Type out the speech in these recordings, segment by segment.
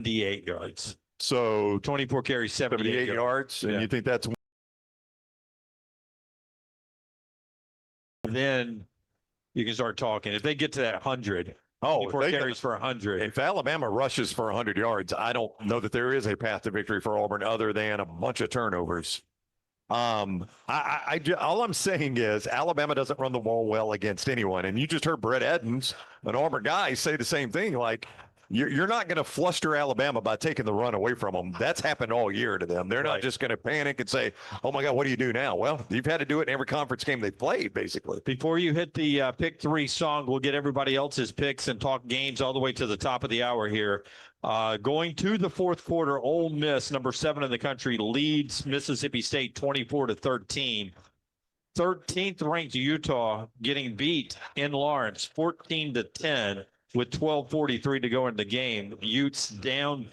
78 yards. So 24 carries, 78 yards. And you think that's then you can start talking. If they get to that 100, 24 carries for 100. If Alabama rushes for 100 yards, I don't know that there is a path to victory for Auburn other than a bunch of turnovers. All I'm saying is Alabama doesn't run the ball well against anyone. And you just heard Brett Edens, an Auburn guy, say the same thing. Like, you're not going to fluster Alabama by taking the run away from them. That's happened all year to them. They're not just going to panic and say, oh, my God, what do you do now? Well, you've had to do it in every conference game they've played, basically. Before you hit the pick 3 song, we'll get everybody else's picks and talk games all the way to the top of the hour here. Going to the fourth quarter, Ole Miss, number 7 in the country, leads Mississippi State 24-13. 13th ranked Utah getting beat in Lawrence 14-10 with 12:43 to go in the game. Utes down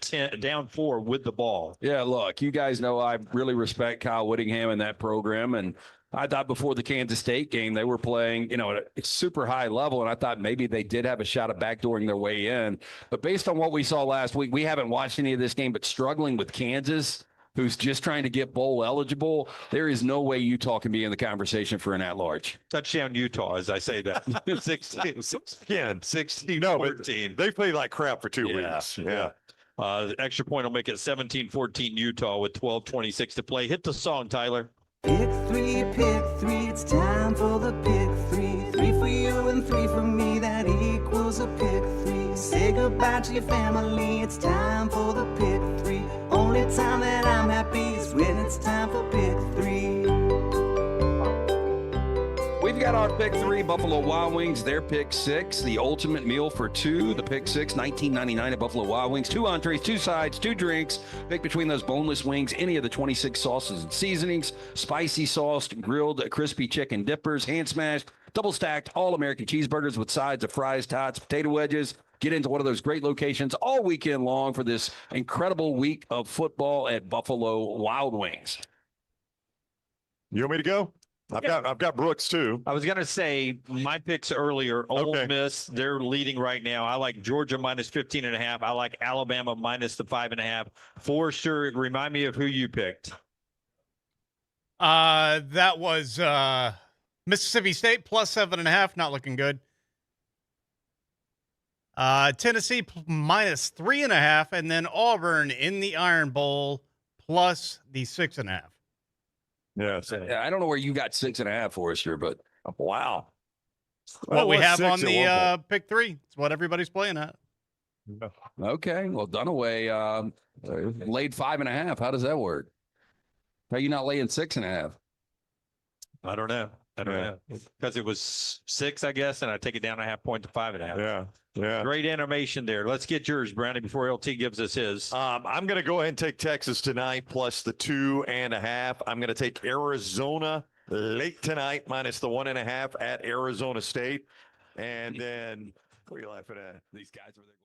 4 with the ball. Yeah, look, you guys know I really respect Kyle Whittingham and that program, and I thought before the Kansas State game they were playing, at a super high level, and I thought maybe they did have a shot of backdooring their way in. But based on what we saw last week, we haven't watched any of this game, but struggling with Kansas, who's just trying to get bowl eligible, there is no way Utah can be in the conversation for an at-large. Touchdown Utah, as I say that. 16-14. No, but they played like crap for 2 weeks. Yeah. Extra point will make it 17-14 Utah with 12:26 to play. Hit the song, Tyler. Pick 3, it's time for the pick 3. 3 for you and 3 for me, that equals a pick 3. Say goodbye to your family, it's time for the pick 3. Only time that I'm happy is when it's time for pick 3. We've got our pick 3, Buffalo Wild Wings, their pick 6, the ultimate meal for 2, the pick 6, $19.99 at Buffalo Wild Wings. 2 entrees, 2 sides, 2 drinks. Pick between those boneless wings, any of the 26 sauces and seasonings, spicy sauced, grilled, crispy chicken dippers, hand smashed, double stacked, all-American cheeseburgers with sides of fries, tots, potato wedges. Get into one of those great locations all weekend long for this incredible week of football at Buffalo Wild Wings. You want me to go? I've got Brooks too. I was going to say my picks earlier. Ole Miss, they're leading right now. I like Georgia minus 15.5. I like Alabama minus the 5.5. For sure. Remind me of who you picked. That was Mississippi State plus 7.5. Not looking good. Tennessee minus 3.5, and then Auburn in the Iron Bowl plus the 6.5. Yes. Yeah, I don't know where you got 6.5 for us here, but wow. What we have on the pick 3. It's what everybody's playing at. Okay. Well, Dunaway laid 5.5. How does that work? How are you not laying 6.5? I don't know. Because it was 6, I guess, and I take it down a half point to 5.5. Yeah. Great animation there. Let's get yours, Brownie, before LT gives us his. I'm going to go ahead and take Texas tonight plus the 2.5. I'm going to take Arizona late tonight minus the 1.5 at Arizona State. And then, what are you laughing at? These guys over there going,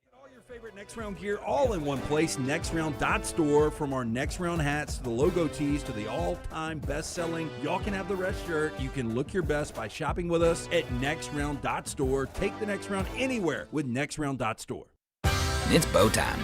get all your favorite Next Round gear all in one place. NextRound.store. From our Next Round hats to the logo tees to the all-time best-selling Y'all Can Have the Rest shirt. You can look your best by shopping with us at NextRound.store. Take the Next Round anywhere with NextRound.store. It's bow time.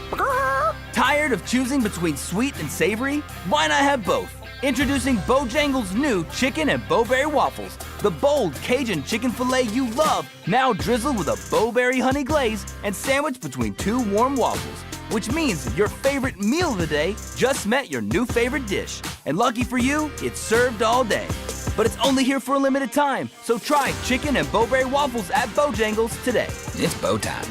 Tired of choosing between sweet and savory? Why not have both? Introducing Bojangles' new chicken and bowberry waffles. The bold Cajun chicken filet you love, now drizzled with a bowberry honey glaze and sandwiched between 2 warm waffles. Which means your favorite meal of the day just met your new favorite dish. And lucky for you, it's served all day. But it's only here for a limited time, so try chicken and bowberry waffles at Bojangles today. It's bow time.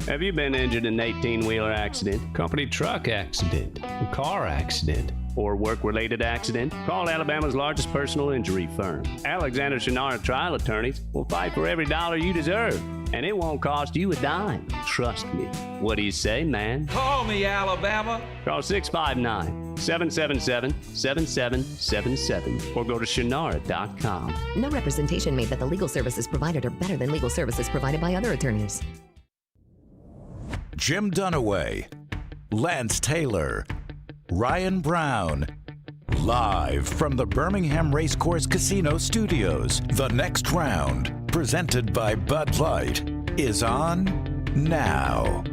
Have you been injured in an 18-wheeler accident, company truck accident, a car accident, or work-related accident? Call Alabama's largest personal injury firm. Alexander Chenard Trial Attorneys will fight for every dollar you deserve, and it won't cost you a dime. Trust me. What do you say, man? Call me, Alabama. Call 659-777-7777 or go to chenard.com. No representation made that the legal services provided are better than legal services provided by other attorneys. Jim Dunaway, Lance Taylor, Ryan Brown. Live from the Birmingham Racecourse Casino Studios, the Next Round, presented by Bud Light, is on now.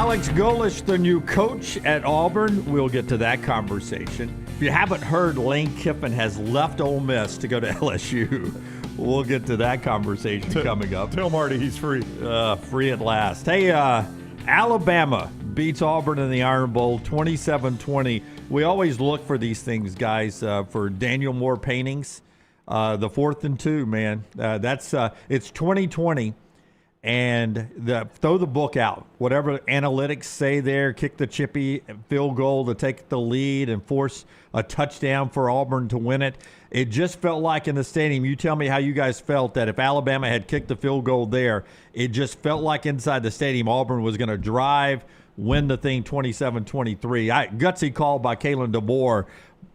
Alex Golesh, the new coach at Auburn. We'll get to that conversation. If you haven't heard, Lane Kiffin has left Ole Miss to go to LSU. We'll get to that conversation coming up. Tell Marty he's free. Free at last. Hey, Alabama beats Auburn in the Iron Bowl 27-20. We always look for these things, guys, for Daniel Moore paintings. The 4th and 2, man. It's 2020. And throw the book out. Whatever analytics say there, kick the chippy field goal to take the lead and force a touchdown for Auburn to win it. It just felt like in the stadium, you tell me how you guys felt that if Alabama had kicked the field goal there, it just felt like inside the stadium Auburn was going to drive, win the thing 27-23. Gutsy call by Kalen DeBoer.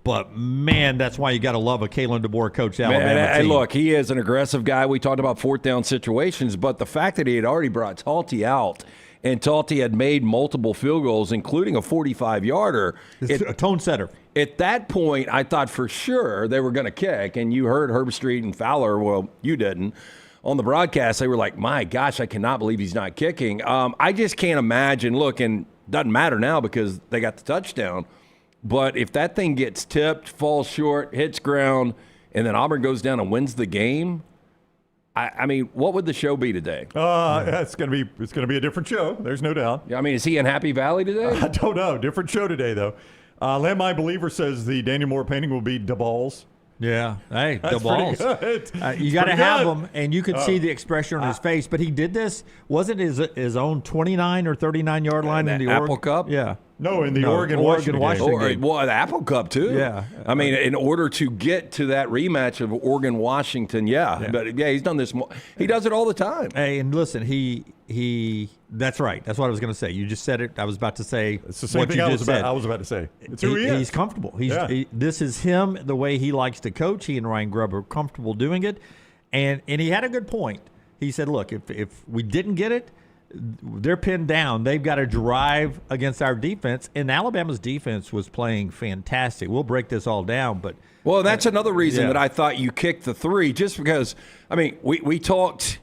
But, man, that's why you got to love a Kalen DeBoer coach Alabama team. And look, he is an aggressive guy. We talked about 4th down situations, but the fact that he had already brought Talty out and Talty had made multiple field goals, including a 45-yarder. It's a tone setter. At that point, I thought for sure they were going to kick, and you heard Herbstreit and Fowler. Well, you didn't. On the broadcast, they were like, my gosh, I cannot believe he's not kicking. I just can't imagine. Look, and it doesn't matter now because they got the touchdown. But if that thing gets tipped, falls short, hits ground, and then Auburn goes down and wins the game, I mean, what would the show be today? It's gonna be a different show. There's no doubt. I mean, is he in Happy Valley today? I don't know. Different show today, though. Landmine Believer says the Daniel Moore painting will be the balls. Yeah. Hey, That's the balls. You got to have them, and you could see the expression on his face. But he did this. Wasn't his own 29 or 39-yard line in the Apple Cup? Yeah. No, in the Oregon-Washington game. Well, the Apple Cup, too. Yeah. I mean, in order to get to that rematch of Oregon-Washington, yeah. But, yeah, he's done this. He does it all the time. Hey, and listen, he that's right. That's what I was going to say. You just said it. I was about to say it's the same thing I was about to say. It's who he is. He's comfortable. This is him, the way he likes to coach. He and Ryan Grubb are comfortable doing it. And he had a good point. He said, look, if we didn't get it, they're pinned down. They've got to drive against our defense, and Alabama's defense was playing fantastic. We'll break this all down, but that's another reason that I thought you kicked the 3, just because. I mean, we talked.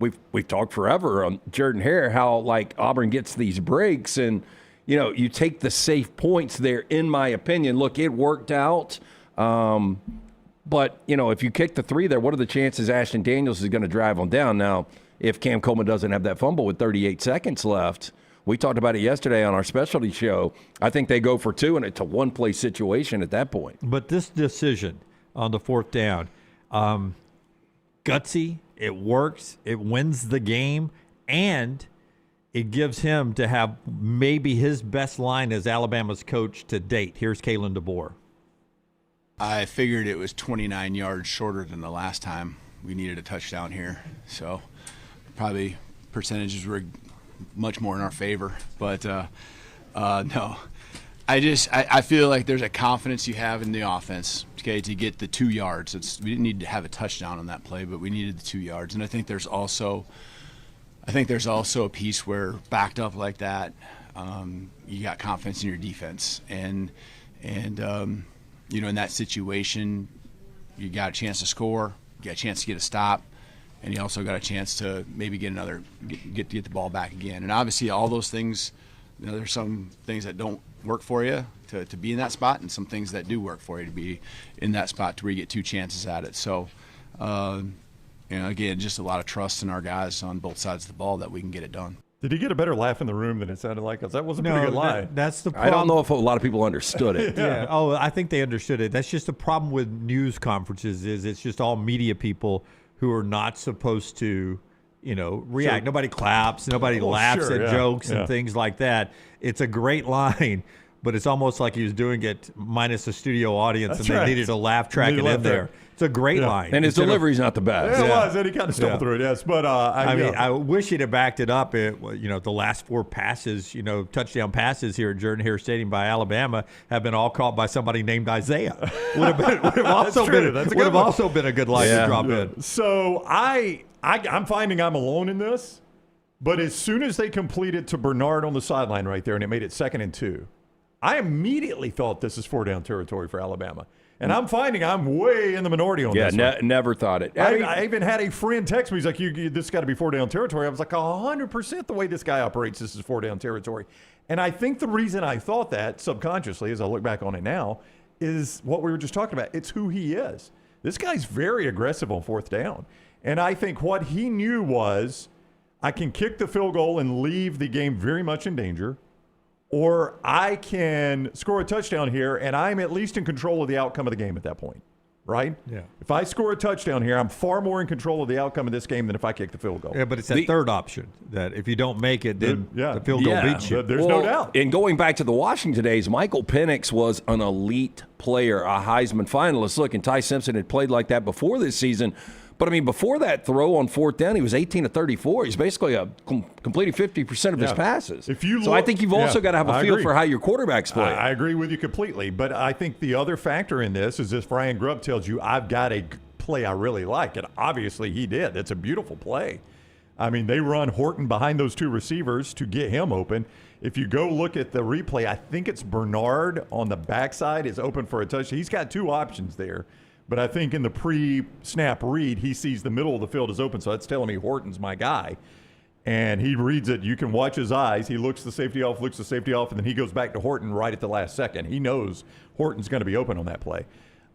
We've talked forever on Jordan-Hare how like Auburn gets these breaks, and you take the safe points there. In my opinion, look, it worked out. But if you kick the 3 there, what are the chances Ashton Daniels is going to drive on down now? If Cam Coleman doesn't have that fumble with 38 seconds left, we talked about it yesterday on our specialty show. I think they go for 2, and it's a one-play situation at that point. But this decision on the 4th down, gutsy, it works, it wins the game, and it gives him to have maybe his best line as Alabama's coach to date. Here's Kalen DeBoer. I figured it was 29 yards shorter than the last time we needed a touchdown here, so probably percentages were much more in our favor, but no. I feel like there's a confidence you have in the offense, okay, to get the 2 yards. We didn't need to have a touchdown on that play, but we needed the 2 yards. And I think there's also a piece where backed up like that, you got confidence in your defense, and in that situation, you got a chance to score, you got a chance to get a stop, and you also got a chance to maybe get the ball back again. And obviously, all those things, there's some things that don't work for you to be in that spot, and some things that do work for you to be in that spot to where you get 2 chances at it. So, again, just a lot of trust in our guys on both sides of the ball that we can get it done. Did he get a better laugh in the room than it sounded like? Because that was a pretty good line. That's the problem. I don't know if a lot of people understood it. Yeah. Oh, I think they understood it. That's just the problem with news conferences is it's just all media people who are not supposed to, react. Sure. Nobody claps. Nobody laughs at jokes and things like that. It's a great line, but it's almost like he was doing it minus a studio audience, and they needed a laugh track in there. It's a great line. And his delivery's not the best. Yeah, it was. And he kind of stumbled through it, yes. But, I wish he'd have backed it up. The last 4 passes, touchdown passes here at Jordan-Hare Stadium by Alabama have been all caught by somebody named Isaiah. Would have also been a good line to drop in. So I'm finding I'm alone in this. But as soon as they completed to Bernard on the sideline right there, and it made it 2nd and 2, I immediately thought this is 4-down territory for Alabama. And I'm finding I'm way in the minority on this one. Never thought it. I even had a friend text me. He's like, this got to be 4-down territory. I was like, 100% the way this guy operates, this is 4-down territory. And I think the reason I thought that subconsciously, as I look back on it now, is what we were just talking about. It's who he is. This guy's very aggressive on 4th down. And I think what he knew was, I can kick the field goal and leave the game very much in danger, or I can score a touchdown here, and I'm at least in control of the outcome of the game at that point, right? Yeah. If I score a touchdown here, I'm far more in control of the outcome of this game than if I kick the field goal. Yeah, but it's that third option that if you don't make it, then the field goal beats you. There's no doubt. And going back to the Washington days, Michael Penix was an elite player, a Heisman finalist. Look, and Ty Simpson had played like that before this season. But, I mean, before that throw on 4th down, he was 18 to 34. He's basically completing 50% of his passes. So I think you've also got to have a feel for how your quarterbacks play. I agree with you completely. But I think the other factor in this is if Ryan Grubb tells you, I've got a play I really like, and obviously he did. It's a beautiful play. I mean, they run Horton behind those 2 receivers to get him open. If you go look at the replay, I think it's Bernard on the backside is open for a touchdown. He's got 2 options there. But I think in the pre-snap read, he sees the middle of the field is open, so that's telling me Horton's my guy. And he reads it. You can watch his eyes. He looks the safety off, and then he goes back to Horton right at the last second. He knows Horton's going to be open on that play.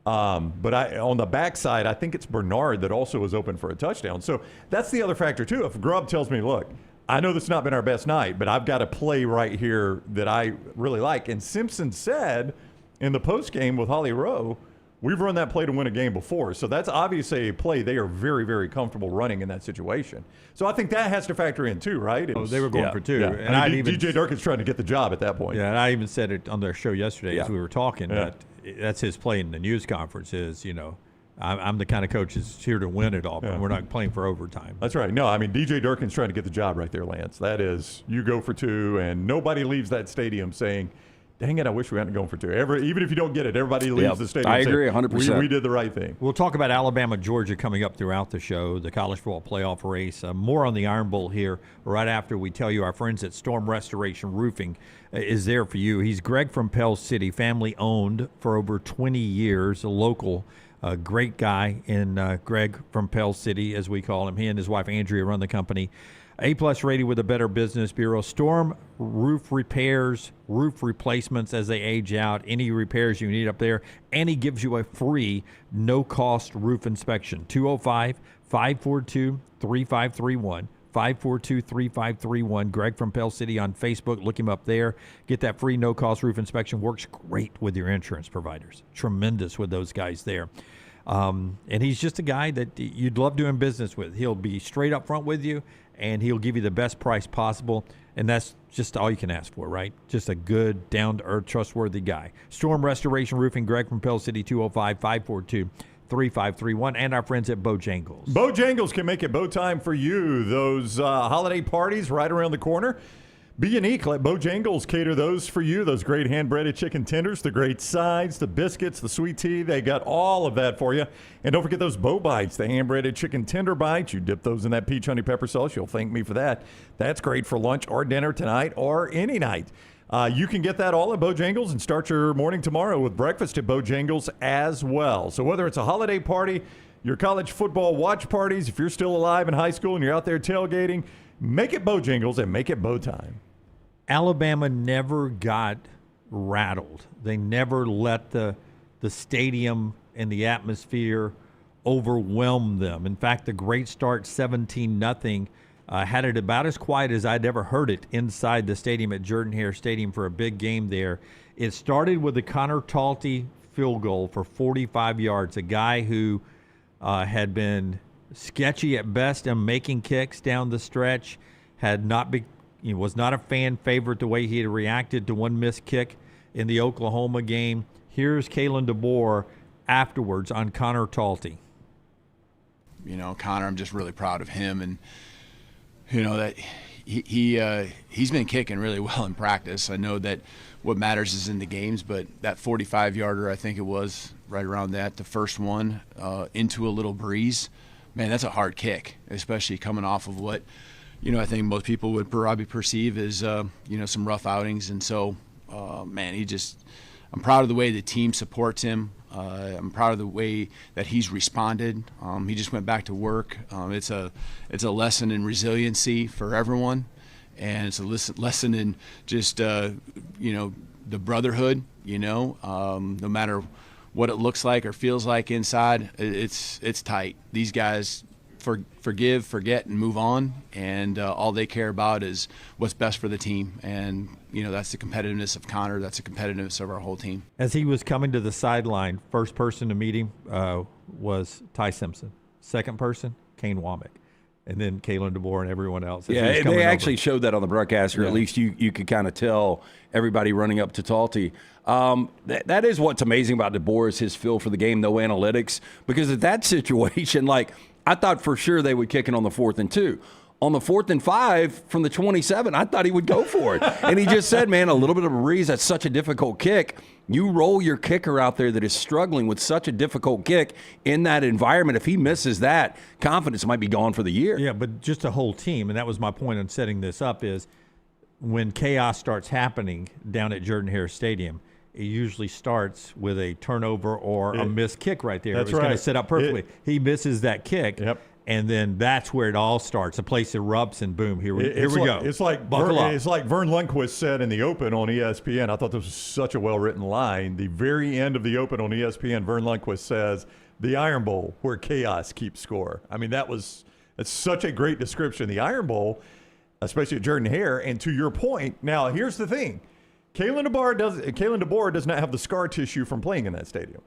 But on the backside, I think it's Bernard that also is open for a touchdown. So that's the other factor, too. If Grubb tells me, look, I know this has not been our best night, but I've got a play right here that I really like. And Simpson said in the postgame with Holly Rowe, we've run that play to win a game before. So that's obviously a play they are very, very comfortable running in that situation. So I think that has to factor in too, right? They were going for 2. Yeah. And I mean, DJ Durkin's trying to get the job at that point. Yeah, and I even said it on their show yesterday as we were talking. That that's his play in the news conference is, I'm the kind of coach that's here to win it all, but we're not playing for overtime. That's right. No, I mean, DJ Durkin's trying to get the job right there, Lance. That is, you go for 2, and nobody leaves that stadium saying, dang it, I wish we hadn't gone for 2. Even if you don't get it, everybody leaves the stadium. I agree 100%. We did the right thing. We'll talk about Alabama, Georgia coming up throughout the show, the college football playoff race. More on the Iron Bowl here right after we tell you our friends at Storm Restoration Roofing is there for you. He's Greg from Pell City, family owned for over 20 years, a local great guy in Greg from Pell City, as we call him. He and his wife Andrea run the company. A-plus rated with the Better Business Bureau. Storm roof repairs, roof replacements as they age out, any repairs you need up there. And he gives you a free, no-cost roof inspection. 205-542-3531. 542-3531. Greg from Pell City on Facebook. Look him up there. Get that free no-cost roof inspection. Works great with your insurance providers. Tremendous with those guys there. And he's just a guy that you'd love doing business with. He'll be straight up front with you, and he'll give you the best price possible. And that's just all you can ask for, right? Just a good, down-to-earth, trustworthy guy. Storm Restoration Roofing, Greg from Pell City, 205-542-3531, and our friends at Bojangles. Bojangles can make it bow time for you. Those holiday parties right around the corner. Be unique. Let Bojangles cater those for you. Those great hand-breaded chicken tenders, the great sides, the biscuits, the sweet tea. They got all of that for you. And don't forget those Bo Bites, the hand-breaded chicken tender bites. You dip those in that peach honey pepper sauce. You'll thank me for that. That's great for lunch or dinner tonight or any night. You can get that all at Bojangles and start your morning tomorrow with breakfast at Bojangles as well. So whether it's a holiday party, your college football watch parties, if you're still alive in high school and you're out there tailgating, make it Bojangles and make it bow time. Alabama never got rattled. They never let the stadium and the atmosphere overwhelm them. In fact, the great start, 17-0, had it about as quiet as I'd ever heard it inside the stadium at Jordan-Hare Stadium for a big game there. It started with the Connor Talty field goal for 45 yards, a guy who had been sketchy at best and making kicks down the stretch, was not a fan favorite the way he had reacted to one missed kick in the Oklahoma game. Here's Kalen DeBoer afterwards on Connor Talty. Connor, I'm just really proud of him, and that he's been kicking really well in practice. I know that what matters is in the games, but that 45-yarder, I think it was right around that, the first one into a little breeze, man, that's a hard kick, especially coming off of what I think most people would probably perceive as some rough outings. And so, I'm proud of the way the team supports him. I'm proud of the way that he's responded. He just went back to work. It's a lesson in resiliency for everyone, and it's a lesson in just the brotherhood. No matter what it looks like or feels like inside, it's tight. These guys forgive, forget, and move on, and all they care about is what's best for the team. And that's the competitiveness of Connor. That's the competitiveness of our whole team. As he was coming to the sideline, first person to meet him was Ty Simpson. Second person, Kane Womack. And then Kalen DeBoer and everyone else. Yeah, they actually showed that on the broadcast, or at least you could kind of tell everybody running up to Talty. That is what's amazing about DeBoer is his feel for the game, no analytics. Because at that situation, I thought for sure they would kick it on the 4th and 2. On the 4th and 5 from the 27, I thought he would go for it. And he just said, man, a little bit of a breeze, that's such a difficult kick. You roll your kicker out there that is struggling with such a difficult kick in that environment. If he misses that, confidence might be gone for the year. Yeah, but just a whole team, and that was my point on setting this up, is when chaos starts happening down at Jordan-Hare Stadium, it usually starts with a turnover or a missed kick right there. That's it was going to set up perfectly. He misses that kick. Yep. And then that's where it all starts. The place erupts, and boom, here we go. It's like Vern Lundquist said in the Open on ESPN. I thought this was such a well-written line. The very end of the Open on ESPN, Vern Lundquist says, "The Iron Bowl, where chaos keeps score." I mean, that's such a great description. The Iron Bowl, especially at Jordan-Hare. And to your point, now here's the thing: Kalen DeBoer does not have the scar tissue from playing in that stadium.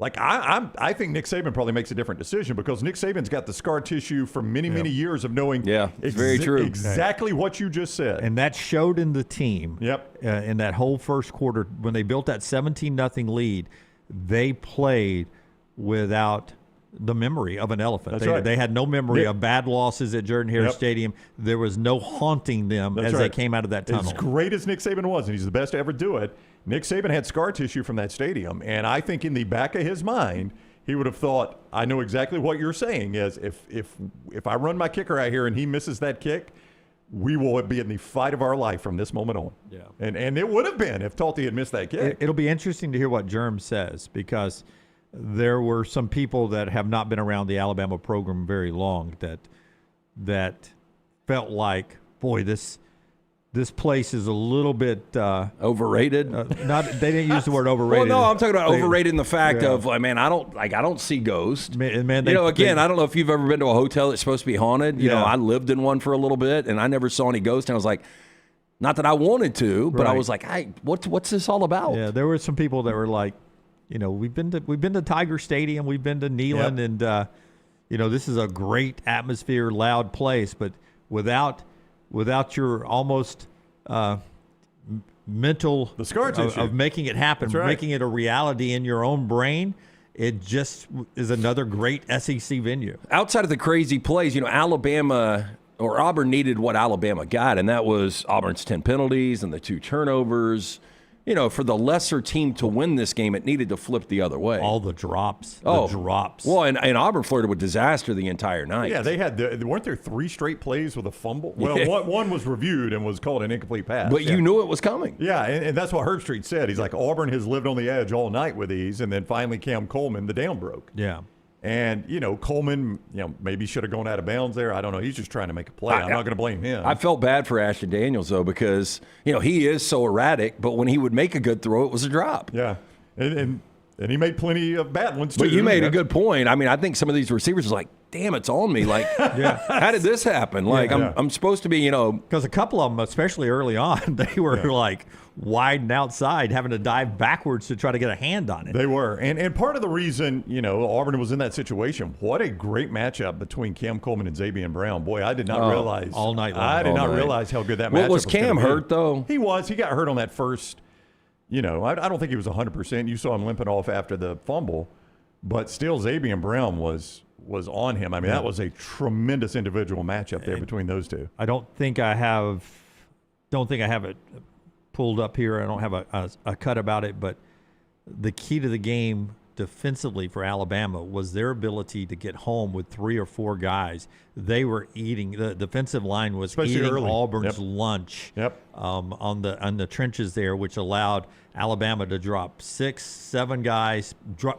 I think Nick Saban probably makes a different decision because Nick Saban's got the scar tissue from many years of knowing very true. Exactly what you just said. And that showed in the team. Yep. In that whole first quarter, when they built that 17-0 lead, they played without the memory of an elephant. They had no memory of bad losses at Jordan-Hare Stadium. There was no haunting them they came out of that tunnel. As great as Nick Saban was, and he's the best to ever do it, Nick Saban had scar tissue from that stadium. And I think in the back of his mind, he would have thought, I know exactly what you're saying is if I run my kicker out here and he misses that kick, we will be in the fight of our life from this moment on. Yeah. And it would have been if Talty had missed that kick. It'll be interesting to hear what Germ says, because there were some people that have not been around the Alabama program very long that felt like, boy, this place is a little bit overrated. They didn't use the word overrated. Well, no, I'm talking about overrated in the fact of, man, I don't see ghosts. Man, I don't know if you've ever been to a hotel that's supposed to be haunted. You know, I lived in one for a little bit, and I never saw any ghosts. And I was like, not that I wanted to, but I was like, hey, what's this all about? Yeah, there were some people that were like, we've been to Tiger Stadium, we've been to Neyland, and this is a great atmosphere, loud place, but without your almost mental the scar tissue of making it happen, making it a reality in your own brain, it just is another great SEC venue. Outside of the crazy plays, Alabama or Auburn needed what Alabama got, and that was Auburn's 10 penalties and the 2 turnovers. For the lesser team to win this game, it needed to flip the other way. All the drops. Drops. Well, and Auburn flirted with disaster the entire night. Yeah, they had weren't there 3 straight plays with a fumble? Well, one was reviewed and was called an incomplete pass. But you knew it was coming. Yeah, and that's what Herbstreit said. He's like, Auburn has lived on the edge all night with these, and then finally Cam Coleman, the down broke. Yeah. And, Coleman, maybe should have gone out of bounds there. I don't know. He's just trying to make a play. I'm not going to blame him. I felt bad for Ashton Daniels, though, because, he is so erratic, but when he would make a good throw, it was a drop. Yeah. And he made plenty of bad ones, too. But you made a good point. I mean, I think some of these receivers are like, damn, it's on me. Like, how did this happen? Like, I'm supposed to be, Because a couple of them, especially early on, they were like wide and outside, having to dive backwards to try to get a hand on it. They were. And part of the reason, Auburn was in that situation, what a great matchup between Cam Coleman and Xavier Brown. Boy, I did not realize. All night long. I did not realize how good that matchup was. Was Cam hurt, though? He was. He got hurt on that first, I don't think he was 100%. You saw him limping off after the fumble. But still, Xavier Brown was on him. I mean, that was a tremendous individual matchup there between those two. I don't think I have it pulled up here. I don't have a cut about it, but the key to the game defensively for Alabama was their ability to get home with 3 or 4 guys. They were eating, the defensive line was Especially eating early. Auburn's lunch on the trenches there, which allowed Alabama to drop 6, 7 guys,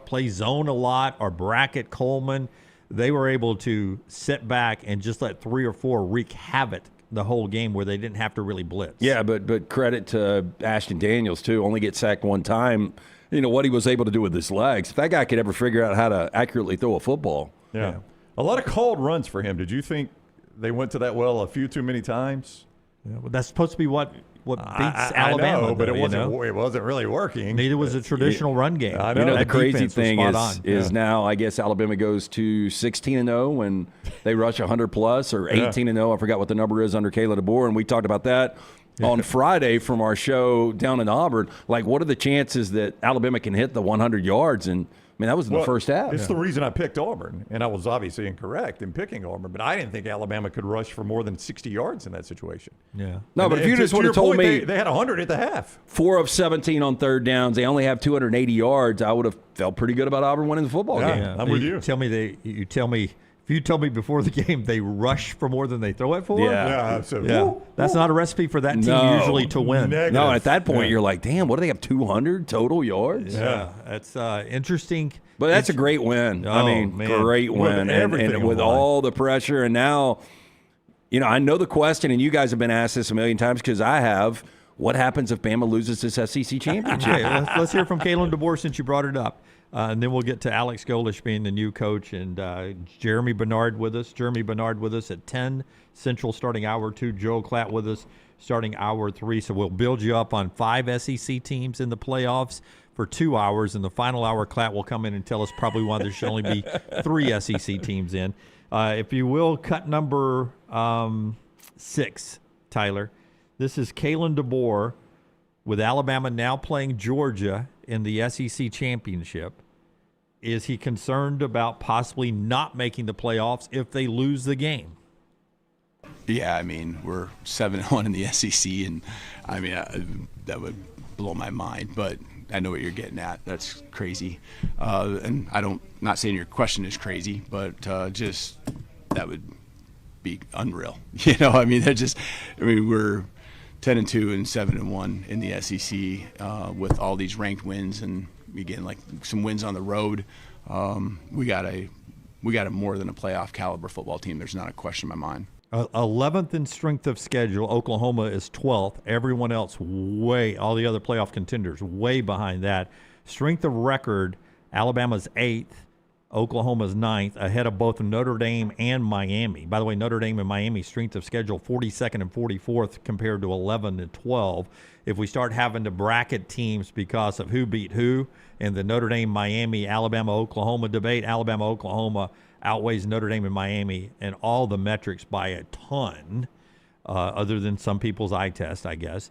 play zone a lot, or bracket Coleman. They were able to sit back and just let 3 or 4 wreak havoc the whole game where they didn't have to really blitz. Yeah, but credit to Ashton Daniels, too. Only get sacked one time. You know, what he was able to do with his legs. If that guy could ever figure out how to accurately throw a football. Yeah. A lot of called runs for him. Did you think they went to that well a few too many times? Yeah, well, that's supposed to be what beats I Alabama. know, but though, it wasn't really working. Neither was a traditional run game. I know. You know, the That crazy defense was thing spot is on. now, I guess, Alabama goes to 16-0 when they rush 100-plus, or 18-0. I forgot what the number is under Kayla DeBoer, and we talked about that on Friday from our show down in Auburn. Like, what are the chances that Alabama can hit the 100 yards? And, I mean, that was in the first half. It's the reason I picked Auburn, and I was obviously incorrect in picking Auburn, but I didn't think Alabama could rush for more than 60 yards in that situation. Yeah. No, but if you just would have told me they had 100 at the half. 4 of 17 on third downs, they only have 280 yards, I would have felt pretty good about Auburn winning the football game. Yeah, I'm with you. If you told me before the game they rush for more than they throw it for, so that's not a recipe for that team usually to win. Negative. No, at that point, you're like, damn, what do they have, 200 total yards? Yeah, that's interesting. But that's a great win. I mean, great win. And with all the pressure. And now, you know, I know the question, and you guys have been asked this a million times because I have. What happens if Bama loses this SEC championship? Okay, let's hear from Kalen DeBoer since you brought it up. And then we'll get to Alex Golesh being the new coach, and Jeremy Bernard with us. Jeremy Bernard with us at 10 Central starting hour 2. Joe Klatt with us starting hour 3. So we'll build you up on 5 SEC teams in the playoffs for 2 hours. In the final hour, Klatt will come in and tell us probably why there should only be 3 SEC teams in. If you will, cut number 6, Tyler. This is Kalen DeBoer with Alabama now playing Georgia in the SEC championship. Is he concerned about possibly not making the playoffs if they lose the game? Yeah, I mean, we're 7-1 in the SEC, and I mean, that would blow my mind, but I know what you're getting at. That's crazy. And not saying your question is crazy, but just that would be unreal. You know, I mean, we're 10-2 and 7-1 in the SEC with all these ranked wins, and again, like some wins on the road. We got a more than a playoff caliber football team. There's not a question in my mind. 11th in strength of schedule. Oklahoma is 12th. Everyone else all the other playoff contenders way behind that. Strength of record, Alabama's 8th. Oklahoma's 9th, ahead of both Notre Dame and Miami. By the way, Notre Dame and Miami strength of schedule 42nd and 44th compared to 11 and 12. If we start having to bracket teams because of who beat who in the Notre Dame, Miami, Alabama, Oklahoma debate, Alabama, Oklahoma outweighs Notre Dame and Miami and all the metrics by a ton, other than some people's eye test, I guess.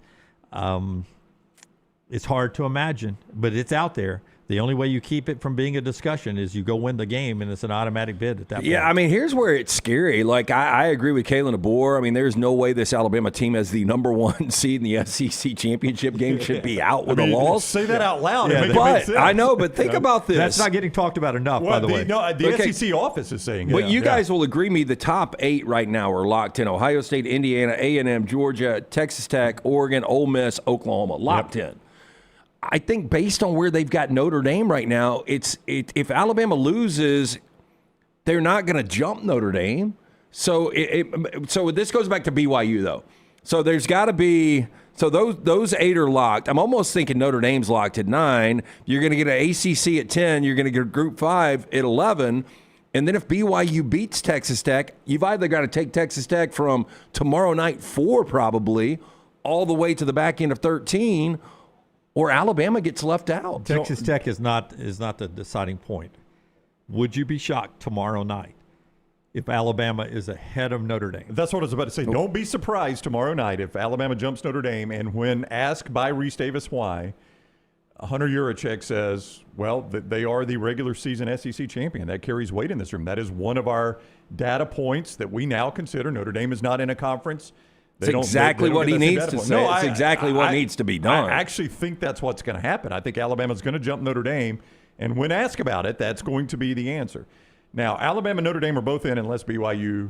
It's hard to imagine, but it's out there. The only way you keep it from being a discussion is you go win the game, and it's an automatic bid at that point. Yeah, I mean, here's where it's scary. Like, I agree with Kalen DeBoer. I mean, there's no way this Alabama team as the number 1 seed in the SEC championship game should be out with a loss. Say that out loud. But I know, but think about this. That's not getting talked about enough, by the way. No, the SEC office is saying it. But you guys will agree me, the top 8 right now are locked in. Ohio State, Indiana, A&M, Georgia, Texas Tech, Oregon, Ole Miss, Oklahoma, locked in. I think based on where they've got Notre Dame right now, if Alabama loses, they're not going to jump Notre Dame. So this goes back to BYU though. So there's got to be those 8 are locked. I'm almost thinking Notre Dame's locked at 9. You're going to get an ACC at 10. You're going to get Group 5 at 11. And then if BYU beats Texas Tech, you've either got to take Texas Tech from tomorrow night 4 probably all the way to the back end of 13. Or Alabama gets left out. Texas Tech is not the deciding point. Would you be shocked tomorrow night if Alabama is ahead of Notre Dame? That's what I was about to say. Don't be surprised tomorrow night if Alabama jumps Notre Dame. And when asked by Reese Davis why, Hunter Yurachek says, well, they are the regular season SEC champion. That carries weight in this room. That is one of our data points that we now consider. Notre Dame is not in a conference. It's exactly what he needs to say. It's exactly what needs to be done. I actually think that's what's going to happen. I think Alabama's going to jump Notre Dame, And when asked about it, that's going to be the answer. Now, Alabama and Notre Dame are both in unless BYU,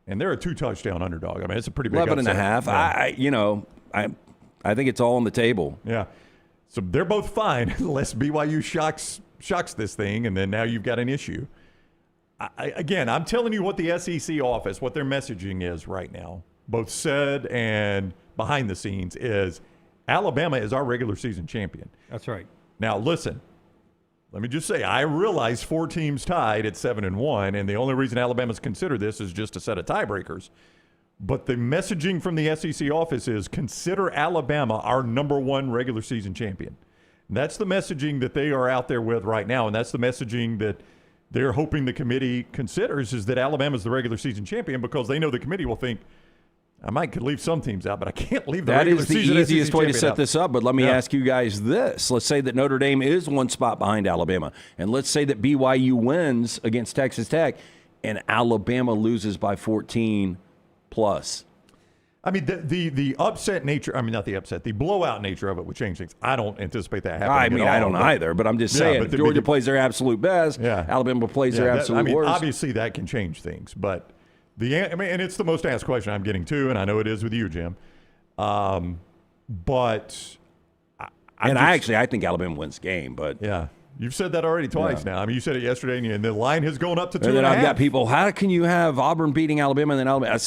and they're a 2-touchdown underdog. I mean, it's a pretty big 11.5. Yeah. I think it's all on the table. Yeah. So they're both fine unless BYU shocks this thing, and then now you've got an issue. Again, I'm telling you what the SEC office, what their messaging is right now, both said and behind the scenes, is Alabama is our regular season champion. That's right. Now, listen, let me just say, I realize 4 teams tied at 7-1, and the only reason Alabama's considered this is just a set of tiebreakers. But the messaging from the SEC office is consider Alabama our number 1 regular season champion. And that's the messaging that they are out there with right now, and that's the messaging that they're hoping the committee considers, is that Alabama's the regular season champion, because they know the committee will think, I might could leave some teams out, but I can't leave the regular season. That is the easiest way to SEC set out. this up. But let me ask you guys this. Let's say that Notre Dame is 1 spot behind Alabama. And let's say that BYU wins against Texas Tech and Alabama loses by 14 plus. I mean, the upset nature, I mean, not the upset, the blowout nature of it would change things. I don't anticipate that happening. I mean, I don't either, but I'm just saying, but Georgia plays their absolute best. Alabama plays their absolute worst. Obviously, that can change things, but and it's the most asked question I'm getting too, and I know it is with you, Jim. But I think Alabama wins the game, but yeah. You've said that already twice now. I mean, you said it yesterday, and the line has gone up to 2.5. And then I've got people, how can you have Auburn beating Alabama and then Alabama? I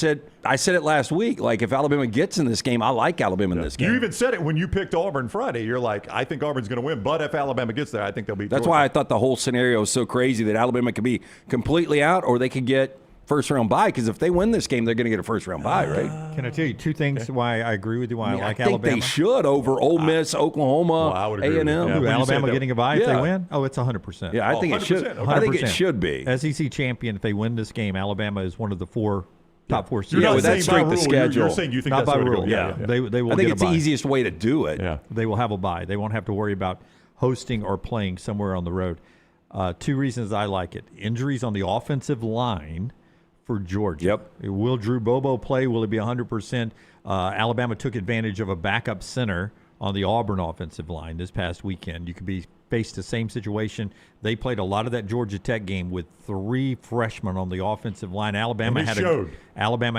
said it last week. Like, if Alabama gets in this game, I like Alabama in this game. You even said it when you picked Auburn Friday. You're like, I think Auburn's going to win, but if Alabama gets there, I think they'll beat That's Georgia. why I thought the whole scenario was so crazy that Alabama could be completely out, or they could get first-round bye, because if they win this game, they're going to get a first-round bye, right? Can I tell you 2 things why I agree with you, why I like I think Alabama? they should over Ole Miss, Oklahoma, I would agree A&M. with you. Yeah. Alabama getting a bye if Yeah. they win? Oh, it's 100%. Yeah, I think it should. 100%. I think it 100%. should be. SEC champion, if they win this game, Alabama is one of the top 4 seeds. You're not with that saying strength by of rule, schedule. You're saying you think Not that's by the way to go. rule. Yeah. They will I think get it's a the bye. easiest way to do it. Yeah. They will have a bye. They won't have to worry about hosting or playing somewhere on the road. 2 reasons I like it. Injuries on the offensive line for Georgia. Yep. Will Drew Bobo play? Will it be 100%? Alabama took advantage of a backup center on the Auburn offensive line this past weekend. You could be faced the same situation. They played a lot of that Georgia Tech game with 3 freshmen on the offensive line. Alabama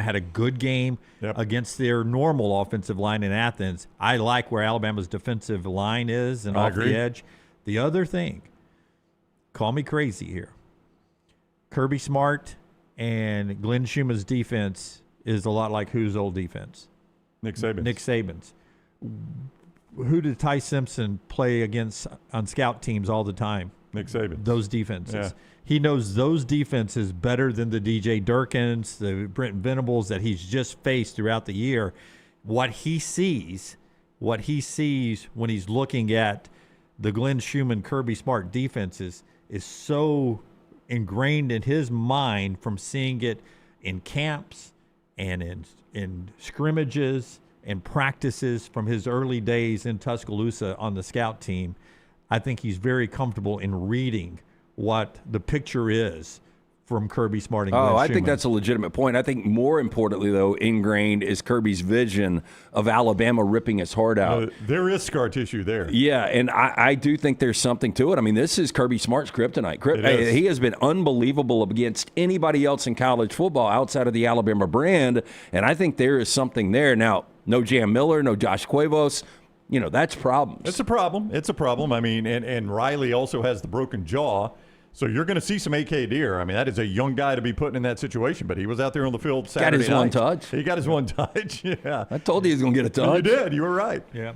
had a good game against their normal offensive line in Athens. I like where Alabama's defensive line is and off the edge. The other thing, call me crazy here, Kirby Smart and Glenn Schumann's defense is a lot like whose old defense? Nick Saban's. Who did Ty Simpson play against on scout teams all the time? Nick Saban. Those defenses. Yeah. He knows those defenses better than the DJ Durkins, the Brent Venables that he's just faced throughout the year. What he sees when he's looking at the Glenn Schumann, Kirby Smart defenses is so ingrained in his mind from seeing it in camps and in scrimmages and practices from his early days in Tuscaloosa on the scout team. I think he's very comfortable in reading what the picture is from Kirby Smart and Glenn I Schumann. think that's a legitimate point. I think more importantly, though, ingrained is Kirby's vision of Alabama ripping his heart out. There is scar tissue there. Yeah, and I do think there's something to it. I mean, this is Kirby Smart's kryptonite. He has been unbelievable against anybody else in college football outside of the Alabama brand, and I think there is something there. Now, no Jam Miller, no Josh Cuevas. That's problems. It's a problem. I mean, and Riley also has the broken jaw. So you're going to see some AK Deer. I mean, that is a young guy to be put in that situation, but he was out there on the field Saturday night. Got his one touch. He got his one touch, yeah. I told you he was going to get a touch. You did. You were right. Yeah,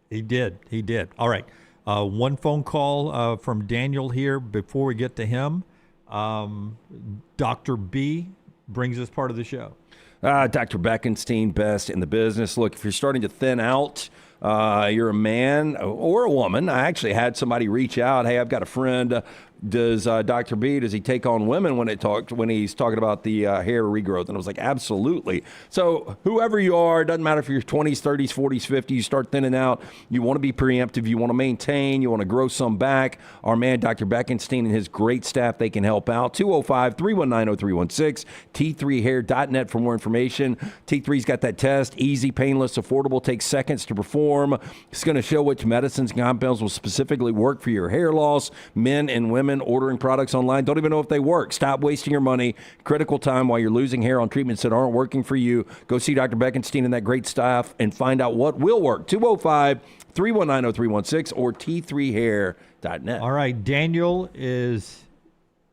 he did. All right. One phone call from Daniel here before we get to him. Dr. B brings us part of the show. Dr. Beckenstein, best in the business. Look, if you're starting to thin out, you're a man or a woman. I actually had somebody reach out. Hey, I've got a friend does Dr. B, does he take on women when he's talking about the hair regrowth? And I was like, absolutely. So whoever you are, it doesn't matter if you're 20s, 30s, 40s, 50s, you start thinning out. You want to be preemptive. You want to maintain. You want to grow some back. Our man, Dr. Beckenstein, and his great staff, they can help out. 205-319-0316, T3hair.net for more information. T3's got that test. Easy, painless, affordable, takes seconds to perform. It's going to show which medicines and compounds will specifically work for your hair loss. Men and women ordering products online don't even know if they work. Stop wasting your money, critical time while you're losing hair on treatments that aren't working for you. Go see Dr. Beckenstein and that great staff and find out what will work. 205-319-0316 or T3hair.net. All right, Daniel is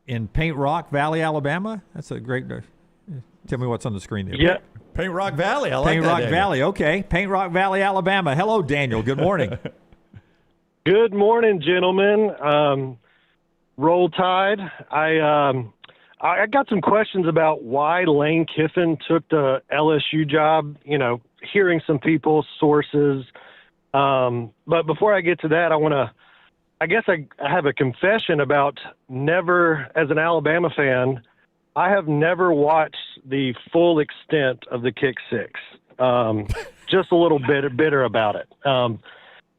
in Paint Rock Valley, Alabama. That's a great. Tell me what's on the screen there. Yeah. Paint Rock Valley. I like Paint that. Rock Daniel. Valley. Okay. Paint Rock Valley, Alabama. Hello, Daniel. Good morning. Good morning, gentlemen. Roll Tide. I got some questions about why Lane Kiffin took the LSU job, hearing some people's sources. But before I get to that, I have a confession about never, as an Alabama fan, I have never watched the full extent of the kick six. Just a little bit bitter about it.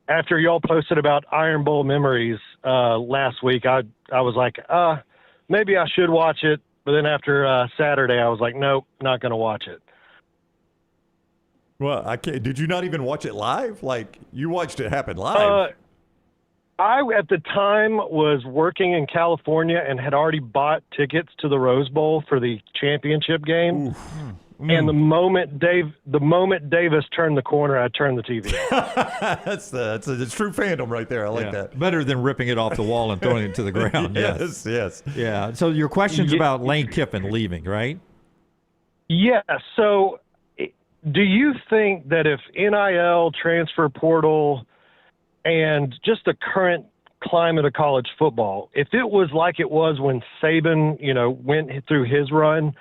After y'all posted about Iron Bowl memories last week, I was like, maybe I should watch it. But then after Saturday, I was like, nope, not going to watch it. Well, I can't. Did you not even watch it live? Like, you watched it happen live. I, at the time, was working in California and had already bought tickets to the Rose Bowl for the championship game. Oof. And the moment Davis turned the corner, I turned the TV off. That's true fandom right there. I like that. Better than ripping it off the wall and throwing it to the ground. Yes. Yeah. So your question's about Lane Kiffin leaving, right? Yeah. So do you think that if NIL, transfer portal, and just the current climate of college football, if it was like it was when Saban, went through his run,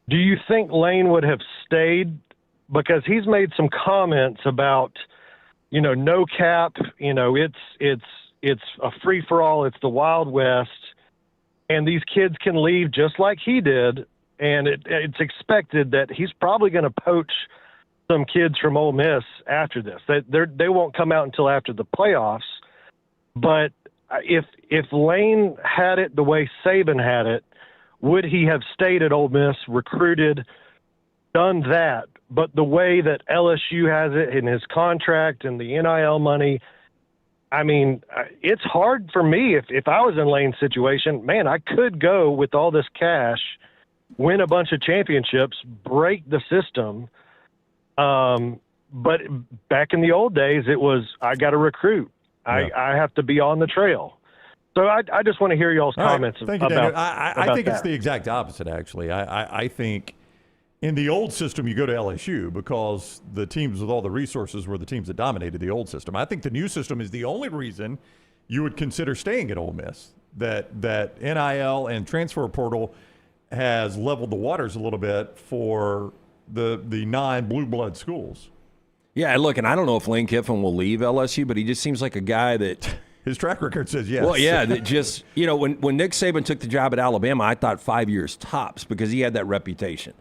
do you think Lane would have stayed? Because he's made some comments about, no cap, it's a free for all. It's the Wild West, and these kids can leave just like he did. And it's expected that he's probably going to poach some kids from Ole Miss after this. They won't come out until after the playoffs. But if Lane had it the way Saban had it, would he have stayed at Ole Miss, recruited, done that? But the way that LSU has it in his contract and the NIL money, I mean, it's hard for me. If I was in Lane's situation, man, I could go with all this cash, win a bunch of championships, break the system. But back in the old days, it was, I got to recruit. I have to be on the trail. So I just want to hear y'all's comments Thank you, about, Daniel. I think it's that. the exact opposite, actually. I think in the old system, you go to LSU because the teams with all the resources were the teams that dominated the old system. I think the new system is the only reason you would consider staying at Ole Miss. That NIL and transfer portal has leveled the waters a little bit for the non-blue blood schools. Yeah, look, and I don't know if Lane Kiffin will leave LSU, but he just seems like a guy that his track record says yes. Well, yeah, that just, when Nick Saban took the job at Alabama, I thought 5 years tops because he had that reputation.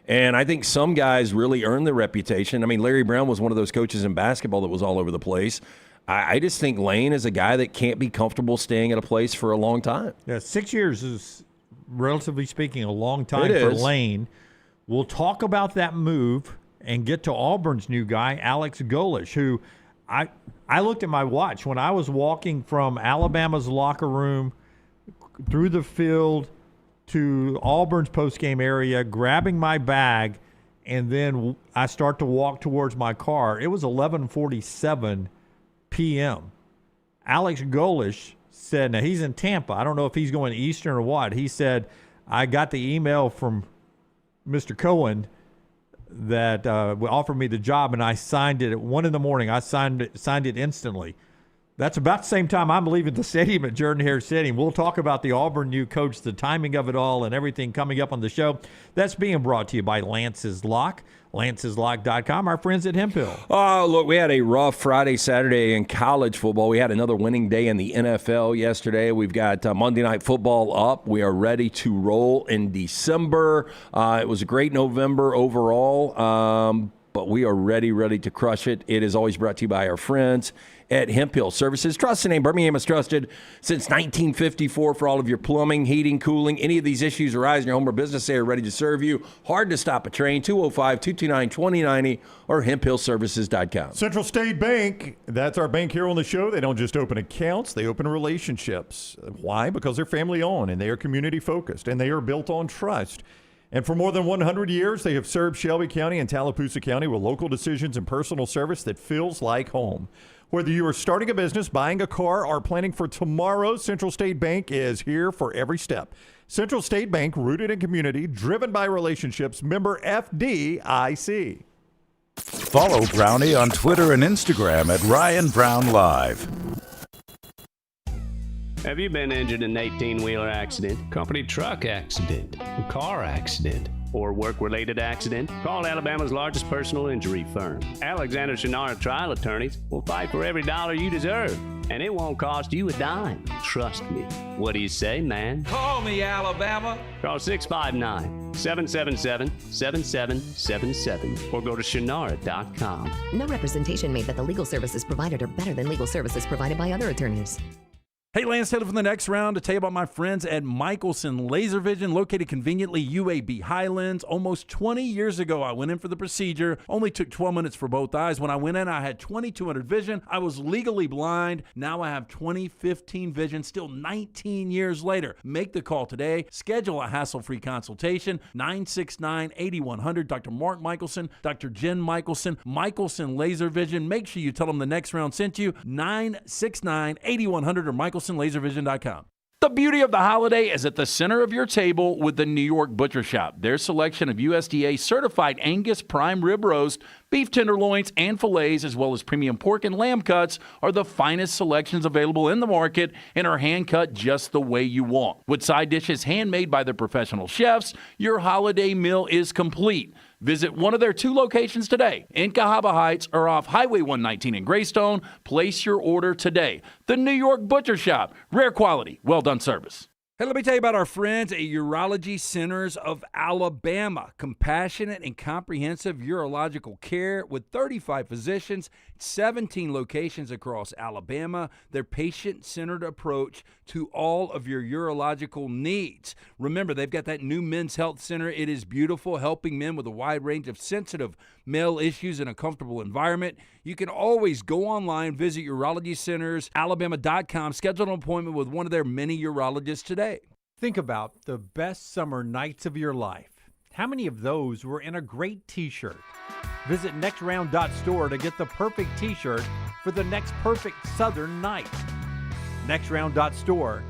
And I think some guys really earn the reputation. I mean, Larry Brown was one of those coaches in basketball that was all over the place. I just think Lane is a guy that can't be comfortable staying at a place for a long time. Yeah, 6 years is, relatively speaking, a long time for Lane. We'll talk about that move and get to Auburn's new guy, Alex Golesh, who I looked at my watch when I was walking from Alabama's locker room through the field to Auburn's postgame area, grabbing my bag, and then I start to walk towards my car. It was 11:47 p.m. Alex Golesh said, now he's in Tampa. I don't know if he's going Eastern or what. He said, I got the email from Mr. Cohen that offered me the job, and I signed it at 1 a.m. I signed it instantly. That's about the same time I'm leaving the stadium at Jordan-Hare Stadium. We'll talk about the Auburn new coach, the timing of it all, and everything coming up on the show. That's being brought to you by Lance's Lock. lanceslock.com. Our friends at Hemp Hill. Oh, look, we had a rough Friday, Saturday in college football. We had another winning day in the NFL yesterday. We've got Monday Night Football up. We are ready to roll in December. It was a great November overall, but we are ready to crush it. It is always brought to you by our friends at Hemp Hill Services. Trust the name. Birmingham has trusted since 1954 for all of your plumbing, heating, cooling. Any of these issues arise in your home or business, they are ready to serve you. Hard to stop a train. 205-229-2090 or hemphillservices.com. Central State Bank, that's our bank here on the show. They don't just open accounts, they open relationships. Why? Because they're family-owned and they are community-focused and they are built on trust. And for more than 100 years, they have served Shelby County and Tallapoosa County with local decisions and personal service that feels like home. Whether you are starting a business, buying a car, or planning for tomorrow, Central State Bank is here for every step. Central State Bank, rooted in community, driven by relationships, member FDIC. Follow Brownie on Twitter and Instagram at Ryan Brown Live. Have you been injured in an 18-wheeler accident, company truck accident, a car accident, or work-related accident? Call Alabama's largest personal injury firm. Alexander Shinara Trial Attorneys will fight for every dollar you deserve, and it won't cost you a dime. Trust me. What do you say, man? Call me, Alabama. Call 659-777-7777 or go to Shinara.com. No representation made that the legal services provided are better than legal services provided by other attorneys. Hey, Lance Taylor from the next round to tell you about my friends at Michelson Laser Vision, located conveniently UAB Highlands. Almost 20 years ago, I went in for the procedure. Only took 12 minutes for both eyes. When I went in, I had 2200 vision. I was legally blind. Now I have 20/15 vision, still 19 years later. Make the call today. Schedule a hassle-free consultation. 969-8100. Dr. Mark Michelson, Dr. Jen Michelson, Michelson Laser Vision. Make sure you tell them the next round sent you. 969-8100 or MichelsonLaserVision.com. The beauty of the holiday is at the center of your table with the New York Butcher Shop. Their selection of USDA certified Angus prime rib roast, beef tenderloins, and fillets, as well as premium pork and lamb cuts, are the finest selections available in the market and are hand-cut just the way you want. With side dishes handmade by their professional chefs, your holiday meal is complete. Visit one of their 2 locations today, in Cahaba Heights or off Highway 119 in Greystone. Place your order today. The New York Butcher Shop. Rare quality, well-done service. Hey, let me tell you about our friends at Urology Centers of Alabama. Compassionate and comprehensive urological care with 35 physicians, 17 locations across Alabama. Their patient-centered approach to all of your urological needs. Remember, they've got that new men's health center. It is beautiful, helping men with a wide range of sensitive male issues in a comfortable environment. You can always go online, visit urologycentersalabama.com, schedule an appointment with one of their many urologists today. Think about the best summer nights of your life. How many of those were in a great t-shirt? Visit nextround.store to get the perfect t-shirt for the next perfect southern night. Nextround.store.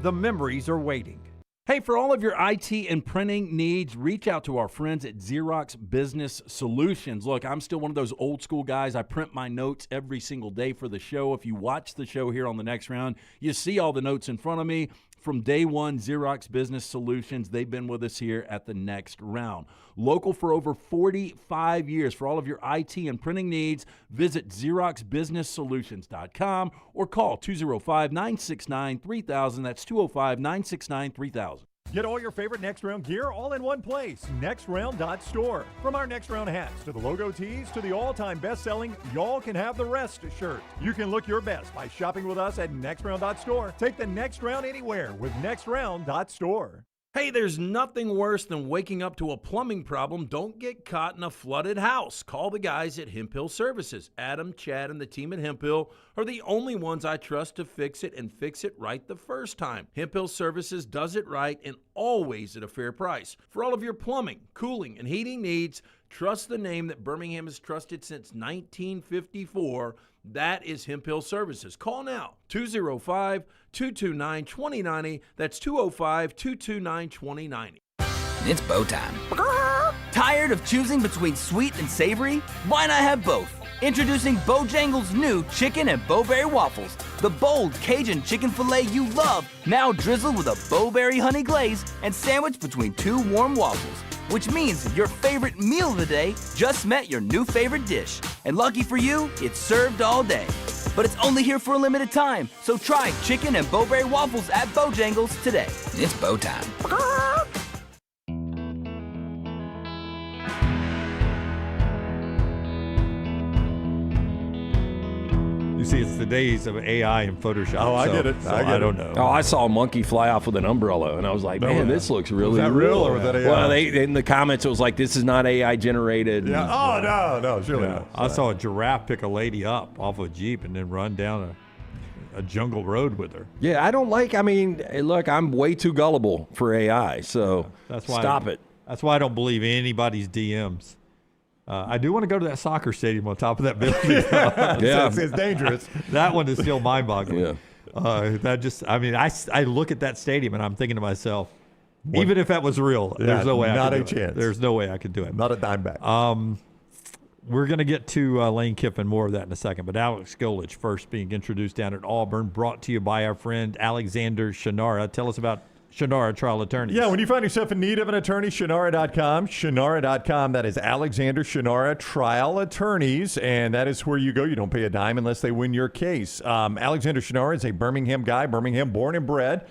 The memories are waiting. Hey, for all of your IT and printing needs, reach out to our friends at Xerox Business Solutions. Look, I'm still one of those old school guys. I print my notes every single day for the show. If you watch the show here on the next round, you see all the notes in front of me. From day one, Xerox Business Solutions, they've been with us here at the next round. Local for over 45 years. For all of your IT and printing needs, visit XeroxBusinessSolutions.com or call 205-969-3000. That's 205-969-3000. Get all your favorite Next Round gear all in one place. NextRound.store. From our Next Round hats to the logo tees to the all-time best-selling Y'all Can Have the Rest shirt. You can look your best by shopping with us at NextRound.store. Take the next round anywhere with NextRound.store. Hey, there's nothing worse than waking up to a plumbing problem. Don't get caught in a flooded house. Call the guys at Hemp Hill Services. Adam, Chad, and the team at Hemp Hill are the only ones I trust to fix it and fix it right the first time. Hemp Hill Services does it right and always at a fair price. For all of your plumbing, cooling, and heating needs, trust the name that Birmingham has trusted since 1954. That is Hemp Hill Services. Call now, 205-229-2090. That's 205-229-2090. It's bow time. Tired of choosing between sweet and savory? Why not have both? Introducing Bojangles' new chicken and bowberry waffles. The bold Cajun chicken filet you love, now drizzled with a bowberry honey glaze and sandwiched between 2 warm waffles. which means your favorite meal of the day just met your new favorite dish. And lucky for you, it's served all day. But it's only here for a limited time, so try chicken and Bowberry waffles at Bojangles today. It's bow time. You see, it's the days of AI and Photoshop. Oh, I so- get it. so I get I don't it. know. Oh, I saw a monkey fly off with an umbrella, and I was like, man, this looks really that real or was that AI? Well, they in the comments, it was like, this is not AI generated. Yeah. Oh, no, surely Yeah. not. I saw a giraffe pick a lady up off a Jeep and then run down a jungle road with her. Yeah, I don't like, I mean, hey, look, I'm way too gullible for AI, so That's why stop it. That's why I don't believe anybody's DMs. I do want to go to that soccer stadium on top of that building. Yeah. It's dangerous. That one is still mind-boggling. Yeah. That just, I mean, I look at that stadium and I'm thinking to myself, even if that was real, there's no way I not could a do it. chance. There's no way I could do it. Not a dime back. We're going to get to Lane Kiffin, more of that in a second. But Alex Golesh first being introduced down at Auburn, brought to you by our friend Alexander Shinara. Tell us about Shinara Trial Attorneys. Yeah, when you find yourself in need of an attorney, Shinara.com. Shinara.com, that is Alexander Shinara Trial Attorneys, and that is where you go. You don't pay a dime unless they win your case. Alexander Shinara is a Birmingham guy, Birmingham born and bred.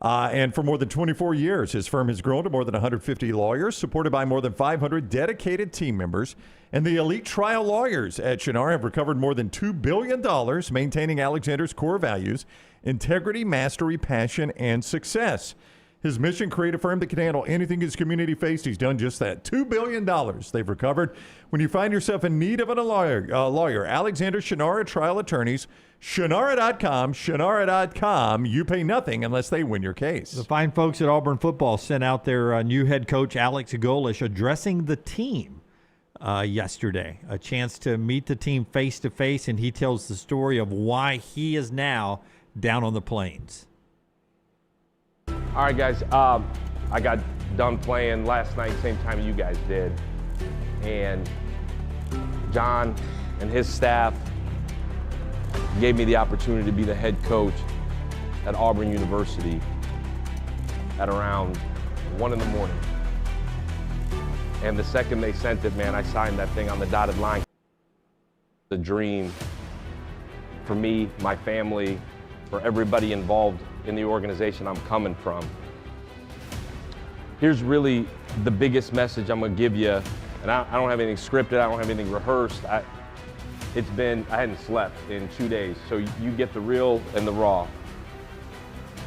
And for more than 24 years, his firm has grown to more than 150 lawyers, supported by more than 500 dedicated team members. And the elite trial lawyers at Shinara have recovered more than $2 billion, maintaining Alexander's core values: integrity, mastery, passion, and success. His mission: create a firm that can handle anything his community faced. He's done just that. $2 billion they've recovered. When you find yourself in need of a lawyer, Alexander Shinara Trial Attorneys, Shinara.com, Shinara.com. You pay nothing unless they win your case. The fine folks at Auburn Football sent out their new head coach, Alex Golesh, addressing the team yesterday. A chance to meet the team face-to-face, and he tells the story of why he is now down on the plains. All right, guys. I got done playing last night, same time you guys did. And John and his staff gave me the opportunity to be the head coach at Auburn University at around 1 in the morning. And the second they sent it, man, I signed that thing on the dotted line. The dream for me, my family, for everybody involved in the organization I'm coming from. Here's really the biggest message I'm gonna give you, and I don't have anything scripted, I don't have anything rehearsed. I hadn't slept in 2 days, so you get the real and the raw.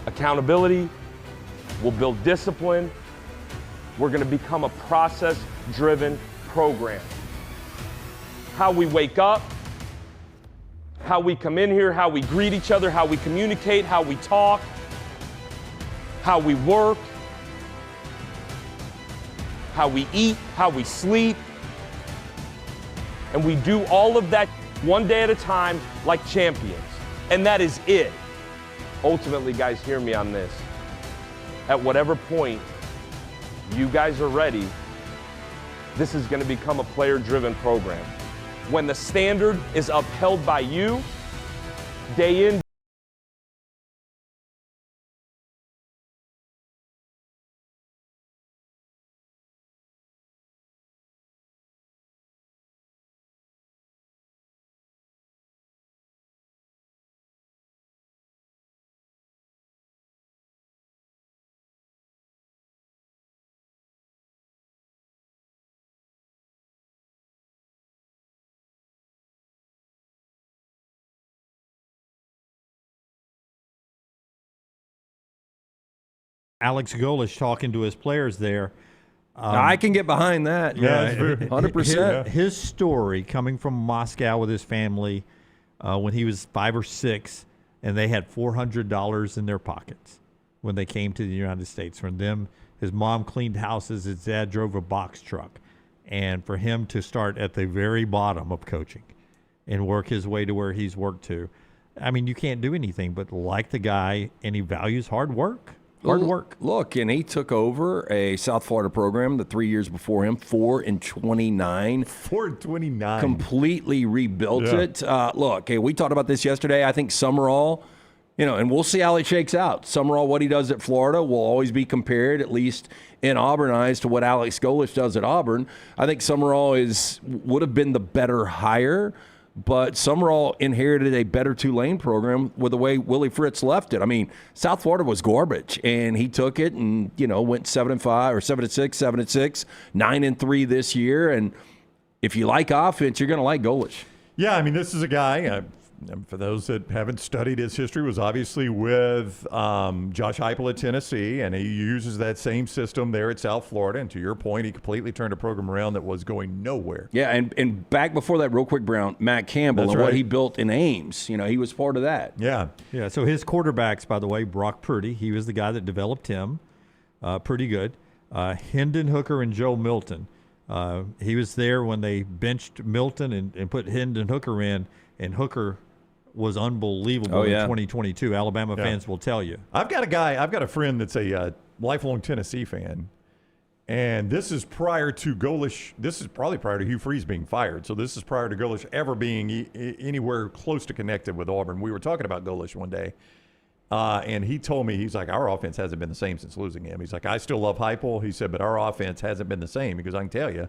Accountability will build discipline. We're gonna become a process-driven program. How we wake up, how we come in here, how we greet each other, how we communicate, how we talk, how we work, how we eat, how we sleep. And we do all of that one day at a time like champions. And that is it. Ultimately, guys, hear me on this. At whatever point you guys are ready, this is going to become a player-driven program. When the standard is upheld by you, day in, Alex Golesh talking to his players there. I can get behind that. Yeah, 100%. His story coming from Moscow with his family when he was 5 or 6, and they had $400 in their pockets when they came to the United States. For them, his mom cleaned houses, his dad drove a box truck. And for him to start at the very bottom of coaching and work his way to where he's worked to, I mean, you can't do anything but like the guy, and he values hard work. Hard work. Look, and he took over a South Florida program the 3 years before him, 4-29. 4-29. Completely rebuilt it. Look, hey, we talked about this yesterday. I think Summerall And we'll see how it shakes out. Summerall, what he does at Florida will always be compared, at least in Auburn eyes, to what Alex Golesh does at Auburn. I think Summerall would have been the better hire, but Summerall inherited a better Tulane program with the way Willie Fritz left it. I mean, South Florida was garbage, and he took it and, went 7-5 or 7-6, 7-6, 9-3 this year. And if you like offense, you're going to like Golesh. Yeah, I mean, this is a guy, for those that haven't studied his history, was obviously with Josh Heupel at Tennessee, and he uses that same system there at South Florida. And to your point, he completely turned a program around that was going nowhere. Yeah, and back before that, real quick, Brown, Matt Campbell, That's and what right. he built in Ames, he was part of that. Yeah. Yeah, so his quarterbacks, by the way, Brock Purdy, he was the guy that developed him. Pretty good. Hendon Hooker and Joe Milton. He was there when they benched Milton and put Hendon Hooker in, and Hooker was unbelievable in 2022. Alabama fans will tell you. I've got a friend that's a lifelong Tennessee fan, and this is prior to Golesh. This is probably prior to Hugh Freeze being fired. So this is prior to Golesh ever being anywhere close to connected with Auburn. We were talking about Golesh one day, and he told me, he's like, our offense hasn't been the same since losing him. He's like, I still love Heupel. He said, but our offense hasn't been the same, because I can tell you,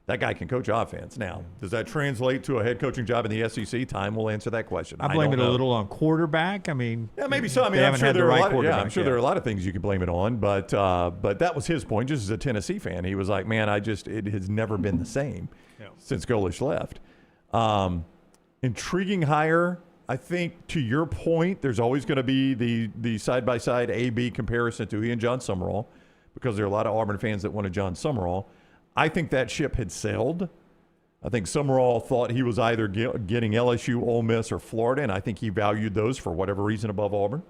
that guy can coach offense. Now, does that translate to a head coaching job in the SEC? Time will answer that question. I blame don't it know. a little on quarterback. I mean, yeah, maybe so. I mean, they I'm haven't sure had there the are right a lot. quarterback. I'm sure there are a lot of things you can blame it on, but that was his point. Just as a Tennessee fan, he was like, "Man, it has never been the same since Golesh left." Intriguing hire. I think, to your point, there's always going to be the side-by-side A/B comparison to he and John Summerall, because there are a lot of Auburn fans that wanted John Summerall. I think that ship had sailed. I think Summerall thought he was either getting LSU, Ole Miss, or Florida, and I think he valued those for whatever reason above Auburn.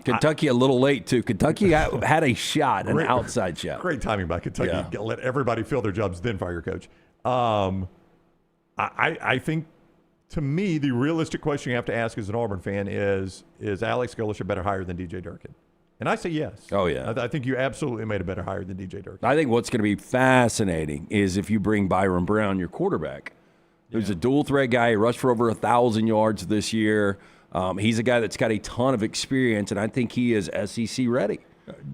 Kentucky a little late, too. Kentucky had a shot, an outside shot. Great timing by Kentucky. Yeah. Let everybody fill their jobs, then fire your coach. I think, to me, the realistic question you have to ask as an Auburn fan is Alex Golesh a better hire than DJ Durkin? And I say yes. Oh, yeah. I think you absolutely made a better hire than DJ Durkin. I think what's going to be fascinating is if you bring Byron Brown, your quarterback, who's a dual-threat guy. He rushed for over 1,000 yards this year. He's a guy that's got a ton of experience, and I think he is SEC ready.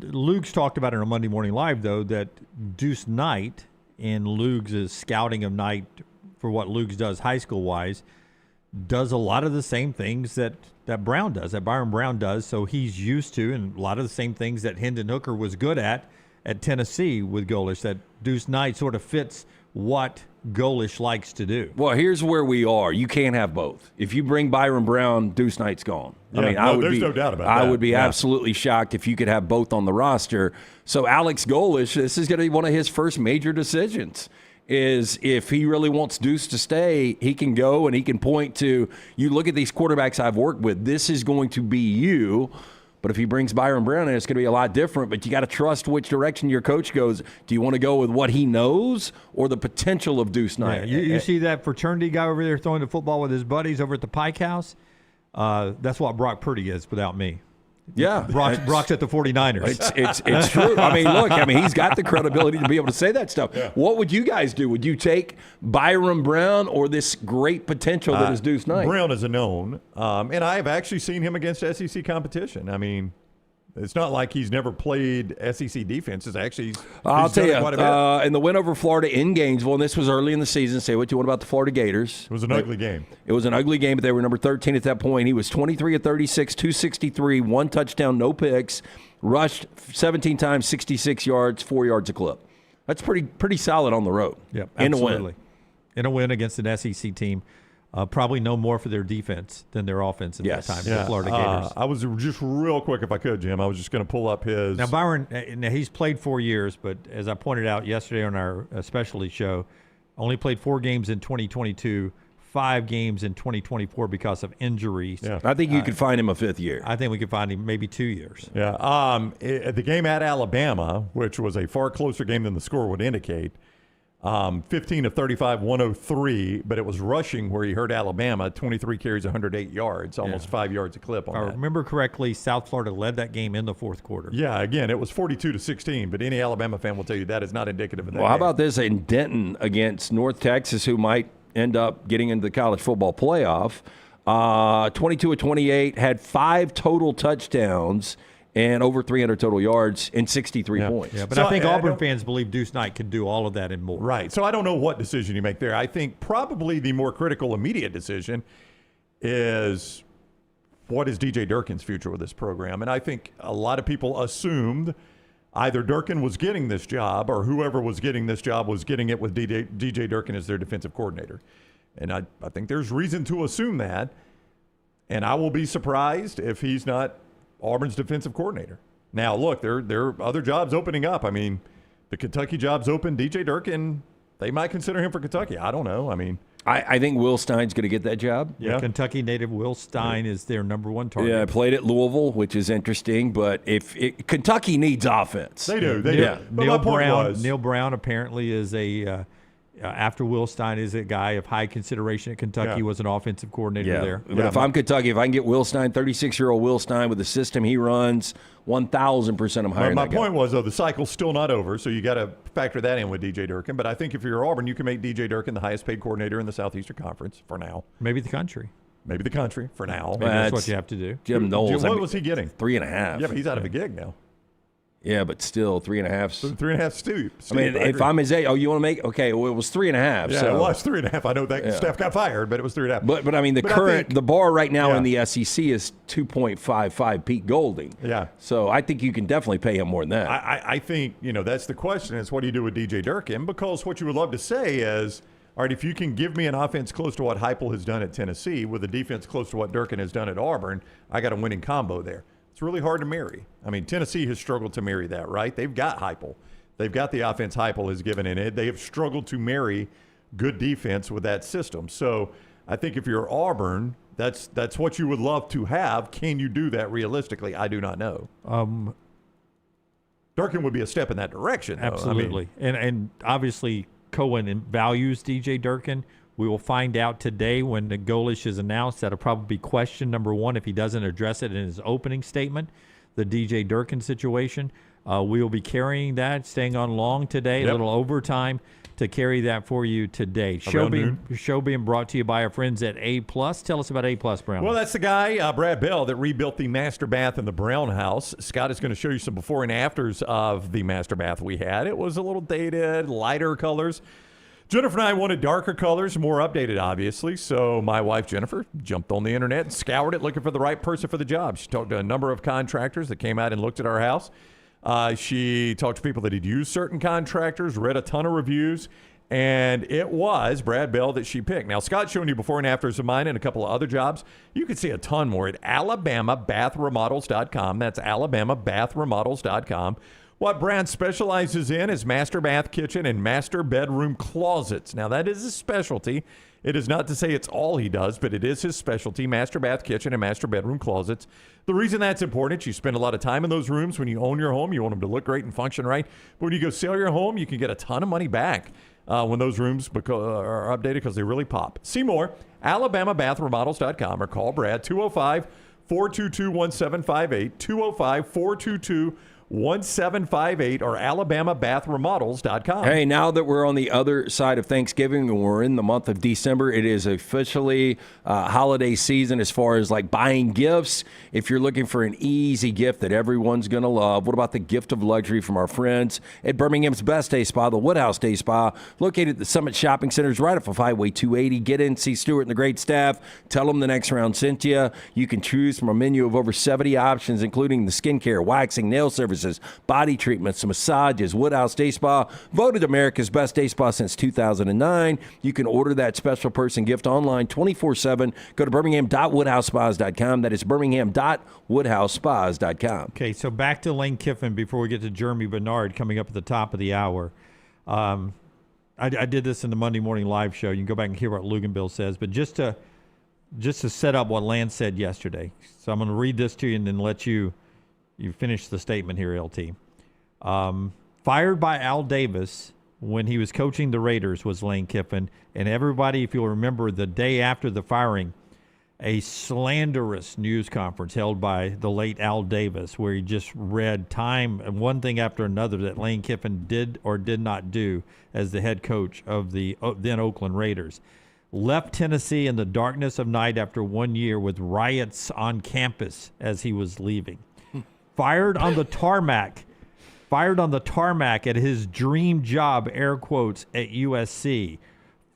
Luke's talked about it on Monday Morning Live, though, that Deuce Knight in Luke's scouting of Knight for what Luke's does high school-wise does a lot of the same things that Brown does, that Byron Brown does. So he's used to, and a lot of the same things that Hendon Hooker was good at Tennessee with Golesh, that Deuce Knight sort of fits what Golesh likes to do. Well, here's where we are. You can't have both. If you bring Byron Brown, Deuce Knight's gone. There's no doubt about that. I would be absolutely shocked if you could have both on the roster. So Alex Golesh, this is going to be one of his first major decisions. Is if he really wants Deuce to stay, he can go and he can point to, you look at these quarterbacks I've worked with, this is going to be you. But if he brings Byron Brown in, it's going to be a lot different. But you got to trust which direction your coach goes. Do you want to go with what he knows or the potential of Deuce Knight? Yeah, you see that fraternity guy over there throwing the football with his buddies over at the Pike House? That's what Brock Purdy is without me. Yeah. Brock's at the 49ers. It's true. I mean, look, he's got the credibility to be able to say that stuff. Yeah. What would you guys do? Would you take Byron Brown or this great potential that is Deuce Knight? Brown is a known, and I have actually seen him against SEC competition. I mean, it's not like he's never played SEC defenses. Actually, I'll tell you, quite a bit. in the win over Florida in Gainesville, and this was early in the season, say what you want about the Florida Gators. It was an ugly game. It was an ugly game, but they were number 13 at that point. He was 23 of 36, 263, 1 touchdown, no picks, rushed 17 times, 66 yards, 4 yards a clip. That's pretty solid on the road. Yep, in absolutely. a win. In a win against an SEC team. Probably no more for their defense than their offense at that time. The Florida Gators. I was just real quick, if I could, Jim. I was just going to pull up his. Now Byron, he's played 4 years, but as I pointed out yesterday on our specialty show, only played 4 games in 2022, 5 games in 2024 because of injuries. Yeah. I think you could find him a 5th year. I think we could find him maybe 2 years. Yeah. At the game at Alabama, which was a far closer game than the score would indicate. 15 of 35, 103, but it was rushing where he hurt Alabama, 23 carries, 108 yards, almost 5 yards a clip on If I that. remember correctly, South Florida led that game in the fourth quarter. Yeah, again, it was 42-16, but any Alabama fan will tell you that is not indicative of that. Well, how game. about this in Denton against North Texas, who might end up getting into the college football playoff? 22 of 28, had 5 total touchdowns and over 300 total yards and 63 points. Yeah, but I think Auburn fans believe Deuce Knight could do all of that and more. Right. So I don't know what decision you make there. I think probably the more critical immediate decision is what is DJ Durkin's future with this program? And I think a lot of people assumed either Durkin was getting this job or whoever was getting this job was getting it with DJ Durkin as their defensive coordinator. And I think there's reason to assume that. And I will be surprised if he's not Auburn's defensive coordinator. Now, look, there are other jobs opening up. I mean, the Kentucky job's open. DJ Durkin, they might consider him for Kentucky. I don't know. I mean, I think Will Stein's going to get that job. Yeah, Kentucky native Will Stein is their number one target. Yeah, I played at Louisville, which is interesting. But Kentucky needs offense. They do. They do. But Neil Brown apparently is a after Will Stein is a guy of high consideration at Kentucky. Was an offensive coordinator there. But if I'm Kentucky, if I can get Will Stein, 36-year-old Will Stein with the system he runs, 1,000% I'm hiring my that guy. point was, though, the cycle's still not over, so you got to factor that in with DJ Durkin. But I think if you're Auburn, you can make DJ Durkin the highest paid coordinator in the Southeastern Conference for now. Maybe the country. Maybe the country for now. Maybe that's what you have to do. Jim Knowles. What was he getting? 3.5. Yeah, but he's out of a gig now. Yeah, but still 3.5. 3.5 steep. I mean, if I'm his age, you want to make okay? Well, it was 3.5. Yeah, so. it was 3.5. I know that Steph got fired, but it was 3.5. But I mean, the bar right now in the SEC is 2.55 Pete Golding. Yeah. So I think you can definitely pay him more than that. I think that's the question: is what do you do with DJ Durkin? Because what you would love to say is, all right, if you can give me an offense close to what Heupel has done at Tennessee with a defense close to what Durkin has done at Auburn, I got a winning combo there. It's really hard to marry. I mean, Tennessee has struggled to marry that, right? They've got Heupel. They've got the offense Heupel has given in it. They have struggled to marry good defense with that system. So I think if you're Auburn, that's what you would love to have. Can you do that realistically? I do not know. Durkin would be a step in that direction, though. Absolutely. And obviously Cohen values DJ Durkin. We will find out today when the Golesh is announced. That'll probably be question number one if he doesn't address it in his opening statement, the DJ Durkin situation. We will be carrying that, staying on long today, a little overtime to carry that for you today. Show being brought to you by our friends at A+. Tell us about A+, Brown. Well, that's the guy, Brad Bell, that rebuilt the master bath in the Brown house. Scott is going to show you some before and afters of the master bath we had. It was a little dated, lighter colors. Jennifer and I wanted darker colors, more updated, obviously. So my wife, Jennifer, jumped on the internet and scoured it looking for the right person for the job. She talked to a number of contractors that came out and looked at our house. She talked to people that had used certain contractors, read a ton of reviews, and it was Brad Bell that she picked. Now, Scott's showing you before and afters of mine and a couple of other jobs. You can see a ton more at alabamabathremodels.com. That's alabamabathremodels.com. What Brad specializes in is master bath kitchen and master bedroom closets. Now, that is his specialty. It is not to say it's all he does, but it is his specialty, master bath kitchen and master bedroom closets. The reason that's important, you spend a lot of time in those rooms when you own your home. You want them to look great and function right. But when you go sell your home, you can get a ton of money back when those rooms are updated because they really pop. See more, alabamabathremodels.com, or call Brad, 205-422-1758, 205-422-1758, or alabamabathremodels.com. Hey, now that we're on the other side of Thanksgiving and we're in the month of December, it is officially holiday season as far as like buying gifts. If you're looking for an easy gift that everyone's going to love, what about the gift of luxury from our friends at Birmingham's Best Day Spa, the Woodhouse Day Spa, located at the Summit Shopping Centers right off of Highway 280. Get in, see Stuart and the great staff. Tell them the next round sent you. You can choose from a menu of over 70 options, including the skincare, waxing, nail services, body treatments, massages. Woodhouse Day Spa, voted America's best day spa since 2009. You can order that special person gift online 24/7. Go to birmingham.woodhousespas.com. That is birmingham.woodhousespas.com. Okay, so back to Lane Kiffin before we get to Jeremy Bernard coming up at the top of the hour. I did this in the Monday Morning Live show. You can go back and hear what Luganville says, but just to set up what Lance said yesterday. So I'm going to read this to you and then let you finish the statement here, LT. Fired by Al Davis when he was coaching the Raiders was Lane Kiffin. And everybody, if you'll remember, the day after the firing, a slanderous news conference held by the late Al Davis where he just read time and one thing after another that Lane Kiffin did or did not do as the head coach of the then Oakland Raiders. left Tennessee in the darkness of night after 1 year with riots on campus as he was leaving. Fired on the tarmac at his dream job, air quotes, at USC.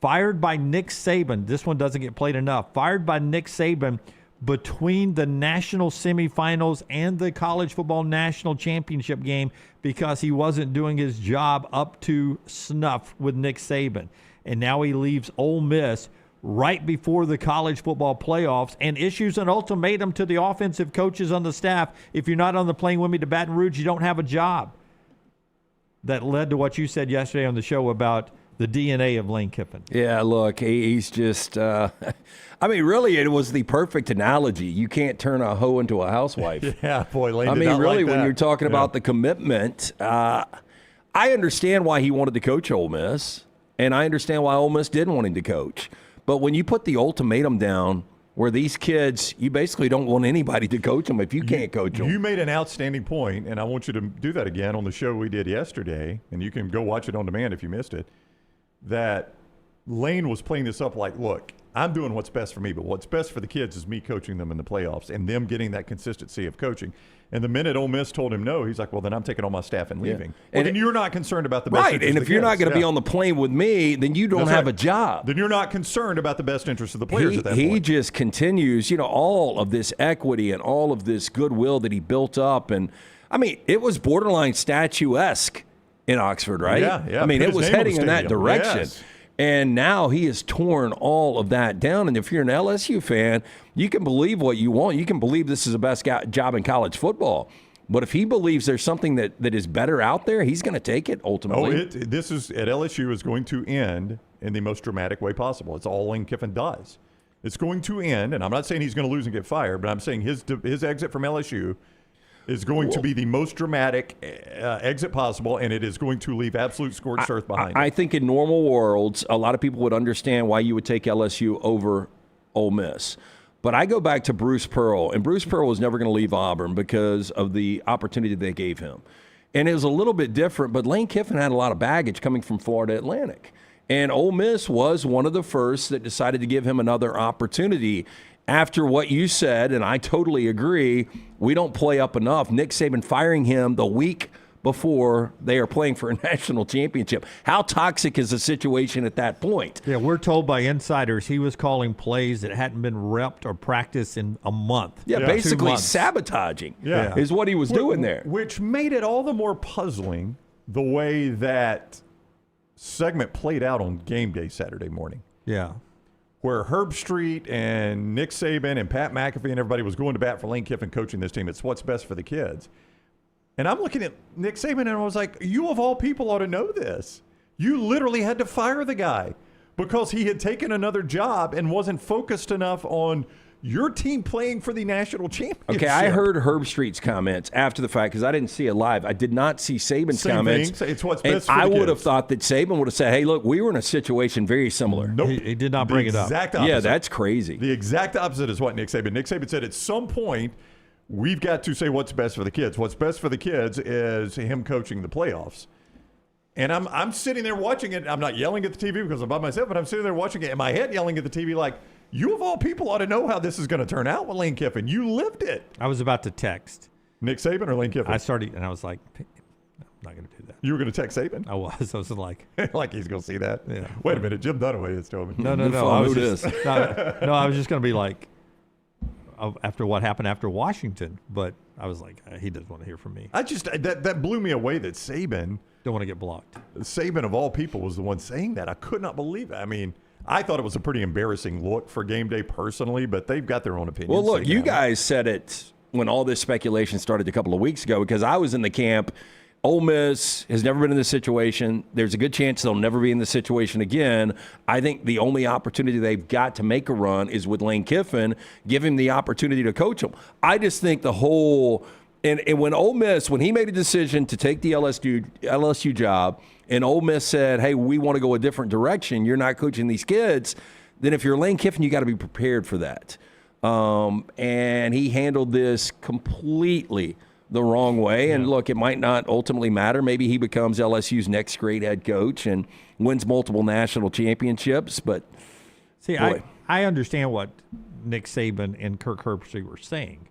Fired by Nick Saban. This one doesn't get played enough. Fired by Nick Saban between the national semifinals and the college football national championship game because he wasn't doing his job up to snuff with Nick Saban. And now he leaves Ole Miss right before the college football playoffs and issues an ultimatum to the offensive coaches on the staff. If you're not on the plane with me to Baton Rouge, you don't have a job. That led to what you said yesterday on the show about the DNA of Lane Kiffin. Yeah, look, he's just I mean, really, it was the perfect analogy. You can't turn a hoe into a housewife. Yeah, boy, Lane I did mean, not really, like when that. you're talking about the commitment, I understand why he wanted to coach Ole Miss, and I understand why Ole Miss didn't want him to coach. But when you put the ultimatum down where these kids, you basically don't want anybody to coach them if you can't coach them. You made an outstanding point, and I want you to do that again on the show we did yesterday, and you can go watch it on demand if you missed it, that Lane was playing this up like, look, I'm doing what's best for me, but what's best for the kids is me coaching them in the playoffs and them getting that consistency of coaching. And the minute Ole Miss told him no, he's like, well, then I'm taking all my staff and leaving. Yeah. And you're not concerned about the best right, interest and of if the you're not kids. going to be Yeah. on the plane with me, then you don't That's have right. a job. Then you're not concerned about the best interest of the players at that He point. just continues, all of this equity and all of this goodwill that he built up. And, I mean, it was borderline statuesque in Oxford, right? Yeah. I mean, Put it his was name on the heading in that stadium. direction. Yes. And now he has torn all of that down. And if you're an LSU fan, you can believe what you want. You can believe this is the best job in college football. But if he believes there's something that is better out there, he's going to take it ultimately. This is at LSU is going to end in the most dramatic way possible. It's all Lane Kiffin does. It's going to end, and I'm not saying he's going to lose and get fired, but I'm saying his exit from LSU is going to be the most dramatic exit possible, and it is going to leave absolute scorched earth behind I it. think in normal worlds, a lot of people would understand why you would take LSU over Ole Miss. But I go back to Bruce Pearl, and Bruce Pearl was never going to leave Auburn because of the opportunity they gave him. And it was a little bit different, but Lane Kiffin had a lot of baggage coming from Florida Atlantic. And Ole Miss was one of the first that decided to give him another opportunity. After what you said, and I totally agree, we don't play up enough. Nick Saban firing him the week before they are playing for a national championship. How toxic is the situation at that point? Yeah, we're told by insiders he was calling plays that hadn't been repped or practiced in a month. Yeah, 2 basically months. sabotaging is what he was doing there. Which made it all the more puzzling the way that segment played out on game day Saturday morning. Yeah. Where Herb Street and Nick Saban and Pat McAfee and everybody was going to bat for Lane Kiffin coaching this team. It's what's best for the kids. And I'm looking at Nick Saban and I was like, you of all people ought to know this. You literally had to fire the guy because he had taken another job and wasn't focused enough on your team playing for the national championship. Okay, I heard Herb Street's comments after the fact because I didn't see it live. I did not see Saban's Same comments. thing. It's what's and best for I the would have kids. thought that Saban would have said, hey, look, we were in a situation very similar. Nope. He did not bring it up. Exact opposite. Yeah, that's crazy. The exact opposite is what Nick Saban. Nick Saban said at some point, we've got to say what's best for the kids. What's best for the kids is him coaching the playoffs. And I'm sitting there watching it. I'm not yelling at the TV because I'm by myself, but I'm sitting there watching it in my head, yelling at the TV like, you of all people ought to know how this is going to turn out with Lane Kiffin. You lived it. I was about to text. Nick Saban or Lane Kiffin? I started, and I was like, I'm not going to do that. You were going to text Saban? I was. I was like, like he's going to see that? Yeah. Wait a minute. Jim Dunaway has told me. no. I was just, no, I was just going to be like, after what happened after Washington, but I was like, he doesn't want to hear from me. That blew me away that Saban don't want to get blocked. Saban of all people was the one saying that. I could not believe it. I mean, I thought it was a pretty embarrassing look for game day personally, but they've got their own opinions. Well, look, you guys said it when all this speculation started a couple of weeks ago because I was in the camp. Ole Miss has never been in this situation. There's a good chance they'll never be in this situation again. I think the only opportunity they've got to make a run is with Lane Kiffin, give him the opportunity to coach them. I just think the whole and when Ole Miss, when he made a decision to take the LSU job, and Ole Miss said, hey, we want to go a different direction, you're not coaching these kids, then if you're Lane Kiffin, you got to be prepared for that. And he handled this completely the wrong way. And look, it might not ultimately matter. Maybe he becomes LSU's next great head coach and wins multiple national championships. But See, I understand what Nick Saban and Kirk Herbstreit were saying.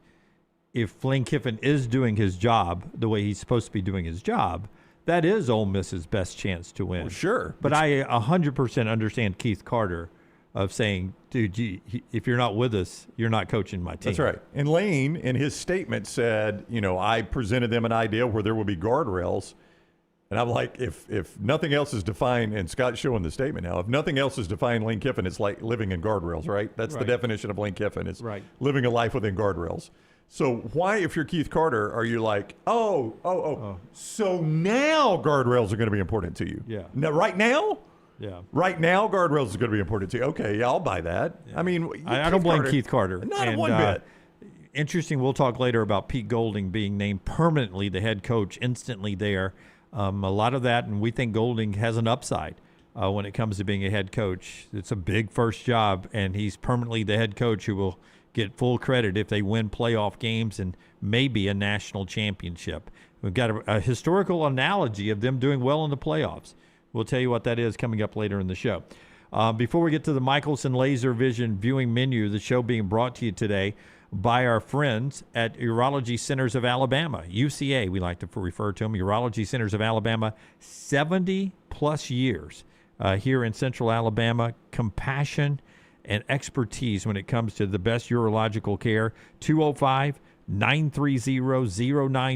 If Lane Kiffin is doing his job the way he's supposed to be doing his job, that is Ole Miss's best chance to win. Well, sure. But I 100% understand Keith Carter of saying, dude, if you're not with us, you're not coaching my team. That's right. And Lane, in his statement, said, I presented them an idea where there would be guardrails. And I'm like, if nothing else is defined, and Scott's showing the statement now, if nothing else is defined Lane Kiffin, it's like living in guardrails, right? That's the definition of Lane Kiffin, is living a life within guardrails. So why, if you're Keith Carter, are you like, so now guardrails are going to be important to you? Yeah. Now, right now? Yeah. Right now, guardrails is going to be important to you. Okay, yeah, I'll buy that. Yeah. I mean, I don't blame Keith Carter. Not one bit. Interesting. We'll talk later about Pete Golding being named permanently the head coach instantly there. A lot of that, and we think Golding has an upside when it comes to being a head coach. It's a big first job, and he's permanently the head coach who will get full credit if they win playoff games and maybe a national championship. We've got a historical analogy of them doing well in the playoffs. We'll tell you what that is coming up later in the show. Before we get to the Michelson Laser Vision viewing menu, the show being brought to you today by our friends at Urology Centers of Alabama, UCA, we like to refer to them, Urology Centers of Alabama, 70-plus years here in Central Alabama, compassion and expertise when it comes to the best urological care. 205-930-0920,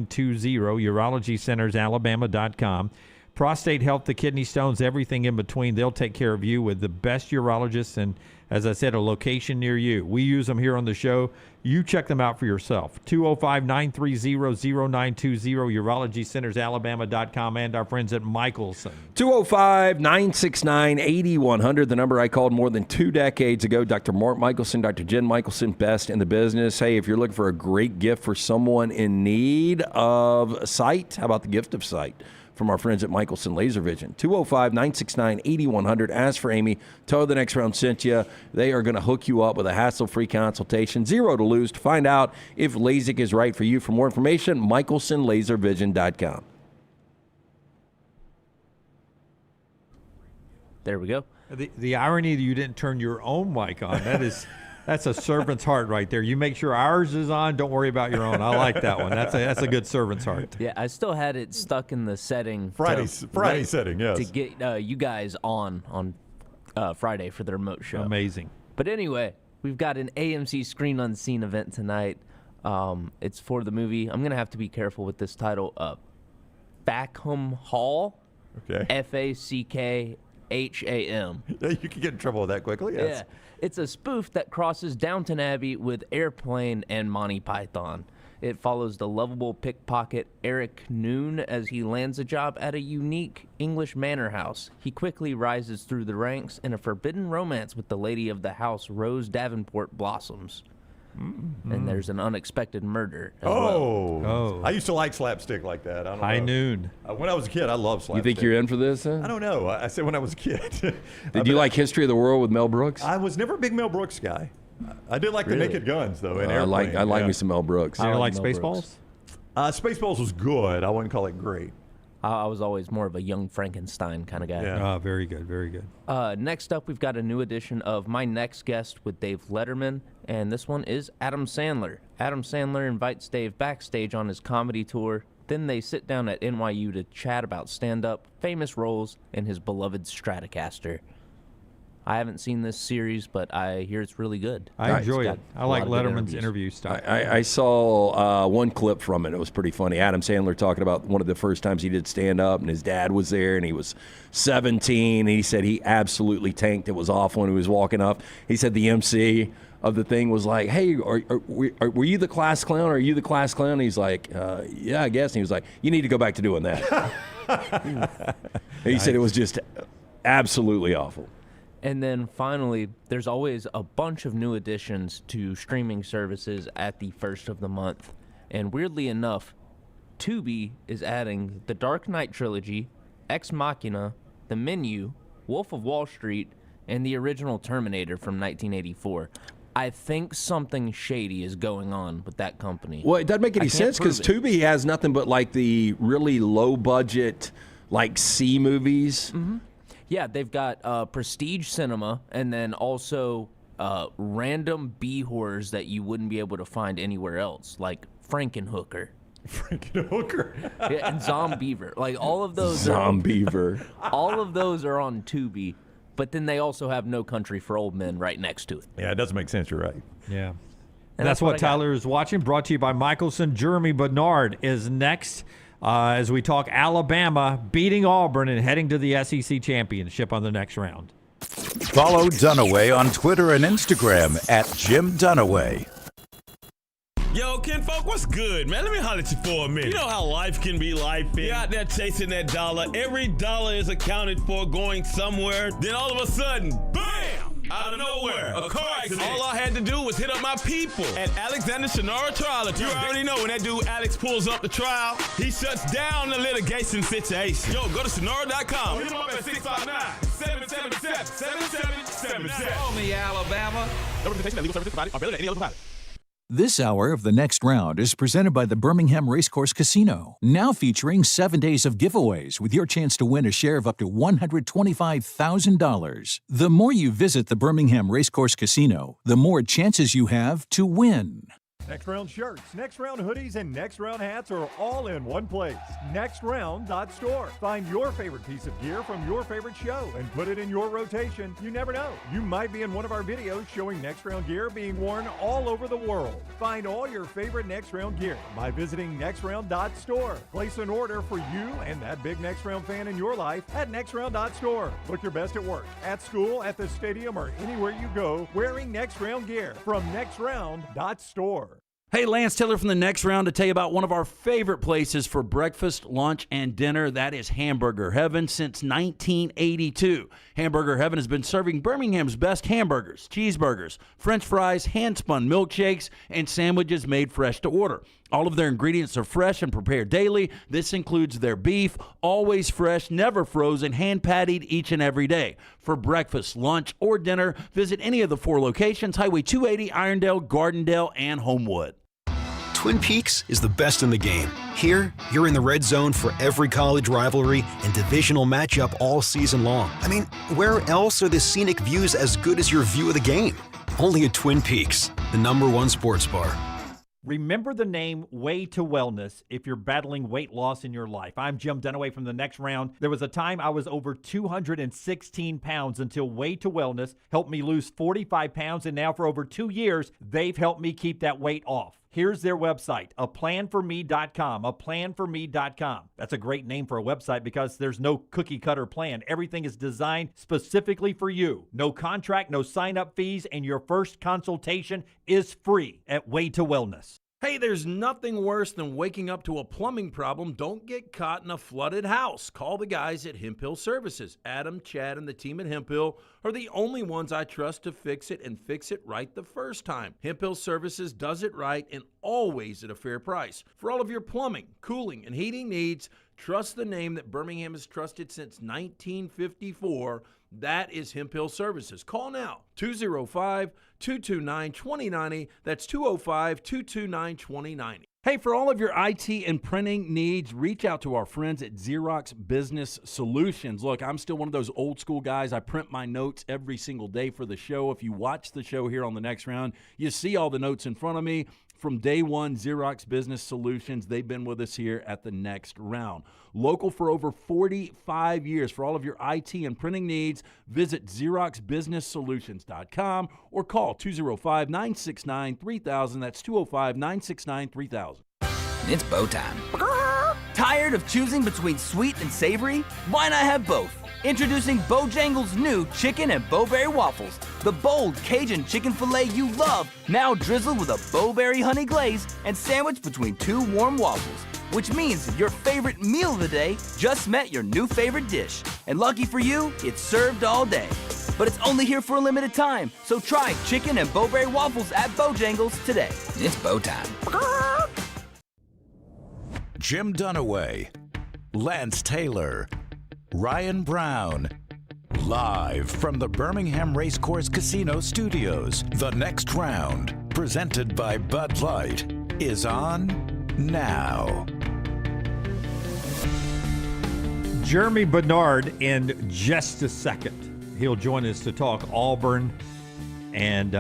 urologycentersalabama.com. Prostate health, the kidney stones, everything in between. They'll take care of you with the best urologists and, as I said, a location near you. We use them here on the show. You check them out for yourself. 205-930-0920, urologycentersalabama.com, and our friends at Michelson. 205-969-8100, the number I called more than 2 decades ago. Dr. Mark Michelson, Dr. Jen Michelson, best in the business. Hey, if you're looking for a great gift for someone in need of sight, how about the gift of sight from our friends at Michelson Laser Vision? 205-969-8100. Ask for Amy. Tell her the next round sent you. They are going to hook you up with a hassle-free consultation. 0 to lose to find out if LASIK is right for you. For more information, michelsonlaservision.com. There we go. The irony that you didn't turn your own mic on, that's a servant's heart right there. You make sure ours is on. Don't worry about your own. I like that one. That's a good servant's heart. Yeah, I still had it stuck in the setting. Friday setting, yes. To get you guys on Friday for the remote show. Amazing. But anyway, we've got an AMC Screen Unseen event tonight. It's for the movie. I'm going to have to be careful with this title. Fackham Hall. Okay. F-A-C-K-H-A-M. You can get in trouble with that quickly, yes. Yeah. It's a spoof that crosses Downton Abbey with Airplane and Monty Python. It follows the lovable pickpocket Eric Noon as he lands a job at a unique English manor house. He quickly rises through the ranks, and a forbidden romance with the lady of the house, Rose Davenport, blossoms. Mm-hmm. And there's an unexpected murder as well. I used to like slapstick like that. I don't High know. Noon. When I was a kid, I loved slapstick. You think you're in for this? Huh? I don't know. I said when I was a kid. Did you like History of the World with Mel Brooks? I was never a big Mel Brooks guy. I did like the Naked Guns, though. And I like me some Mel Brooks. You like Spaceballs? Spaceballs was good. I wouldn't call it great. I was always more of a young Frankenstein kind of guy. Yeah. Very good, very good. Next up, we've got a new edition of My Next Guest with Dave Letterman, and this one is Adam Sandler. Adam Sandler invites Dave backstage on his comedy tour. Then they sit down at NYU to chat about stand-up, famous roles, and his beloved Stratocaster. I haven't seen this series, but I hear it's really good. I enjoy it. I like Letterman's interview stuff. I saw one clip from it. It was pretty funny. Adam Sandler talking about one of the first times he did stand-up, and his dad was there, and he was 17, and he said he absolutely tanked. It was awful when he was walking up. He said the MC of the thing was like, hey, were you the class clown, or are you the class clown? And he's like, yeah, I guess. And he was like, you need to go back to doing that. He said it was just absolutely awful. And then finally, there's always a bunch of new additions to streaming services at the first of the month. And weirdly enough, Tubi is adding the Dark Knight trilogy, Ex Machina, The Menu, Wolf of Wall Street, and the original Terminator from 1984. I think something shady is going on with that company. Well, it doesn't make any sense because Tubi has nothing but like the really low budget, like C movies. Mm-hmm. Yeah, they've got Prestige Cinema and then also random B-horrors that you wouldn't be able to find anywhere else, like Frankenhooker. Frankenhooker. Yeah, and Zombeaver. Like all of those Zombeaver. all of those are on Tubi, but then they also have No Country for Old Men right next to it. Yeah, it doesn't make sense. You're right. Yeah. And that's what Tyler is watching. Brought to you by Michelson. Jeremy Bernard is next as we talk Alabama beating Auburn and heading to the SEC championship on the next round. Follow Dunaway on Twitter and Instagram at Jim Dunaway. Yo, kinfolk, what's good, man? Let me holler at you for a minute. You know how life can be life. You're out there chasing that dollar. Every dollar is accounted for going somewhere. Then all of a sudden, bam! Out of nowhere, a car accident. All I had to do was hit up my people at Alexander Shinara Trial Attorney. You already know when that dude Alex pulls up the trial, he shuts down the litigation situation. Yo, go to Shinara.com. Hit him up at 659-777-7777. Call me, Alabama. No representation and legal services provided are better than any other provider. This hour of The Next Round is presented by the Birmingham Racecourse Casino, now featuring 7 days of giveaways with your chance to win a share of up to $125,000. The more you visit the Birmingham Racecourse Casino, the more chances you have to win. Next Round shirts, Next Round hoodies, and Next Round hats are all in one place. NextRound.store. Find your favorite piece of gear from your favorite show and put it in your rotation. You never know. You might be in one of our videos showing Next Round gear being worn all over the world. Find all your favorite Next Round gear by visiting NextRound.store. Place an order for you and that big Next Round fan in your life at NextRound.store. Look your best at work, at school, at the stadium, or anywhere you go wearing Next Round gear from NextRound.store. Hey, Lance Taylor from the Next Round to tell you about one of our favorite places for breakfast, lunch, and dinner. That is Hamburger Heaven since 1982. Hamburger Heaven has been serving Birmingham's best hamburgers, cheeseburgers, French fries, hand-spun milkshakes, and sandwiches made fresh to order. All of their ingredients are fresh and prepared daily. This includes their beef, always fresh, never frozen, hand-pattied each and every day. For breakfast, lunch, or dinner, visit any of the 4 locations, Highway 280, Irondale, Gardendale, and Homewood. Twin Peaks is the best in the game. Here, you're in the red zone for every college rivalry and divisional matchup all season long. I mean, where else are the scenic views as good as your view of the game? Only at Twin Peaks, the #1 sports bar. Remember the name Way to Wellness if you're battling weight loss in your life. I'm Jim Dunaway from the Next Round. There was a time I was over 216 pounds until Way to Wellness helped me lose 45 pounds, and now for over 2 years, they've helped me keep that weight off. Here's their website, aplanforme.com, aplanforme.com. That's a great name for a website because there's no cookie-cutter plan. Everything is designed specifically for you. No contract, no sign-up fees, and your first consultation is free at Way to Wellness. Hey, there's nothing worse than waking up to a plumbing problem. Don't get caught in a flooded house. Call the guys at Hemp Hill Services. Adam, Chad, and the team at Hemp Hill are the only ones I trust to fix it and fix it right the first time. Hemp Hill Services does it right and always at a fair price. For all of your plumbing, cooling, and heating needs, trust the name that Birmingham has trusted since 1954. That is Hemp Hill Services. Call now, 205-229-2090. That's 205-229-2090. Hey, for all of your IT and printing needs, reach out to our friends at Xerox Business Solutions. Look, I'm still one of those old school guys. I print my notes every single day for the show. If you watch the show here on the Next Round, you see all the notes in front of me. From day one, Xerox Business Solutions, they've been with us here at the Next Round. Local for over 45 years. For all of your IT and printing needs, visit XeroxBusinessSolutions.com or call 205-969-3000. That's 205-969-3000. It's bow time. Tired of choosing between sweet and savory? Why not have both? Introducing Bojangles' new chicken and bowberry waffles. The bold Cajun chicken filet you love, now drizzled with a bowberry honey glaze and sandwiched between 2 warm waffles. Which means your favorite meal of the day just met your new favorite dish. And lucky for you, it's served all day. But it's only here for a limited time, so try chicken and bowberry waffles at Bojangles today. It's bow time. Jim Dunaway, Lance Taylor, Ryan Brown. Live from the Birmingham Racecourse Casino Studios, the Next Round, presented by Bud Light, is on now. Jeremy Bernard in just a second. He'll join us to talk Auburn and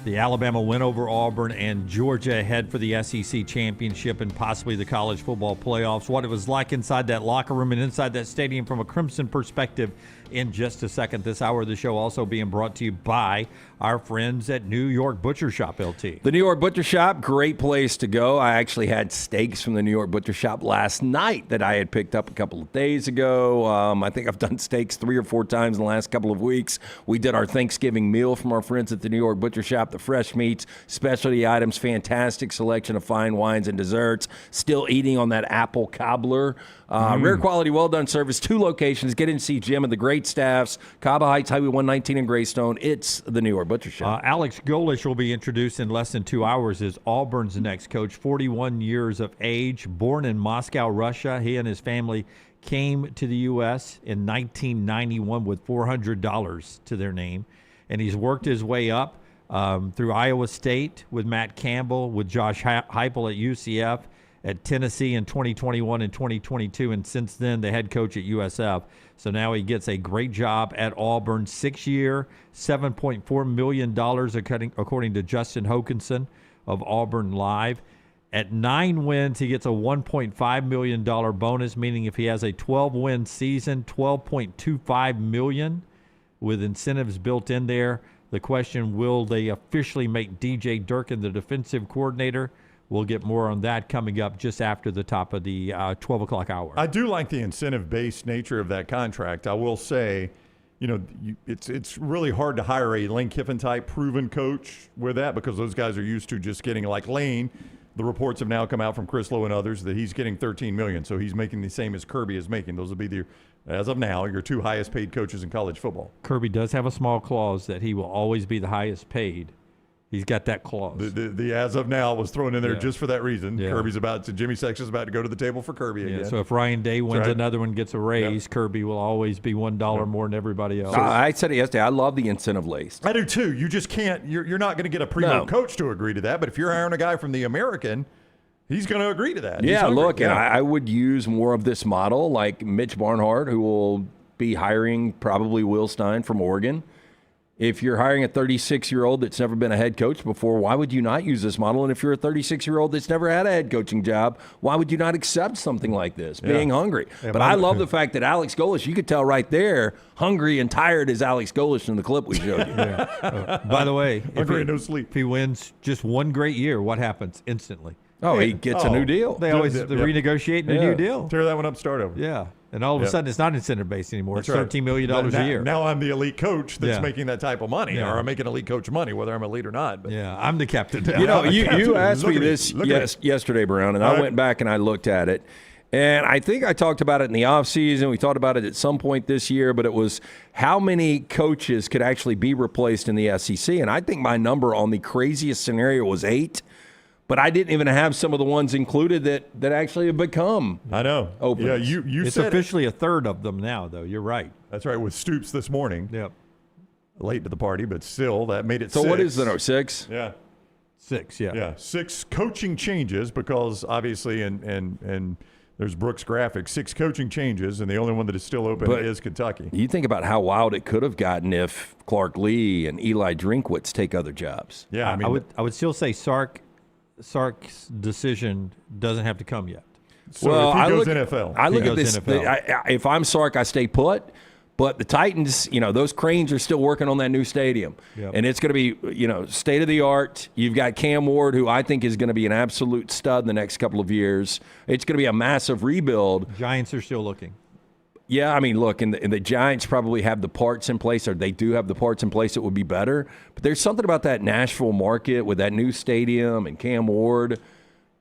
the Alabama win over Auburn and Georgia ahead for the SEC championship and possibly the college football playoffs. What it was like inside that locker room and inside that stadium from a Crimson perspective in just a second. This hour of the show also being brought to you by our friends at New York Butcher Shop, LT. The New York Butcher Shop, great place to go. I actually had steaks from the New York Butcher Shop last night that I had picked up a couple of days ago. I think I've done steaks 3 or 4 times in the last couple of weeks. We did our Thanksgiving meal from our friends at the New York Butcher Shop, the fresh meats, specialty items, fantastic selection of fine wines and desserts. Still eating on that apple cobbler. Rare quality, well-done service. 2 locations. Get in to see Jim and the great staffs. Cabo Heights, Highway 119 in Greystone. It's the New York Butcher Shop. Alex Golesh will be introduced in less than 2 hours as Auburn's next coach. 41 years of age, born in Moscow, Russia. He and his family came to the U.S. in 1991 with $400 to their name. And he's worked his way up through Iowa State with Matt Campbell, with Josh Heupel at UCF, at Tennessee in 2021 and 2022, and since then the head coach at USF. So now he gets a great job at Auburn. 6-year, $7.4 million, according to Justin Hokanson of Auburn Live. At 9 wins, he gets a $1.5 million bonus, meaning if he has a 12-win season, $12.25 million with incentives built in there. The question, will they officially make DJ Durkin the defensive coordinator? We'll get more on that coming up just after the top of the 12 o'clock hour. I do like the incentive-based nature of that contract. I will say, it's really hard to hire a Lane Kiffin-type proven coach with that because those guys are used to just getting, like Lane, the reports have now come out from Chris Lowe and others that he's getting $13 million, so he's making the same as Kirby is making. Those will be, as of now, your 2 highest-paid coaches in college football. Kirby does have a small clause that he will always be the highest paid. He's got that clause. The as of now was thrown in there just for that reason. Yeah. Jimmy Sexton's about to go to the table for Kirby again. So if Ryan Day wins another one, gets a raise, Kirby will always be $1 more than everybody else. I said it yesterday. I love the incentive list. I do too. You just can't. You're not going to get a primo coach to agree to that. But if you're hiring a guy from the American, he's going to agree to that. Yeah, look, and I would use more of this model, like Mitch Barnhart, who will be hiring probably Will Stein from Oregon. If you're hiring a 36-year-old that's never been a head coach before, why would you not use this model? And if you're a 36-year-old that's never had a head coaching job, why would you not accept something like this, being hungry? But I love the fact that Alex Golesh, you could tell right there, hungry and tired as Alex Golesh in the clip we showed you. By the way, no sleep. If he wins just one great year, what happens instantly? Oh, he gets a new deal. They always renegotiate a new deal. Tear that one up, start over. Yeah. And all of a sudden, it's not incentive-based anymore. That's it's $13 million a year. Now I'm the elite coach that's making that type of money, or I'm making elite coach money, whether I'm elite or not. But. Yeah, I'm the captain. You asked me this yesterday, Brown, and I went back and I looked at it. And I think I talked about it in the offseason. We talked about it at some point this year, but it was how many coaches could actually be replaced in the SEC. And I think my number on the craziest scenario was 8. But I didn't even have some of the ones included that actually have become. I know. Open. Yeah, you it's said officially a third of them now, though. You're right. That's right. With Stoops this morning. Yep. Late to the party, but still, that made it. So 6. what is the number? 6? Yeah. 6. Yeah. Yeah. 6 coaching changes because obviously, and there's Brooks Graphics. 6 coaching changes, and the only one that is still open is Kentucky. You think about how wild it could have gotten if Clark Lee and Eli Drinkwitz take other jobs. Yeah, I mean, I would still say Sark's decision doesn't have to come yet. So if he goes NFL. I look at this. If I'm Sark, I stay put. But the Titans, those cranes are still working on that new stadium. Yep. And it's going to be, state of the art. You've got Cam Ward, who I think is going to be an absolute stud in the next couple of years. It's going to be a massive rebuild. Giants are still looking. Yeah, I mean, look, and the Giants probably have the parts in place, or they do have the parts in place that would be better. But there's something about that Nashville market with that new stadium and Cam Ward.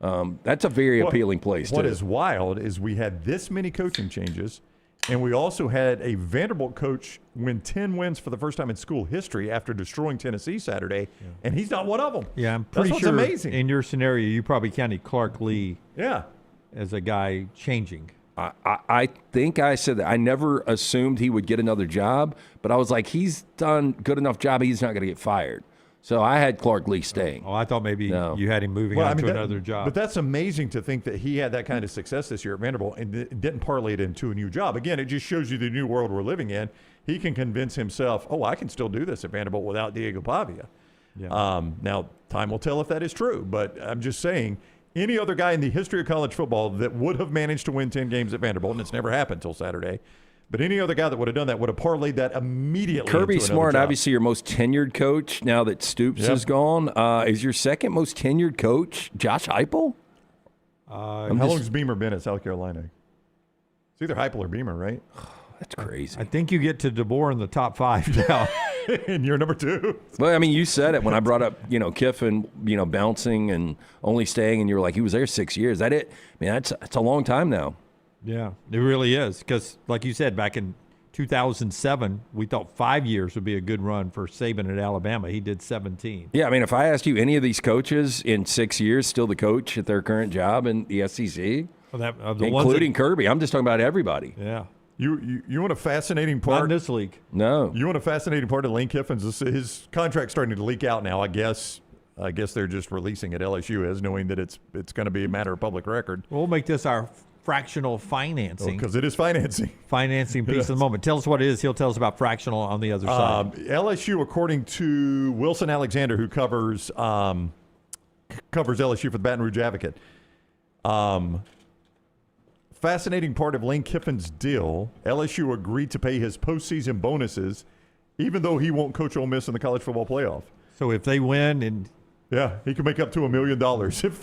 That's a very appealing place, What too. is wild is we had this many coaching changes, and we also had a Vanderbilt coach win 10 wins for the first time in school history after destroying Tennessee Saturday, and he's not one of them. Yeah, I'm pretty sure amazing. In your scenario, you probably counted Clark Lee as a guy changing. I think I said that. I never assumed he would get another job, but I was like, he's done good enough job, he's not going to get fired. So I had Clark Lee staying. Oh, I thought maybe you had him moving on to another job. But that's amazing to think that he had that kind of success this year at Vanderbilt and didn't parlay it into a new job. Again, it just shows you the new world we're living in. He can convince himself, I can still do this at Vanderbilt without Diego Pavia. Yeah. Now, time will tell if that is true, but I'm just saying any other guy in the history of college football that would have managed to win 10 games at Vanderbilt, and it's never happened until Saturday, but any other guy that would have done that would have parlayed that immediately. Kirby into Smart, job. obviously your most tenured coach now that Stoops is gone. Is your second most tenured coach Josh Heupel? How long's Beamer been at South Carolina? It's either Heupel or Beamer, right? That's crazy. I think you get to DeBoer in the top 5 now. And you're number 2. Well, I mean, you said it when I brought up, Kiffin, bouncing and only staying, and you were like, he was there 6 years. That it? I mean, that's a long time now. Yeah, it really is. Because, like you said, back in 2007, we thought 5 years would be a good run for Saban at Alabama. He did 17. Yeah, I mean, if I asked you any of these coaches in 6 years still the coach at their current job in the SEC, including Kirby, I'm just talking about everybody. Yeah. You want a fascinating part? Not in this league. No. You want a fascinating part of Lane Kiffin's? His contract's starting to leak out now. I guess they're just releasing it. LSU is, knowing that it's going to be a matter of public record. We'll make this our fractional financing. Because it is financing. Financing piece of the moment. Tell us what it is. He'll tell us about fractional on the other side. LSU, according to Wilson Alexander, who covers LSU for the Baton Rouge Advocate. Fascinating part of Lane Kiffin's deal, LSU agreed to pay his postseason bonuses, even though he won't coach Ole Miss in the college football playoff. So if they win and he can make up to $1 million if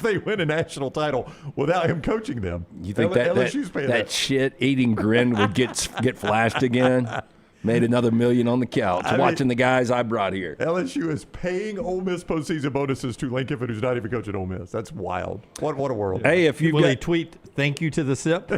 they win a national title without him coaching them. You think LSU's paying that shit-eating grin would get flashed again? Made another $1 million on the couch watching the guys I brought here. LSU is paying Ole Miss postseason bonuses to Lane Kiffin, who's not even coaching Ole Miss. That's wild. What a world. Hey, if you will tweet thank you to the SIP?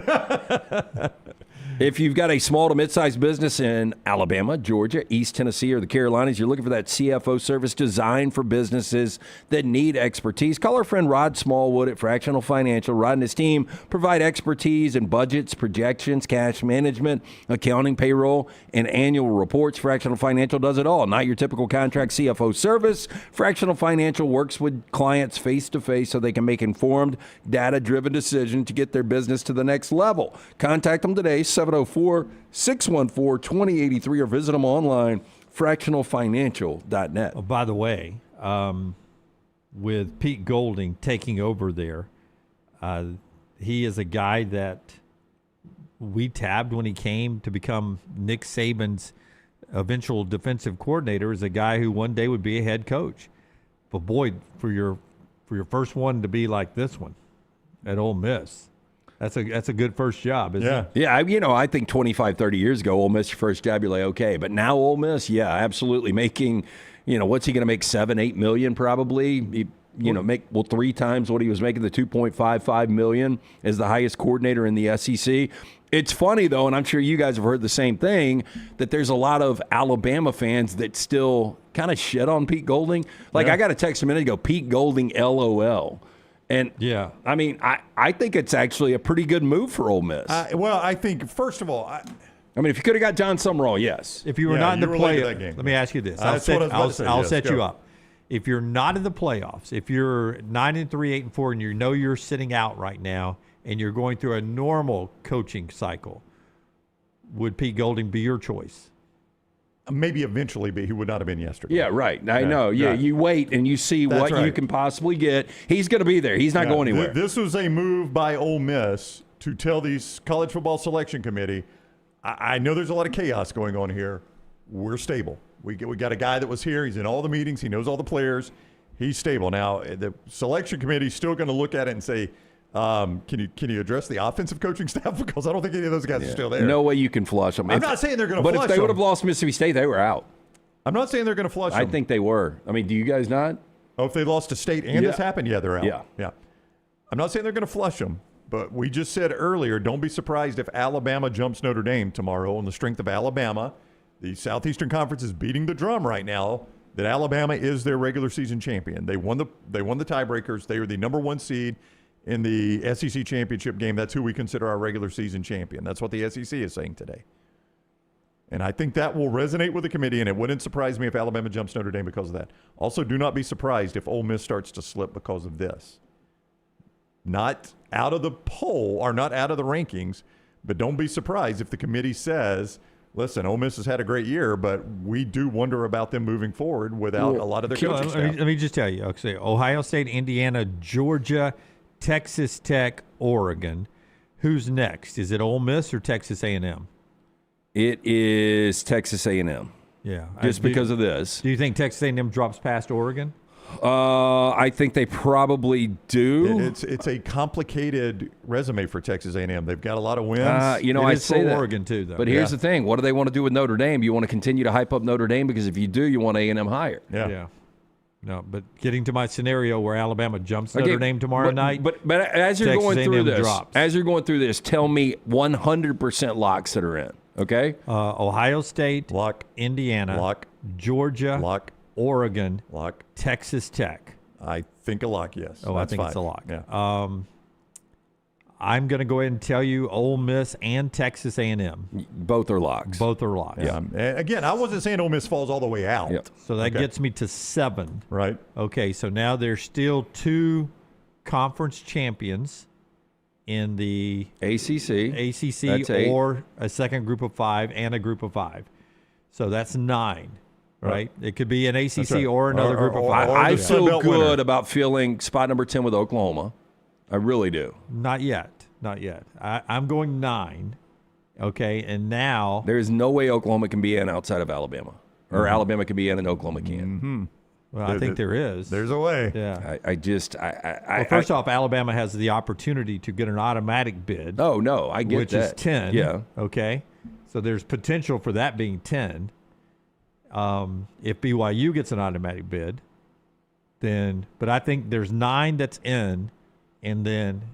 If you've got a small to mid-sized business in Alabama, Georgia, East Tennessee, or the Carolinas, you're looking for that CFO service designed for businesses that need expertise, call our friend Rod Smallwood at Fractional Financial. Rod and his team provide expertise in budgets, projections, cash management, accounting, payroll, and annual reports. Fractional Financial does it all. Not your typical contract CFO service. Fractional Financial works with clients face-to-face so they can make informed, data-driven decisions to get their business to the next level. Contact them today, 704-614-2083, or visit them online, fractionalfinancial.net. Oh, by the way, with Pete Golding taking over there, he is a guy that we tabbed when he came to become Nick Saban's eventual defensive coordinator, as a guy who one day would be a head coach. But boy, for your first one to be like this one at Ole Miss, that's a good first job, isn't it? Yeah, I think 25, 30 years ago, Ole Miss, your first job, you're like, okay. But now Ole Miss, absolutely making, what's he going to make, $7-8 million probably? Make 3 times what he was making, the $2.55 million as the highest coordinator in the SEC. It's funny, though, and I'm sure you guys have heard the same thing, that there's a lot of Alabama fans that still kind of shit on Pete Golding. Like, I got a text a minute ago, Pete Golding, LOL. And, I mean, I think it's actually a pretty good move for Ole Miss. Well, I think, first of all, I mean, if you could have got John Summerall, yes. If you were not in the playoffs, let me ask you this. I'll set you up. If you're not in the playoffs, if you're 9-3, 8-4, and you know you're sitting out right now, and you're going through a normal coaching cycle, would Pete Golding be your choice? Maybe eventually, but he would not have been yesterday. Yeah, right. I know. Yeah, you wait and you see what you can possibly get. He's going to be there. He's not going anywhere. This was a move by Ole Miss to tell these college football selection committee, I know there's a lot of chaos going on here. We're stable. We got a guy that was here. He's in all the meetings. He knows all the players. He's stable. Now, the selection committee is still going to look at it and say, can you address the offensive coaching staff? Because I don't think any of those guys are still there. No way you can flush them. I'm not saying they're going to flush them. But if they would have lost Mississippi State, they were out. I'm not saying they're going to flush them. I think they were. I mean, do you guys not? Oh, if they lost to State and this happened, they're out. Yeah. I'm not saying they're going to flush them, but we just said earlier, don't be surprised if Alabama jumps Notre Dame tomorrow on the strength of Alabama. The Southeastern Conference is beating the drum right now that Alabama is their regular season champion. They won the tiebreakers. They are the number 1 seed in the SEC championship game. That's who we consider our regular season champion. That's what the SEC is saying today. And I think that will resonate with the committee, and it wouldn't surprise me if Alabama jumps Notre Dame because of that. Also, do not be surprised if Ole Miss starts to slip because of this. Not out of the poll or not out of the rankings, but don't be surprised if the committee says, listen, Ole Miss has had a great year, but we do wonder about them moving forward without a lot of their coaching staff. Let me just tell you. Okay, Ohio State, Indiana, Georgia, Texas Tech, Oregon. Who's next? Is it Ole Miss or Texas A&M? It is Texas A&M. Yeah. Just because of this. Do you think Texas A&M drops past Oregon? I think they probably do. It's a complicated resume for Texas A&M. They've got a lot of wins. I say that. Oregon too, though. But here's the thing: what do they want to do with Notre Dame? You want to continue to hype up Notre Dame because if you do, you want A&M higher. Yeah. No, but getting to my scenario where Alabama jumps Notre Dame tomorrow night. But as you're Texas going through drops. this, tell me 100% locks that are in. Okay. Ohio State, lock. Indiana, Lock. Georgia, Lock. Oregon, lock. Texas Tech. I think a lock, yes. Oh, That's I think fine. it's a lock. Yeah. I'm going to go ahead and tell you Ole Miss and Texas A&M. Both are locks. Both are locks. Yeah. And again, I wasn't saying Ole Miss falls all the way out. Yep. So that gets me to 7. Right. Okay, so now there's still 2 conference champions in the ACC ACC or a second group of 5 and a group of 5. So that's 9, right? It could be an ACC or another group of 5. I feel good about filling spot number 10 with Oklahoma. I really do. Not yet. I'm going 9. Okay, and now there is no way Oklahoma can be in outside of Alabama, or Alabama can be in and Oklahoma can. Mm-hmm. Well, I think there is. There's a way. Yeah. Well, first off, Alabama has the opportunity to get an automatic bid. Oh, no, I get which that. Which is 10. Yeah. Okay. So there's potential for that being 10. If BYU gets an automatic bid, then, but I think there's 9 that's in, and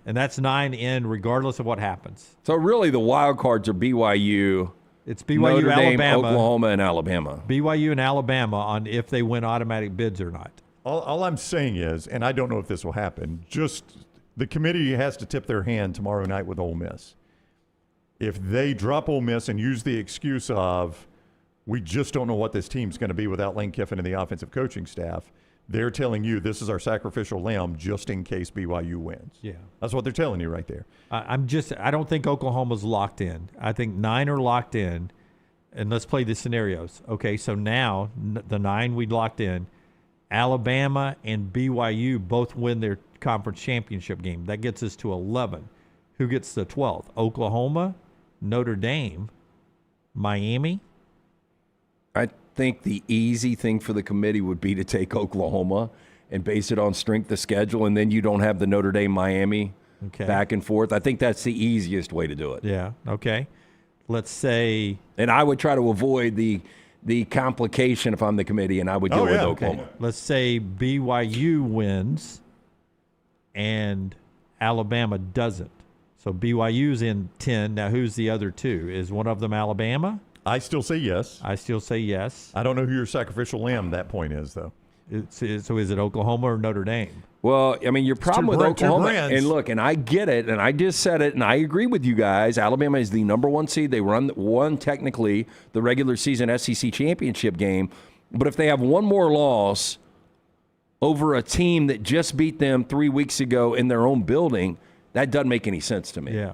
that's 9 in regardless of what happens. So really the wild cards are BYU. It's BYU, Notre Dame, Alabama, Oklahoma, and Alabama. BYU and Alabama on if they win automatic bids or not. All I'm saying is, and I don't know if this will happen, just the committee has to tip their hand tomorrow night with Ole Miss. If they drop Ole Miss and use the excuse of, we just don't know what this team's going to be without Lane Kiffin and the offensive coaching staff, they're telling you this is our sacrificial lamb just in case BYU wins. Yeah. That's what they're telling you right there. I don't think Oklahoma's locked in. I think 9 are locked in, and let's play the scenarios. Okay, so now the 9 we locked in, Alabama and BYU both win their conference championship game. That gets us to 11. Who gets the 12th? Oklahoma, Notre Dame, Miami. I think the easy thing for the committee would be to take Oklahoma and base it on strength of schedule, and then you don't have the Notre Dame Miami back and forth. I think that's the easiest way to do it. Yeah. Okay. Let's say, and I would try to avoid the complication if I'm the committee, and I would go with Oklahoma. Okay. Let's say BYU wins and Alabama doesn't. So BYU's in 10. Now, who's the other 2? Is one of them Alabama? I still say yes. I still say yes. I don't know who your sacrificial lamb that point is, though. So is it Oklahoma or Notre Dame? Well, I mean, your problem with Oklahoma, and look, and I get it, and I just said it, and I agree with you guys. Alabama is the number 1 seed. They won technically the regular season SEC championship game. But if they have one more loss over a team that just beat them 3 weeks ago in their own building, that doesn't make any sense to me. Yeah.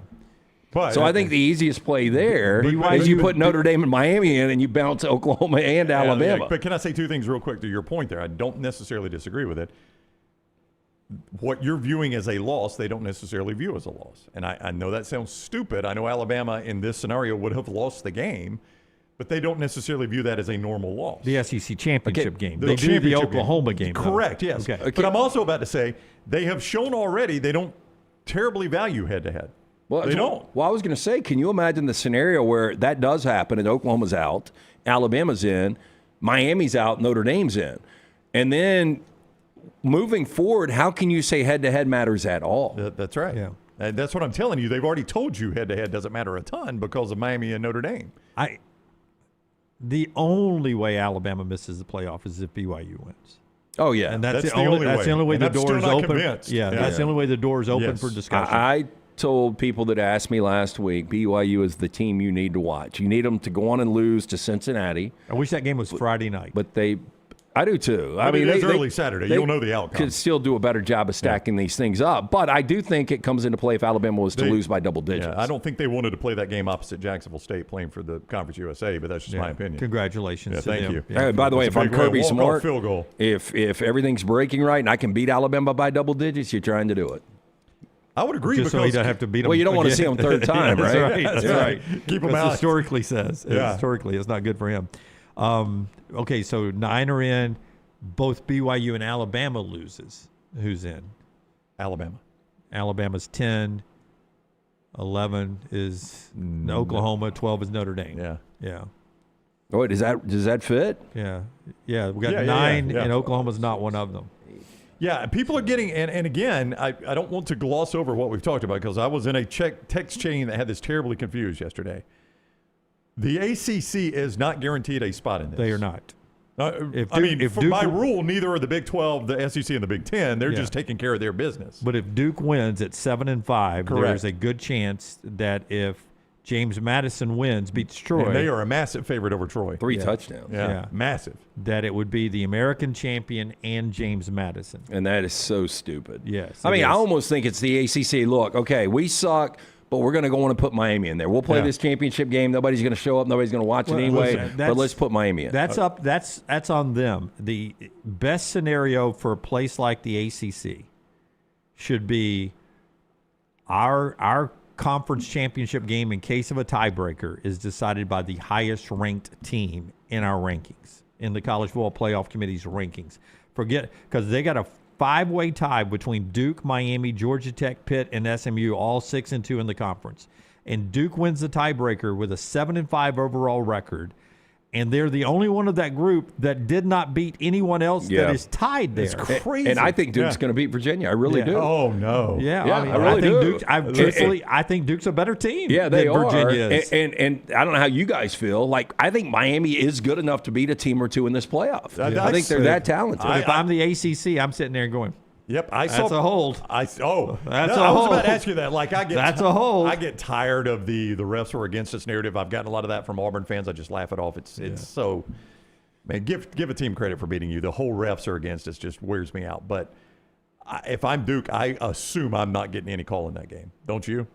But, so I think the easiest play there is you put Notre Dame and Miami in and you bounce Oklahoma and Alabama. But can I say 2 things real quick to your point there? I don't necessarily disagree with it. What you're viewing as a loss, they don't necessarily view as a loss. And I know that sounds stupid. I know Alabama in this scenario would have lost the game, but they don't necessarily view that as a normal loss. The SEC championship game. The They do the championship Oklahoma game. Correct, yes. Okay. But I'm also about to say they have shown already they don't terribly value head-to-head. Well, they don't. Well, I was going to say, can you imagine the scenario where that does happen and Oklahoma's out, Alabama's in, Miami's out, Notre Dame's in? And then moving forward, how can you say head-to-head matters at all? That's right. Yeah. And that's what I'm telling you. They've already told you head-to-head doesn't matter a ton because of Miami and Notre Dame. The only way Alabama misses the playoff is if BYU wins. Oh, yeah. And that's the only way. That's the only way the door is open. Convinced. Yeah, that's the only way the door is open for discussion. I told people that asked me last week, BYU is the team you need to watch. You need them to go on and lose to Cincinnati. I wish that game was Friday night. But I do too. I mean, it's early Saturday. You'll know the outcome. Could still do a better job of stacking these things up. But I do think it comes into play if Alabama was to lose by double digits. Yeah, I don't think they wanted to play that game opposite Jacksonville State playing for the Conference USA, but that's just my opinion. Congratulations. Yeah, to thank them. you. Yeah. By the way, if I'm Kirby Smart, field goal. If everything's breaking right and I can beat Alabama by double digits, you're trying to do it. I would agree Just because so he doesn't have to beat them. Well, you don't want to see him third time, That's right? right. That's right. Keep him That's out. historically says. Yeah. Historically, it's not good for him. Okay, so 9 are in. Both BYU and Alabama loses. Who's in? Alabama. Alabama's 10. 11 is Oklahoma. 12 is Notre Dame. Yeah. Yeah. Oh, does that fit? Yeah. Yeah. We got Yeah, 9, yeah. and Oklahoma's not one of them. Yeah, people are getting, and again, I don't want to gloss over what we've talked about because I was in a text chain that had this terribly confused yesterday. The ACC is not guaranteed a spot in this. They are not. By Duke, rule, neither are the Big 12, the SEC, and the Big 10. They're just taking care of their business. But if Duke wins at 7-5, Correct. there's a good chance that if James Madison wins, beats Troy. And they are a massive favorite over Troy. 3 touchdowns. Yeah, massive. That it would be the American champion and James Madison. And that is so stupid. Yes. I mean, I almost think it's the ACC. Look, okay, we suck, but we're going to go on and put Miami in there. We'll play this championship game. Nobody's going to show up. Nobody's going to watch it anyway. But let's put Miami in. That's up. That's on them. The best scenario for a place like the ACC should be our conference championship game in case of a tiebreaker is decided by the highest ranked team in our rankings, in the College Football Playoff Committee's rankings. Because they got a 5-way tie between Duke, Miami, Georgia Tech, Pitt, and SMU, all 6-2 in the conference. And Duke wins the tiebreaker with a 7-5 overall record. And they're the only one of that group that did not beat anyone else that is tied there. It's crazy. And I think Duke's going to beat Virginia. I really do. Oh, no. Yeah, Yeah, I mean, I really think do. Duke, I think Duke's a better team. Yeah, they than are. Virginia is. And I don't know how you guys feel. Like, I think Miami is good enough to beat a team or two in this playoff. I think they're that talented. If I'm the ACC, I'm sitting there going, Yep, that's a hold. That's a I hold. was about to ask you that. Like, I get a hold. I get tired of the refs were against us narrative. I've gotten a lot of that from Auburn fans. I just laugh it off. It's so, man. Give a team credit for beating you. The whole refs are against us just wears me out. But if I'm Duke, I assume I'm not getting any call in that game. Don't you?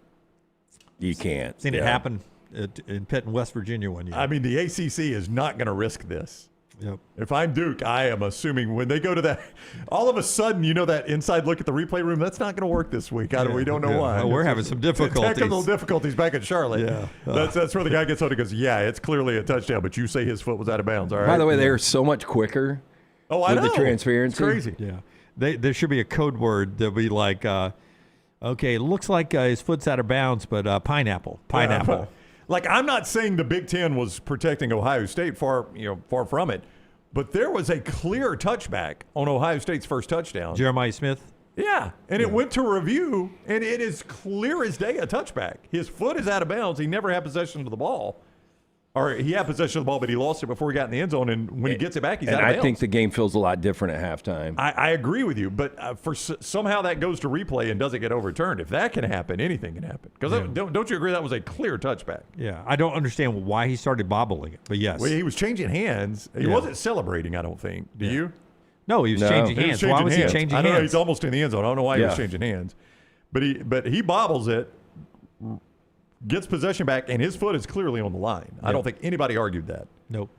You can't. Seen it happen in Pitt and West Virginia one year. I mean, the ACC is not going to risk this. Yep. If I'm Duke, I am assuming when they go to that, all of a sudden, that inside look at the replay room, that's not going to work this week. We don't know why. Well, we're having some difficulties. Technical difficulties back in Charlotte. Yeah. That's where the guy gets on and goes, yeah, it's clearly a touchdown, but you say his foot was out of bounds. All right. By the way, they're so much quicker I know. with the transparency. It's crazy. Yeah. There should be a code word that'll be like, okay, it looks like his foot's out of bounds, but pineapple. Yeah, like, I'm not saying the Big Ten was protecting Ohio State, far from it. But there was a clear touchback on Ohio State's first touchdown. Jeremiah Smith? Yeah, and it went to review, and it is clear as day a touchback. His foot is out of bounds. He never had possession of the ball. Or he had possession of the ball, but he lost it before he got in the end zone, and when he gets it back, he's out of bounds. And I think the game feels a lot different at halftime. I agree with you, but somehow that goes to replay and doesn't get overturned. If that can happen, anything can happen. Because don't you agree that was a clear touchback? Yeah, I don't understand why he started bobbling it, but yes. Well, he was changing hands. He wasn't celebrating, I don't think. Do you? No, he was changing hands. Why was he changing hands? I don't know. He's almost in the end zone. I don't know why he was changing hands. But he bobbles it, gets possession back, and his foot is clearly on the line. I don't think anybody argued that. Nope.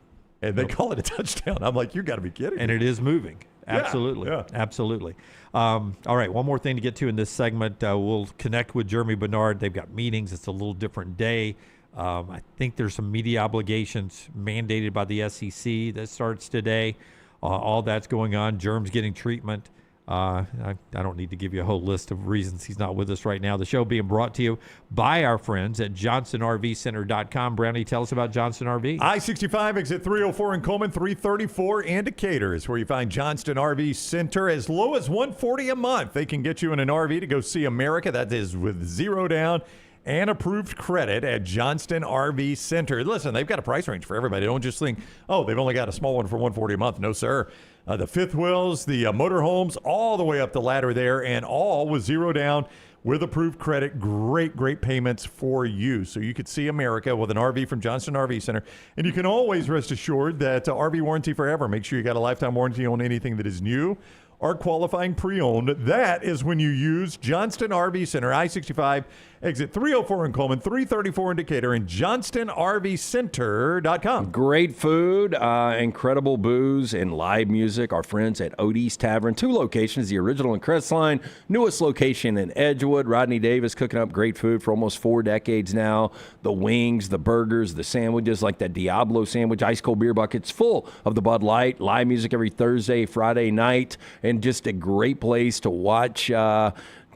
And they call it a touchdown. I'm like, you got to be kidding me. And it is moving. Absolutely. Yeah. Absolutely. All right, one more thing to get to in this segment. We'll connect with Jeremy Bernard. They've got meetings. It's a little different day. I think there's some media obligations mandated by the SEC that starts today. All that's going on. Germ's getting treatment. I don't need to give you a whole list of reasons he's not with us right now. The show being brought to you by our friends at JohnsonRVCenter.com. Brownie, tell us about Johnston RV. I-65, exit 304 in Coleman, 334 in Decatur is where you find Johnston RV Center. As low as $140 a month, they can get you in an RV to go see America. That is with zero down and approved credit at Johnston RV Center. Listen, they've got a price range for everybody. Don't just think, they've only got a small one for $140 a month. No, sir. The fifth wheels, the motorhomes, all the way up the ladder there, and all with zero down with approved credit. Great payments for you. So you could see America with an RV from Johnston RV Center. And you can always rest assured that RV warranty forever. Make sure you got a lifetime warranty on anything that is new or qualifying pre-owned. That is when you use Johnston RV Center, I-65, exit 304 in Coleman, 334 in Decatur, and johnstonrvcenter.com. Great food, incredible booze, and live music. Our friends at Odie's Tavern. 2 locations, the original in Crestline, newest location in Edgewood. Rodney Davis cooking up great food for almost 4 decades now. The wings, the burgers, the sandwiches, like that Diablo sandwich, ice cold beer buckets full of the Bud Light. Live music every Thursday, Friday night, and just a great place to watch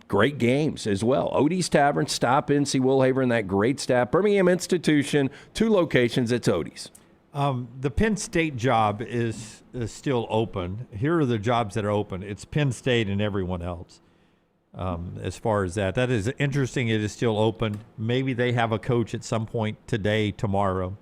great games as well. Odie's Tavern, stop in, see Will Haver and that great staff. Birmingham Institution, 2 locations, it's Odie's. The Penn State job is still open. Here are the jobs that are open. It's Penn State and everyone else. As far as that is interesting. It is still open. Maybe they have a coach at some point today, tomorrow.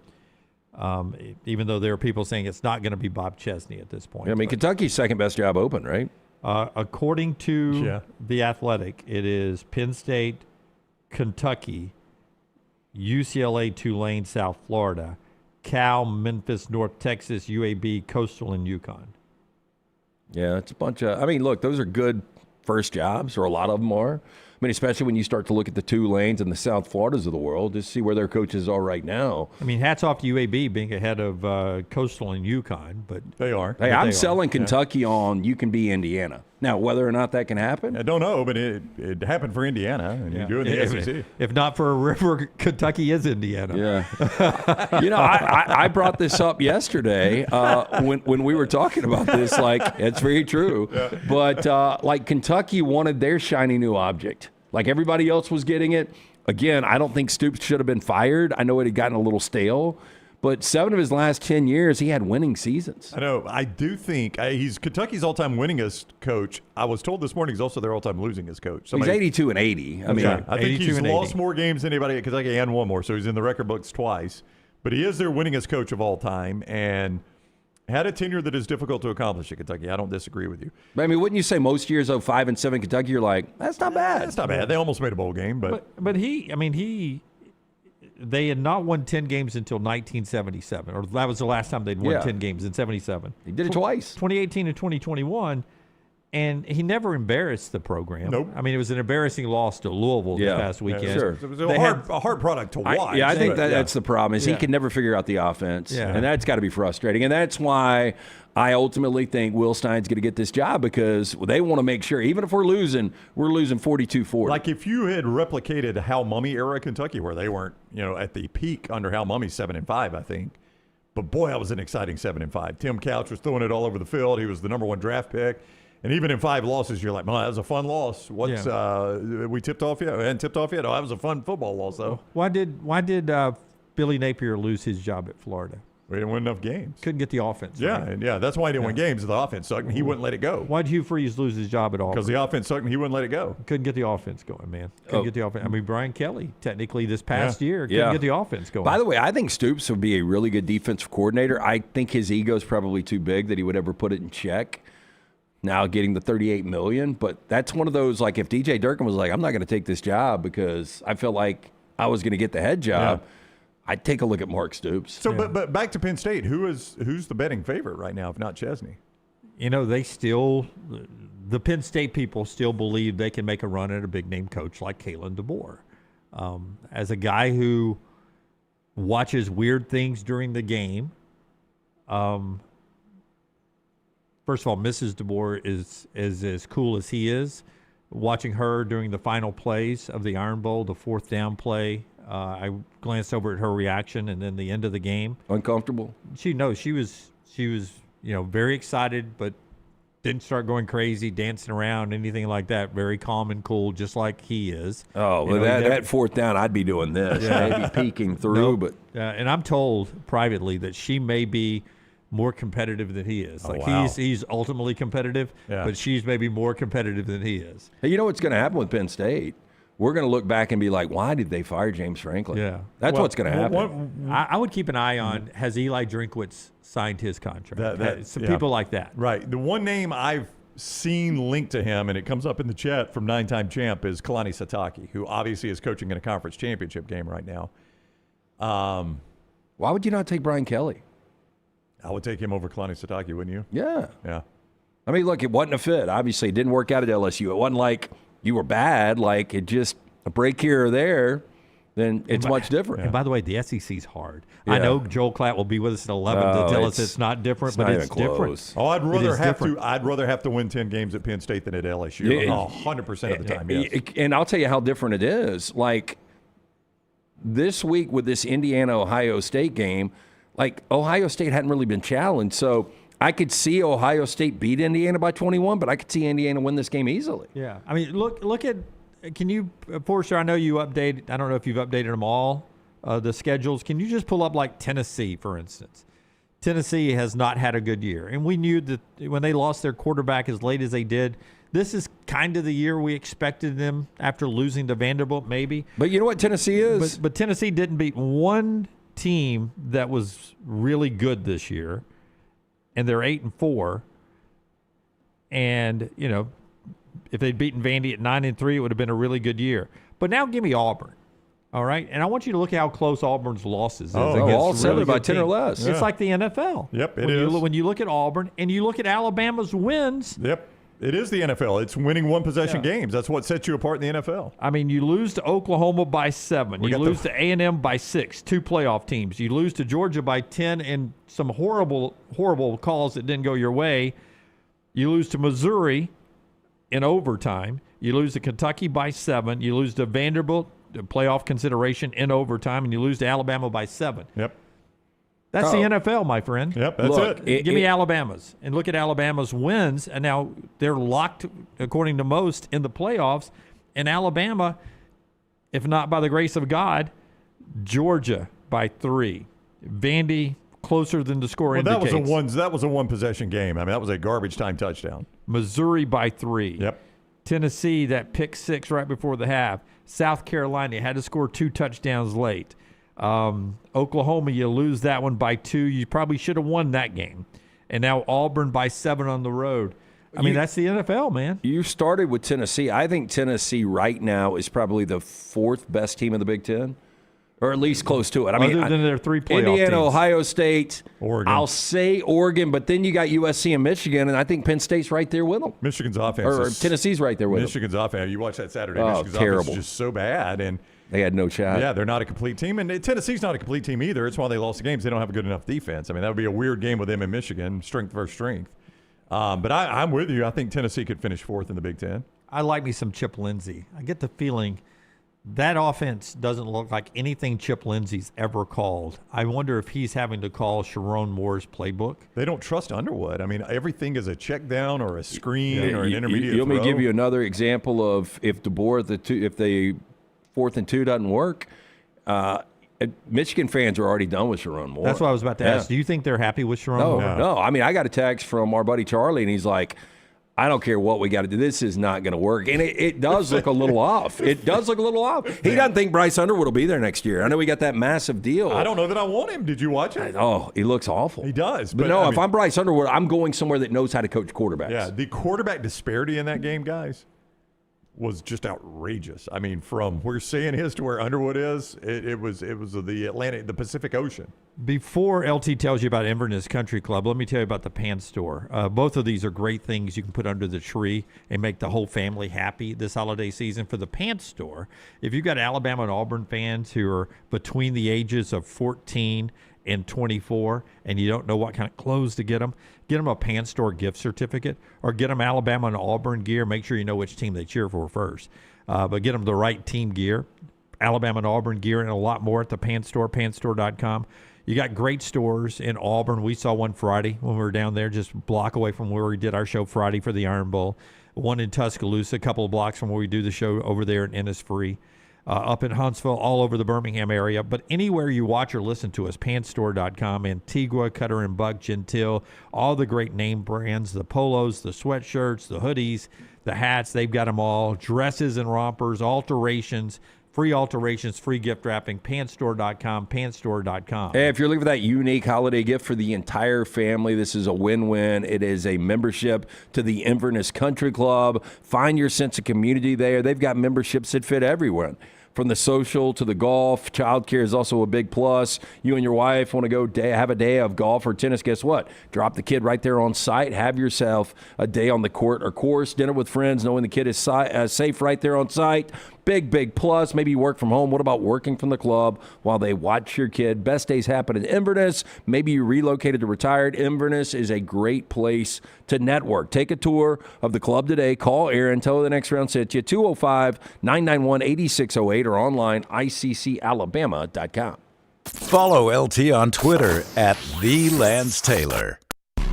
Even though there are people saying it's not going to be Bob Chesney at this point. I mean, Kentucky's second best job open, right? According to The Athletic, it is Penn State, Kentucky, UCLA, Tulane, South Florida, Cal, Memphis, North Texas, UAB, Coastal, and UConn. Yeah, it's a bunch of – I mean, look, those are good first jobs, or a lot of them are. I mean, especially when you start to look at the Tulanes and the South Floridas of the world, just see where their coaches are right now. I mean, hats off to UAB being ahead of Coastal and UConn, but they are. Hey, I'm selling Kentucky on you can be Indiana. Now, whether or not that can happen, I don't know, but it happened for Indiana, and you do it in the SEC. If not for a river, Kentucky is Indiana. Yeah. I brought this up yesterday when we were talking about this. Like, it's very true. Yeah. But like Kentucky wanted their shiny new object. Like everybody else was getting it. Again, I don't think Stoops should have been fired. I know it had gotten a little stale. But 7 of his last 10 years, he had winning seasons. I know. I do think he's Kentucky's all-time winningest coach. I was told this morning he's also their all-time losingest coach. He's 82-80. I mean, I think he's lost more games than anybody at Kentucky and won more, so he's in the record books twice. But he is their winningest coach of all time and had a tenure that is difficult to accomplish at Kentucky. I don't disagree with you. But I mean, wouldn't you say most years, 5-7 Kentucky, you're like, that's not bad. That's not bad. They almost made a bowl game. But they had not won 10 games until 1977, or that was the last time they'd won 10 games in 77. He did it twice. 2018 and 2021, and he never embarrassed the program. Nope. I mean, it was an embarrassing loss to Louisville this past weekend. Yeah, sure. It was a hard product to watch. I think that's the problem, is he can never figure out the offense, and that's got to be frustrating. And that's why I ultimately think Will Stein's going to get this job, because they want to make sure, even if we're losing 42-40. Like if you had replicated Hal Mummy era Kentucky, where they weren't, at the peak under Hal Mummy 7-5, I think. But boy, that was an exciting 7-5. Tim Couch was throwing it all over the field. He was the number 1 draft pick. And even in 5 losses, you're like, well, that was a fun loss. We tipped off yet? We hadn't tipped off yet? Oh, that was a fun football loss, though. Why did Billy Napier lose his job at Florida? We didn't win enough games. Couldn't get the offense. Yeah, right? and that's why he didn't win games. The offense sucked, and he wouldn't let it go. Why did Hugh Freeze lose his job at Auburn? Because the offense sucked, and he wouldn't let it go. Couldn't get the offense going, man. Couldn't get the offense. I mean, Brian Kelly, technically this past year, couldn't get the offense going. By the way, I think Stoops would be a really good defensive coordinator. I think his ego is probably too big that he would ever put it in check. Now getting the $38 million, but that's one of those, like, if DJ Durkin was like, I'm not going to take this job because I felt like I was going to get the head job, I'd take a look at Mark Stoops. So, but back to Penn State, who's the betting favorite right now, if not Chesney? The Penn State people still believe they can make a run at a big name coach like Kalen DeBoer. As a guy who watches weird things during the game, first of all, Mrs. DeBoer is as cool as he is. Watching her during the final plays of the Iron Bowl, the 4th down play, I glanced over at her reaction, and then the end of the game. Uncomfortable? She was very excited, but didn't start going crazy, dancing around, anything like that. Very calm and cool, just like he is. Oh, well, that 4th down, I'd be doing this, maybe peeking through. But and I'm told privately that she may be more competitive than he is. He's ultimately competitive, but she's maybe more competitive than he is. Hey, you know what's going to happen with Penn State? We're going to look back and be like, why did they fire James Franklin? Yeah. That's what's going to happen. I would keep an eye on, has Eli Drinkwitz signed his contract? Some people like that. Right. The one name I've seen linked to him, and it comes up in the chat from 9-time champ, is Kalani Sitake, who obviously is coaching in a conference championship game right now. Why would you not take Brian Kelly? I would take him over Kalani Sitake, wouldn't you? Yeah. Yeah. I mean, look, it wasn't a fit. Obviously, it didn't work out at LSU. It wasn't like you were bad. Like, it just a break here or there, then it's much different. And by the way, the SEC's hard. Yeah. I know Joel Klatt will be with us at 11 to tell us it's not different, but it's different. Oh, I'd rather have to win 10 games at Penn State than at LSU. 100% of the time, yes. And I'll tell you how different it is. Like, this week with this Indiana-Ohio State game, like, Ohio State hadn't really been challenged, so I could see Ohio State beat Indiana by 21, but I could see Indiana win this game easily. Yeah. I mean, look at – can you – Forrester, I know you updated – I don't know if you've updated them all, the schedules. Can you just pull up, like, Tennessee, for instance? Tennessee has not had a good year, and we knew that when they lost their quarterback as late as they did, this is kind of the year we expected them after losing to Vanderbilt, maybe. But you know what Tennessee is? But Tennessee didn't beat one team that was really good this year, and they're 8-4. And, you know, if they'd beaten Vandy at 9-3, it would have been a really good year. But now give me Auburn. All right, and I want you to look at how close Auburn's losses is. All 7 by 10 or less. It's like the NFL. Yep, it is. When you look at Auburn and you look at Alabama's wins. Yep, it is the NFL. It's winning one-possession games. That's what sets you apart in the NFL. I mean, you lose to Oklahoma by 7. You lose to A&M by 6, 2 playoff teams. You lose to Georgia by 10 and some horrible, horrible calls that didn't go your way. You lose to Missouri in overtime. You lose to Kentucky by 7. You lose to Vanderbilt, playoff consideration, in overtime, and you lose to Alabama by 7. Yep. That's the NFL, my friend. Yep, that's it. Give me Alabama's. And look at Alabama's wins, and now they're locked, according to most, in the playoffs. And Alabama, if not by the grace of God, Georgia by 3. Vandy closer than the score indicates. That was a one-possession game. I mean, that was a garbage time touchdown. Missouri by 3. Yep. Tennessee, that pick 6 right before the half. South Carolina had to score 2 touchdowns late. Oklahoma, you lose that one by 2. You probably should have won that game. And now Auburn by 7 on the road. I mean, that's the NFL, man. You started with Tennessee. I think Tennessee right now is probably the 4th best team in the Big Ten, or at least close to it. I mean, other than their 3 playoff Indiana, teams. Ohio State, Oregon. I'll say Oregon, but then you got USC and Michigan, and I think Penn State's right there with them. Michigan's offense, or Tennessee's right there with them. Michigan's offense. You watch that Saturday. Oh, Michigan's terrible. offense is just so bad, and they had no shot. Yeah, they're not a complete team, and Tennessee's not a complete team either. It's why they lost the games. They don't have a good enough defense. I mean, that would be a weird game with them in Michigan, strength versus strength. But I'm with you. I think Tennessee could finish 4th in the Big Ten. I like me some Chip Lindsey. I get the feeling that offense doesn't look like anything Chip Lindsey's ever called. I wonder if he's having to call Sharon Moore's playbook. They don't trust Underwood. I mean, everything is a check down or a screen or an intermediate You want me throw. to give you another example of if the 4th and 2 doesn't work? Michigan fans are already done with Sharon Moore. That's what I was about to ask. Do you think they're happy with Sharon Moore? No. I mean, I got a text from our buddy Charlie, and he's like, I don't care what we got to do. This is not going to work. And it does look a little off. It does look a little off. He doesn't think Bryce Underwood will be there next year. I know we got that massive deal. I don't know that I want him. Did you watch it? Oh, he looks awful. He does. But no, if I'm Bryce Underwood, I'm going somewhere that knows how to coach quarterbacks. Yeah, the quarterback disparity in that game, guys, was just outrageous. I mean, from where Sam is to where Underwood is, it was the Pacific Ocean. Before LT tells you about Inverness Country Club, let me tell you about the Pan Store. Both of these are great things you can put under the tree and make the whole family happy this holiday season. For the Pan Store, if you've got Alabama and Auburn fans who are between the ages of 14 and 24 and you don't know what kind of clothes to get them a Pan Store gift certificate, or get them Alabama and Auburn gear. Make sure you know which team they cheer for first, but get them the right team gear, Alabama and Auburn gear, and a lot more at the Pan Store, panstore.com. You got great stores in Auburn. We saw one Friday when we were down there, just a block away from where we did our show Friday for the Iron Bowl. One in Tuscaloosa, a couple of blocks from where we do the show over there in Innisfree. Up in Huntsville, all over the Birmingham area. But anywhere you watch or listen to us, panstore.com, Antigua, Cutter and Buck, Gentile, all the great name brands, the polos, the sweatshirts, the hoodies, the hats, they've got them all. Dresses and rompers, alterations, free alterations, free gift wrapping, panstore.com, panstore.com. Hey, if you're looking for that unique holiday gift for the entire family, this is a win-win. It is a membership to the Inverness Country Club. Find your sense of community there. They've got memberships that fit everyone. From the social to the golf, childcare is also a big plus. You and your wife want to go have a day of golf or tennis, guess what? Drop the kid right there on site. Have yourself a day on the court or course. Dinner with friends, knowing the kid is safe right there on site. Big plus. Maybe you work from home. What about working from the club while they watch your kid? Best days happen in Inverness. Maybe you relocated to retired. Inverness is a great place to network. Take a tour of the club today. Call Aaron. Tell her the next round sent you. 205-991-8608 or online iccalabama.com. Follow LT on Twitter at @TheLanceTaylor.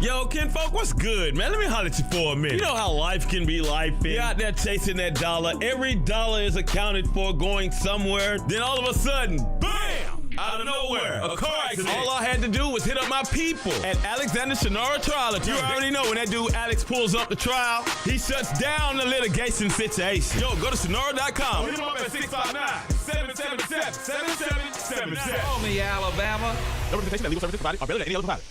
Yo, kinfolk, what's good, man? Let me holler at you for a minute. You know how life can be life. You're out there chasing that dollar. Every dollar is accounted for going somewhere. Then all of a sudden, bam! Out of nowhere, a car accident. All I had to do was hit up my people at Alexander Shinara Trial Attorney. You already know when that dude Alex pulls up the trial, he shuts down the litigation situation. Yo, go to Shinara.com. Hit him up at 659-777-7777. Call me, Alabama. No representation that legal services provided are better than any other provider.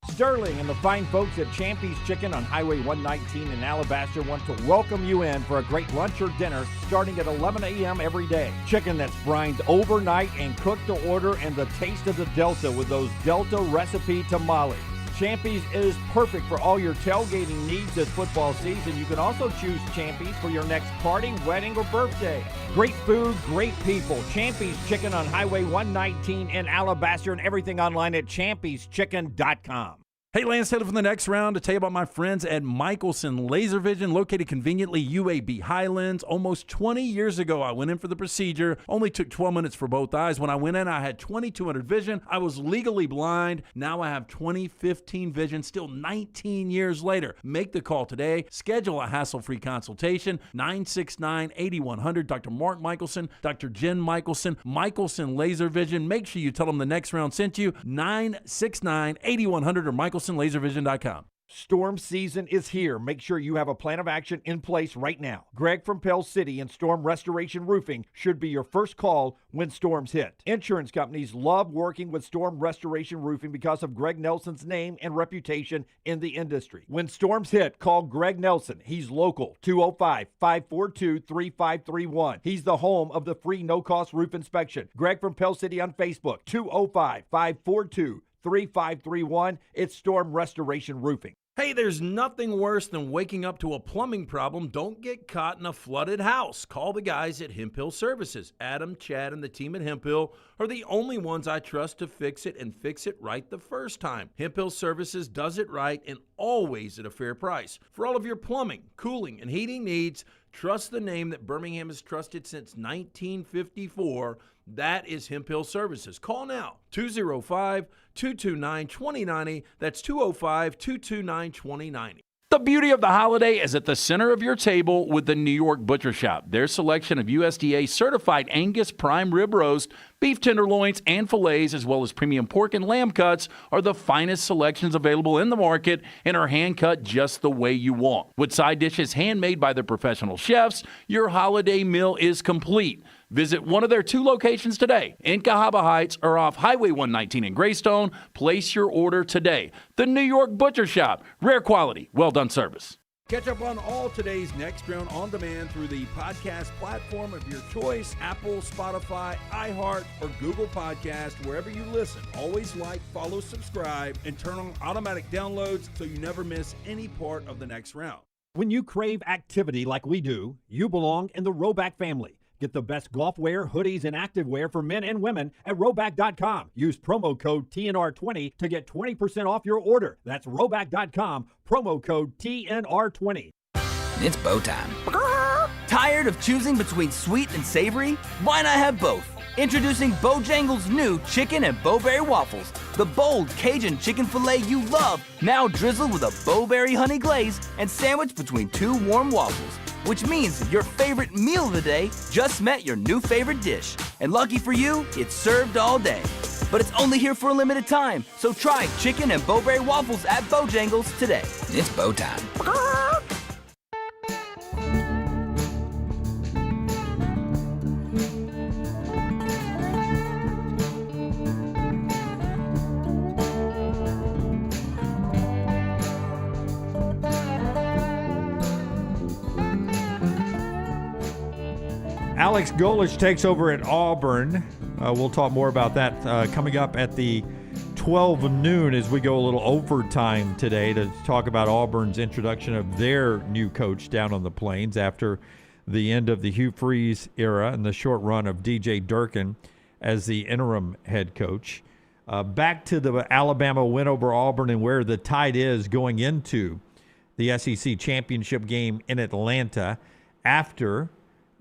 Sterling and the fine folks at Champy's Chicken on Highway 119 in Alabaster want to welcome you in for a great lunch or dinner starting at 11 a.m. every day. Chicken that's brined overnight and cooked to order, and the taste of the Delta with those Delta recipe tamales. Champy's is perfect for all your tailgating needs this football season. You can also choose Champy's for your next party, wedding, or birthday. Great food, great people. Champy's Chicken on Highway 119 in Alabaster, and everything online at champyschicken.com. Hey, Lance Taylor from the next round to tell you about my friends at Michelson Laser Vision, located conveniently UAB Highlands. Almost 20 years ago, I went in for the procedure. Only took 12 minutes for both eyes. When I went in, I had 2200 vision. I was legally blind. Now I have 20/15 vision, still 19 years later. Make the call today. Schedule a hassle-free consultation. 969-8100. Dr. Mark Michelson, Dr. Jen Michelson, Michelson Laser Vision. Make sure you tell them the next round sent you. 969-8100 or MichelsonLaserVision.com. Storm season is here. Make sure you have a plan of action in place right now. Greg from Pell City and Storm Restoration Roofing should be your first call when storms hit. Insurance companies love working with Storm Restoration Roofing because of Greg Nelson's name and reputation in the industry. When storms hit, call Greg Nelson. He's local, 205-542-3531. He's the home of the free no-cost roof inspection. Greg from Pell City on Facebook, 205-542-3531. It's Storm Restoration Roofing. Hey, there's nothing worse than waking up to a plumbing problem. Don't get caught in a flooded house. Call the guys at Hemp Hill Services. Adam, Chad, and the team at Hemp Hill are the only ones I trust to fix it and fix it right the first time. Hemp Hill Services does it right and always at a fair price. For all of your plumbing, cooling, and heating needs, trust the name that Birmingham has trusted since 1954. That is Hemp Hill Services. Call now, 205-229-2090. That's 205-229-2090. The beauty of the holiday is at the center of your table with the New York Butcher Shop. Their selection of USDA certified Angus prime rib roast, beef tenderloins, and fillets, as well as premium pork and lamb cuts, are the finest selections available in the market and are hand-cut just the way you want. With side dishes handmade by their professional chefs, your holiday meal is complete. Visit one of their 2 locations today, in Cahaba Heights or off Highway 119 in Greystone. Place your order today. The New York Butcher Shop. Rare quality, well-done service. Catch up on all today's Next Round on demand through the podcast platform of your choice, Apple, Spotify, iHeart, or Google Podcast, wherever you listen. Always like, follow, subscribe, and turn on automatic downloads so you never miss any part of the Next Round. When you crave activity like we do, you belong in the Roback family. Get the best golf wear, hoodies, and activewear for men and women at Roback.com. Use promo code TNR20 to get 20% off your order. That's Roback.com, promo code TNR20. It's bow time. Tired of choosing between sweet and savory? Why not have both? Introducing Bojangles' new chicken and bowberry waffles. The bold Cajun chicken filet you love, now drizzled with a bowberry honey glaze and sandwiched between 2 warm waffles. Which means your favorite meal of the day just met your new favorite dish. And lucky for you, it's served all day. But it's only here for a limited time, so try chicken and bowberry waffles at Bojangles today. It's bow time. Alex Golesh takes over at Auburn. We'll talk more about that coming up at the 12 noon as we go a little overtime today to talk about Auburn's introduction of their new coach down on the Plains after the end of the Hugh Freeze era and the short run of DJ Durkin as the interim head coach. Back to the Alabama win over Auburn and where the Tide is going into the SEC championship game in Atlanta after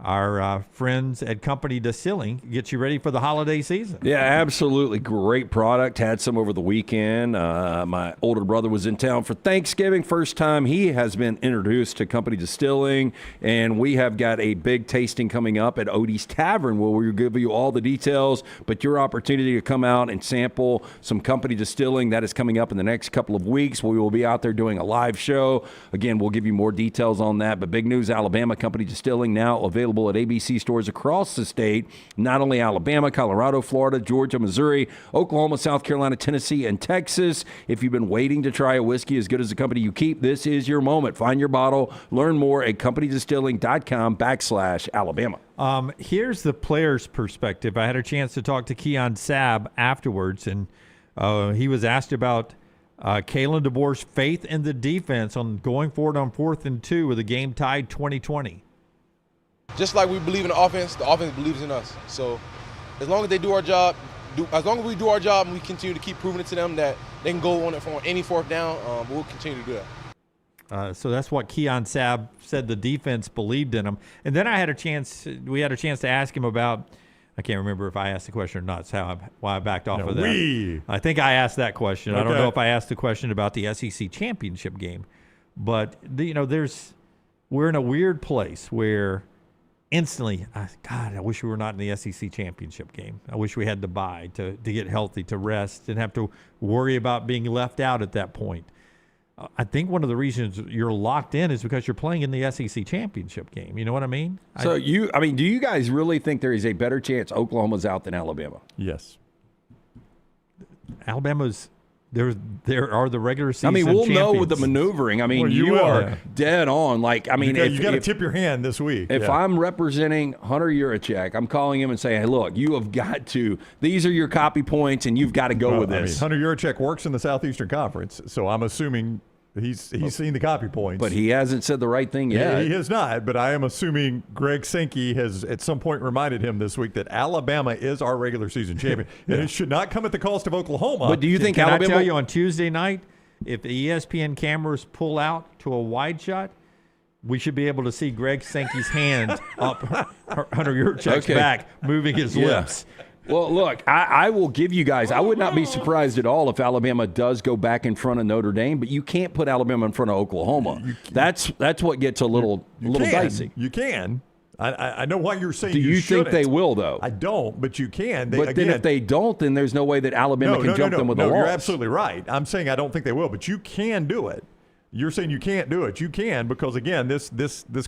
our friends at Company Distilling get you ready for the holiday season. Yeah, absolutely. Great product. Had some over the weekend. My older brother was in town for Thanksgiving. First time he has been introduced to Company Distilling. And we have got a big tasting coming up at Odie's Tavern where we'll give you all the details. But your opportunity to come out and sample some Company Distilling, that is coming up in the next couple of weeks. We will be out there doing a live show. Again, we'll give you more details on that. But big news, Alabama Company Distilling now available at ABC stores across the state. Not only Alabama, Colorado, Florida, Georgia, Missouri, Oklahoma, South Carolina, Tennessee, and Texas. If you've been waiting to try a whiskey as good as the company you keep, this is your moment. Find your bottle. Learn more at companydistilling.com/Alabama. Here's the player's perspective. I had a chance to talk to Keon Sabb afterwards, and he was asked about Kalen DeBoer's faith in the defense on going forward on 4th and 2 with a game tied 2020. Just like we believe in the offense believes in us. So as long as they do our job, as long as we do our job and we continue to keep proving it to them that they can go on it for any 4th down, we'll continue to do that. So that's what Keon Sabb said the defense believed in him. And then we had a chance to ask him about, I can't remember if I asked the question or not. That's why I backed off of that. I think I asked that question. Okay. I don't know if I asked the question about the SEC championship game. But, we're in a weird place where instantly, God, I wish we were not in the SEC championship game. I wish we had to bye to get healthy, to rest, and have to worry about being left out at that point. I think one of the reasons you're locked in is because you're playing in the SEC championship game. You know what I mean? So do you guys really think there is a better chance Oklahoma's out than Alabama? Yes. Alabama's there are the regular season we'll champions. know with the maneuvering. You are dead on. you got to tip your hand this week. If I'm representing Hunter Yurachek, I'm calling him and saying, hey, look, you have got to, these are your copy points, and you've got to go with this. Hunter Yurachek works in the Southeastern Conference, so I'm assuming he's seen the copy points. But he hasn't said the right thing yet. He has not, but I am assuming Greg Sankey has at some point reminded him this week that Alabama is our regular season champion. And it should not come at the cost of Oklahoma. But do you think Alabama... Can I tell you on Tuesday night, if the ESPN cameras pull out to a wide shot, we should be able to see Greg Sankey's hand up Hunter Yurachek's back, moving his lips. Well, look, I will give you guys, I would not be surprised at all if Alabama does go back in front of Notre Dame, but you can't put Alabama in front of Oklahoma. That's what gets a little dicey. You can. I know why you're saying Do you think they will, though? I don't, but you can. Then if they don't, then there's no way that Alabama can jump them with a loss. You're absolutely right. I'm saying I don't think they will, but you can do it. You're saying you can't do it. You can because, again, this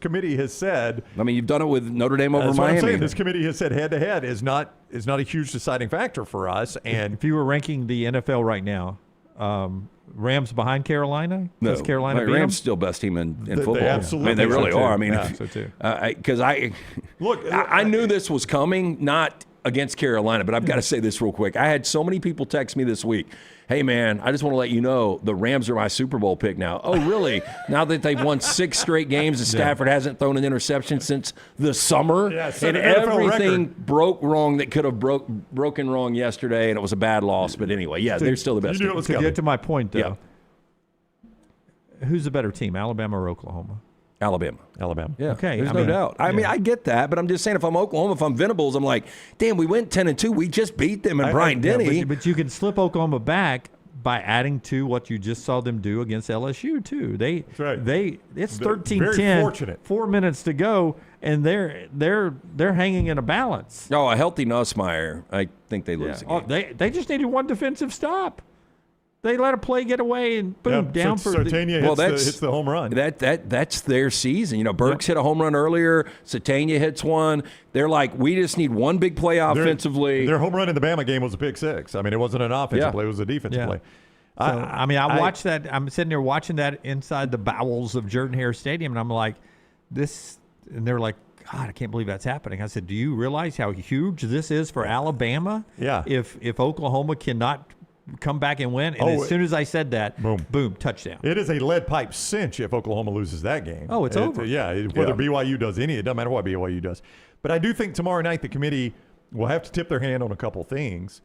committee has said. You've done it with Notre Dame over Miami. What I'm saying. This committee has said head-to-head is not a huge deciding factor for us. And if you were ranking the NFL right now, Rams behind Carolina? No, Carolina Rams still best team in football. They absolutely they really are. so too. Because I knew this was coming, not against Carolina, but I've got to say this real quick. I had so many people text me this week. Hey, man, I just want to let you know the Rams are my Super Bowl pick now. Oh, really? Now that they've won 6 straight games and Stafford hasn't thrown an interception since the summer? And everything broke wrong that could have broken wrong yesterday, and it was a bad loss. But anyway, they're still the best team. To get to my point, though, who's the better team, Alabama or Oklahoma? Alabama. Yeah. Okay. There's no doubt. I get that, but I'm just saying if I'm Oklahoma, if I'm Venables, I'm like, damn, we went 10-2. We just beat them in Bryant-Denny. But you can slip Oklahoma back by adding to what you just saw them do against LSU, too. It's 13-10, 4 minutes to go, and they're hanging in a balance. Oh, a healthy Nussmeier, I think they lose the game. They just needed one defensive stop. They let a play get away and boom, down for Satania hits the home run. That's their season. Burks hit a home run earlier. Satania hits one. They're like, we just need one big play offensively. Their home run in the Bama game was a pick 6. It wasn't an offensive play; it was a defensive play. So, I watched that. I'm sitting there watching that inside the bowels of Jordan-Hare Stadium, and I'm like, this. And they're like, God, I can't believe that's happening. I said, do you realize how huge this is for Alabama? Yeah. If Oklahoma cannot come back and win. And as soon as I said that, boom, touchdown. It is a lead pipe cinch if Oklahoma loses that game. Oh, it's over. Whether BYU does it doesn't matter what BYU does. But I do think tomorrow night the committee will have to tip their hand on a couple things.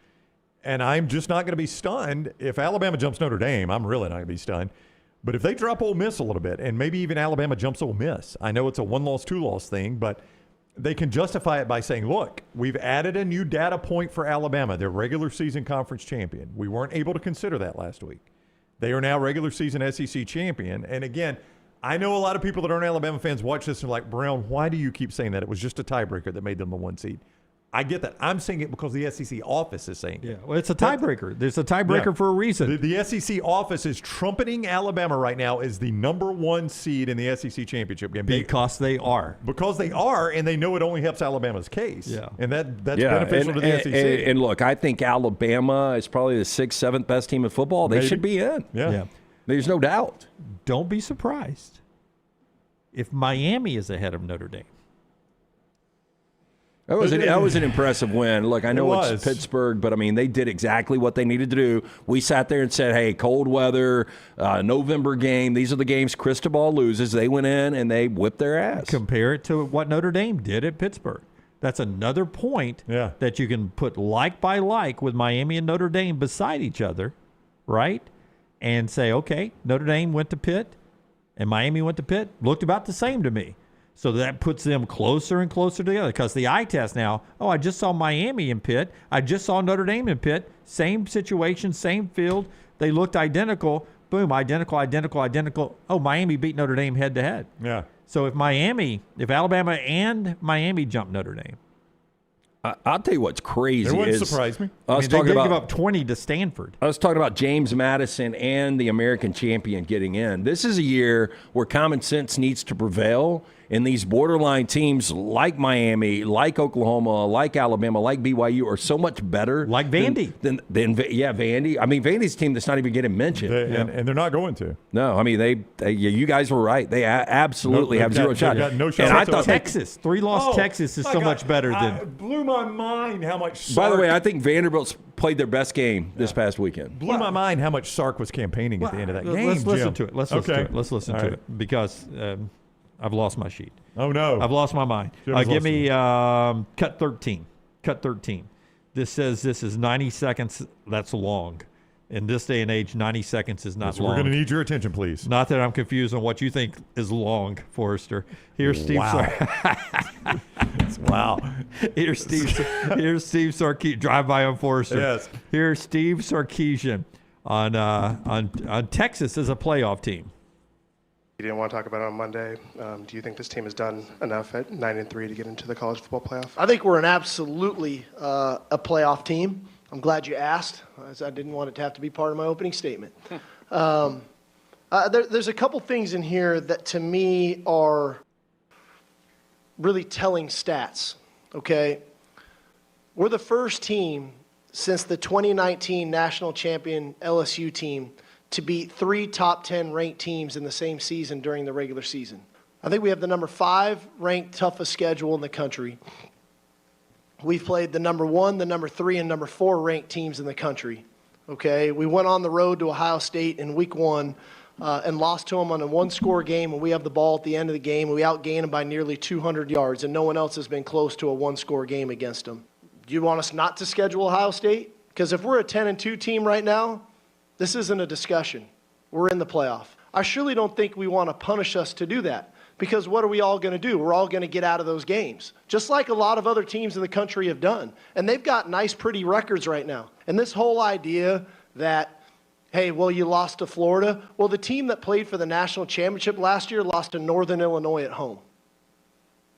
And I'm just not going to be stunned. If Alabama jumps Notre Dame, I'm really not going to be stunned. But if they drop Ole Miss a little bit, and maybe even Alabama jumps Ole Miss, I know it's a one-loss, two-loss thing, but they can justify it by saying, look, we've added a new data point for Alabama. They're regular season conference champion. We weren't able to consider that last week. They are now regular season SEC champion. And again, I know a lot of people that aren't Alabama fans watch this and are like, Brown, why do you keep saying that? It was just a tiebreaker that made them the 1 seed. I get that. I'm saying it because the SEC office is saying it. Well, it's a tiebreaker. There's a tiebreaker for a reason. The SEC office is trumpeting Alabama right now as the number 1 seed in the SEC championship game. Because they are. Because they are, and they know it only helps Alabama's case. Yeah. And that's beneficial to the SEC. And look, I think Alabama is probably the 6th, 7th best team in football. They should be in. Yeah. There's no doubt. Don't be surprised if Miami is ahead of Notre Dame. That was an impressive win. Look, I know it's Pittsburgh, but, I mean, they did exactly what they needed to do. We sat there and said, hey, cold weather, November game, these are the games Cristobal loses. They went in and they whipped their ass. Compare it to what Notre Dame did at Pittsburgh. That's another point that you can put like by like with Miami and Notre Dame beside each other, right? And say, okay, Notre Dame went to Pitt and Miami went to Pitt. Looked about the same to me. So that puts them closer and closer together because the eye test now, I just saw Miami in Pitt. I just saw Notre Dame in Pitt. Same situation, same field. They looked identical. Boom, identical. Oh, Miami beat Notre Dame head to head. Yeah. So if Alabama and Miami jump Notre Dame. I'll tell you what's crazy. It wouldn't surprise me. They give up 20 to Stanford. I was talking about James Madison and the American champion getting in. This is a year where common sense needs to prevail. And these borderline teams like Miami, like Oklahoma, like Alabama, like BYU are so much better. Like Vandy. Than Vandy. I mean, Vandy's a team that's not even getting mentioned. And they're not going to. No, I mean, you guys were right. They absolutely have zero shot. Got no shot. And I thought Texas, 3-loss Texas is so much better than. It blew my mind how much Sark. By the way, I think Vanderbilt's played their best game this past weekend. Blew my mind how much Sark was campaigning at the end of that game. Let's listen to it. Let's listen to right. it because I've lost my sheet. Oh, no. I've lost my mind. Give me cut 13. Cut 13. This says this is 90 seconds. That's long. In this day and age, 90 seconds is not long. We're going to need your attention, please. Not that I'm confused on what you think is long, Forrester. Here's Steve. Wow. Here's Steve Sarkisian. Drive by on Forrester. Yes. Here's Steve Sarkisian on Texas as a playoff team. You didn't want to talk about it on Monday. Do you think this team has done enough at 9-3 to get into the college football playoff? I think we're an absolutely a playoff team. I'm glad you asked, as I didn't want it to have to be part of my opening statement. There's a couple things in here that to me are really telling stats, okay? We're the first team since the 2019 national champion LSU team to beat 3 top 10 ranked teams in the same season during the regular season. I think we have the number 5 ranked toughest schedule in the country. We've played the number 1, the number 3, and number 4 ranked teams in the country. Okay, we went on the road to Ohio State in week 1 and lost to them on a 1-score game, and we have the ball at the end of the game, and we outgained them by nearly 200 yards, and no one else has been close to a 1-score game against them. Do you want us not to schedule Ohio State? Because if we're a 10-2 team right now, this isn't a discussion. We're in the playoff. I surely don't think we want to punish us to do that, because what are we all going to do? We're all going to get out of those games, just like a lot of other teams in the country have done. And they've got nice, pretty records right now. And this whole idea that, hey, well, you lost to Florida. Well, the team that played for the national championship last year lost to Northern Illinois at home.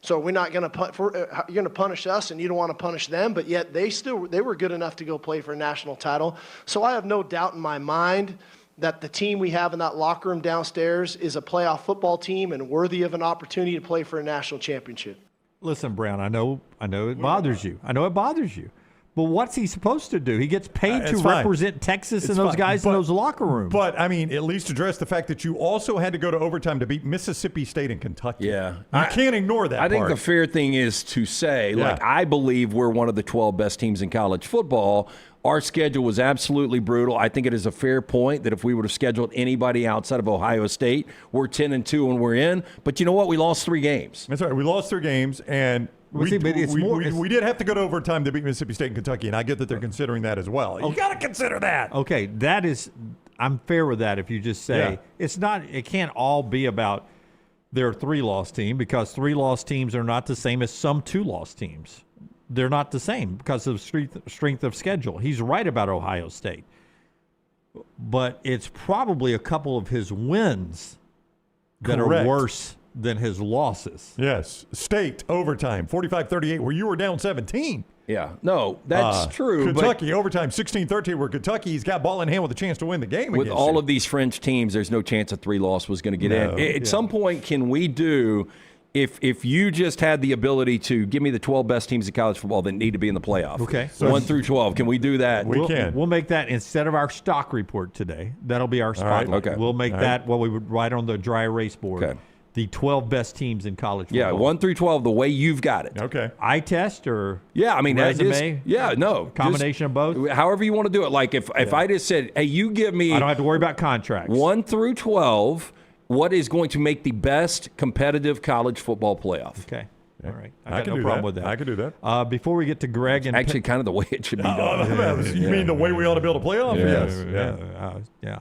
So we're not going to you're going to punish us, and you don't want to punish them, but yet they were good enough to go play for a national title. So I have no doubt in my mind that the team we have in that locker room downstairs is a playoff football team and worthy of an opportunity to play for a national championship. Listen, Brown, I know it bothers you. I know it bothers you. But what's he supposed to do? He gets paid to fine. represent Texas and It's those fine. guys in those locker rooms. But, I mean, at least address the fact that you also had to go to overtime to beat Mississippi State and Kentucky. Yeah. You can't ignore that I think part. the fair thing is to say, Yeah. like, I believe we're one of the 12 best teams in college football. Our schedule was absolutely brutal. I think it is a fair point that if we would have scheduled anybody outside of Ohio State, we're 10-2 and we're in. But you know what? We lost 3 games. That's right. We lost 3 games, and we did have to go to overtime to beat Mississippi State and Kentucky, and I get that they're considering that as well. You got to consider that. Okay, I'm fair with that if you just say it can't all be about their 3-loss team, because 3-loss teams are not the same as some 2-loss teams. They're not the same because of strength of schedule. He's right about Ohio State. But it's probably a couple of his wins that Correct. are worse than his losses. Yes. State, overtime, 45-38, where you were down 17. Yeah. No, that's true. Kentucky, overtime, 16-13, where Kentucky's got ball in hand with a chance to win the game. With all of these French teams, there's no chance a 3-loss was going to get in. At some point, can we do... If you just had the ability to give me the 12 best teams in college football that need to be in the playoff, okay, 1 through 12, can we do that? We can. We'll make that instead of our stock report today. That'll be our spotlight. All right, okay. We'll make that what we would write on the dry erase board. Okay. The 12 best teams in college football. Yeah, 1 through 12, the way you've got it. Okay. Eye test or resume? Combination of both? However you want to do it. Like if I just said, hey, you give me... I don't have to worry about contracts. 1 through 12... What is going to make the best competitive college football playoff? Okay. All right. I got can no do problem that. with that. I can do that. Before we get to Greg and actually kind of the way it should be done. You mean the way we ought to build a playoff? Yeah.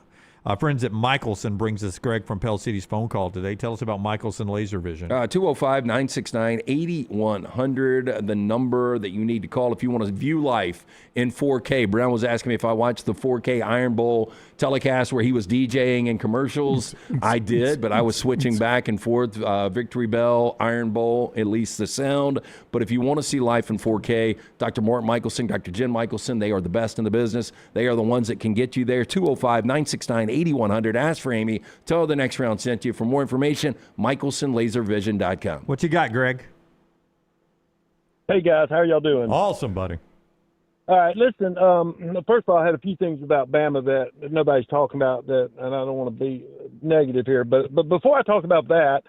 Friends at Michelson brings us Greg from Pell City's phone call today. Tell us about Michelson Laser Vision. 205-969-8100, the number that you need to call if you want to view life in 4K. Brown was asking me if I watched the 4K Iron Bowl telecast where he was DJing in commercials. I did, but I was switching back and forth. Victory Bell, Iron Bowl, at least the sound. But if you want to see life in 4K, Dr. Mort Michelson, Dr. Jen Michelson, they are the best in the business. They are the ones that can get you there. 205-969-8100. Ask for Amy. Tell her the next round sent you. For more information, michelsonlaservision.com. What you got, Greg? Hey, guys. How are y'all doing? Awesome, buddy. All right, listen, first of all, I had a few things about Bama that nobody's talking about, and I don't want to be negative here, but before I talk about that,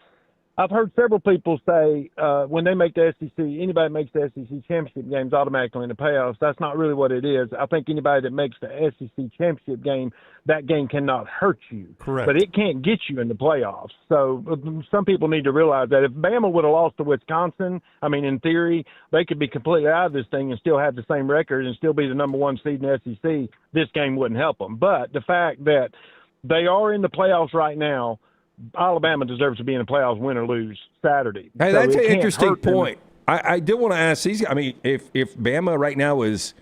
I've heard several people say when they make the SEC, anybody that makes the SEC championship games automatically in the playoffs. That's not really what it is. I think anybody that makes the SEC championship game, that game cannot hurt you. Correct. But it can't get you in the playoffs. So some people need to realize that if Bama would have lost to Wisconsin, I mean, in theory, they could be completely out of this thing and still have the same record and still be the number 1 seed in the SEC. This game wouldn't help them. But the fact that they are in the playoffs right now, Alabama deserves to be in the playoffs, win or lose Saturday. Hey, So that's it an can't interesting hurt them. point. I did want to ask these. I mean, if Bama right now is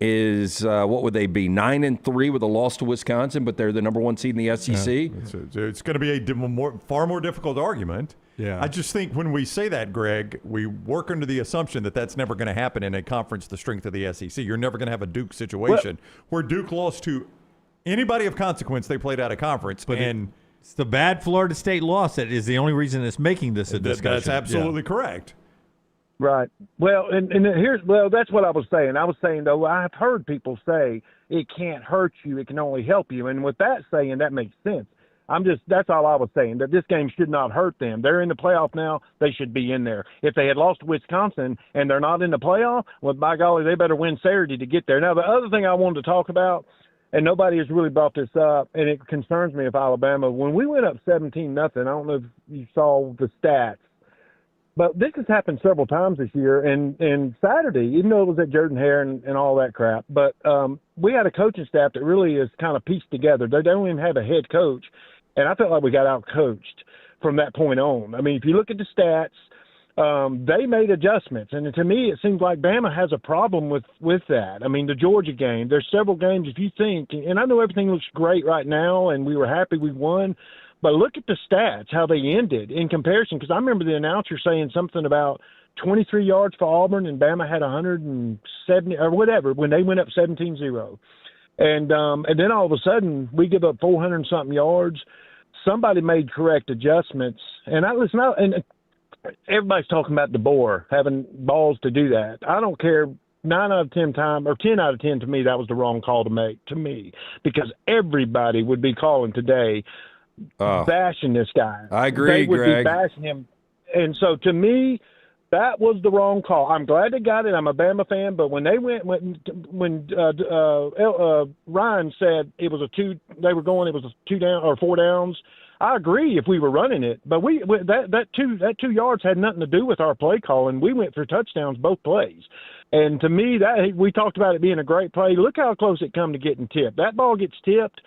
what would they be, 9-3 with a loss to Wisconsin, but they're the number 1 seed in the SEC? Yeah. It's going to be a far more difficult argument. Yeah. I just think when we say that, Greg, we work under the assumption that that's never going to happen in a conference the strength of the SEC. You're never going to have a Duke situation where Duke lost to anybody of consequence they played out of conference. It's the bad Florida State loss that is the only reason it's making this a discussion. That's absolutely correct. Right. Well, and that's what I was saying. I was saying, though, I've heard people say it can't hurt you, it can only help you. And with that saying, that makes sense. That's all I was saying, that this game should not hurt them. They're in the playoff now. They should be in there. If they had lost to Wisconsin and they're not in the playoff, well, by golly, they better win Saturday to get there. Now, the other thing I wanted to talk about, and nobody has really brought this up, and it concerns me if Alabama, when we went up 17-0, I don't know if you saw the stats, but this has happened several times this year. And Saturday, even though it was at Jordan-Hare and all that crap, but we had a coaching staff that really is kind of pieced together. They don't even have a head coach, and I felt like we got out-coached from that point on. I mean, if you look at the stats, they made adjustments, and to me, it seems like Bama has a problem with that. I mean, the Georgia game, there's several games, if you think, and I know everything looks great right now, and we were happy we won, but look at the stats, how they ended in comparison, because I remember the announcer saying something about 23 yards for Auburn, and Bama had 170 or whatever when they went up 17-0. And then all of a sudden, we give up 400-something yards. Somebody made correct adjustments, and everybody's talking about DeBoer having balls to do that. I don't care 9 out of 10 times, or 10 out of 10 to me, that was the wrong call to make to me, because everybody would be calling today bashing this guy. I agree, They would Greg. be bashing him. And so to me, that was the wrong call. I'm glad they got it. I'm a Bama fan, but when they when Ryan said it was it was a 2 down or 4 downs, I agree if we were running it, but that 2 yards had nothing to do with our play calling. We went for touchdowns both plays. And to me, that we talked about it being a great play. Look how close it come to getting tipped. That ball gets tipped.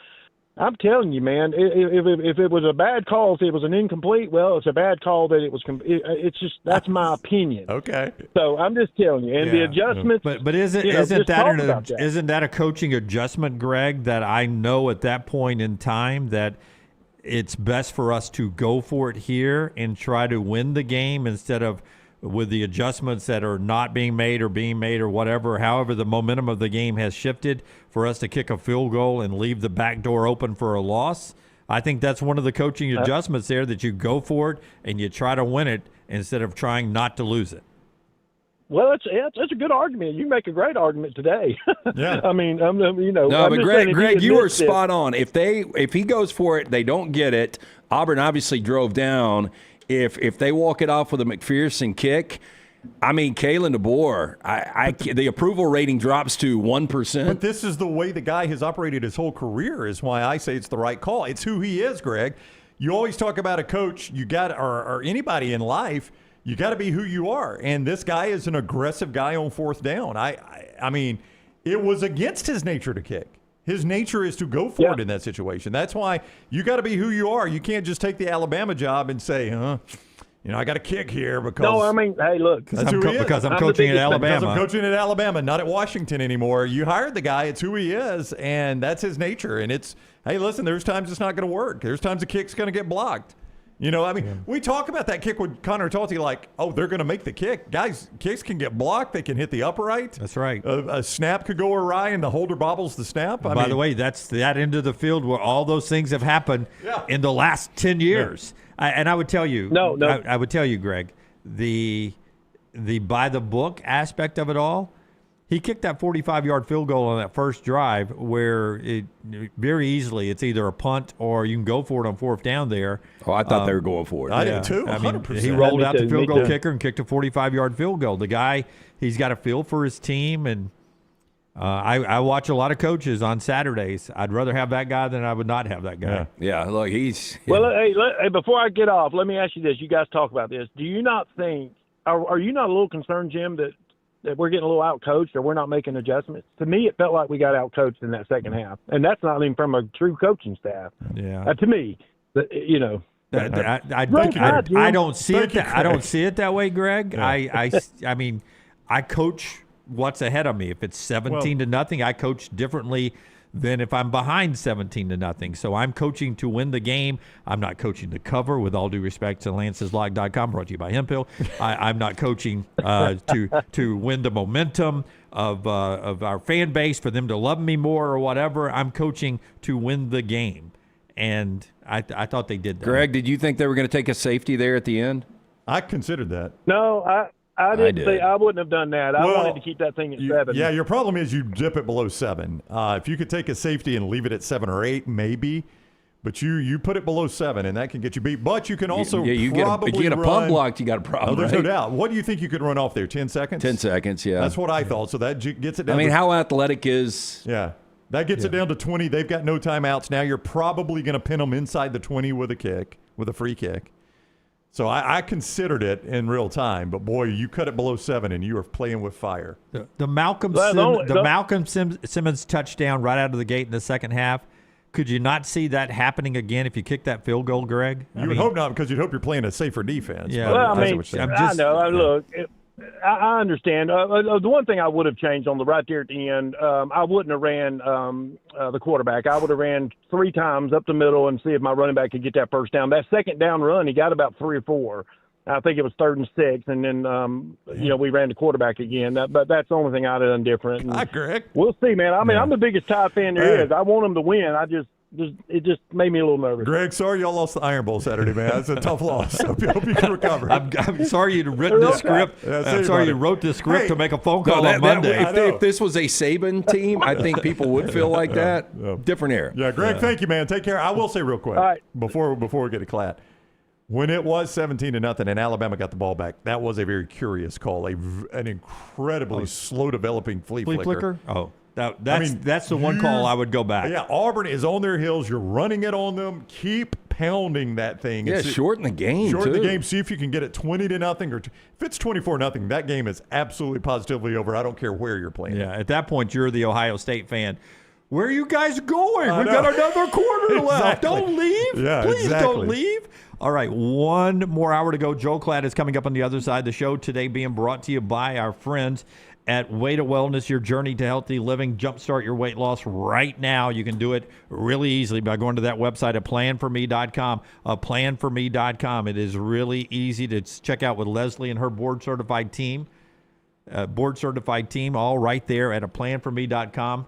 I'm telling you, man, if it was a bad call, if it was an incomplete, well, it's a bad call that it was. It's just, that's my opinion. Okay. So I'm just telling you, and the adjustments. But isn't that a coaching adjustment, Greg? That I know at that point in time that it's best for us to go for it here and try to win the game instead of with the adjustments that are not being made or whatever, however the momentum of the game has shifted, for us to kick a field goal and leave the back door open for a loss. I think that's one of the coaching adjustments there, that you go for it and you try to win it instead of trying not to lose it. Well, that's a good argument. You make a great argument today. Yeah. I mean, No, but Greg, you were spot on. If he goes for it, they don't get it. Auburn obviously drove down. If they walk it off with a McPherson kick, I mean, Kalen DeBoer, the approval rating drops to 1%. But this is the way the guy has operated his whole career, is why I say it's the right call. It's who he is, Greg. You always talk about a coach, or anybody in life, you got to be who you are. And this guy is an aggressive guy on 4th down. I mean, it was against his nature to kick. His nature is to go for it in that situation. That's why you got to be who you are. You can't just take the Alabama job and say, I got to kick here because. No, I mean, hey, look. Because I'm coaching at Alabama. Because I'm coaching at Alabama, not at Washington anymore. You hired the guy. It's who he is, and that's his nature. And it's, hey, listen, there's times it's not going to work. There's times the kick's going to get blocked. We talk about that kick with Connor Talty like, they're going to make the kick. Guys, kicks can get blocked. They can hit the upright. That's right. A snap could go awry and the holder bobbles the snap. By the way, that's that end of the field where all those things have happened in the last 10 years. Yeah. And I would tell you, I would tell you, Greg, the by the book aspect of it all, he kicked that 45-yard field goal on that first drive where it very easily it's either a punt or you can go for it on 4th down there. Oh, I thought they were going for it. I did too, 100%. He rolled out the field goal kicker and kicked a 45-yard field goal. The guy, he's got a feel for his team, and I watch a lot of coaches on Saturdays. I'd rather have that guy than I would not have that guy. Yeah, look, he's... Well, hey, before I get off, let me ask you this. You guys talk about this. Do you not think, are you not a little concerned, Jim, that we're getting a little out-coached or we're not making adjustments? To me, it felt like we got out-coached in that second half. And that's not even from a true coaching staff. Yeah. To me, I don't see it. I don't see it that way, Greg. Yeah. I mean, I coach what's ahead of me. If it's 17-0, I coach differently than if I'm behind 17-0. So I'm coaching to win the game. I'm not coaching to cover, with all due respect to Lance'sLog.com, brought to you by Hemphill. I'm not coaching to win the momentum of our fan base, for them to love me more or whatever. I'm coaching to win the game. And I thought they did that. Greg, did you think they were going to take a safety there at the end? I considered that. No, I didn't think I wouldn't have done that. I wanted to keep that thing at 7. Yeah, your problem is you dip it below 7. If you could take a safety and leave it at 7 or 8, maybe. But you put it below 7, and that can get you beat. But you can also you get a pump blocked, you got a problem. There's no doubt. What do you think you could run off there? 10 seconds? 10 seconds, yeah. That's what I thought. So that gets it down. I mean, how athletic is... Yeah. That gets it down to 20. They've got no timeouts. Now you're probably going to pin them inside the 20 with a free kick. So I considered it in real time, but boy, you cut it below 7, and you were playing with fire. The Malcolm Simmons touchdown right out of the gate in the second half. Could you not see that happening again if you kick that field goal, Greg? You would hope not, because you'd hope you're playing a safer defense. Yeah, well, I know. Look, I understand. The one thing I would have changed on the right there at the end, I wouldn't have ran the quarterback. I would have ran 3 times up the middle and see if my running back could get that first down. That second down run, he got about 3 or 4. I think it was 3rd and 6, and then we ran the quarterback again. But that's the only thing I'd have done different. Greg. We'll see, man. I mean, I'm the biggest Tide fan there is. I want them to win. it just made me a little nervous. Greg, sorry y'all lost the Iron Bowl Saturday, man. That's a tough loss. Hope you can recover. I'm sorry you'd written this script. I'm sorry you wrote this script to make a phone call on Monday. If this was a Saban team, I think people would feel like that. Different era. Yeah, Greg, thank you, man. Take care. I will say real quick, before we get to Klatt, when it was 17-0 and Alabama got the ball back, that was a very curious call, an incredibly slow developing flea flicker. Oh. That's the one call I would go back. Yeah, Auburn is on their heels. You're running it on them. Keep pounding that thing. Yeah, shorten the game. Shorten the game. See if you can get it 20-0, or if it's 24-0, that game is absolutely positively over. I don't care where you're playing. Yeah, at that point, you're the Ohio State fan. Where are you guys going? We've got another quarter left. Don't leave. Yeah, Please don't leave. All right, one more hour to go. Joel Klatt is coming up on the other side of the show today, being brought to you by our friends at Way to Wellness, your journey to healthy living. Jumpstart your weight loss right now. You can do it really easily by going to that website at planforme.com. Planforme.com. It is really easy to check out with Leslie and her board-certified team. All right there at planforme.com.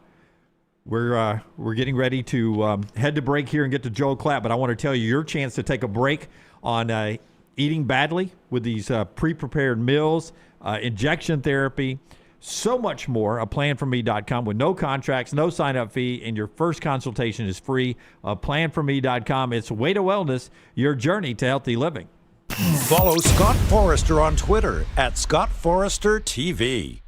We're getting ready to head to break here and get to Joel Klatt, but I want to tell you your chance to take a break on eating badly with these pre-prepared meals, injection therapy, so much more. Planforme.com with no contracts, no sign-up fee, and your first consultation is free. Planforme.com. It's Way to Wellness, your journey to healthy living. Follow Scott Forrester on Twitter at Scott Forrester TV.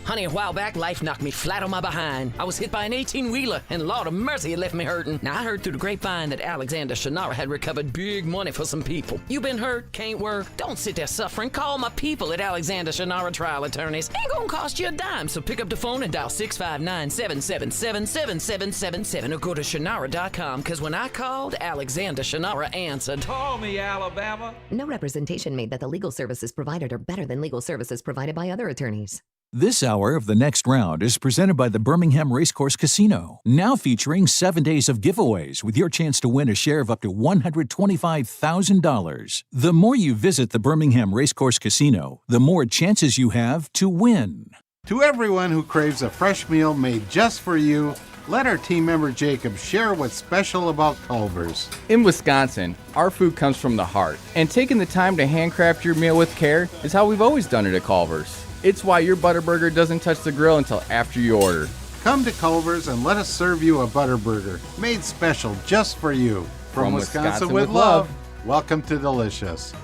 Honey, a while back, life knocked me flat on my behind. I was hit by an 18-wheeler, and Lord of mercy, it left me hurting. Now, I heard through the grapevine that Alexander Shannara had recovered big money for some people. You been hurt, can't work, don't sit there suffering. Call my people at Alexander Shannara Trial Attorneys. Ain't gonna cost you a dime, so pick up the phone and dial 659-777-7777 or go to Shannara.com, because when I called, Alexander Shannara answered. Call me, Alabama. No representation made that the legal services provided are better than legal services provided by other attorneys. This hour of The Next Round is presented by the Birmingham Racecourse Casino, now featuring 7 days of giveaways with your chance to win a share of up to $125,000. The more you visit the Birmingham Racecourse Casino, the more chances you have to win. To everyone who craves a fresh meal made just for you, let our team member Jacob share what's special about Culver's. In Wisconsin, our food comes from the heart, and taking the time to handcraft your meal with care is how we've always done it at Culver's. It's why your Butterburger doesn't touch the grill until after you order. Come to Culver's and let us serve you a Butterburger, made special just for you. From Wisconsin with love, welcome to Delicious.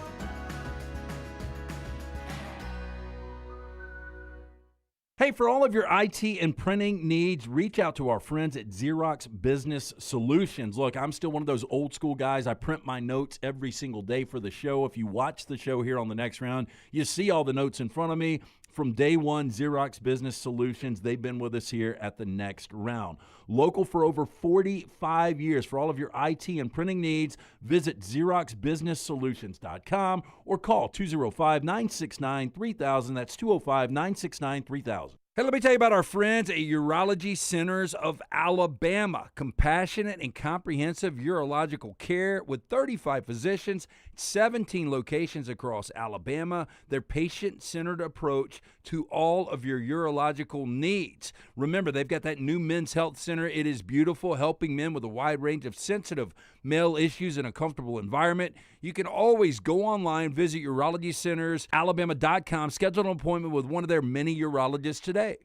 Hey, for all of your IT and printing needs, reach out to our friends at Xerox Business Solutions. Look, I'm still one of those old school guys. I print my notes every single day for the show. If you watch the show here on The Next Round, you see all the notes in front of me. From day one, Xerox Business Solutions, they've been with us here at The Next Round. Local for over 45 years. For all of your IT and printing needs, visit XeroxBusinessSolutions.com or call 205-969-3000. That's 205-969-3000. Hey, let me tell you about our friends at Urology Centers of Alabama. Compassionate and comprehensive urological care with 35 physicians, 17 locations across Alabama. Their patient-centered approach to all of your urological needs. Remember, they've got that new men's health center. It is beautiful, helping men with a wide range of sensitive male issues in a comfortable environment. You can always go online, visit urologycentersalabama.com, schedule an appointment with one of their many urologists today.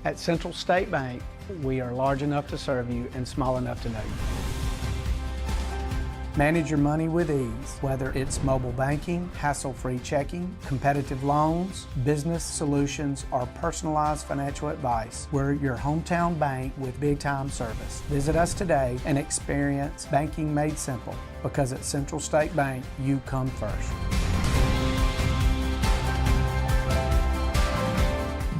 At Central State Bank, we are large enough to serve you and small enough to know you. Manage your money with ease, whether it's mobile banking, hassle-free checking, competitive loans, business solutions, or personalized financial advice. We're your hometown bank with big-time service. Visit us today and experience banking made simple, because at Central State Bank, you come first.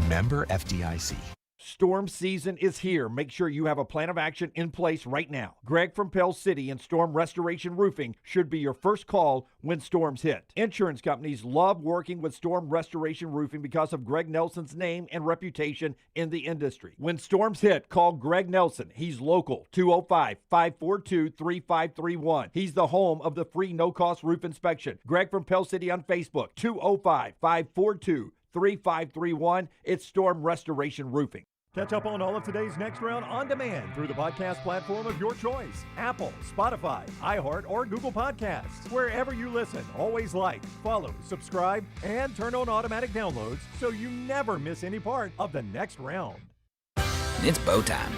Member FDIC. Storm season is here. Make sure you have a plan of action in place right now. Greg from Pell City and Storm Restoration Roofing should be your first call when storms hit. Insurance companies love working with Storm Restoration Roofing because of Greg Nelson's name and reputation in the industry. When storms hit, call Greg Nelson. He's local, 205-542-3531. He's the home of the free no-cost roof inspection. Greg from Pell City on Facebook, 205-542-3531. It's Storm Restoration Roofing. Catch up on all of today's Next Round on demand through the podcast platform of your choice. Apple, Spotify, iHeart, or Google Podcasts. Wherever you listen, always like, follow, subscribe, and turn on automatic downloads so you never miss any part of the Next Round. It's bow time.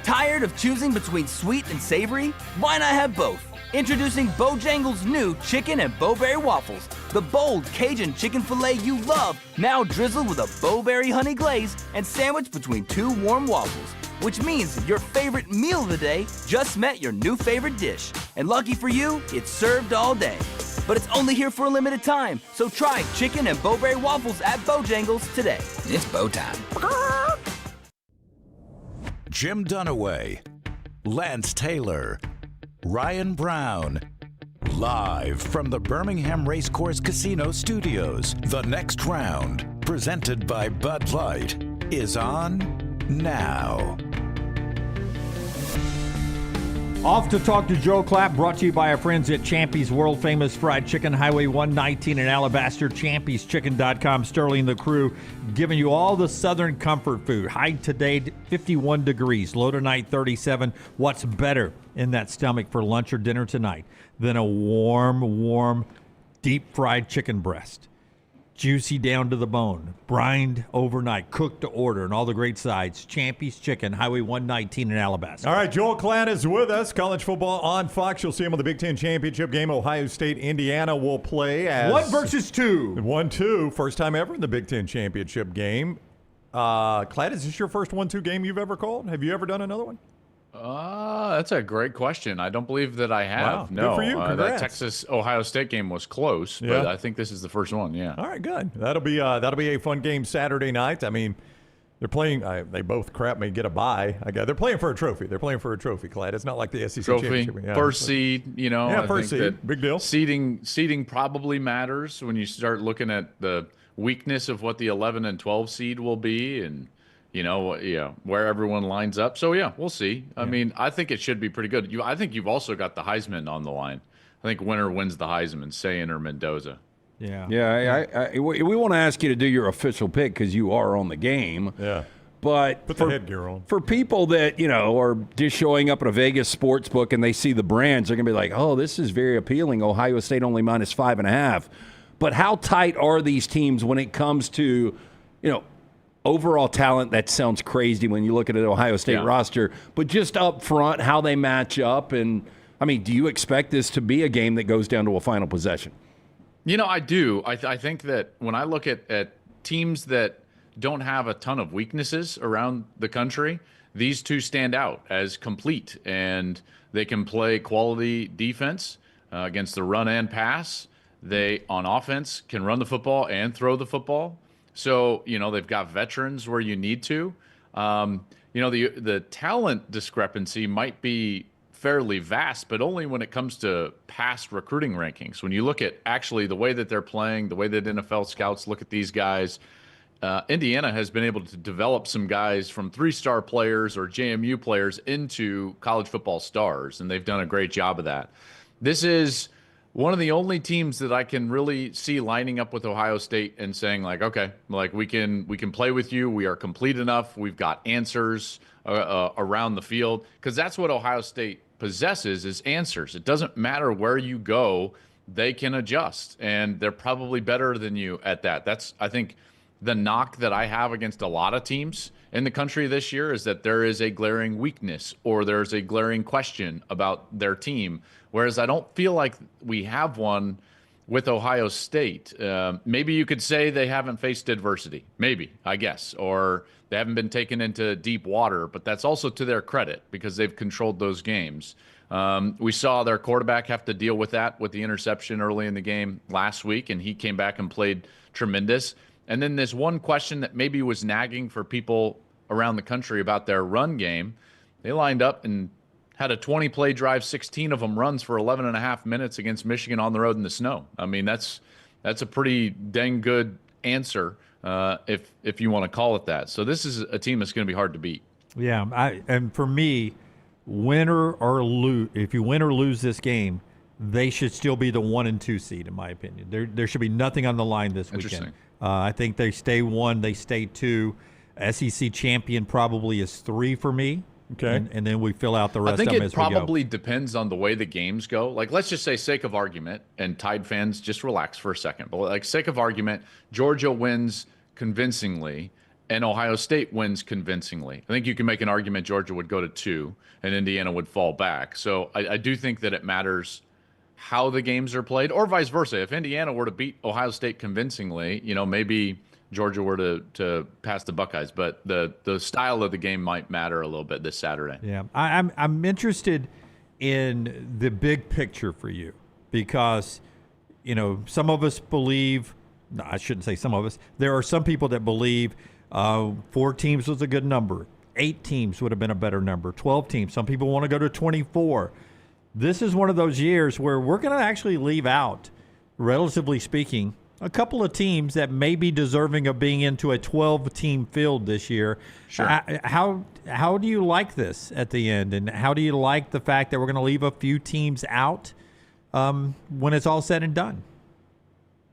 Tired of choosing between sweet and savory? Why not have both? Introducing Bojangles' new chicken and bowberry waffles. The bold Cajun chicken filet you love, now drizzled with a bowberry honey glaze and sandwiched between two warm waffles. Which means your favorite meal of the day just met your new favorite dish. And lucky for you, it's served all day. But it's only here for a limited time, so try chicken and bowberry waffles at Bojangles today. It's bow time. Jim Dunaway, Lance Taylor, Ryan Brown. Live from the Birmingham Racecourse Casino Studios, the Next Round, presented by Bud Light, is on now. Off to talk to Joe Klatt, brought to you by our friends at Champy's World Famous Fried Chicken, Highway 119 in Alabaster, Champy'sChicken.com. Sterling, the crew, giving you all the Southern comfort food. High today, 51 degrees. Low tonight, 37. What's better in that stomach for lunch or dinner tonight than a warm, deep-fried chicken breast? Juicy down to the bone, brined overnight, cooked to order, and all the great sides. Champy's Chicken, Highway 119 in Alabaster. All right, Joel Klatt is with us. College football on Fox. You'll see him on the Big Ten Championship game. Ohio State, Indiana will play as 1 versus 2. 1-2. First time ever in the Big Ten Championship game. Klatt, is this your first 1-2 game you've ever called? Have you ever done another one? That's a great question. I don't believe that I have. Wow. No, Good for you. that Texas-Ohio State game was close, but I think this is the first one. Yeah. All right, good. That'll be a fun game Saturday night. I mean, they're playing. They both may get a bye. They're playing for a trophy. They're playing for a trophy, Klatt. It's not like the SEC Trophy, championship. first seed. Yeah, I first think seed. Big deal. Seeding probably matters when you start looking at the weakness of what the 11 and 12 seed will be, and where everyone lines up. So, we'll see. I mean, I think it should be pretty good. I think you've also got the Heisman on the line. I think winner wins the Heisman, Sayin or Mendoza. Yeah. We want to ask you to do your official pick because you are on the game. Yeah. But put the headgear on. For people that, are just showing up at a Vegas sports book and they see the brands, they're going to be like, oh, this is very appealing. Ohio State only minus 5.5. But how tight are these teams when it comes to, overall talent? That sounds crazy when you look at an Ohio State roster, but just up front, how they match up. And, do you expect this to be a game that goes down to a final possession? I do. I think that when I look at teams that don't have a ton of weaknesses around the country, these two stand out as complete, and they can play quality defense against the run and pass. They, on offense, can run the football and throw the football. So, they've got veterans where you need to. The talent discrepancy might be fairly vast, but only when it comes to past recruiting rankings. When you look at actually the way that they're playing, the way that NFL scouts look at these guys, Indiana has been able to develop some guys from 3-star players or JMU players into college football stars, and they've done a great job of that. This is one of the only teams that I can really see lining up with Ohio State and saying, okay, we can play with you. We are complete enough. We've got answers around the field, because that's what Ohio State possesses, is answers. It doesn't matter where you go, they can adjust, and they're probably better than you at that. That's, I think, the knock that I have against a lot of teams in the country this year, is that there is a glaring weakness or there's a glaring question about their team. Whereas I don't feel like we have one with Ohio State. Maybe you could say they haven't faced adversity. Maybe, I guess. Or they haven't been taken into deep water. But that's also to their credit, because they've controlled those games. We saw their quarterback have to deal with that with the interception early in the game last week, and he came back and played tremendous. And then this one question that maybe was nagging for people around the country about their run game, they lined up and had a 20-play drive, 16 of them runs for 11 and a half minutes against Michigan on the road in the snow. That's a pretty dang good answer, if you want to call it that. So this is a team that's going to be hard to beat. Yeah, and for me, winner or lose, if you win or lose this game, they should still be the 1 and 2 seed, in my opinion. There should be nothing on the line this weekend. I think they stay 1, they stay 2. SEC champion probably is 3 for me. Okay. And then we fill out the rest I think of them it as we go. probably depends on the way the games go. Like, let's just say, sake of argument, and Tide fans, just relax for a second. But like, sake of argument, Georgia wins convincingly and Ohio State wins convincingly. I think you can make an argument Georgia would go to 2 and Indiana would fall back. So I do think that it matters how the games are played, or vice versa. If Indiana were to beat Ohio State convincingly, maybe Georgia were to pass the Buckeyes, but the style of the game might matter a little bit this Saturday. Yeah, I'm interested in the big picture for you because, some of us believe. No, I shouldn't say some of us. There are some people that believe 4 teams was a good number. 8 teams would have been a better number. 12 teams. Some people want to go to 24. This is one of those years where we're going to actually leave out, relatively speaking, a couple of teams that may be deserving of being into a 12-team field this year. Sure. How do you like this at the end, and how do you like the fact that we're going to leave a few teams out when it's all said and done?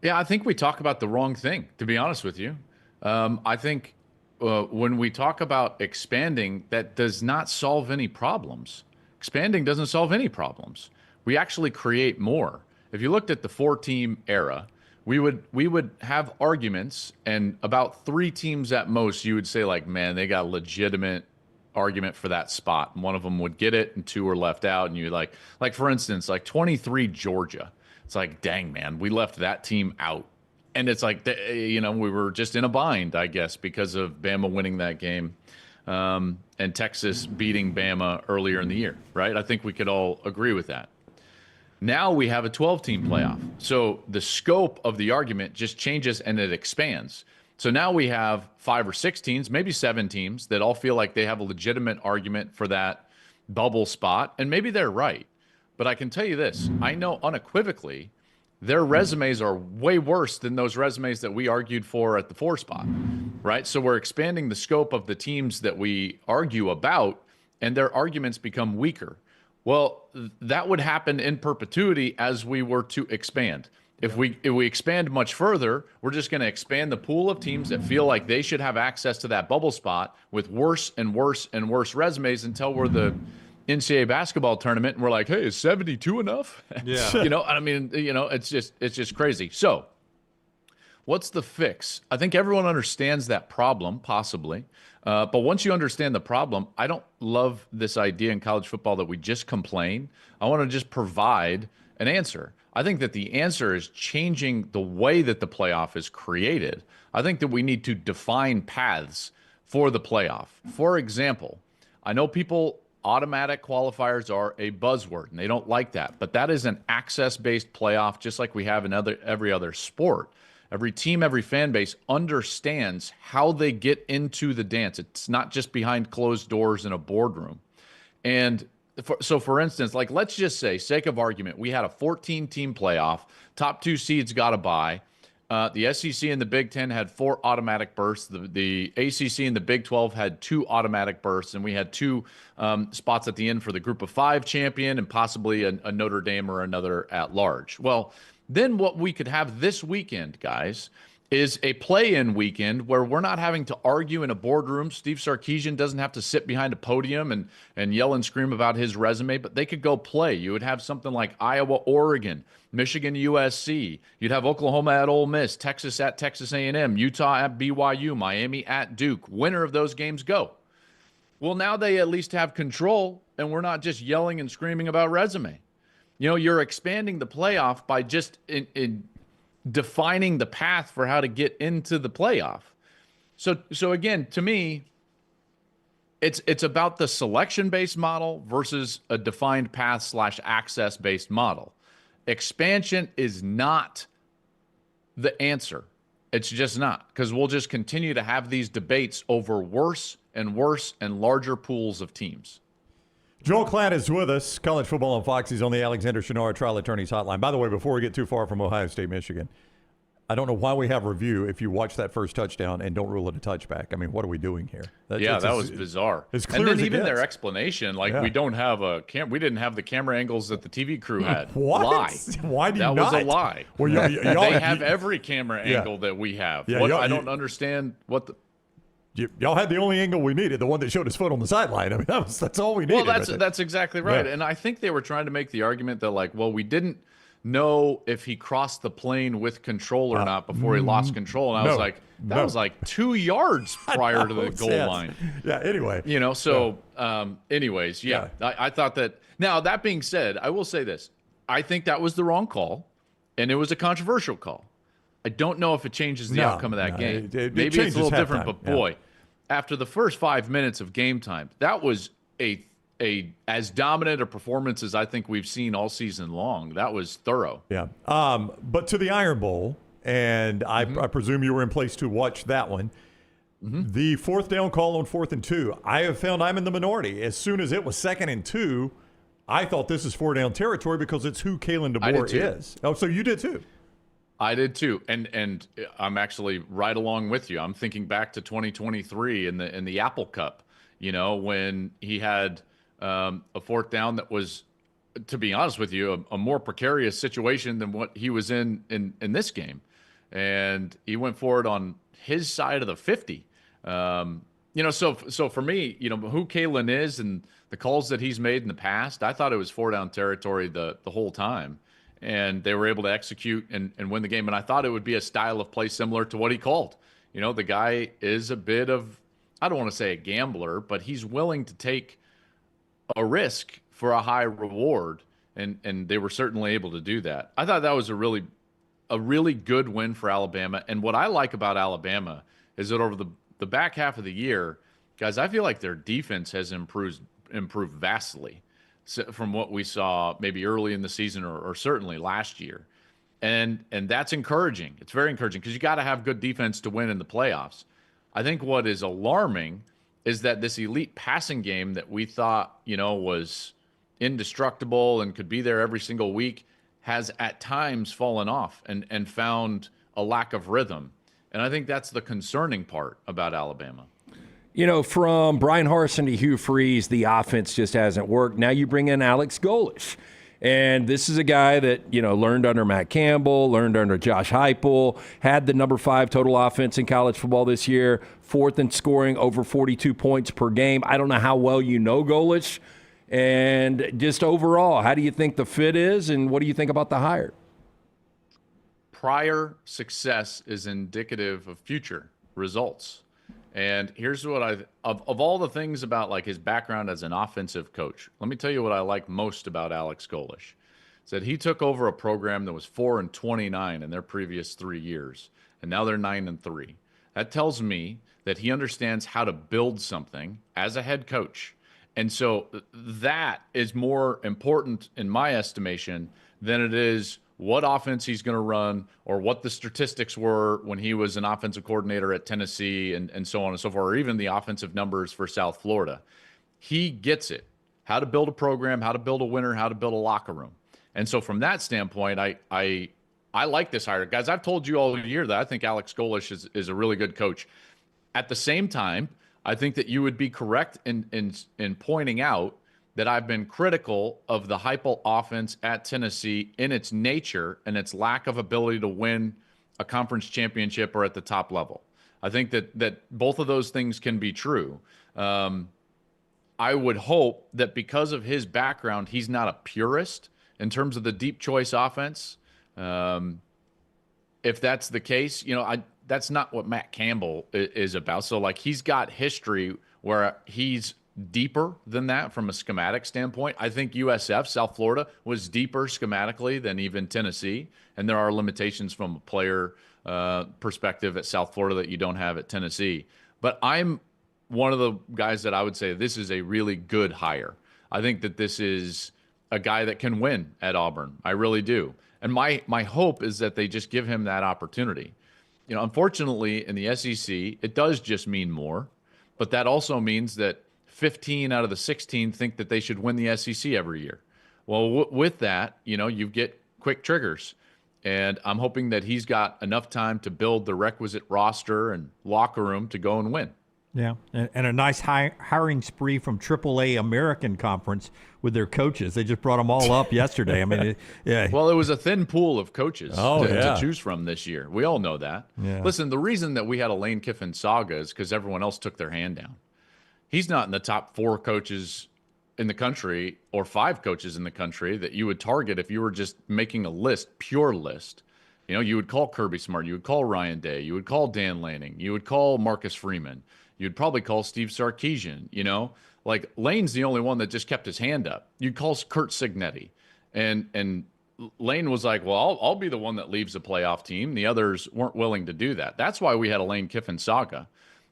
Yeah, I think we talk about the wrong thing, to be honest with you. I think when we talk about expanding, that does not solve any problems. Expanding doesn't solve any problems. We actually create more. If you looked at the 4-team era, we would have arguments, and about 3 teams at most, you would say, like, man, they got a legitimate argument for that spot. And one of them would get it, and 2 were left out. And you like for instance, like 23 Georgia. It's like, dang, man, we left that team out. And it's like, we were just in a bind, I guess, because of Bama winning that game and Texas beating Bama earlier in the year, right? I think we could all agree with that. Now we have a 12-team playoff. So the scope of the argument just changes and it expands. So now we have 5 or 6 teams, maybe 7 teams that all feel like they have a legitimate argument for that bubble spot. And maybe they're right. But I can tell you this, I know unequivocally their resumes are way worse than those resumes that we argued for at the 4 spot, right? So we're expanding the scope of the teams that we argue about, and their arguments become weaker. Well, that would happen in perpetuity as we were to expand. If we expand much further, we're just going to expand the pool of teams that feel like they should have access to that bubble spot with worse and worse and worse resumes until we're the NCAA basketball tournament and we're like, hey, is 72 enough? Yeah. It's just crazy. So what's the fix? I think everyone understands that problem, possibly. But once you understand the problem, I don't love this idea in college football that we just complain. I want to just provide an answer. I think that the answer is changing the way that the playoff is created. I think that we need to define paths for the playoff. For example, I know automatic qualifiers are a buzzword, and they don't like that. But that is an access-based playoff, just like we have in every other sport. Every team, every fan base understands how they get into the dance. It's not just behind closed doors in a boardroom. And for instance, like, let's just say, sake of argument, we had a 14-team playoff. Top 2 seeds got a bye. The SEC and the Big Ten had 4 automatic berths. The ACC and the Big 12 had 2 automatic berths, and we had 2 spots at the end for the Group of 5 champion and possibly a Notre Dame or another at large. Well, then what we could have this weekend, guys, is a play-in weekend where we're not having to argue in a boardroom. Steve Sarkisian doesn't have to sit behind a podium and yell and scream about his resume, but they could go play. You would have something like Iowa, Oregon, Michigan, USC. You'd have Oklahoma at Ole Miss, Texas at Texas A&M, Utah at BYU, Miami at Duke. Winner of those games go. Well, now they at least have control, and we're not just yelling and screaming about resume. You're expanding the playoff by just in defining the path for how to get into the playoff. So again, to me, it's about the selection-based model versus a defined path / access-based model. Expansion is not the answer. It's just not, because we'll just continue to have these debates over worse and worse and larger pools of teams. Joel Klatt is with us, college football on Fox. He's on the Alexander Shinnara Trial Attorneys Hotline. By the way, before we get too far from Ohio State, Michigan, I don't know why we have review if you watch that first touchdown and don't rule it a touchback. I mean, what are we doing here? That was bizarre. As clear and then as it even gets. Their explanation, we don't have we didn't have the camera angles that the TV crew had. What? Lie. Why do you that not? was a lie. Well, they have every camera angle that we have. Yeah, I don't understand what the. y'all had the only angle we needed, the one that showed his foot on the sideline. I mean, that's all we needed. Well, that's exactly right. Yeah. And I think they were trying to make the argument that, like, well, we didn't know if he crossed the plane with control or not before he lost control. And I was like, that was like 2 yards prior to the goal line. Yeah, anyway. Anyways, I thought that. Now, that being said, I will say this. I think that was the wrong call, and it was a controversial call. I don't know if it changes the outcome of that game. Maybe it's a little different, but boy, after the first 5 minutes of game time, that was a as dominant a performance as I think we've seen all season long. That was thorough. Yeah. But to the Iron Bowl, and I presume you were in place to watch that one. The fourth down call on 4th and 2, I have found I'm in the minority. As soon as it was 2nd and 2, I thought this is 4-down territory because it's who Kalen DeBoer is. Oh, so you did too? I did too, and I'm actually right along with you. I'm thinking back to 2023 in the Apple Cup, when he had a 4th down that was, to be honest with you, a more precarious situation than what he was in this game, and he went forward on his side of the 50. So for me, who Kalen is and the calls that he's made in the past, I thought it was 4-down territory the whole time. And they were able to execute and win the game. And I thought it would be a style of play similar to what he called. The guy is a bit of, I don't want to say a gambler, but he's willing to take a risk for a high reward. And they were certainly able to do that. I thought that was a really good win for Alabama. And what I like about Alabama is that over the back half of the year, guys, I feel like their defense has improved vastly from what we saw maybe early in the season or certainly last year. And that's encouraging. It's very encouraging because you got to have good defense to win in the playoffs. I think what is alarming is that this elite passing game that we thought, was indestructible and could be there every single week has at times fallen off and found a lack of rhythm. And I think that's the concerning part about Alabama. From Brian Harsin to Hugh Freeze, the offense just hasn't worked. Now you bring in Alex Golesh. And this is a guy that, learned under Matt Campbell, learned under Josh Heupel, had the number 5 total offense in college football this year, 4th in scoring, over 42 points per game. I don't know how well you know Golesh. And just overall, how do you think the fit is, and what do you think about the hire? Prior success is indicative of future results. And here's what of all the things about like his background as an offensive coach, let me tell you what I like most about Alex Golesh. Is that he took over a program that was 4-29 in their previous 3 years, and now they're 9-3. That tells me that he understands how to build something as a head coach. And so that is more important in my estimation than it is what offense he's going to run or what the statistics were when he was an offensive coordinator at Tennessee and so on and so forth, or even the offensive numbers for South Florida. He gets it, how to build a program, how to build a winner, how to build a locker room. And so from that standpoint, I like this hire. Guys, I've told you all year that I think Alex Golesh is a really good coach. At the same time, I think that you would be correct in pointing out that I've been critical of the Heupel offense at Tennessee in its nature and its lack of ability to win a conference championship or at the top level. I think that both of those things can be true. I would hope that because of his background, he's not a purist in terms of the deep choice offense. If that's the case, that's not what Matt Campbell is about. So, like, he's got history where he's deeper than that from a schematic standpoint. I think USF, South Florida, was deeper schematically than even Tennessee. And there are limitations from a player perspective at South Florida that you don't have at Tennessee. But I'm one of the guys that I would say this is a really good hire. I think that this is a guy that can win at Auburn. I really do. And my hope is that they just give him that opportunity. Unfortunately, in the SEC, it does just mean more. But that also means that 15 out of the 16 think that they should win the SEC every year. Well, with that, you get quick triggers. And I'm hoping that he's got enough time to build the requisite roster and locker room to go and win. Yeah, and a nice hiring spree from AAA American Conference with their coaches. They just brought them all up yesterday. I mean, yeah. Well, it was a thin pool of coaches to to choose from this year. We all know that. Yeah. Listen, the reason that we had a Lane Kiffin saga is because everyone else took their hand down. He's not in the top 4 coaches in the country or 5 coaches in the country that you would target if you were just making a list, pure list. You know, you would call Kirby Smart, you would call Ryan Day, you would call Dan Lanning, you would call Marcus Freeman. You'd probably call Steve Sarkisian, you know? Like, Lane's the only one that just kept his hand up. You'd call Kurt Signetti. And Lane was like, well, I'll be the one that leaves a playoff team. The others weren't willing to do that. That's why we had a Lane Kiffin saga.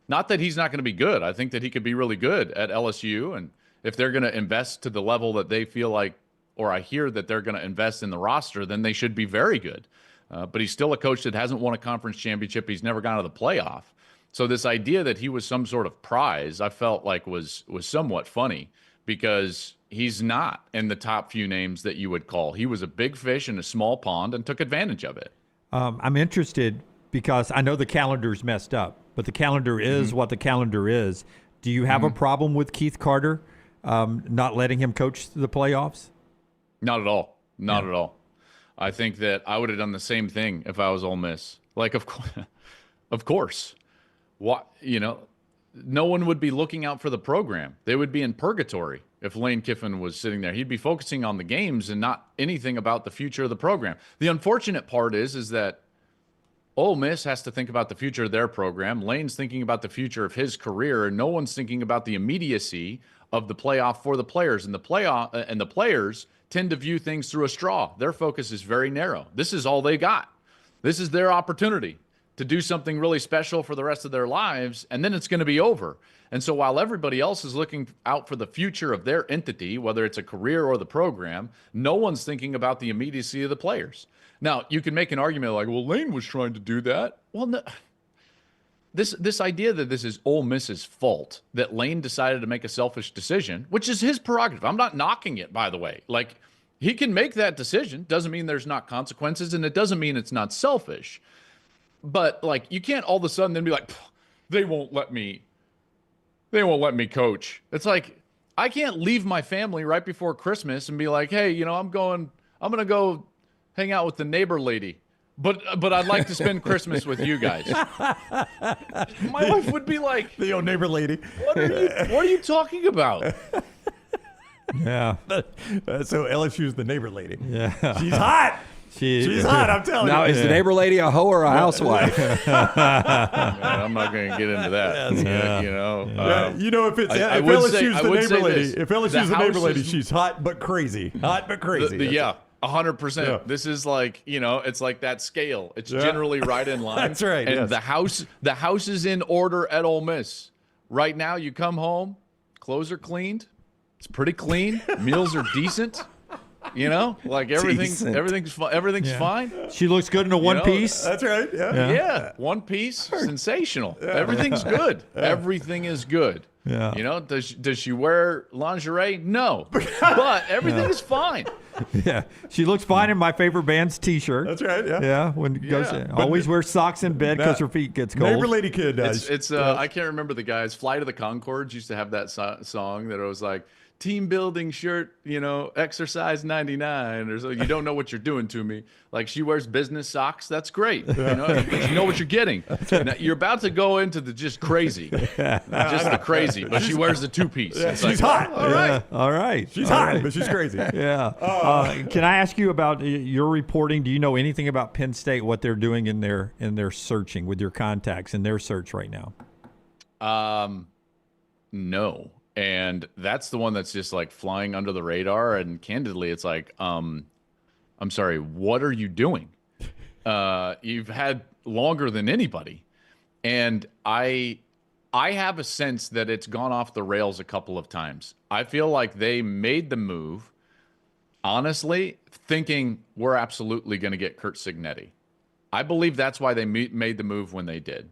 Not that he's not going to be good. I think that he could be really good at LSU. And if they're going to invest to the level that they feel like, or I hear that they're going to invest in the roster, then they should be very good. But he's still a coach that hasn't won a conference championship. He's never gone to the playoff. So this idea that he was some sort of prize, I felt like was somewhat funny because he's not in the top few names that you would call. He was a big fish in a small pond and took advantage of it. I'm interested because I know the calendar's messed up, but the calendar is what the calendar is. Do you have a problem with Keith Carter not letting him coach the playoffs? Not at all. Not at all. I think that I would have done the same thing if I was Ole Miss. Like, of course. What, you know, no one would be looking out for the program. They would be in purgatory if Lane Kiffin was sitting there. He'd be focusing on the games and not anything about the future of the program. The unfortunate part is that Ole Miss has to think about the future of their program. Lane's thinking about the future of his career, and no one's thinking about the immediacy of the playoff for the players. And the players tend to view things through a straw. Their focus is very narrow. This is all they got. This is their opportunity to do something really special for the rest of their lives, and then it's going to be over. And so while everybody else is looking out for the future of their entity, whether it's a career or the program, no one's thinking about the immediacy of the players. Now, you can make an argument like, well, Lane was trying to do that. Well, no. This idea that this is Ole Miss's fault, that Lane decided to make a selfish decision, which is his prerogative. I'm not knocking it, by the way. Like, he can make that decision. Doesn't mean there's not consequences, and it doesn't mean it's not selfish. But, like, you can't all of a sudden then be like, they won't let me coach. It's like, I can't leave my family right before Christmas and be like, hey, you know, I'm going to go hang out with the neighbor lady. But I'd like to spend Christmas with you guys. My wife would be like, the old neighbor lady. What are you talking about? Yeah. So LSU's the neighbor lady. Yeah. She's hot. She's hot, I'm telling you. Now, is the neighbor lady a hoe or a housewife? I'm not going to get into that. You know, you know, if LSU's the neighbor lady, she's hot but crazy. Hot but crazy. 100%. Yeah. This is like, you know, it's like that scale. It's generally right in line. That's right. And yes. the house is in order at Ole Miss. Right now, you come home, clothes are cleaned. It's pretty clean. Meals are decent. You know, like everything's fine. She looks good in a one piece. That's right. Yeah. One piece, sensational. Yeah. Everything's good. Everything is good. Yeah. You know, does she wear lingerie? No, but everything is fine. Yeah, she looks fine in my favorite band's T-shirt. That's right. Yeah. Yeah. When it goes, always wears socks in bed because her feet gets cold. Neighbor lady kid does. It's I can't remember the guys. Flight of the Conchords used to have that song that it was like, team building shirt, you know, exercise 99 or so. You don't know what you're doing to me. Like, she wears business socks. That's great. You know what you're getting. Now, you're about to go into the just crazy, just the crazy. But she wears the 2-piece. Yeah, she's hot. All right, all right. She's hot, but she's crazy. Yeah. Can I ask you about your reporting? Do you know anything about Penn State? What they're doing in their searching with your contacts in their search right now? No. And that's the one that's just like flying under the radar. And candidly, it's like, I'm sorry, what are you doing? You've had longer than anybody. And I have a sense that it's gone off the rails a couple of times. I feel like they made the move, honestly, thinking we're absolutely going to get Curt Cignetti. I believe that's why they made the move when they did.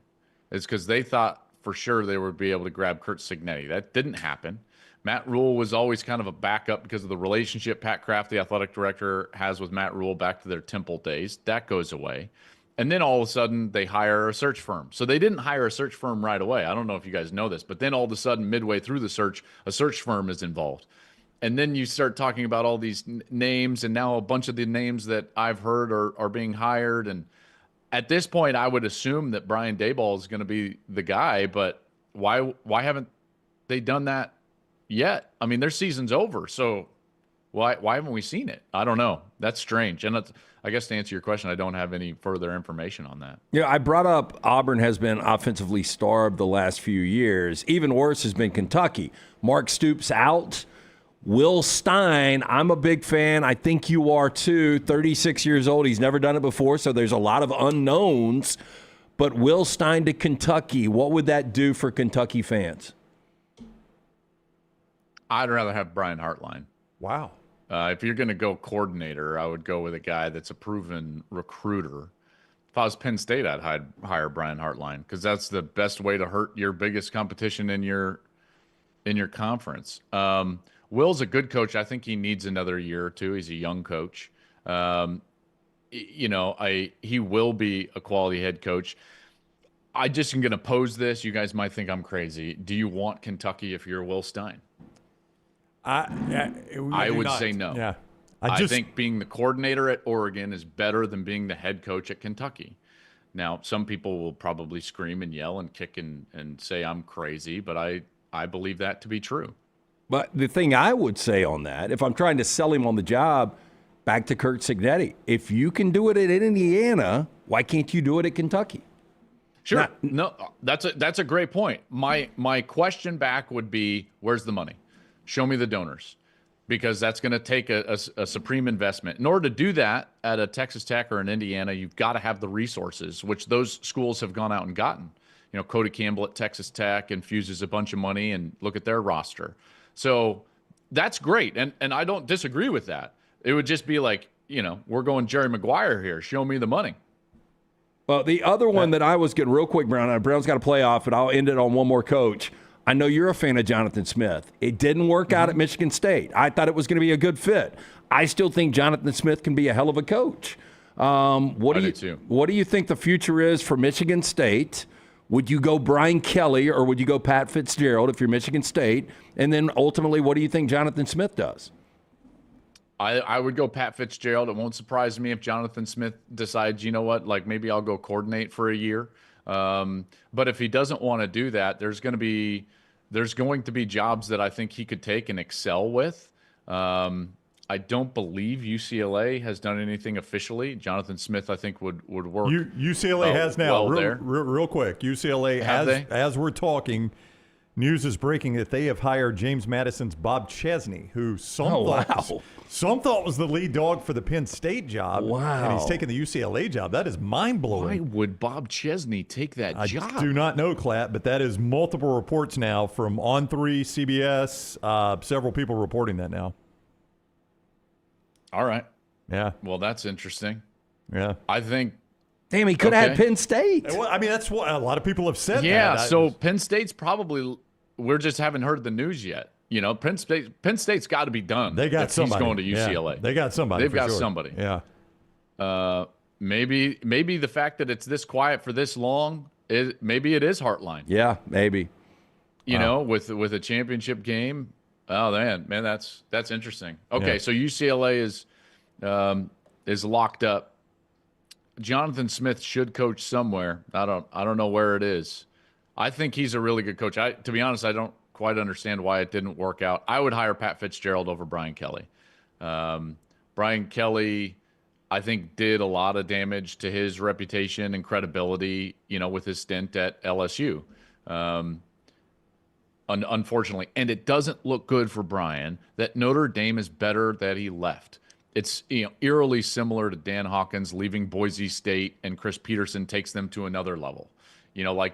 It's because they thought for sure they would be able to grab Curt Cignetti. That didn't happen. Matt Rule was always kind of a backup because of the relationship Pat Kraft, the athletic director, has with Matt Rule back to their Temple days. That goes away. And then all of a sudden they hire a search firm. So they didn't hire a search firm right away. I don't know if you guys know this, but then all of a sudden, midway through the search, a search firm is involved. And then you start talking about all these names, and now a bunch of the names that I've heard are being hired. And at this point, I would assume that Brian Daboll is going to be the guy, but why haven't they done that yet? I mean, their season's over, so why haven't we seen it? I don't know. That's strange. And I guess to answer your question, I don't have any further information on that. Yeah, I brought up Auburn has been offensively starved the last few years. Even worse has been Kentucky. Mark Stoops out. Will Stein, I'm a big fan. I think you are too. 36 years old. He's never done it before, so there's a lot of unknowns. But Will Stein to Kentucky, what would that do for Kentucky fans? I'd rather have Brian Hartline. Wow. If you're going to go coordinator, I would go with a guy that's a proven recruiter. If I was Penn State, I'd hire Brian Hartline because that's the best way to hurt your biggest competition in your conference. Will's a good coach. I think he needs another year or two. He's a young coach. He will be a quality head coach. I just am going to pose this. You guys might think I'm crazy. Do you want Kentucky if you're Will Stein? I would say no. Yeah. I think being the coordinator at Oregon is better than being the head coach at Kentucky. Now, some people will probably scream and yell and kick and say I'm crazy, but I believe that to be true. But the thing I would say on that, if I'm trying to sell him on the job, back to Kurt Cignetti. If you can do it at Indiana, why can't you do it at Kentucky? Sure. No, that's a great point. My question back would be, where's the money? Show me the donors, because that's going to take a supreme investment. In order to do that at a Texas Tech or an Indiana, you've got to have the resources, which those schools have gone out and gotten. You know, Cody Campbell at Texas Tech infuses a bunch of money, and look at their roster. So that's great, and I don't disagree with that. It would just be like, we're going Jerry Maguire here. Show me the money. Well, the other one that I was getting real quick, Brown's got to play off, and I'll end it on one more coach. I know you're a fan of Jonathan Smith. It didn't work out at Michigan State. I thought it was going to be a good fit. I still think Jonathan Smith can be a hell of a coach. What do you think the future is for Michigan State? Would you go Brian Kelly or would you go Pat Fitzgerald if you're Michigan State? And then ultimately, what do you think Jonathan Smith does? I would go Pat Fitzgerald. It won't surprise me if Jonathan Smith decides, maybe I'll go coordinate for a year. But if he doesn't want to do that, there's going to be jobs that I think he could take and excel with. I don't believe UCLA has done anything officially. Jonathan Smith, I think, would work. UCLA has now. Well real quick, UCLA have has, as we're talking, news is breaking that they have hired James Madison's Bob Chesney, who some thought was the lead dog for the Penn State job. Wow. And he's taking the UCLA job. That is mind-blowing. Why would Bob Chesney take that job? I do not know, Klatt, but that is multiple reports now from On3, CBS, several people reporting that now. All right. Yeah. Well, that's interesting. Yeah. I think. Damn, he could have had Penn State. Well, I mean, that's what a lot of people have said. Yeah, so Penn State's probably, we just haven't heard the news yet. Penn State's got to be done. They got somebody. He's going to UCLA. Yeah, they got somebody. They've got sure. somebody. Yeah. Maybe the fact that it's this quiet for this long, maybe it is Hartline. Yeah, maybe. With a championship game. Oh man, that's interesting. Okay, so UCLA is locked up. Jonathan Smith should coach somewhere. I don't know where it is. I think he's a really good coach. To be honest, I don't quite understand why it didn't work out. I would hire Pat Fitzgerald over Brian Kelly. Brian Kelly, I think, did a lot of damage to his reputation and credibility, with his stint at LSU. Unfortunately, and it doesn't look good for Brian that Notre Dame is better that he left. It's eerily similar to Dan Hawkins leaving Boise State and Chris Peterson takes them to another level.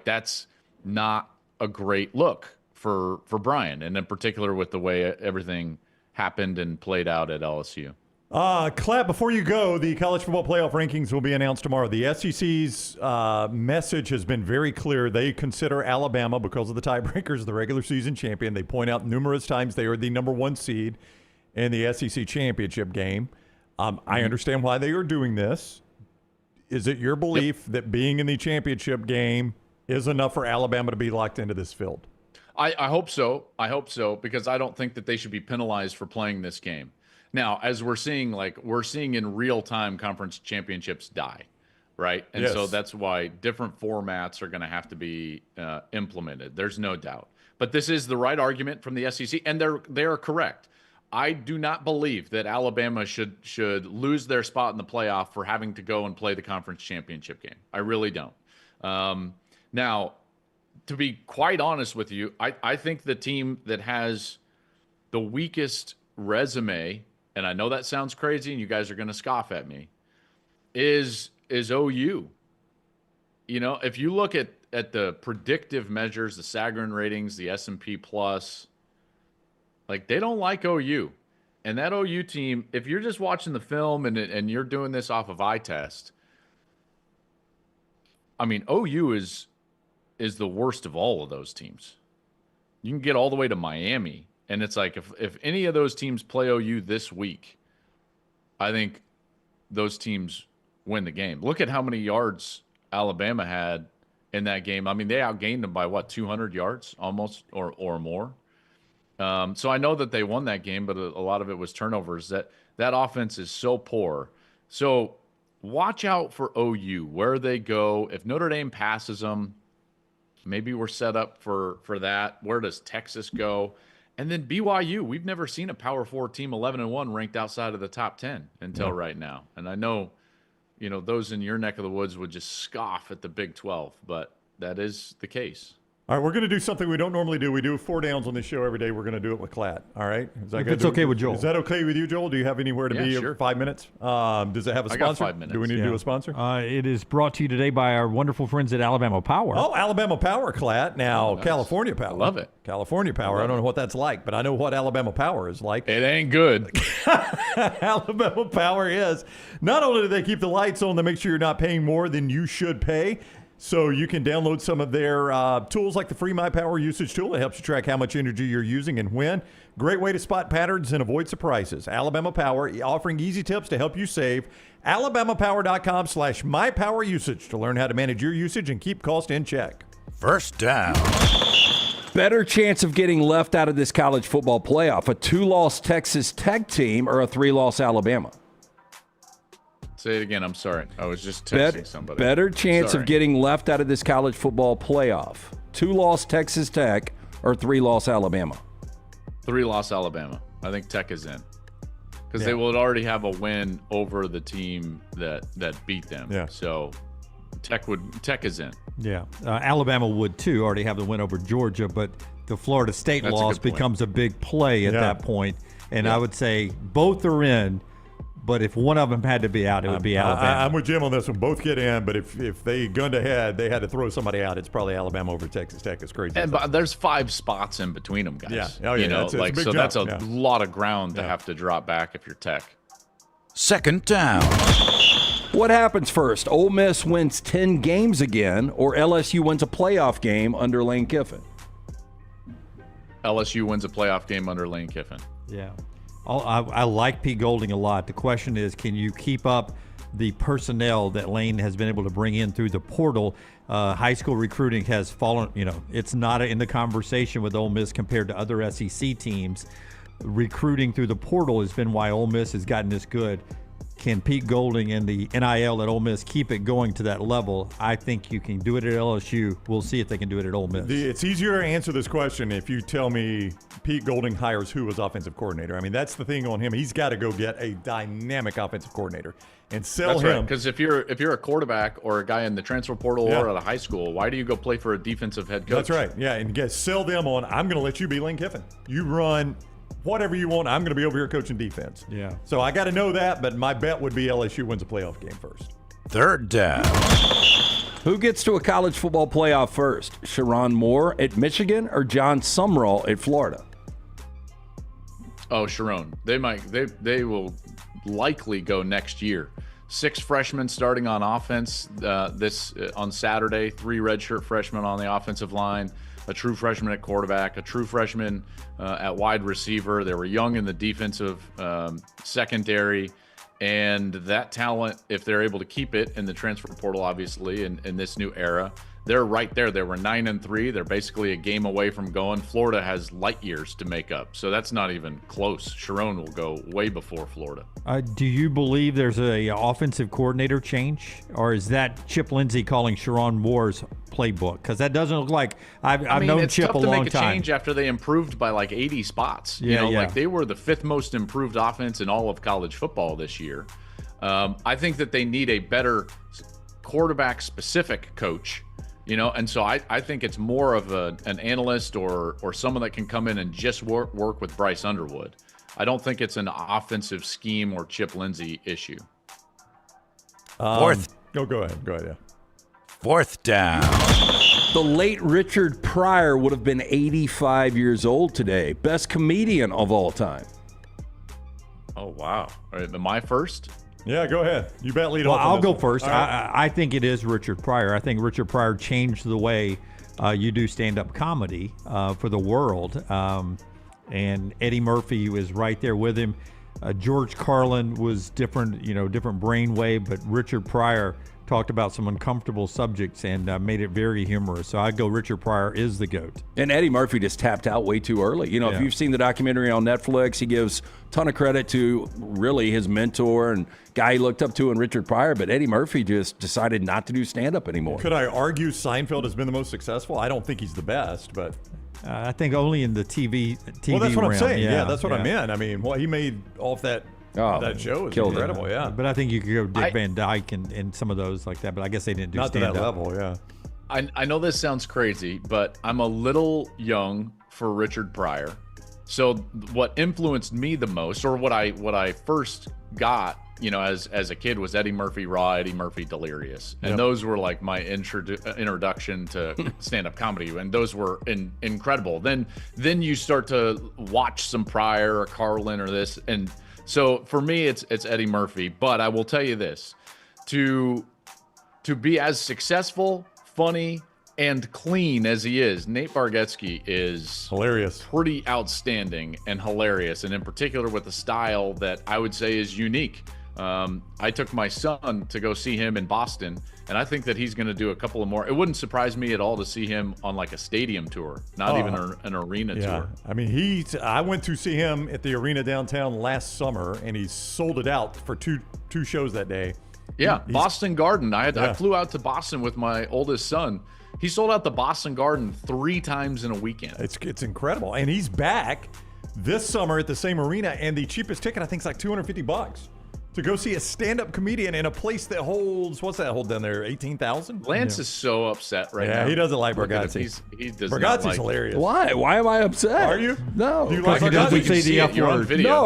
That's not a great look for Brian, and in particular with the way everything happened and played out at LSU. Klatt, before you go, the college football playoff rankings will be announced tomorrow. The SEC's message has been very clear. They consider Alabama, because of the tiebreakers, the regular season champion. They point out numerous times they are the number one seed in the SEC championship game. I understand why they are doing this. Is it your belief that being in the championship game is enough for Alabama to be locked into this field? I hope so. I hope so, because I don't think that they should be penalized for playing this game. Now, as we're seeing in real time conference championships die, right? And so that's why different formats are going to have to be implemented. There's no doubt. But this is the right argument from the SEC, and they are correct. I do not believe that Alabama should lose their spot in the playoff for having to go and play the conference championship game. I really don't. Now, to be quite honest with you, I think the team that has the weakest resume, and I know that sounds crazy and you guys are going to scoff at me, is OU. You know, if you look at the predictive measures, the Sagarin ratings, the S&P Plus, like, they don't like OU. And that OU team, if you're just watching the film and you're doing this off of eye test, I mean, OU is the worst of all of those teams. You can get all the way to Miami, and it's like if any of those teams play OU this week, I think those teams win the game. Look at how many yards Alabama had in that game. I mean, they outgained them by, 200 yards almost or more. So I know that they won that game, but a lot of it was turnovers. That offense is so poor. So watch out for OU, where they go. If Notre Dame passes them, maybe we're set up for that. Where does Texas go? And then BYU, we've never seen a Power 4 team 11-1 ranked outside of the top 10 until right now. And I know, those in your neck of the woods would just scoff at the Big 12, but that is the case. All right, we're going to do something we don't normally do. We do 4 downs on this show every day. We're going to do it with Klatt. All right? If it's okay with Joel. Is that okay with you, Joel? Do you have anywhere to be? Sure. 5 minutes? Does it have a sponsor? I got 5 minutes. Do we need to do a sponsor? It is brought to you today by our wonderful friends at Alabama Power. Oh, Alabama Power, Klatt. Now, nice. California Power. I love it. California Power. I don't know what that's like, but I know what Alabama Power is like. It ain't good. Alabama Power is. Not only do they keep the lights on, they make sure you're not paying more than you should pay. So you can download some of their tools like the free My Power usage tool. It helps you track how much energy you're using and when. Great way to spot patterns and avoid surprises. Alabama Power, offering easy tips to help you save. AlabamaPower.com/MyPowerUsage to learn how to manage your usage and keep cost in check. First down. Better chance of getting left out of this college football playoff, a 2-loss Texas Tech team or a 3-loss Alabama? Say it again. I'm sorry. I was just texting somebody. Better chance of getting left out of this college football playoff. 2-loss Texas Tech or 3-loss Alabama? 3-loss Alabama. I think Tech is in. Because they will already have a win over the team that beat them. Yeah. So Tech is in. Yeah. Alabama would, too, already have the win over Georgia, but the Florida State loss becomes a big play at that point. And I would say both are in. But if one of them had to be out, it would be Alabama. I'm with Jim on this one. Both get in, but if they gunned ahead, they had to throw somebody out. It's probably Alabama over Texas Tech. It's crazy. And there's 5 spots in between them, guys. Yeah. Oh, yeah. That's a lot of ground to have to drop back if you're Tech. Second down. What happens first? Ole Miss wins 10 games again, or LSU wins a playoff game under Lane Kiffin? LSU wins a playoff game under Lane Kiffin. Yeah. I like Pete Golding a lot. The question is, can you keep up the personnel that Lane has been able to bring in through the portal? High school recruiting has fallen, it's not in the conversation with Ole Miss compared to other SEC teams. Recruiting through the portal has been why Ole Miss has gotten this good. Can Pete Golding and the NIL at Ole Miss keep it going to that level? I think you can do it at LSU. We'll see if they can do it at Ole Miss. It's easier to answer this question if you tell me Pete Golding hires who as offensive coordinator. I mean, that's the thing on him. He's got to go get a dynamic offensive coordinator and sell him. Right, because if you're a quarterback or a guy in the transfer portal or at a high school, why do you go play for a defensive head coach? That's right. Yeah, and sell them on, I'm going to let you be Lane Kiffin. You run whatever you want. I'm going to be over here coaching defense. Yeah. So I got to know that, but my bet would be LSU wins a playoff game first. Third down. Who gets to a college football playoff first? Sharon Moore at Michigan or John Sumrall at Florida? Oh, Sharon. They will likely go next year. 6 freshmen starting on offense on Saturday. 3 redshirt freshmen on the offensive line. A true freshman at quarterback, a true freshman at wide receiver. They were young in the defensive secondary. And that talent, if they're able to keep it in the transfer portal, obviously, in this new era, they're right there. They were 9-3. They're basically a game away from going. Florida has light years to make up, so that's not even close. Sharon will go way before Florida. Do you believe there's a offensive coordinator change, or is that Chip Lindsey calling Sharon Moore's playbook? Because that doesn't look like I've known Chip a long time. It's tough to make a change after they improved by like 80 spots. Like they were the 5th most improved offense in all of college football this year. I think that they need a better quarterback-specific coach. And so I think it's more of an analyst or someone that can come in and just work with Bryce Underwood. I don't think it's an offensive scheme or Chip Lindsey issue. Fourth. Go ahead. Yeah. 4th down. The late Richard Pryor would have been 85 years old today. Best comedian of all time. Oh, wow. All right, am I first? Yeah, go ahead. You bet lead off. Well, I'll go first. Right. I think it is Richard Pryor. I think Richard Pryor changed the way you do stand-up comedy for the world. And Eddie Murphy was right there with him. George Carlin was different, different brainwave, but Richard Pryor talked about some uncomfortable subjects and made it very humorous. So I'd go Richard Pryor is the GOAT. And Eddie Murphy just tapped out way too early. If you've seen the documentary on Netflix, he gives a ton of credit to really his mentor and guy he looked up to in Richard Pryor, but Eddie Murphy just decided not to do stand-up anymore. Could I argue Seinfeld has been the most successcul? I don't think he's the best, but... I think only in the TV well, that's what realm. I'm saying. Yeah, that's what I meant. I mean, what he made off that show is incredible. Yeah, but I think you could go Dick Van Dyke and some of those like that. But I guess they didn't do not to that level. Yeah, I know this sounds crazy, but I'm a little young for Richard Pryor. So what influenced me the most, or what I first got, as a kid, was Eddie Murphy Raw, Eddie Murphy Delirious, and those were like my introduction to stand-up comedy, and those were incredible. Then you start to watch some Pryor or Carlin or this, and so for me it's Eddie Murphy. But I will tell you this: to be as successful, funny, and clean as he is, Nate Bargatze is hilarious, pretty outstanding and hilarious, and in particular with a style that I would say is unique. I took my son to go see him in Boston, and I think that he's going to do a couple of more. It wouldn't surprise me at all to see him on like a stadium tour, not even an arena tour. I mean, I went to see him at the arena downtown last summer, and he sold it out for two shows that day. Yeah, Boston Garden. I flew out to Boston with my oldest son. He sold out the Boston Garden 3 times in a weekend. It's incredible, and he's back this summer at the same arena, and the cheapest ticket I think is like $250 to go see a stand-up comedian in a place that holds, what's that hold down there, 18,000? Lance is so upset right now. Yeah, he doesn't like Bargatze. He does Bargatze's not like hilarious. Why? Why am I upset? Are you? No. Do you like Bargatze? You're on video. No,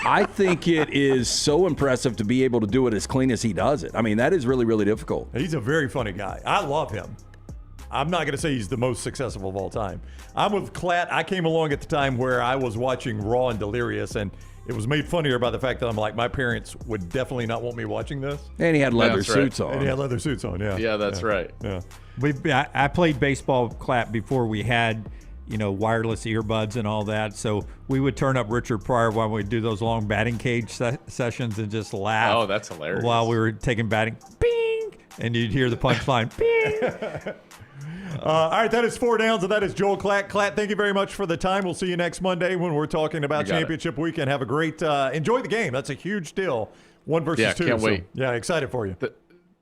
I think it is so impressive to be able to do it as clean as he does it. I mean, that is really, really difficult. He's a very funny guy. I love him. I'm not going to say he's the most successful of all time. I'm with Klatt. I came along at the time where I was watching Raw and Delirious, and it was made funnier by the fact that I'm like, my parents would definitely not want me watching this. And he had leather suits on. And he had leather suits on, yeah. Yeah, that's right. Yeah. I played baseball, Klatt, before we had, wireless earbuds and all that. So we would turn up Richard Pryor while we'd do those long batting cage sessions and just laugh. Oh, that's hilarious. While we were taking batting, bing, and you'd hear the punchline, bing. All right, that is 4 downs, and that is Joel Klatt. Klatt, thank you very much for the time. We'll see you next Monday when we're talking about championship weekend. Have a great enjoy the game. That's a huge deal. 1 versus 2. Can't wait. Yeah, excited for you.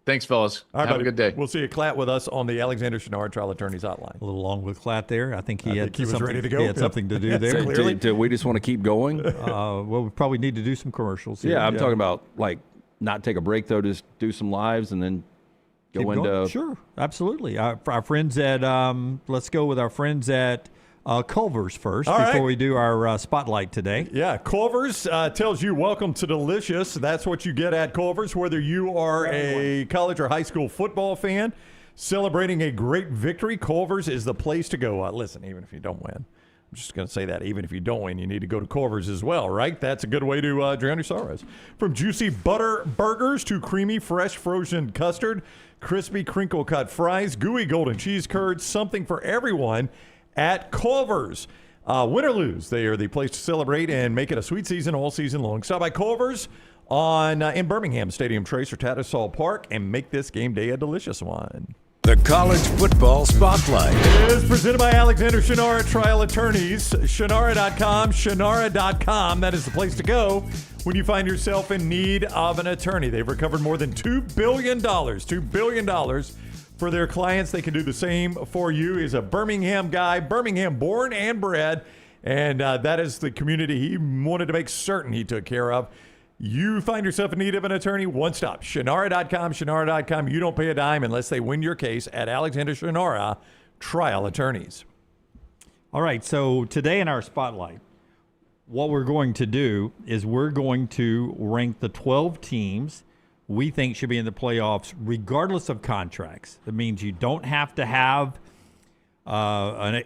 Thanks, fellas. All right, Have a good day. We'll see you, Klatt, with us on the Alexander Chenard Trial Attorneys Hotline. A little long with Klatt there. I think he was ready to go. He had something to do there. Clearly. Do we just want to keep going? Well, we probably need to do some commercials here. Yeah, I'm talking about not take a break though, just do some lives and then go into. Sure, absolutely. Our friends at let's go with our friends at Culver's first before we do our spotlight today. Yeah, Culver's tells you welcome to Delicious. That's what you get at Culver's, whether you are a college or high school football fan celebrating a great victory. Culver's is the place to go. Listen, even if you don't win. I'm just going to say that even if you don't win, you need to go to Culver's as well, right? That's a good way to drown your sorrows. From juicy butter burgers to creamy, fresh, frozen custard, crispy, crinkle-cut fries, gooey golden cheese curds, something for everyone at Culver's. Win or lose, they are the place to celebrate and make it a sweet season all season long. Stop by Culver's in Birmingham Stadium Trace or Tattersall Park and make this game day a delicious one. The College Football Spotlight is presented by Alexander Shannara Trial Attorneys. Shannara.com. That is the place to go when you find yourself in need of an attorney. They've recovered more than $2 billion. $2 billion for their clients. They can do the same for you. He's a Birmingham guy, Birmingham born and bred, and that is the community he wanted to make certain he took care of. You find yourself in need of an attorney, one stop. Shannara.com. You don't pay a dime unless they win your case at Alexander Shannara Trial Attorneys. All right, so today in our spotlight, what we're going to do is we're going to rank the 12 teams we think should be in the playoffs regardless of contracts. That means you don't have to have a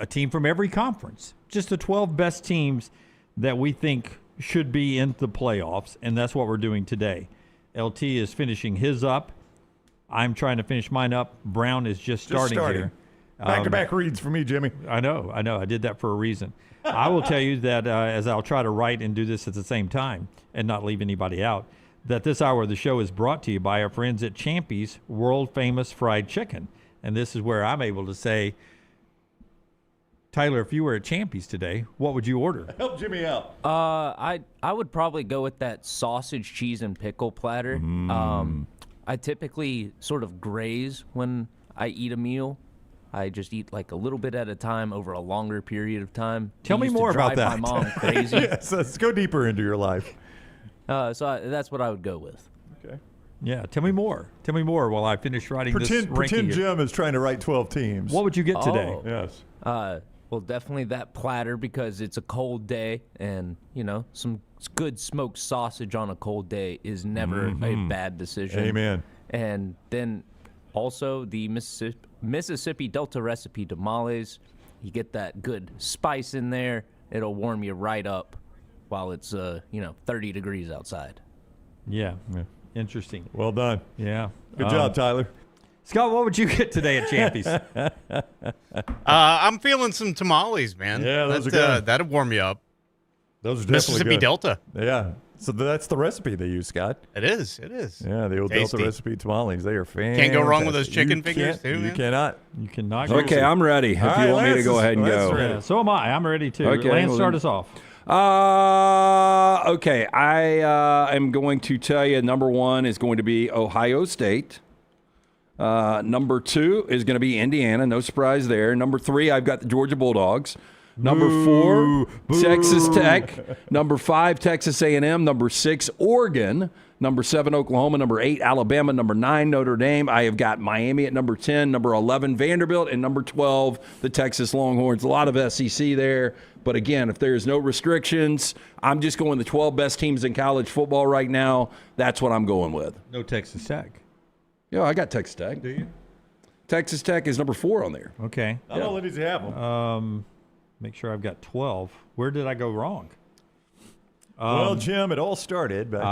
team from every conference. Just the 12 best teams that we think should be in the playoffs, and that's what we're doing today. LT is finishing his up. I'm trying to finish mine up. Brown is just starting here. Back-to-back reads for me, Jimmy. I know. I did that for a reason. I will tell you that as I'll try to write and do this at the same time and not leave anybody out, that this hour of the show is brought to you by our friends at Champy's World-Famous Fried Chicken. And this is where I'm able to say, Tyler, if you were at Champy's today, what would you order? Help Jimmy out. I would probably go with that sausage, cheese, and pickle platter. I typically sort of graze when I eat a meal. I just eat like a little bit at a time over a longer period of time. Tell me more about that. My mom crazy. Yes, let's go deeper into your life. That's what I would go with. Okay. Yeah, tell me more. Tell me more while I finish writing this ranking. Pretend Jim is trying to write 12 teams. What would you get today? Yes. Well, definitely that platter because it's a cold day, and some good smoked sausage on a cold day is never a bad decision. Amen. And then also the Mississippi Delta recipe tamales. You get that good spice in there; it'll warm you right up while it's 30 degrees outside. Yeah. Interesting. Well done. Yeah. Good job, Tyler. Scott, what would you get today at Champy's? I'm feeling some tamales, man. Yeah, those are good. That'll warm you up. Those are definitely Mississippi good. Delta. Yeah. So that's the recipe they use, Scott. It is. Yeah, the old Tasty. Delta recipe tamales. They are fantastic. Can't go wrong with those chicken fingers, too, You man. cannot. You cannot. Okay, I'm ready. If you want me to go ahead and go. Yeah, so am I. I'm ready too. Okay, Lance, start us off. Okay, I am going to tell you number one is going to be Ohio State. Number two is going to be Indiana. No surprise there. Number three, I've got the Georgia Bulldogs. Number four, Texas Tech. Number five, Texas A&M. Number six, Oregon. Number 7, Oklahoma. Number 8, Alabama. Number 9, Notre Dame. I have got Miami at number 10. Number 11, Vanderbilt. And number 12, the Texas Longhorns. A lot of SEC there. But again, if there's no restrictions, I'm just going the 12 best teams in college football right now. That's what I'm going with. No Texas Tech. Yeah, I got Texas Tech. Do you? Texas Tech is number 4 on there. Okay. I don't know if you have them. Make sure I've got 12. Where did I go wrong? Well, Jim, it all started. But,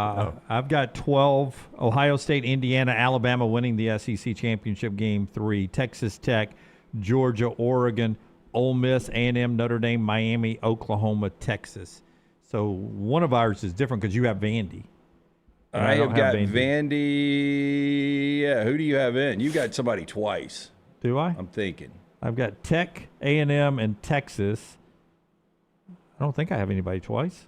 I've got 12. Ohio State, Indiana, Alabama winning the SEC championship game 3. Texas Tech, Georgia, Oregon, Ole Miss, A&M, Notre Dame, Miami, Oklahoma, Texas. So one of ours is different because you have Vandy. I have got Vandy. Yeah, who do you have in? You got somebody twice. Do I? I'm thinking. I've got Tech, A&M, and Texas. I don't think I have anybody twice.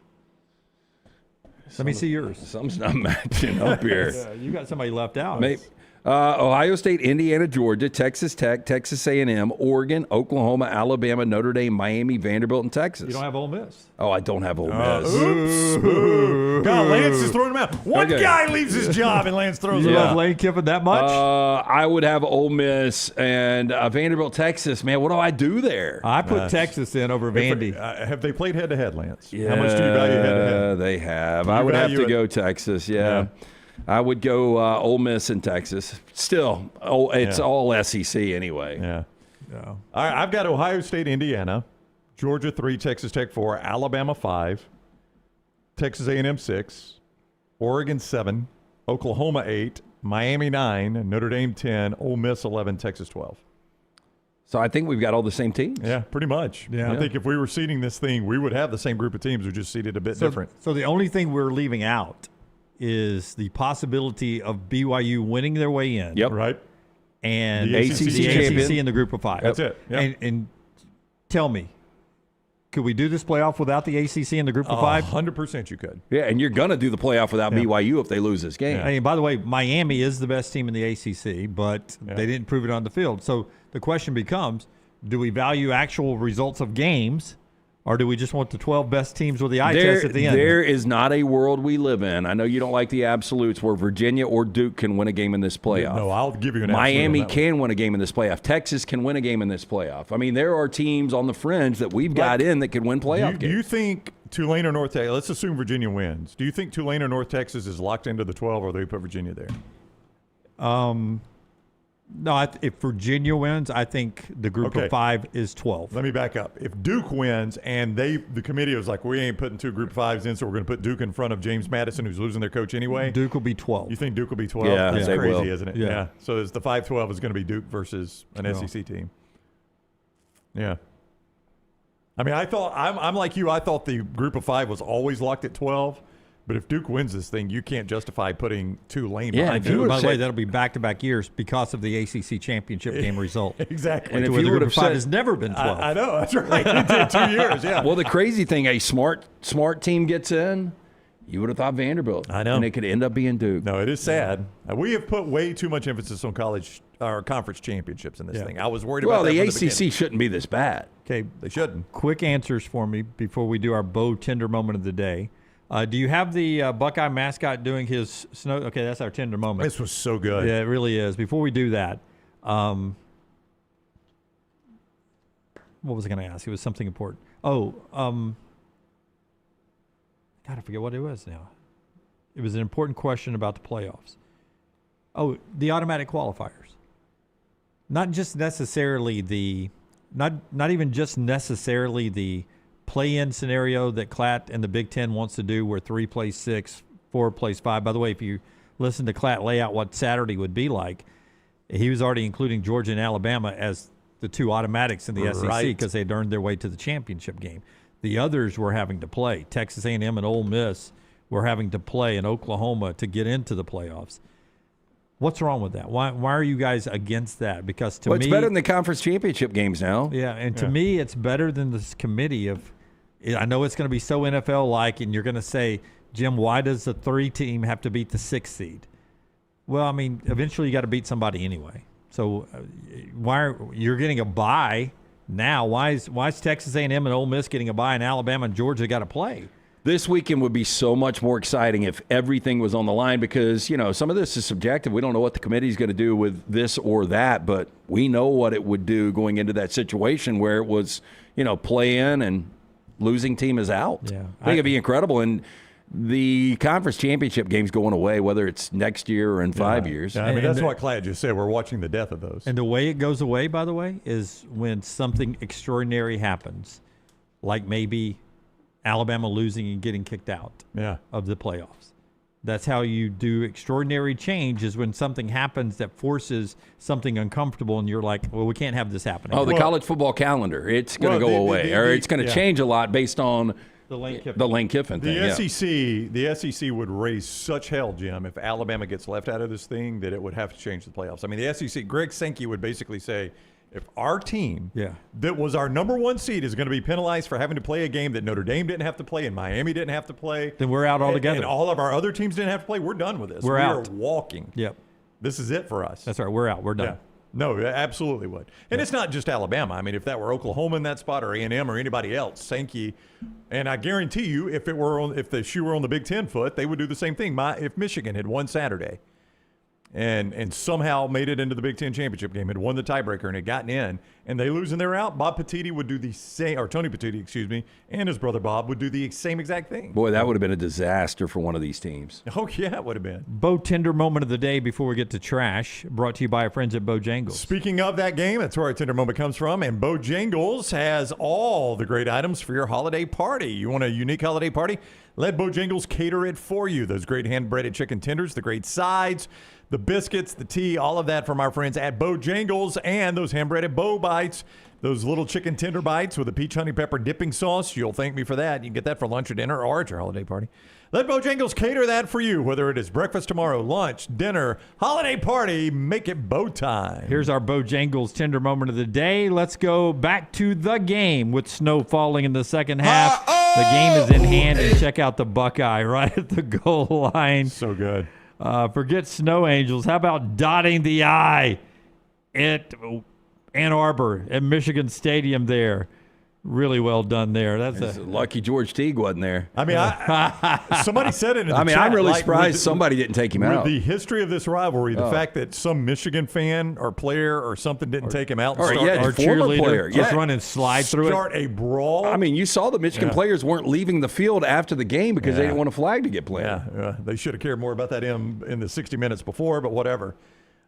Let me see yours. Something's not matching up here. Yeah, you got somebody left out. Maybe. Ohio State, Indiana, Georgia, Texas Tech, Texas A&M, Oregon, Oklahoma, Alabama, Notre Dame, Miami, Vanderbilt, and Texas. You don't have Ole Miss. Oh, I don't have Ole Miss. Oops. God, Lance is throwing them out. One guy leaves his job and Lance throws you him love out. Lane Kiffin that much? I would have Ole Miss and Vanderbilt, Texas. Man, what do I do there? I put Texas in over Vandy. Have they played head-to-head, Lance? Yeah, how much do you value head-to-head? They have. I would have to go Texas, yeah. I would go Ole Miss and Texas. Still, it's all SEC anyway. Yeah. All right, I've got Ohio State, Indiana, Georgia 3, Texas Tech 4, Alabama 5, Texas A&M 6, Oregon 7, Oklahoma 8, Miami 9, Notre Dame 10, Ole Miss 11, Texas 12. So I think we've got all the same teams. Yeah, pretty much. Yeah. I think if we were seeding this thing, we would have the same group of teams. We're just seeded a bit different. So the only thing we're leaving out is the possibility of BYU winning their way in. Yep. Right. And The ACC in the group of 5. That's it. Yep. And tell me, could we do this playoff without the ACC in the group of 5? 100% you could. Yeah, and you're going to do the playoff without BYU if they lose this game. And by the way, Miami is the best team in the ACC, but they didn't prove it on the field. So the question becomes, do we value actual results of games, or do we just want the 12 best teams with the eye test at the end? There is not a world we live in. I know you don't like the absolutes where Virginia or Duke can win a game in this playoff. No, I'll give you an Miami absolute on that can win a game in this playoff. Texas can win a game in this playoff. I mean, there are teams on the fringe that we've got in that can win playoff games. Do you think Tulane or North Texas, let's assume Virginia wins. Do you think Tulane or North Texas is locked into the 12, or they put Virginia there? No, if Virginia wins, I think the group of 5 is 12. Let me back up. If Duke wins and the committee was like, we ain't putting 2 group 5s in, so we're going to put Duke in front of James Madison, who's losing their coach anyway. Duke will be 12. You think Duke will be 12? Yeah, That's they crazy, will. isn't it? Yeah. So the 5-12 is going to be Duke versus an SEC team. Yeah. I mean, I'm like you. I thought the group of 5 was always locked at 12. But if Duke wins this thing, you can't justify putting Tulane behind Duke. By the way, that'll be back-to-back years because of the ACC championship game result. Exactly. And if the you would group have of 5 said, has never been 12. I know. That's right. It did 2 years, yeah. Well, the crazy thing, a smart team gets in, you would have thought Vanderbilt. I know. And it could end up being Duke. No, it is sad. We have put way too much emphasis on college or conference championships in this thing. I was worried about that. Well, the from ACC shouldn't be this bad. Okay, they shouldn't. Quick answers for me before we do our Bo Tender moment of the day. Do you have the Buckeye mascot doing his snow? Okay, that's our Tender moment. This was so good. Yeah, it really is. Before we do that, what was I going to ask? It was something important. God, I forget what it was now. It was an important question about the playoffs. Oh, the automatic qualifiers. Not just necessarily not even just necessarily the play-in scenario that Klatt and the Big Ten wants to do, where 3 plays 6, 4 plays 5. By the way, if you listen to Klatt lay out what Saturday would be like, he was already including Georgia and Alabama as the 2 automatics in the SEC because they'd earned their way to the championship game. The others were having to play. Texas A&M and Ole Miss were having to play, in Oklahoma to get into the playoffs. What's wrong with that? Why are you guys against that? Because to me, it's better than the conference championship games now. Yeah, and to me, it's better than this committee of. I know it's going to be so NFL-like, and you're going to say, Jim, why does the 3 team have to beat the 6 seed? Well, I mean, eventually you got to beat somebody anyway. So you're getting a bye now? Why is Texas A&M and Ole Miss getting a bye, and Alabama and Georgia got to play? This weekend would be so much more exciting if everything was on the line because, some of this is subjective. We don't know what the committee is going to do with this or that, but we know what it would do going into that situation where it was, play in and losing team is out. Yeah. I think it'd be incredible. And the conference championship game's going away, whether it's next year or in 5 years. Yeah, I mean, that's what Klatt just said. We're watching the death of those. And the way it goes away, by the way, is when something extraordinary happens, like maybe Alabama losing and getting kicked out of the playoffs. That's how you do extraordinary change, is when something happens that forces something uncomfortable and you're like, well, we can't have this happening. Oh, the college football calendar. It's going to go away, or it's going to change a lot based on the Lane Kiffin thing. The SEC would raise such hell, Jim, if Alabama gets left out of this thing, that it would have to change the playoffs. I mean, the SEC, Greg Sankey would basically say, if our team that was our number 1 seed is going to be penalized for having to play a game that Notre Dame didn't have to play and Miami didn't have to play, then we're out altogether. And all of our other teams didn't have to play, we're done with this. We're out. We are walking. Yep. This is it for us. That's right. We're out. We're done. Yeah. No, absolutely would. And it's not just Alabama. I mean, if that were Oklahoma in that spot or A&M or anybody else, Sankey, and I guarantee you, if the shoe were on the Big Ten foot, they would do the same thing. If Michigan had won Saturday and somehow made it into the Big Ten championship game, had won the tiebreaker and had gotten in, and they lose and they're out, Bob Petitti would do the same, or Tony Petitti, excuse me, and his brother Bob would do the same exact thing. Boy, that would have been a disaster for one of these teams. Oh, yeah, it would have been. Bo Tender moment of the day before we get to trash, brought to you by our friends at Bojangles. Speaking of that game, that's where our Tender moment comes from, and Bojangles has all the great items for your holiday party. You want a unique holiday party? Let Bojangles cater it for you. Those great hand-breaded chicken tenders, the great sides, the biscuits, the tea, all of that from our friends at Bojangles, and those hand-breaded Bo Bites, those little chicken tender bites with a peach honey pepper dipping sauce. You'll thank me for that. You can get that for lunch or dinner or at your holiday party. Let Bojangles cater that for you, whether it is breakfast tomorrow, lunch, dinner, holiday party, make it Bo time. Here's our Bojangles tender moment of the day. Let's go back to the game with snow falling in the second half. The game is in hand, and check out the Buckeye right at the goal line. So good. Forget snow angels. How about dotting the I at Ann Arbor at Michigan Stadium there? Really well done there. That's lucky George Teague wasn't there. I mean, somebody said it in the chat. I'm really surprised somebody didn't take him out. With the history of this rivalry, the fact that some Michigan fan or player or something didn't take him out and or former player just run and slide through it. Start a brawl. I mean, you saw the Michigan players weren't leaving the field after the game because they didn't want a flag to get played. Yeah, they should have cared more about that in the 60 minutes before, but whatever.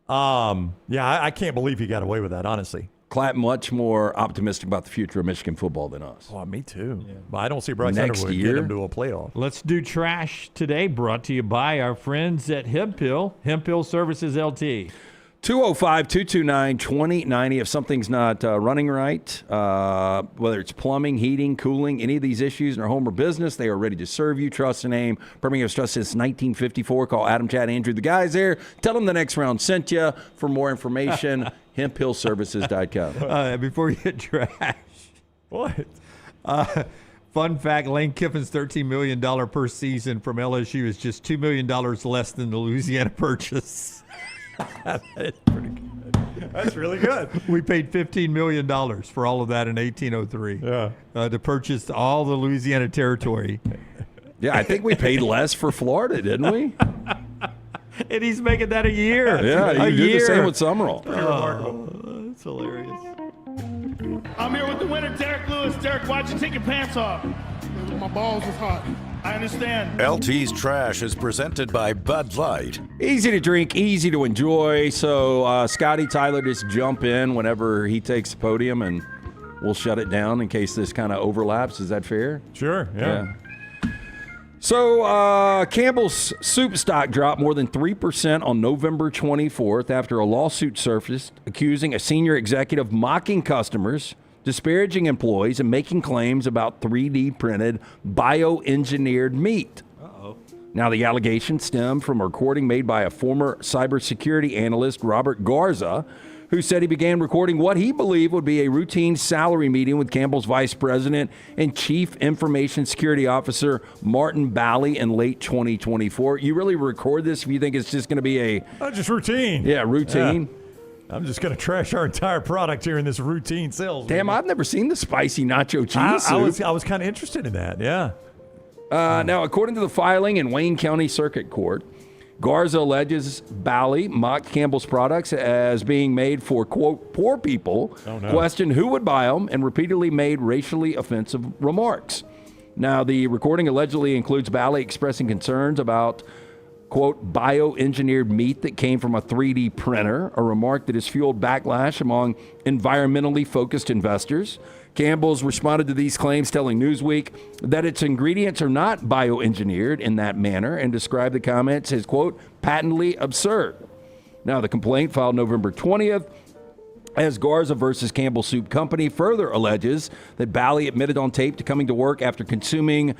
I can't believe he got away with that, honestly. Klatt much more optimistic about the future of Michigan football than us. Oh, me too. Yeah. But I don't see Bryce Underwood get him to a playoff. Let's do trash today, brought to you by our friends at Hemphill Services LT. 205-229-2090. If something's not running right, whether it's plumbing, heating, cooling, any of these issues in our home or business, they are ready to serve you. Trust the name. Birmingham's trust since 1954. Call Adam, Chad, Andrew, the guys there. Tell them the next round sent you. For more information, hemphillservices.com. Before you get trash. What? Fun fact, Lane Kiffin's $13 million per season from LSU is just $2 million less than the Louisiana purchase. That's pretty good. That's really good. We paid $15 million for all of that in 1803. Yeah. To purchase all the Louisiana territory. Yeah, I think we paid less for Florida, didn't we? And he's making that a year. Yeah, you do the same with Summerall. Pretty remarkable. That's hilarious. I'm here with the winner, Derek Lewis. Derek, why'd you take your pants off? My balls was hot. I understand. LT's Trash is presented by Bud Light. Easy to drink, easy to enjoy. So, Scotty, Tyler, just jump in whenever he takes the podium, and we'll shut it down in case this kind of overlaps. Is that fair? Sure, yeah. So, Campbell's soup stock dropped more than 3% on November 24th after a lawsuit surfaced accusing a senior executive mocking customers, disparaging employees, and making claims about 3D printed bioengineered meat. Now, the allegations stem from a recording made by a former cybersecurity analyst, Robert Garza, who said he began recording what he believed would be a routine salary meeting with Campbell's vice president and chief information security officer, Martin Bally, in late 2024. You really record this if you think it's just going to be a... just routine. Yeah, routine. Yeah. I'm just going to trash our entire product here in this routine sales. Damn, I've never seen the spicy nacho cheese soup. I was kind of interested in that, yeah. Now, according to the filing in Wayne County Circuit Court, Garza alleges Bally mocked Campbell's products as being made for, quote, poor people, questioned who would buy them, and repeatedly made racially offensive remarks. Now, the recording allegedly includes Bally expressing concerns about, quote, bioengineered meat that came from a 3D printer, a remark that has fueled backlash among environmentally focused investors. Campbell's responded to these claims, telling Newsweek that its ingredients are not bioengineered in that manner and described the comments as, quote, patently absurd. Now, the complaint filed November 20th as Garza versus Campbell Soup Company further alleges that Bally admitted on tape to coming to work after consuming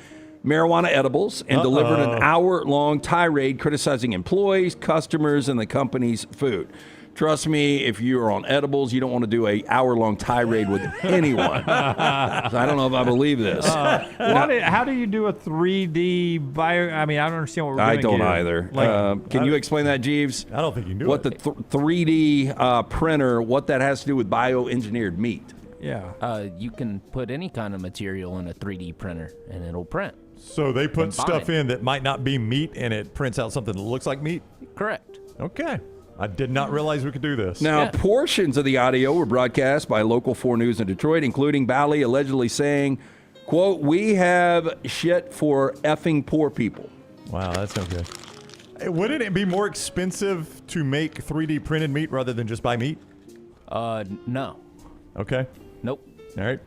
marijuana edibles and delivered an hour-long tirade criticizing employees, customers, and the company's food. Trust me, if you are on edibles, you don't want to do an hour-long tirade with anyone. So I don't know if I believe this. How do you do a 3D bio? I mean, I don't understand what we're doing. I don't here. either. Can you explain that, Jeeves? I don't think you can do what it. What the 3D printer, what that has to do with bioengineered meat. Yeah. You can put any kind of material in a 3D printer, and it'll print. So they put stuff in that might not be meat, and it prints out something that looks like meat? Correct. Okay. I did not realize we could do this. Now, portions of the audio were broadcast by Local 4 News in Detroit, including Bally allegedly saying, quote, we have shit for effing poor people. Wow, that's no good. Wouldn't it be more expensive to make 3D printed meat rather than just buy meat? No. Okay. Nope. All right.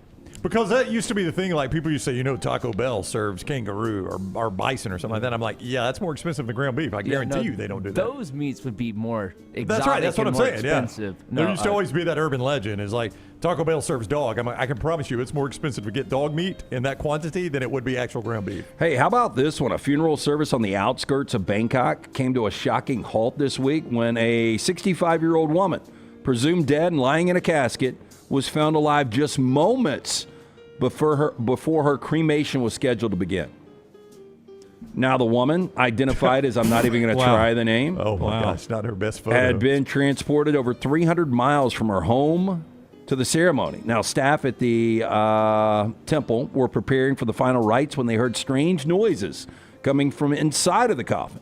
Because that used to be the thing. Like people used to say, Taco Bell serves kangaroo or bison or something like that. I'm like, yeah, that's more expensive than ground beef. I guarantee you they don't do that. Those meats would be more exotic. That's right. That's what I'm saying. Expensive. Yeah. There used to always be that urban legend is like Taco Bell serves dog. I'm like, I can promise you it's more expensive to get dog meat in that quantity than it would be actual ground beef. Hey, how about this one? A funeral service on the outskirts of Bangkok came to a shocking halt this week when a 65-year-old woman, presumed dead and lying in a casket, was found alive just moments before her cremation was scheduled to begin. Now, the woman, identified as I'm not even going to try the name. Oh, my gosh, not her best photo. Had been transported over 300 miles from her home to the ceremony. Now, staff at the temple were preparing for the final rites when they heard strange noises coming from inside of the coffin.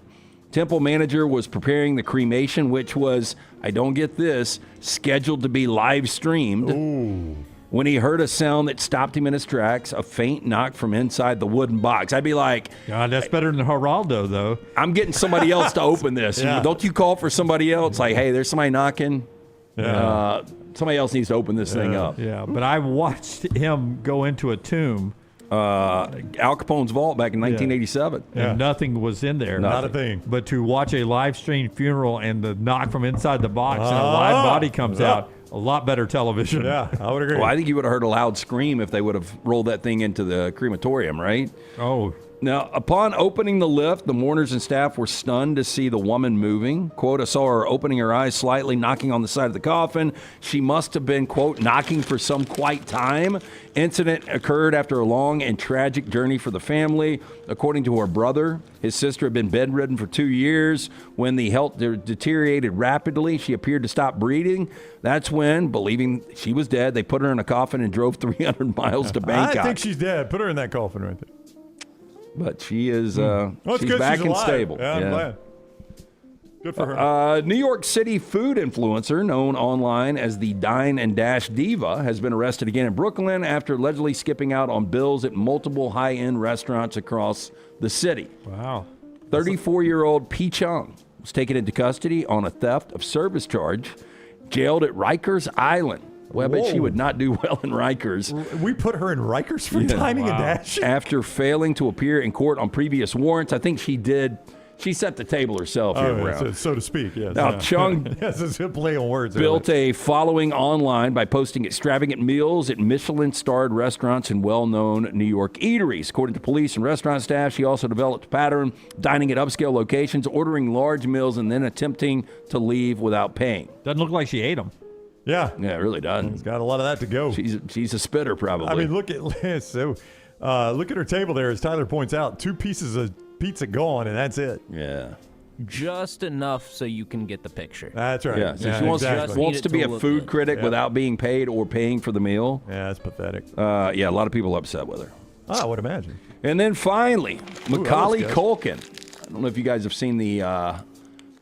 Temple manager was preparing the cremation, which was, I don't get this, scheduled to be live streamed. Ooh. When he heard a sound that stopped him in his tracks, a faint knock from inside the wooden box. I'd be like, God, that's better than Geraldo, though. I'm getting somebody else to open this. Yeah. Don't you call for somebody else? Like, hey, there's somebody knocking. Yeah. Somebody else needs to open this thing up. Yeah, but I watched him go into a tomb. Al Capone's vault back in 1987. And nothing was in there. Not a thing. But to watch a live stream funeral and the knock from inside the box and a live body comes out, a lot better television. Yeah, I would agree. Well, I think you would have heard a loud scream if they would have rolled that thing into the crematorium, right? Oh. Now, upon opening the lift, the mourners and staff were stunned to see the woman moving. Quote, I saw her opening her eyes slightly, knocking on the side of the coffin. She must have been, quote, knocking for some quite time. Incident occurred after a long and tragic journey for the family. According to her brother, his sister had been bedridden for 2 years. When the health deteriorated rapidly, she appeared to stop breathing. That's when, believing she was dead, they put her in a coffin and drove 300 miles to Bangkok. I think she's dead. Put her in that coffin right there. But she is she's back and alive. stable. Yeah, I'm glad. Good for her. New York City food influencer known online as the Dine and Dash Diva has been arrested again in Brooklyn after allegedly skipping out on bills at multiple high-end restaurants across the city. Wow. 34-year-old P. Chung was taken into custody on a theft of service charge, jailed at Rikers Island. Well, I bet she would not do well in Rikers. We put her in Rikers for dining and dashing? After failing to appear in court on previous warrants. I think she set the table herself here, Brown. So to speak, yes. Now, Chung yes, it's a play on words. built a following online by posting extravagant meals at Michelin-starred restaurants and well-known New York eateries. According to police and restaurant staff, she also developed a pattern dining at upscale locations, ordering large meals, and then attempting to leave without paying. Doesn't look like she ate them. Yeah. Yeah, it really does. It's got a lot of that to go. She's a spitter, probably. I mean, look at her table there, as Tyler points out. 2 pieces of pizza gone, and that's it. Yeah. Just enough so you can get the picture. That's right. Yeah, so she wants to be a food critic without being paid or paying for the meal. Yeah, that's pathetic. A lot of people upset with her. I would imagine. And then finally, Macaulay Culkin. I don't know if you guys have seen the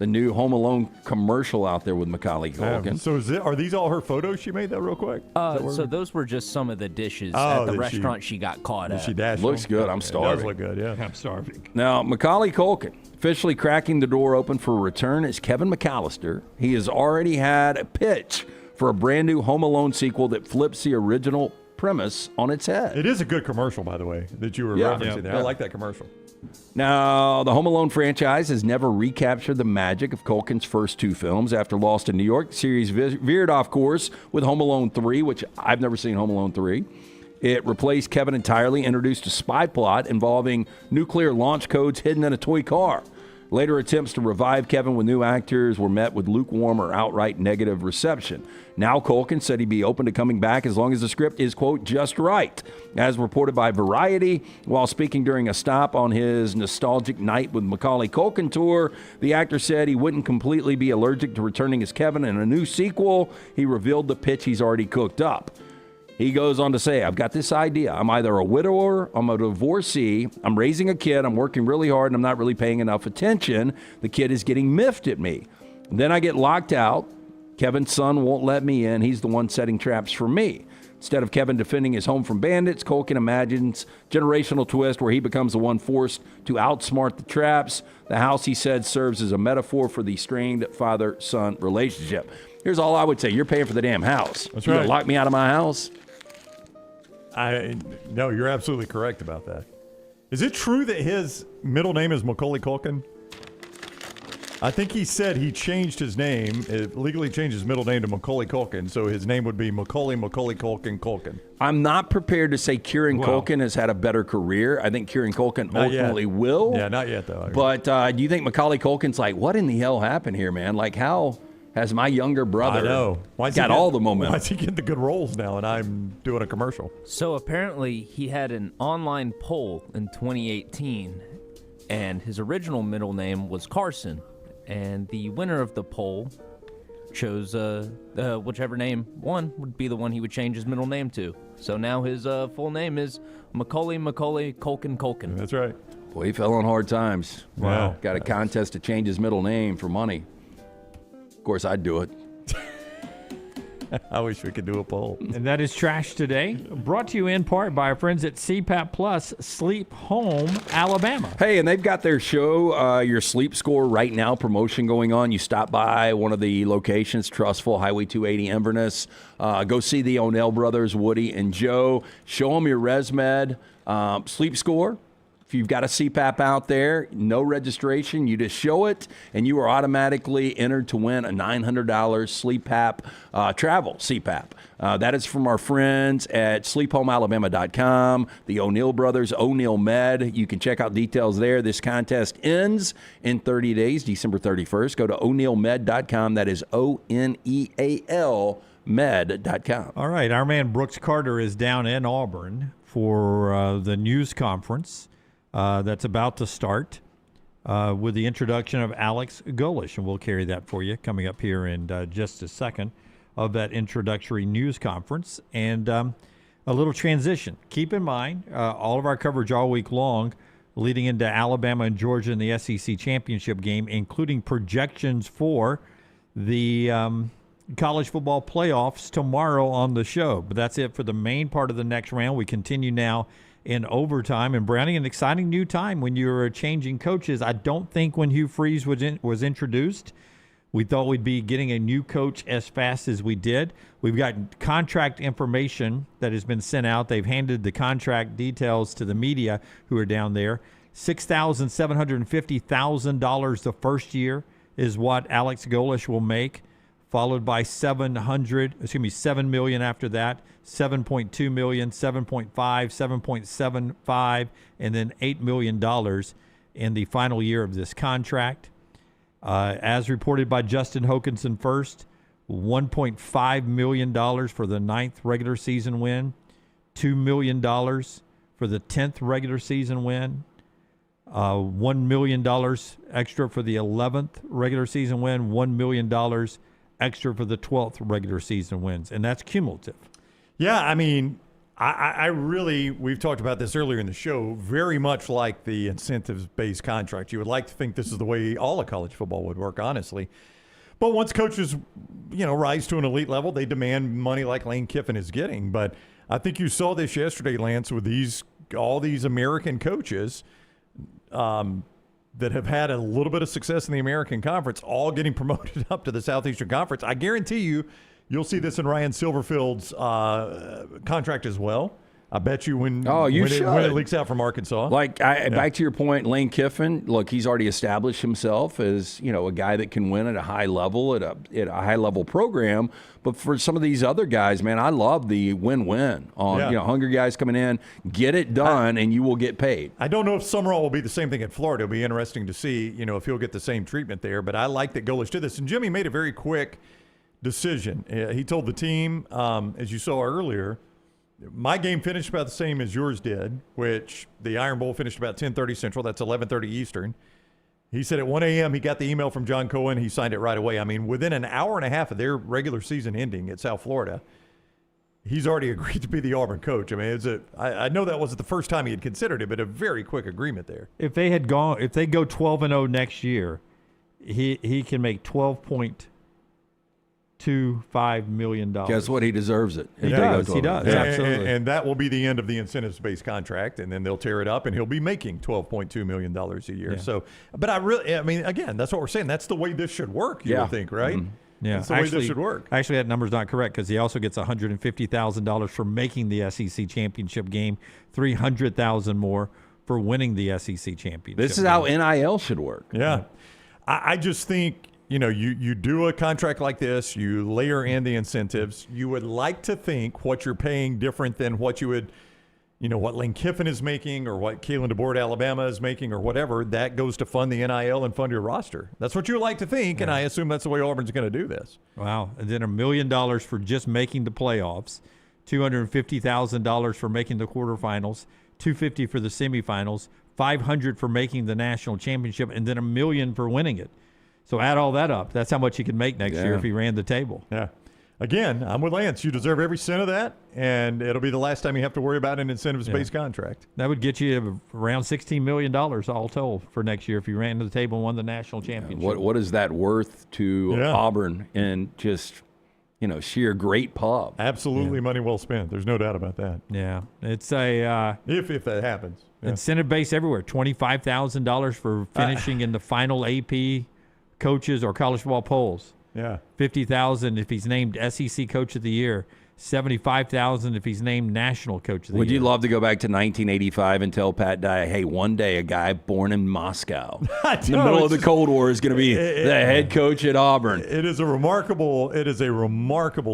new Home Alone commercial out there with Macaulay Culkin. So are these all her photos she made, that real quick? So those were just some of the dishes at the restaurant she got caught at. She dashed Looks good. I'm starving. It does look good, yeah. I'm starving. Now, Macaulay Culkin officially cracking the door open for a return as Kevin McAllister. He has already had a pitch for a brand new Home Alone sequel that flips the original premise on its head. It is a good commercial, by the way, that you were referencing there. I like that commercial. Now, the Home Alone franchise has never recaptured the magic of Culkin's first 2 films. After Lost in New York, the series veered off course with Home Alone 3, which I've never seen Home Alone 3. It replaced Kevin entirely, introduced a spy plot involving nuclear launch codes hidden in a toy car. Later attempts to revive Kevin with new actors were met with lukewarm or outright negative reception. Now Culkin said he'd be open to coming back as long as the script is, quote, just right. As reported by Variety, while speaking during a stop on his nostalgic Night with Macaulay Culkin tour, the actor said he wouldn't completely be allergic to returning as Kevin in a new sequel. He revealed the pitch he's already cooked up. He goes on to say, I've got this idea. I'm either a widower, I'm a divorcee, I'm raising a kid, I'm working really hard, and I'm not really paying enough attention. The kid is getting miffed at me. Then I get locked out. Kevin's son won't let me in. He's the one setting traps for me. Instead of Kevin defending his home from bandits, Culkin imagines generational twist where he becomes the one forced to outsmart the traps. The house, he said, serves as a metaphor for the strained father-son relationship. Here's all I would say. You're paying for the damn house. That's You right. gonna lock me out of my house? No, you're absolutely correct about that. Is it true that his middle name is Macaulay Culkin? I think he said he changed his name, legally changed his middle name to Macaulay Culkin, so his name would be Macaulay Culkin. I'm not prepared to say Kieran Culkin has had a better career. I think Kieran Culkin ultimately will. Yeah, not yet, though. But do you think Macaulay Culkin's like, what in the hell happened here, man? Like, how has my younger brother got all the momentum? Why is he getting the good roles now and I'm doing a commercial? So apparently he had an online poll in 2018, and his original middle name was Carson. And the winner of the poll chose whichever name won would be the one he would change his middle name to. So now his full name is Macaulay Culkin. That's right. Boy, he fell on hard times. Wow. Got a contest to change his middle name for money. Of course, I'd do it. I wish we could do a poll. And that is Trash Today, brought to you in part by our friends at CPAP Plus Sleep Home, Alabama. Hey, and they've got their show, Your Sleep Score Right Now promotion going on. You stop by one of the locations, Trustful, Highway 280 Inverness. Go see the O'Neill brothers, Woody and Joe. Show them your ResMed sleep score. If you've got a CPAP out there, no registration, you just show it, and you are automatically entered to win a $900 SleepApp travel CPAP. That is from our friends at sleephomealabama.com, the O'Neill brothers, O'Neill Med. You can check out details there. This contest ends in 30 days, December 31st. Go to o'neillmed.com. That is ONEAL med.com. All right, our man Brooks Carter is down in Auburn for the news conference that's about to start with the introduction of Alex Golesh, and we'll carry that for you coming up here in just a second of that introductory news conference. And a little transition. Keep in mind, all of our coverage all week long leading into Alabama and Georgia in the SEC championship game, including projections for the college football playoffs tomorrow on the show. But that's it for the main part of the next round. We continue now in overtime. And Brownie, an exciting new time when you're changing coaches. I don't think when Hugh Freeze was introduced, we thought we'd be getting a new coach as fast as we did. We've got contract information that has been sent out. They've handed the contract details to the media who are down there. $6,750,000 the first year is what Alex Golesh will make, followed by $7 million after that, $7.2 million, $7.5, $7.75, and then $8 million in the final year of this contract. As reported by Justin Hokanson first, $1.5 million for the 9th regular season win, $2 million for the 10th regular season win, $1 million extra for the 11th regular season win, $1 million extra for the 12th regular season wins, and that's cumulative. Yeah, I mean, I really, we've talked about this earlier in the show, very much like the incentives-based contract. You would like to think this is the way all of college football would work, honestly. But once coaches, rise to an elite level, they demand money like Lane Kiffin is getting. But I think you saw this yesterday, Lance, with all these American coaches that have had a little bit of success in the American Conference, all getting promoted up to the Southeastern Conference. I guarantee you'll see this in Ryan Silverfield's contract as well. I bet you when it leaks out from Arkansas. Back to your point, Lane Kiffin, look, he's already established himself as, a guy that can win at a high level, at a high level program. But for some of these other guys, man, I love the win-win on, hungry guys coming in, get it done, and you will get paid. I don't know if Summerall will be the same thing at Florida. It'll be interesting to see, if he'll get the same treatment there. But I like that Golesh did this. And Jimmy made a very quick decision. He told the team, as you saw earlier, my game finished about the same as yours did, which the Iron Bowl finished about 10:30 Central. That's 11:30 Eastern. He said at 1 a.m. he got the email from John Cohen. He signed it right away. I mean, within an hour and a half of their regular season ending at South Florida, he's already agreed to be the Auburn coach. I mean, I know that wasn't the first time he had considered it, but a very quick agreement there. If they go 12-0 next year, he can make $12.25 million. Guess what? He deserves it. He does. Yeah. Absolutely. And that will be the end of the incentives-based contract, and then they'll tear it up, and he'll be making $12.2 million a year. Yeah. So, but again, that's what we're saying. That's the way this should work, you would think, right? Mm-hmm. Yeah, That's the way this should work. Actually, that number's not correct because he also gets $150,000 for making the SEC championship game, $300,000 more for winning the SEC championship. This is how NIL should work. Yeah. I just think, you do a contract like this, you layer in the incentives. You would like to think what you're paying different than what you would, what Lane Kiffin is making or what Kalen DeBoer at Alabama is making or whatever. That goes to fund the NIL and fund your roster. That's what you would like to think, and I assume that's the way Auburn's going to do this. Wow. And then $1 million for just making the playoffs, $250,000 for making the quarterfinals, $250,000 for the semifinals, $500,000 for making the national championship, and then $1 million for winning it. So add all that up. That's how much he could make next year if he ran the table. Yeah. Again, I'm with Lance. You deserve every cent of that, and it'll be the last time you have to worry about an incentives-based contract. That would get you around $16 million all told for next year if you ran to the table and won the national championship. What is that worth to Auburn and just sheer great pub? Absolutely money well spent. There's no doubt about that. Yeah. It's a if that happens. Yeah. Incentive base everywhere. $25,000 for finishing in the final AP coaches or college football polls. Yeah. $50,000 if he's named SEC Coach of the Year. $75,000 if he's named National Coach of the Year. Would you love to go back to 1985 and tell Pat Dye, hey, one day a guy born in Moscow in the middle of the Cold War is going to be the head coach at Auburn? It is a remarkable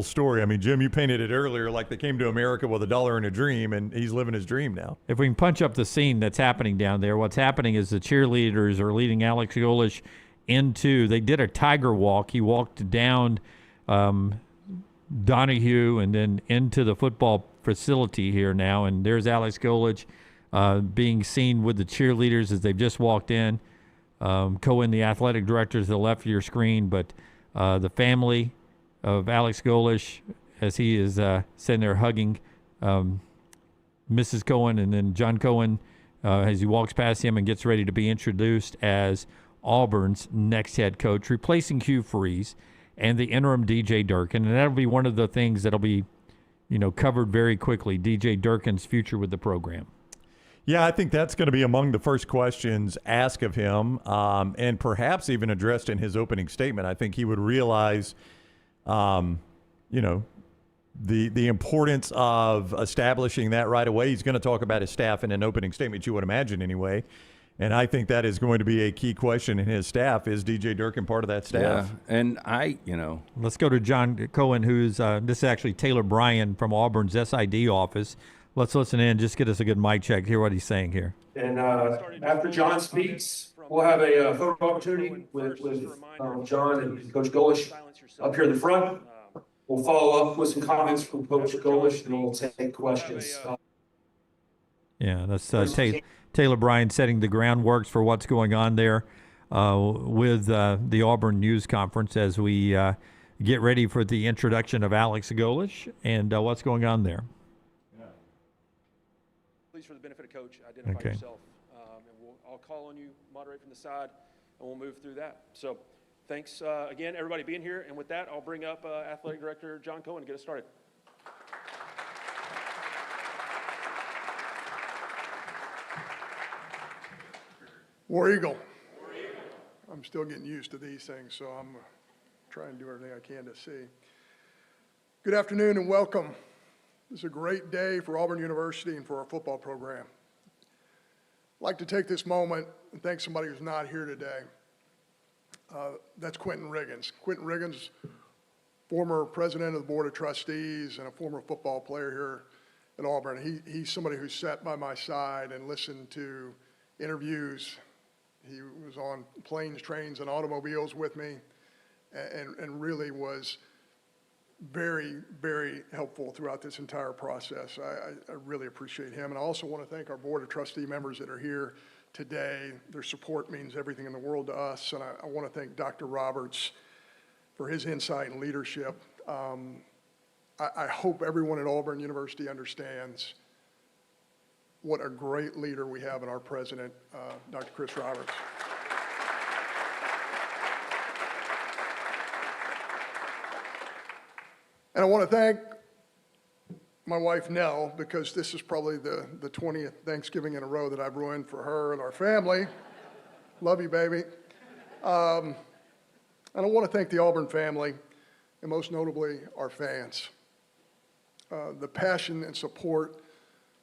story. I mean, Jim, you painted it earlier like they came to America with $1 and a dream, and he's living his dream now. If we can punch up the scene that's happening down there, what's happening is the cheerleaders are leading Alex Golesh they did a tiger walk. He walked down Donahue and then into the football facility here now. And there's Alex Golesh being seen with the cheerleaders as they've just walked in. Cohen, the athletic director, is to the left of your screen. But the family of Alex Golesh, as he is sitting there hugging Mrs. Cohen, and then John Cohen as he walks past him and gets ready to be introduced as Auburn's next head coach, replacing Hugh Freeze and the interim DJ Durkin. And that'll be one of the things that'll be, covered very quickly, DJ Durkin's future with the program. Yeah, I think that's going to be among the first questions asked of him, and perhaps even addressed in his opening statement. I think he would realize, the importance of establishing that right away. He's going to talk about his staff in an opening statement, you would imagine anyway. And I think that is going to be a key question in his staff. Is DJ Durkin part of that staff? Yeah, and Let's go to John Cohen, who's this is actually Taylor Bryan from Auburn's SID office. Let's listen in, just get us a good mic check, hear what he's saying here. And after John speaks, we'll have a photo opportunity with John and Coach Golesh up here in the front. We'll follow up with some comments from Coach Golesh, and we'll take questions. Yeah, that's Taylor Bryan setting the groundworks for what's going on there with the Auburn News Conference as we get ready for the introduction of Alex Golesh and what's going on there. Please, for the benefit of Coach, identify yourself, and I'll call on you, moderate from the side, and we'll move through that. So thanks again, everybody being here. And with that, I'll bring up Athletic Director John Cohen to get us started. War Eagle. I'm still getting used to these things, so I'm trying to do everything I can to see. Good afternoon and welcome. This is a great day for Auburn University and for our football program. I'd like to take this moment and thank somebody who's not here today. That's Quentin Riggins. Quentin Riggins, former president of the Board of Trustees and a former football player here at Auburn. He's somebody who sat by my side and listened to interviews. He was on planes, trains, and automobiles with me and really was very, very helpful throughout this entire process. I really appreciate him. And I also want to thank our Board of Trustee members that are here today. Their support means everything in the world to us. And I want to thank Dr. Roberts for his insight and leadership. I hope everyone at Auburn University understands what a great leader we have in our president, Dr. Chris Roberts. And I want to thank my wife, Nell, because this is probably the 20th Thanksgiving in a row that I've ruined for her and our family. Love you, baby. And I want to thank the Auburn family. and most notably, our fans. The passion and support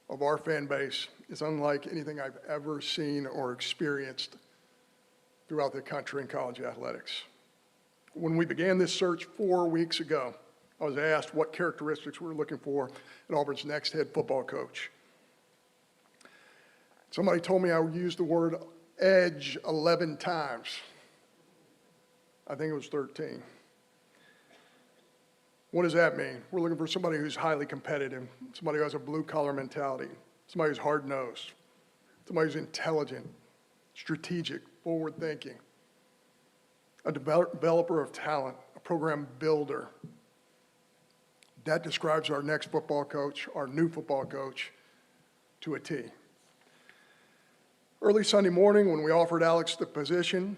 of our fan base is unlike anything I've ever seen or experienced throughout the country in college athletics. When we began this search 4 weeks ago, I was asked what characteristics we were looking for in Auburn's next head football coach. Somebody told me I would use the word edge 11 times. I think it was 13. What does that mean? We're looking for somebody who's highly competitive, somebody who has a blue-collar mentality, somebody who's hard-nosed, somebody who's intelligent, strategic, forward-thinking, a developer of talent, a program builder. That describes our next football coach, our new football coach, to a T. Early Sunday morning, when we offered Alex the position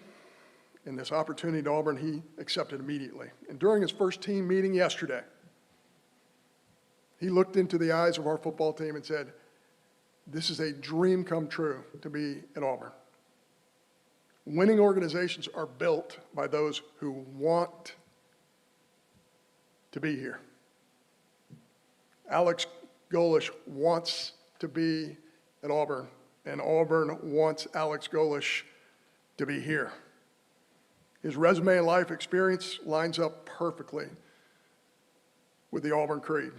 and this opportunity to Auburn, he accepted immediately. And during his first team meeting yesterday, he looked into the eyes of our football team and said, "This is a dream come true to be at Auburn." Winning organizations are built by those who want to be here. Alex Golesh wants to be at Auburn, and Auburn wants Alex Golesh to be here. His resume and life experience lines up perfectly with the Auburn creed.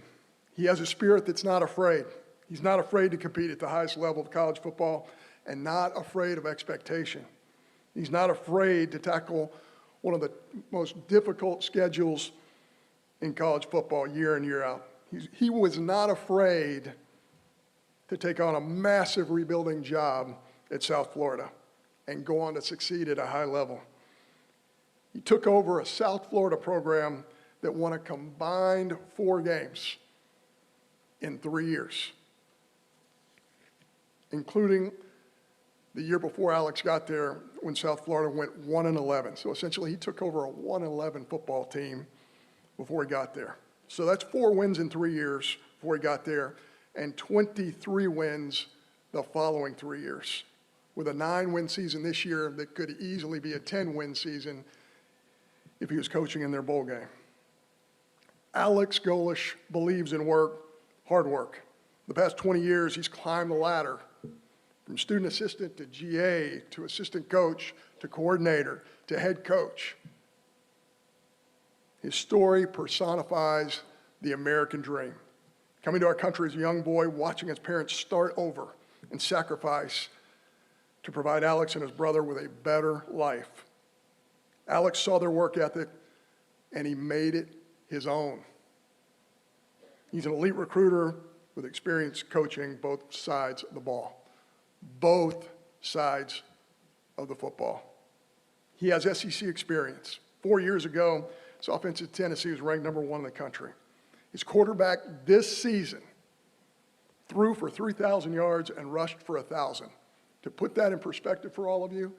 He has a spirit that's not afraid. He's not afraid to compete at the highest level of college football and not afraid of expectation. He's not afraid to tackle one of the most difficult schedules in college football year in, year out. He was not afraid to take on a massive rebuilding job at South Florida and go on to succeed at a high level. He took over a South Florida program that won a combined 4 games in 3 years, including the year before Alex got there when South Florida went 1-11. So essentially he took over a 1-11 football team before he got there. So that's 4 wins in 3 years before he got there and 23 wins the following 3 years, with a 9-win season this year that could easily be a 10-win season if he was coaching in their bowl game. Alex Golesh believes in work, hard work. The past 20 years, he's climbed the ladder from student assistant to GA to assistant coach to coordinator to head coach. His story personifies the American dream. Coming to our country as a young boy, watching his parents start over and sacrifice to provide Alex and his brother with a better life. Alex saw their work ethic, and he made it his own. He's an elite recruiter with experience coaching both sides of the ball, both sides of the football. He has SEC experience. 4 years ago, his offense at Tennessee was ranked number 1 in the country. His quarterback this season threw for 3,000 yards and rushed for 1,000. To put that in perspective for all of you,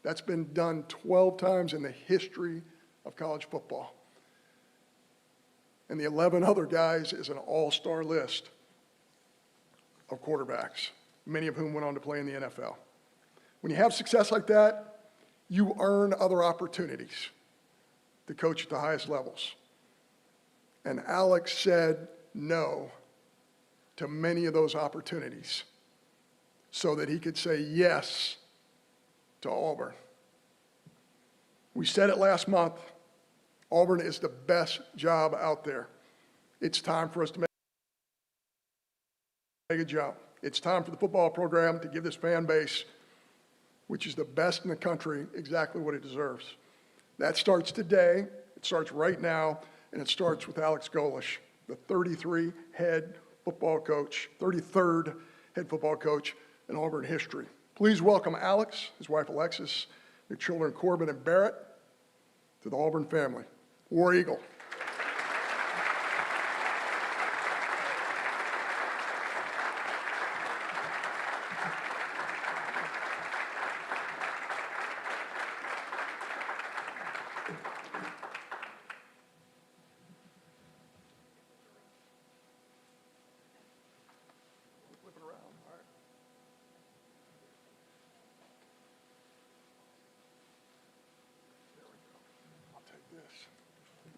that's been done 12 times in the history of college football. And the 11 other guys is an all-star list of quarterbacks, many of whom went on to play in the NFL. When you have success like that, you earn other opportunities to coach at the highest levels. And Alex said no to many of those opportunities so that he could say yes to Auburn. We said it last month, Auburn is the best job out there. It's time for us to make a jump. It's time for the football program to give this fan base, which is the best in the country, exactly what it deserves. That starts today, it starts right now, and it starts with Alex Golesh, the 33rd head football coach in Auburn history. Please welcome Alex, his wife Alexis, their children Corbin and Barrett, to the Auburn family. War Eagle.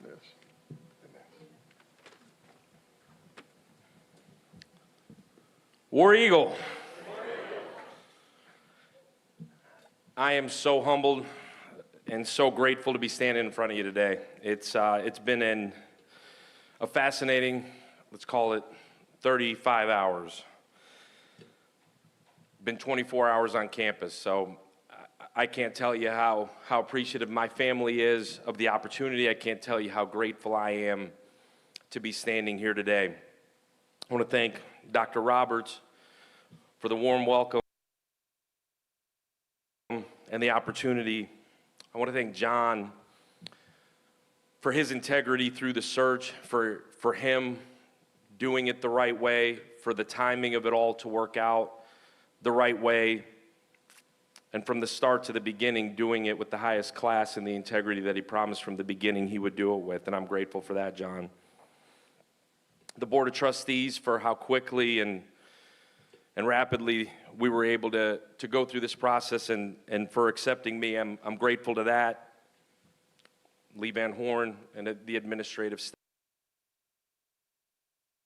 This. War Eagle. I am so humbled and so grateful to be standing in front of you today. It's been a fascinating, let's call it 35 hours. Been 24 hours on campus, so I can't tell you how appreciative my family is of the opportunity. I can't tell you how grateful I am to be standing here today. I want to thank Dr. Roberts for the warm welcome and the opportunity. I want to thank John for his integrity through the search, for him doing it the right way, for the timing of it all to work out the right way, and from the start to the beginning, doing it with the highest class and the integrity that he promised from the beginning he would do it with, and I'm grateful for that, John. The Board of Trustees for how quickly and rapidly we were able to go through this process, and for accepting me. I'm grateful to that. Lee Van Horn and the administrative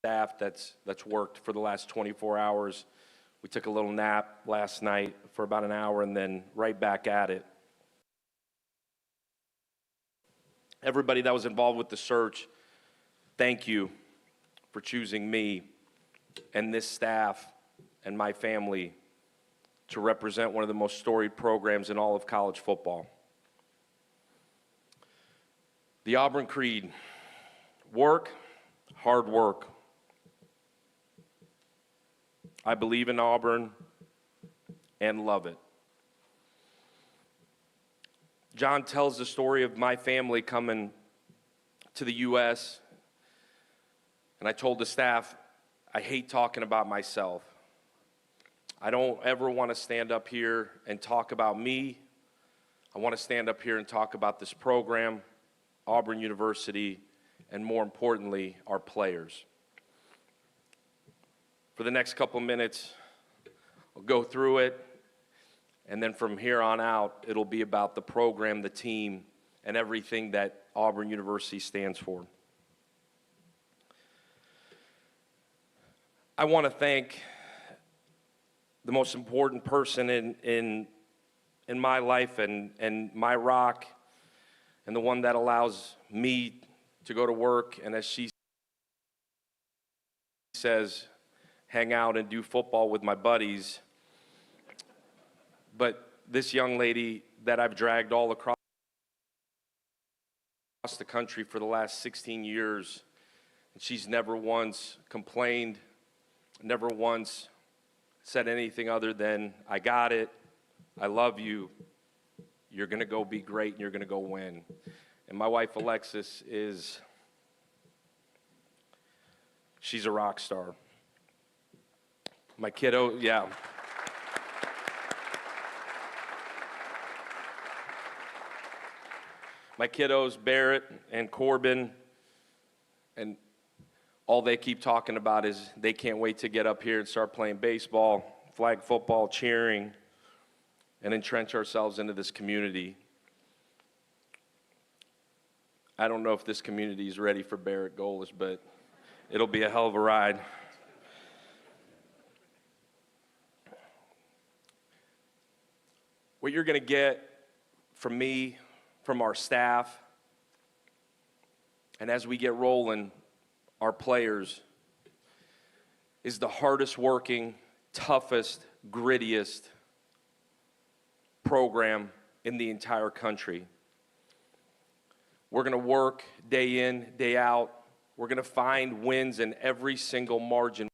staff that's worked for the last 24 hours. We took a little nap last night for about an hour and then right back at it. Everybody that was involved with the search, thank you for choosing me and this staff and my family to represent one of the most storied programs in all of college football. The Auburn Creed: work, hard work. I believe in Auburn and love it. John tells the story of my family coming to the U.S., and I told the staff, I hate talking about myself. I don't ever want to stand up here and talk about me. I want to stand up here and talk about this program, Auburn University, and more importantly, our players. For the next couple minutes, I'll go through it, and then from here on out, it'll be about the program, the team, and everything that Auburn University stands for. I want to thank the most important person in my life and my rock, and the one that allows me to go to work, and as she says, hang out and do football with my buddies. But this young lady that I've dragged all across the country for the last 16 years, and she's never once complained, never once said anything other than, I got it, I love you, you're going to go be great, and you're going to go win. And my wife, Alexis, she's a rock star. My kiddo, yeah. My kiddos, Barrett and Corbin, and all they keep talking about is they can't wait to get up here and start playing baseball, flag football, cheering, and entrench ourselves into this community. I don't know if this community is ready for Barrett Golesh, but it'll be a hell of a ride. What you're going to get from me, from our staff, and as we get rolling, our players, is the hardest working, toughest, grittiest program in the entire country. We're going to work day in, day out. We're going to find wins in every single margin.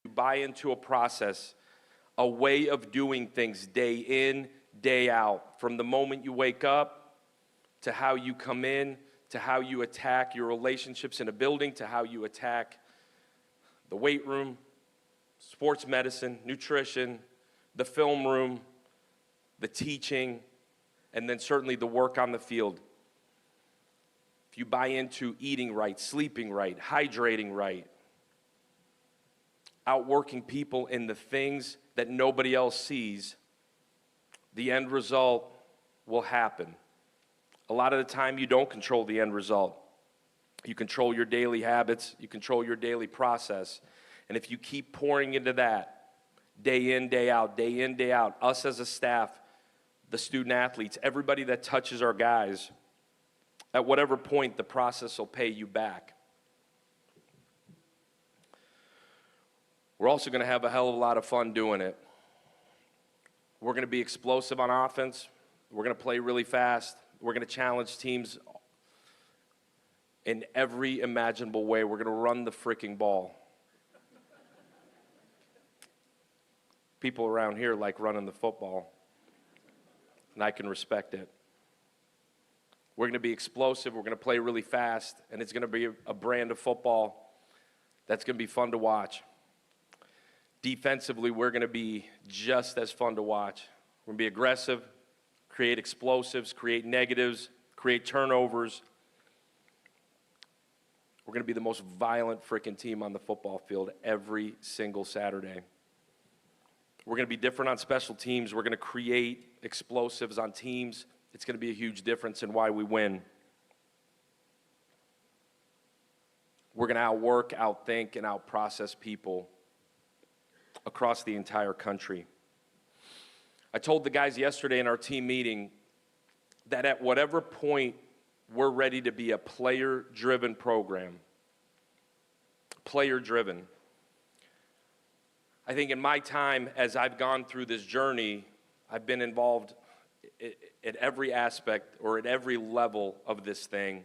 You buy into a process, a way of doing things day in, day out. From the moment you wake up, to how you come in, to how you attack your relationships in a building, to how you attack the weight room, sports medicine, nutrition, the film room, the teaching, and then certainly the work on the field. If you buy into eating right, sleeping right, hydrating right, outworking people in the things that nobody else sees, the end result will happen. A lot of the time, you don't control the end result. You control your daily habits, you control your daily process, And if you keep pouring into that, day in, day out, us as a staff, the student athletes, everybody that touches our guys, at whatever point the process will pay you back. We're also going to have a hell of a lot of fun doing it. We're going to be explosive on offense. We're going to play really fast. We're going to challenge teams in every imaginable way. We're going to run the freaking ball. People around here like running the football, and I can respect it. We're going to be explosive. We're going to play really fast, and it's going to be a brand of football that's going to be fun to watch. Defensively, we're going to be just as fun to watch. We're going to be aggressive, create explosives, create negatives, create turnovers. We're going to be the most violent freaking team on the football field every single Saturday. We're going to be different on special teams. We're going to create explosives on teams. It's going to be a huge difference in why we win. We're going to outwork, outthink, and outprocess people across the entire country. I told the guys yesterday in our team meeting that at whatever point we're ready to be a player-driven program, player-driven. I think in my time, as I've gone through this journey, I've been involved at every aspect or at every level of this thing.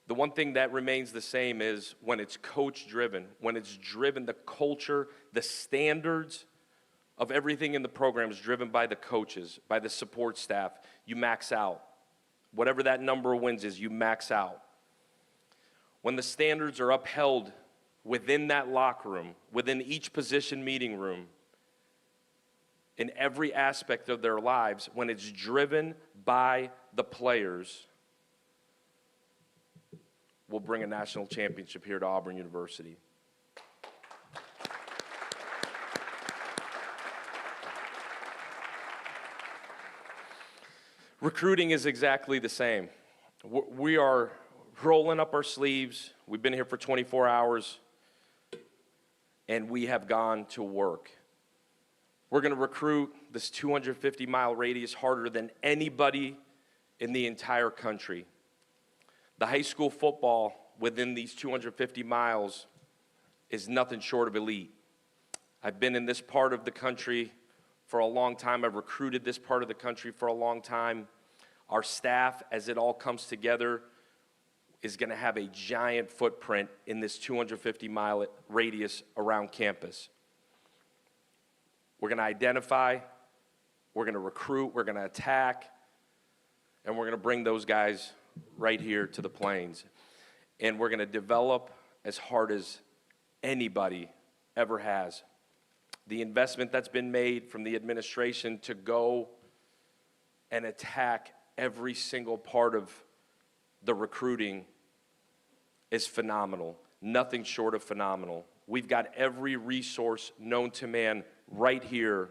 The one thing that remains the same is when it's coach-driven, when it's driven, the culture, the standards of everything in the program is driven by the coaches, by the support staff. You max out. Whatever that number of wins is, you max out. When the standards are upheld within that locker room, within each position meeting room, in every aspect of their lives, when it's driven by the players, we'll bring a national championship here to Auburn University. Recruiting is exactly the same. We are rolling up our sleeves. We've been here for 24 hours, and we have gone to work. We're going to recruit this 250-mile radius harder than anybody in the entire country. The high school football within these 250 miles is nothing short of elite. I've been in this part of the country for a long time. I've recruited this part of the country for a long time. Our staff, as it all comes together, is going to have a giant footprint in this 250-mile radius around campus. We're going to identify, we're going to recruit, we're going to attack, and we're going to bring those guys right here to the Plains. And we're going to develop as hard as anybody ever has. The investment that's been made from the administration to go and attack every single part of the recruiting is phenomenal. Nothing short of phenomenal. We've got every resource known to man right here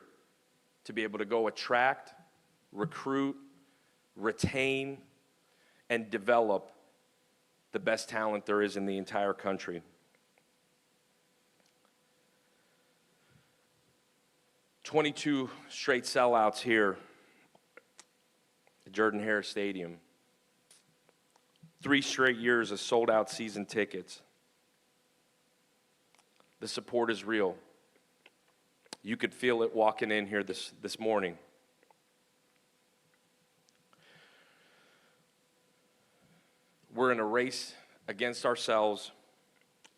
to be able to go attract, recruit, retain, and develop the best talent there is in the entire country. 22 straight sellouts here at Jordan-Hare Stadium. 3 straight years of sold-out season tickets. The support is real. You could feel it walking in here this morning. We're in a race against ourselves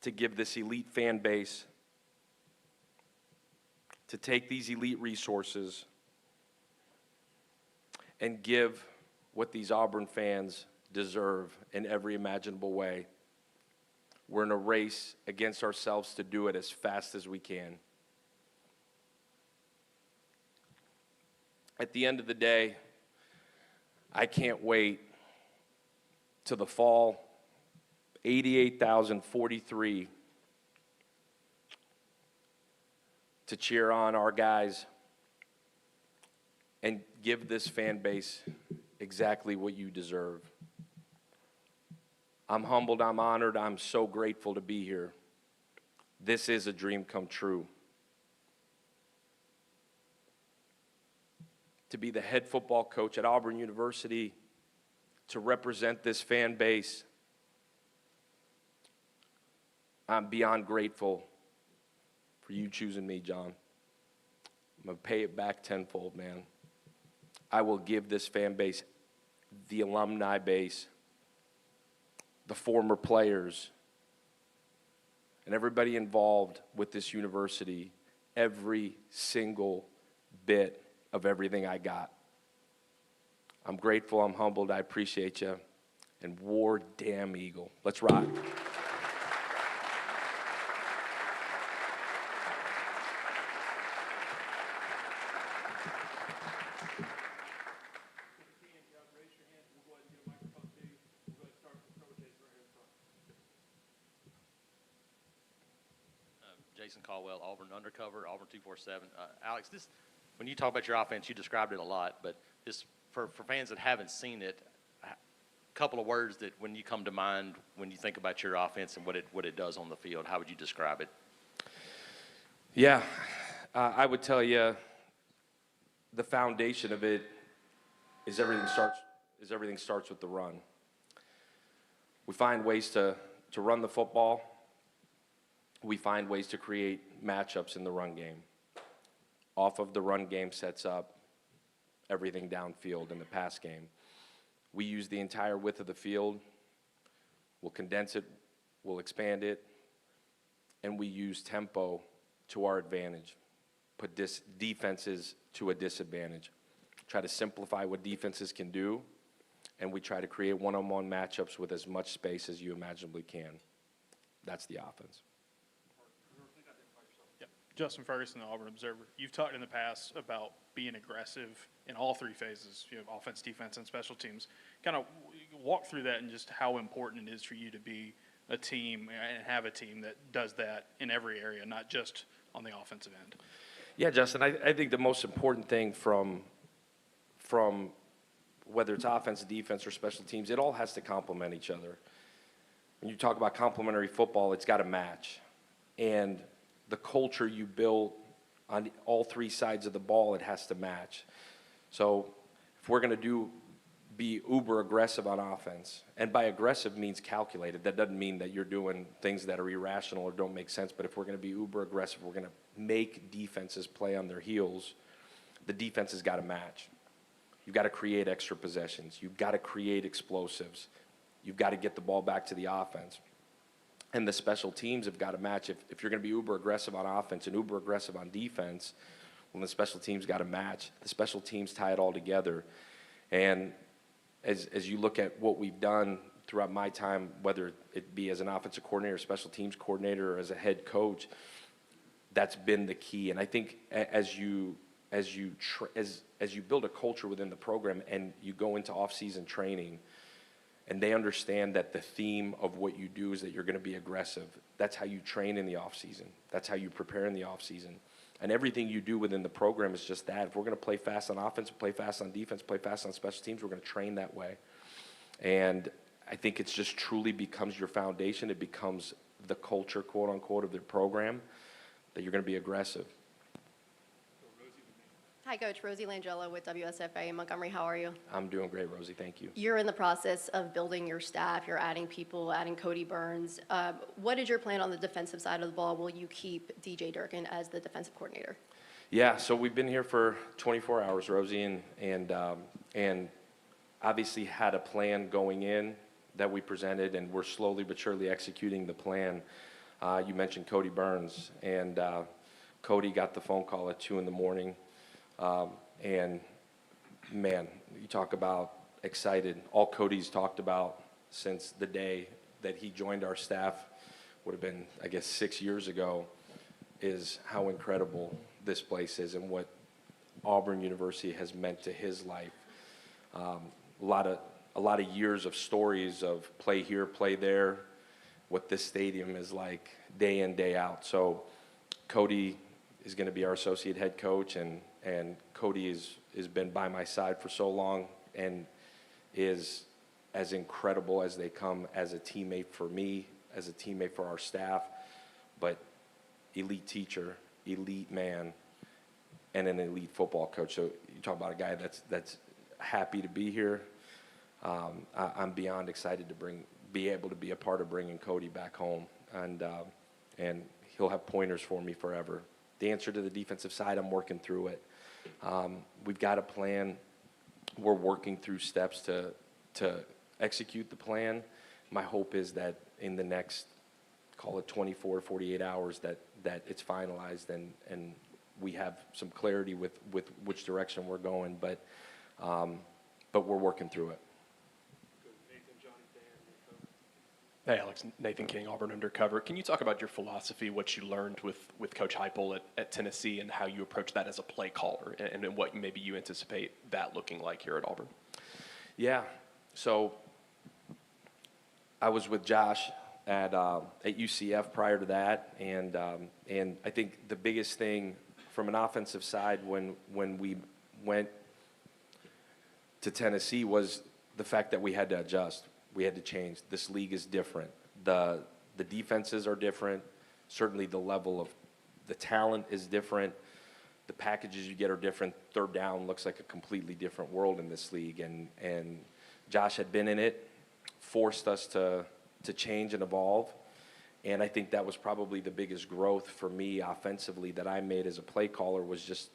to give this elite fan base, to take these elite resources and give what these Auburn fans deserve in every imaginable way. We're in a race against ourselves to do it as fast as we can. At the end of the day, I can't wait to the fall. 88,043 to cheer on our guys and give this fan base exactly what you deserve. I'm humbled, I'm honored, I'm so grateful to be here. This is a dream come true. To be the head football coach at Auburn University, to represent this fan base, I'm beyond grateful for you choosing me, John. I'm going to pay it back tenfold, man. I will give this fan base, the alumni base, the former players, and everybody involved with this university, every single bit of everything I got. I'm grateful, I'm humbled, I appreciate you, and War Damn Eagle. Let's rock. Jason Caldwell, Auburn Undercover, Auburn 247. Alex, when you talk about your offense, you described it a lot, but just for fans that haven't seen it, a couple of words that when you come to mind when you think about your offense and what it does on the field, how would you describe it? Yeah, I would tell you the foundation of it is everything starts with the run. We find ways to run the football. We find ways to create matchups in the run game. Off of the run game sets up everything downfield in the pass game. We use the entire width of the field. We'll condense it, we'll expand it, and we use tempo to our advantage. Put defenses to a disadvantage. Try to simplify what defenses can do, and we try to create one-on-one matchups with as much space as you imaginably can. That's the offense. Justin Ferguson, the Auburn Observer. You've talked in the past about being aggressive in all three phases, offense, defense, and special teams. Kind of walk through that and just how important it is for you to be a team and have a team that does that in every area, not just on the offensive end. Yeah, Justin, I think the most important thing from whether it's offense, defense, or special teams, it all has to complement each other. When you talk about complementary football, it's got to match. And the culture you build on all three sides of the ball, it has to match. So if we're going to be uber aggressive on offense, and by aggressive means calculated, that doesn't mean that you're doing things that are irrational or don't make sense, but if we're going to be uber aggressive, we're going to make defenses play on their heels, the defense has got to match. You've got to create extra possessions. You've got to create explosives. You've got to get the ball back to the offense. And the special teams have got to match. If you're going to be uber aggressive on offense and uber aggressive on defense, well, the special teams got to match. The special teams tie it all together. And as you look at what we've done throughout my time, whether it be as an offensive coordinator, special teams coordinator, or as a head coach, that's been the key. And I think as you build a culture within the program and you go into off-season training, and they understand that the theme of what you do is that you're going to be aggressive. That's how you train in the offseason. That's how you prepare in the offseason. And everything you do within the program is just that. If we're going to play fast on offense, play fast on defense, play fast on special teams, we're going to train that way. And I think it's just truly becomes your foundation. It becomes the culture, quote unquote, of the program, that you're going to be aggressive. Hi, Coach. Rosie Langella with WSFA in Montgomery. How are you? I'm doing great, Rosie. Thank you. You're in the process of building your staff. You're adding people, adding Cody Burns. What is your plan on the defensive side of the ball? Will you keep DJ Durkin as the defensive coordinator? Yeah, so we've been here for 24 hours, Rosie, and obviously had a plan going in that we presented, and we're slowly but surely executing the plan. You mentioned Cody Burns, and Cody got the phone call at 2 in the morning. And man, you talk about excited. All Cody's talked about since the day that he joined our staff, would have been, I guess, 6 years ago, is how incredible this place is and what Auburn University has meant to his life. A lot of years of stories of play here, play there, what this stadium is like day in, day out. So Cody is going to be our associate head coach, and Cody has been by my side for so long and is as incredible as they come as a teammate for me, as a teammate for our staff. But elite teacher, elite man, and an elite football coach. So you talk about a guy that's happy to be here. I'm beyond excited to be able to be a part of bringing Cody back home, and he'll have pointers for me forever. The answer to the defensive side, I'm working through it. We've got a plan. We're working through steps to execute the plan. My hope is that in the next, call it 24 to 48 hours, that it's finalized and we have some clarity with which direction we're going, but we're working through it. Hey, Alex. Nathan King, Auburn Undercover. Can you talk about your philosophy, what you learned with Coach Heupel at Tennessee, and how you approach that as a play caller, and what maybe you anticipate that looking like here at Auburn? Yeah. So I was with Josh at UCF prior to that, and I think the biggest thing from an offensive side when we went to Tennessee was the fact that we had to adjust. We had to change. This league is different. The defenses are different. Certainly the level of the talent is different. The packages you get are different. Third down looks like a completely different world in this league. And Josh had been in it, forced us to change and evolve. And I think that was probably the biggest growth for me offensively that I made as a play caller, was just,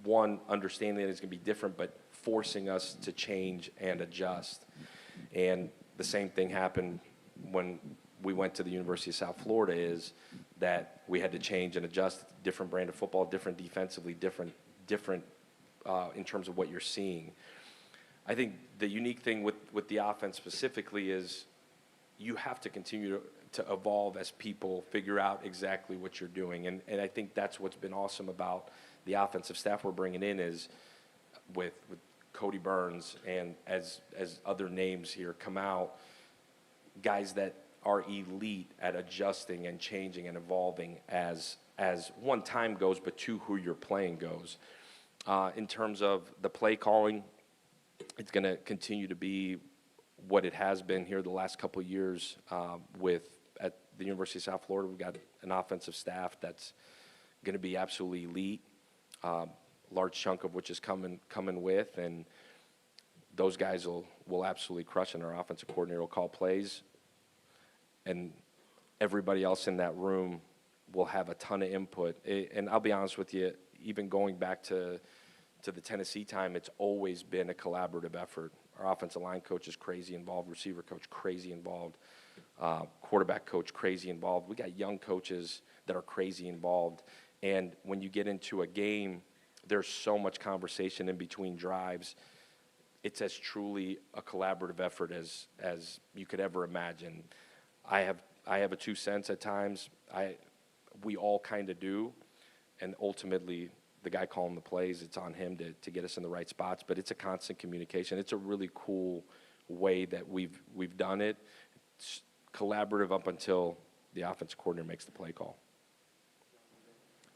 one, understanding that it's going to be different, but forcing us to change and adjust. And the same thing happened when we went to the University of South Florida, is that we had to change and adjust. Different brand of football, different defensively, different in terms of what you're seeing. I think the unique thing with the offense specifically is you have to continue to evolve as people figure out exactly what you're doing. And I think that's what's been awesome about the offensive staff we're bringing in, is with Cody Burns and as other names here come out, guys that are elite at adjusting and changing and evolving as one, time goes, but two, who you're playing goes. In terms of the play calling, it's going to continue to be what it has been here the last couple of years. At the University of South Florida, we've got an offensive staff that's going to be absolutely elite. Large chunk of which is coming with, and those guys will absolutely crush, and our offensive coordinator will call plays, and everybody else in that room will have a ton of input. And I'll be honest with you, even going back to the Tennessee time, it's always been a collaborative effort. Our offensive line coach is crazy involved, receiver coach crazy involved, quarterback coach crazy involved. We got young coaches that are crazy involved, and when you get into a game, there's so much conversation in between drives. It's as truly a collaborative effort as you could ever imagine. I have a 2 cents at times. We all kind of do, and ultimately the guy calling the plays, it's on him to get us in the right spots. But it's a constant communication. It's a really cool way that we've done it. It's collaborative up until the offensive coordinator makes the play call.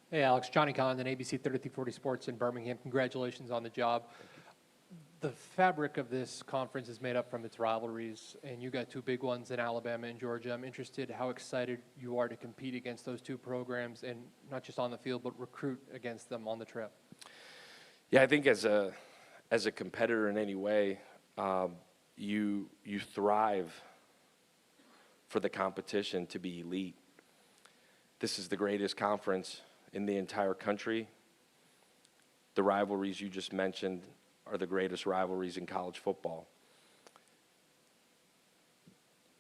Hey, Alex. Johnny Condon, ABC 3340 Sports in Birmingham. Congratulations on the job. The fabric of this conference is made up from its rivalries, and you got two big ones in Alabama and Georgia. I'm interested how excited you are to compete against those two programs, and not just on the field, but recruit against them on the trip. Yeah, I think as a competitor in any way, you thrive for the competition to be elite. This is the greatest conference in the entire country. The rivalries you just mentioned are the greatest rivalries in college football.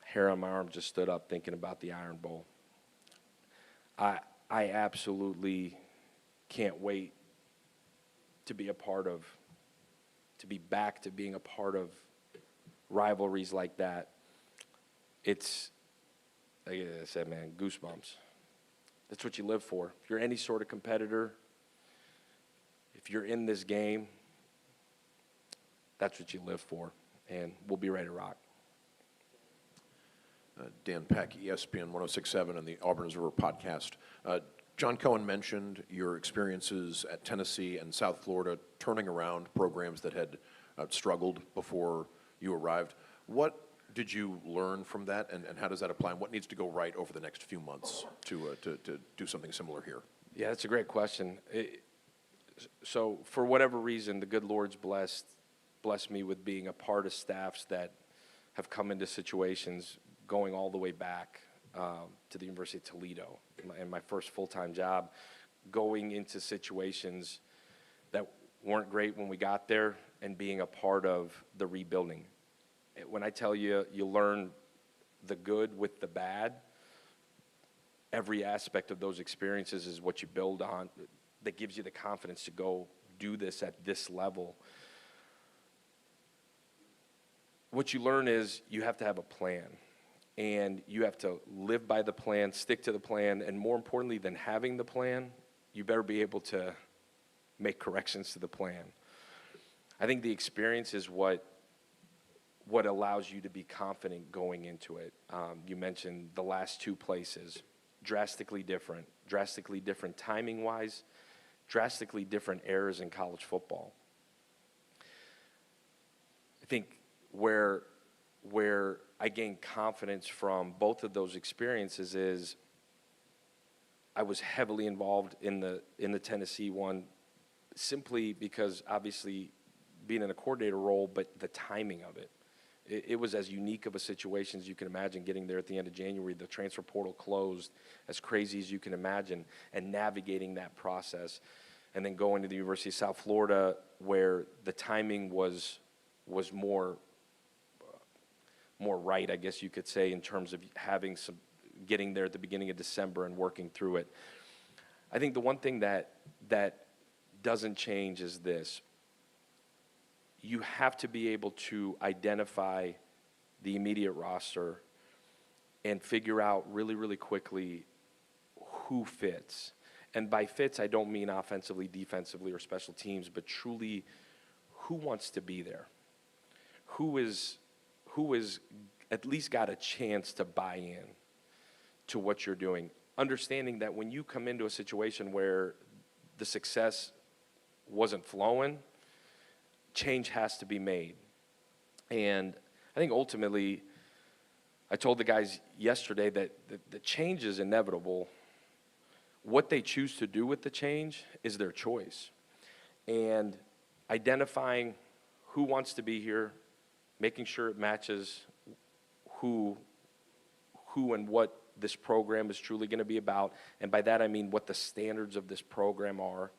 Hair on my arm just stood up thinking about the Iron Bowl. I absolutely can't wait to be back to being a part of rivalries like that. It's, like I said, man, goosebumps. That's what you live for. If you're any sort of competitor, if you're in this game, that's what you live for, and we'll be ready to rock. Dan Peck, ESPN 106.7 and the Auburn Observer podcast. John Cohen mentioned your experiences at Tennessee and South Florida turning around programs that had struggled before you arrived. What did you learn from that, and how does that apply, and what needs to go right over the next few months to do something similar here? Yeah, that's a great question. So for whatever reason, the good Lord's blessed me with being a part of staffs that have come into situations going all the way back to the University of Toledo in my first full-time job, going into situations that weren't great when we got there and being a part of the rebuilding. When I tell you, you learn the good with the bad, every aspect of those experiences is what you build on that gives you the confidence to go do this at this level. What you learn is you have to have a plan, and you have to live by the plan, stick to the plan, and more importantly than having the plan, you better be able to make corrections to the plan. I think the experience is what allows you to be confident going into it. You mentioned the last two places, drastically different timing-wise, drastically different eras in college football. I think where I gained confidence from both of those experiences is I was heavily involved in the Tennessee one, simply because obviously being in a coordinator role, but the timing of it. It was as unique of a situation as you can imagine, getting there at the end of January, the transfer portal closed, as crazy as you can imagine, and navigating that process. And then going to the University of South Florida, where the timing was more right, I guess you could say, in terms of getting there at the beginning of December and working through it. I think the one thing that doesn't change is this. You have to be able to identify the immediate roster and figure out really, really quickly who fits. And by fits, I don't mean offensively, defensively, or special teams, but truly who wants to be there? Who is at least got a chance to buy in to what you're doing? Understanding that when you come into a situation where the success wasn't flowing, change has to be made. And I think ultimately, I told the guys yesterday that the change is inevitable. What they choose to do with the change is their choice. And identifying who wants to be here, making sure it matches who and what this program is truly going to be about. And by that I mean what the standards of this program are.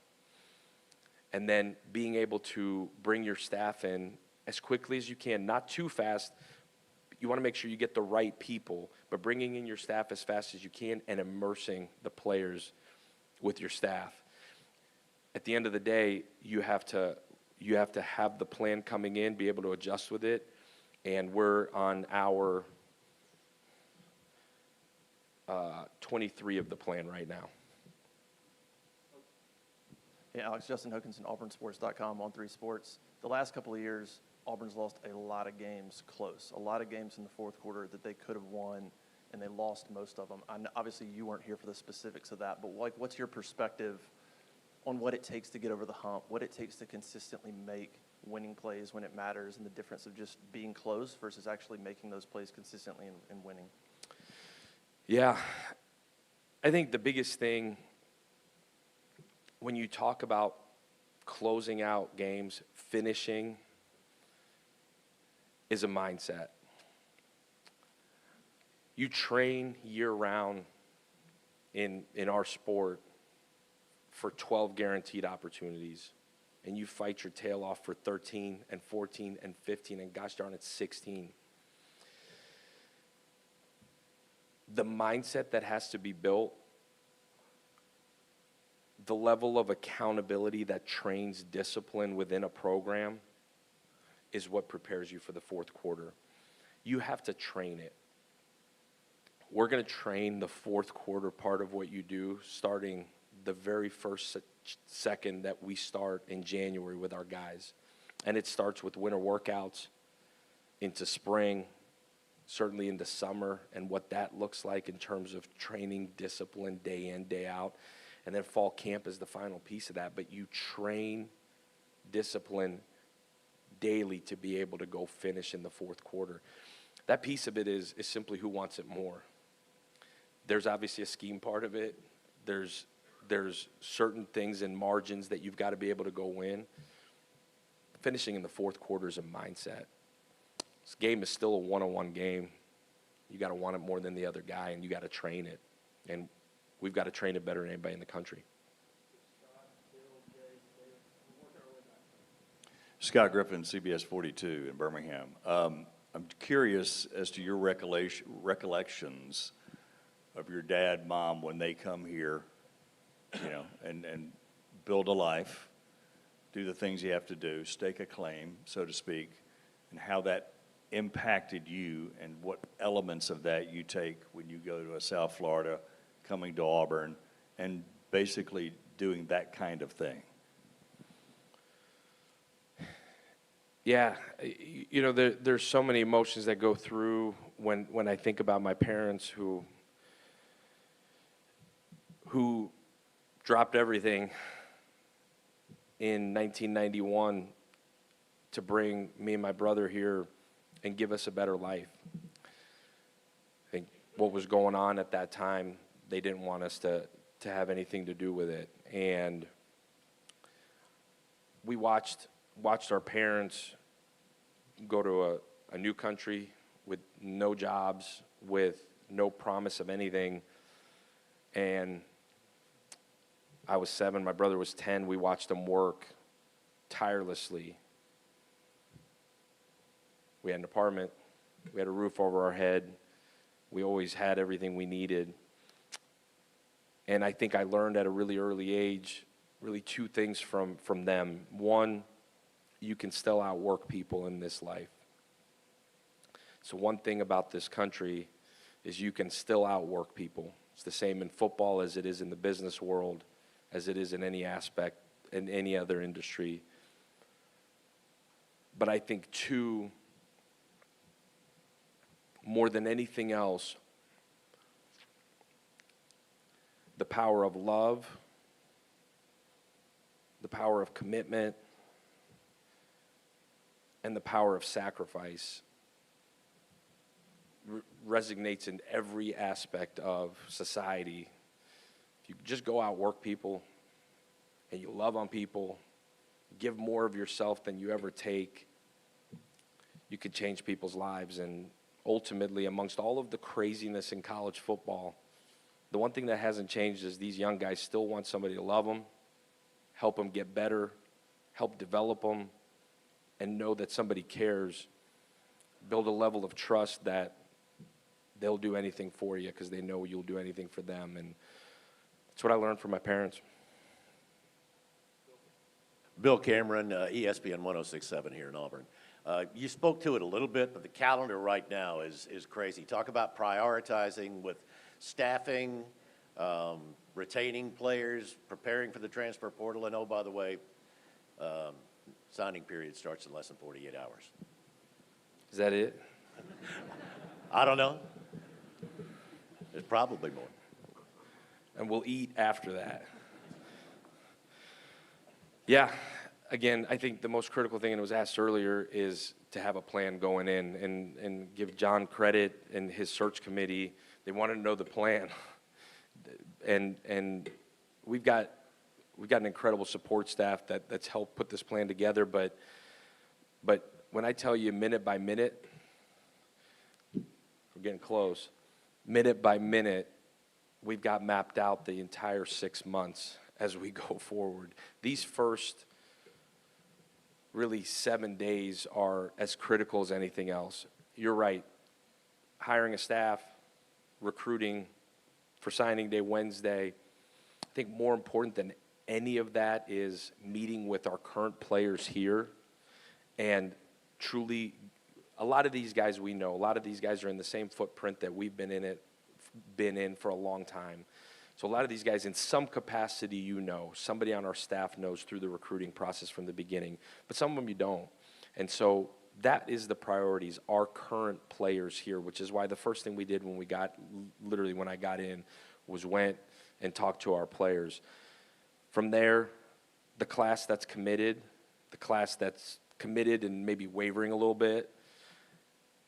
And then being able to bring your staff in as quickly as you can, not too fast. You want to make sure you get the right people, but bringing in your staff as fast as you can and immersing the players with your staff. At the end of the day, you have to have the plan coming in, be able to adjust with it, and we're on our 23 of the plan right now. Hey, Alex, Justin Hokanson, AuburnSports.com, On3 Sports. The last couple of years, Auburn's lost a lot of games close, a lot of games in the fourth quarter that they could have won, and they lost most of them. Obviously, you weren't here for the specifics of that, but what's your perspective on what it takes to get over the hump, what it takes to consistently make winning plays when it matters, and the difference of just being close versus actually making those plays consistently and winning? Yeah, I think the biggest thing when you talk about closing out games, finishing, is a mindset. You train year-round in our sport for 12 guaranteed opportunities, and you fight your tail off for 13 and 14 and 15, and gosh darn it, 16. The mindset that has to be built, the level of accountability that trains discipline within a program is what prepares you for the fourth quarter. You have to train it. We're going to train the fourth quarter part of what you do starting the very first second that we start in January with our guys. And it starts with winter workouts into spring, certainly into summer, and what that looks like in terms of training discipline day in, day out. And then fall camp is the final piece of that. But you train discipline daily to be able to go finish in the fourth quarter. that piece of it is simply who wants it more. There's obviously a scheme part of it. There's certain things and margins that you've got to be able to go win. Finishing in the fourth quarter is a mindset. This game is still a one-on-one game. You got to want it more than the other guy, and you got to train it. And we've got to train it better than anybody in the country. Scott Griffin, CBS 42 in Birmingham. I'm curious as to your recollections of your dad, mom, when they come here, you know, and build a life, do the things you have to do, stake a claim, so to speak, and how that impacted you and what elements of that you take when you go to a South Florida, coming to Auburn, and basically doing that kind of thing. Yeah, you know, there's so many emotions that go through when I think about my parents who dropped everything in 1991 to bring me and my brother here and give us a better life. I think what was going on at that time, they didn't want us to have anything to do with it. And we watched our parents go to a new country with no jobs, with no promise of anything. And I was 7, my brother was 10. We watched them work tirelessly. We had an apartment. We had a roof over our head. We always had everything we needed. And I think I learned at a really early age really 2 things from them. One, you can still outwork people in this life. So one thing about this country is you can still outwork people. It's the same in football as it is in the business world, as it is in any aspect, in any other industry. But I think, 2, more than anything else, the power of love, the power of commitment, and the power of sacrifice resonates in every aspect of society. If you just go out, work people, and you love on people, give more of yourself than you ever take, you could change people's lives. And ultimately, amongst all of the craziness in college football, the one thing that hasn't changed is these young guys still want somebody to love them, help them get better, help develop them, and know that somebody cares. Build a level of trust that they'll do anything for you because they know you'll do anything for them. And that's what I learned from my parents. Bill Cameron, ESPN 106.7 here in Auburn. You spoke to it a little bit, but the calendar right now is crazy. Talk about prioritizing with staffing, retaining players, preparing for the transfer portal, and oh, by the way, signing period starts in less than 48 hours. Is that it? I don't know. There's probably more. And we'll eat after that. Yeah, again, I think the most critical thing, and it was asked earlier, is to have a plan going in and give John credit and his search committee. They wanted to know the plan. And we've got an incredible support staff that's helped put this plan together, but when I tell you minute by minute, we're getting close, minute by minute, we've got mapped out the entire 6 months as we go forward. These first really 7 days are as critical as anything else. You're right, hiring a staff, recruiting for signing day Wednesday. I think more important than any of that is meeting with our current players here and truly, a lot of these guys we know, a lot of these guys are in the same footprint that we've been in for a long time. So a lot of these guys in some capacity you know, somebody on our staff knows through the recruiting process from the beginning, but some of them you don't. And so that is the priorities, our current players here, which is why the first thing we did when I got in, was went and talked to our players. From there, the class that's committed and maybe wavering a little bit,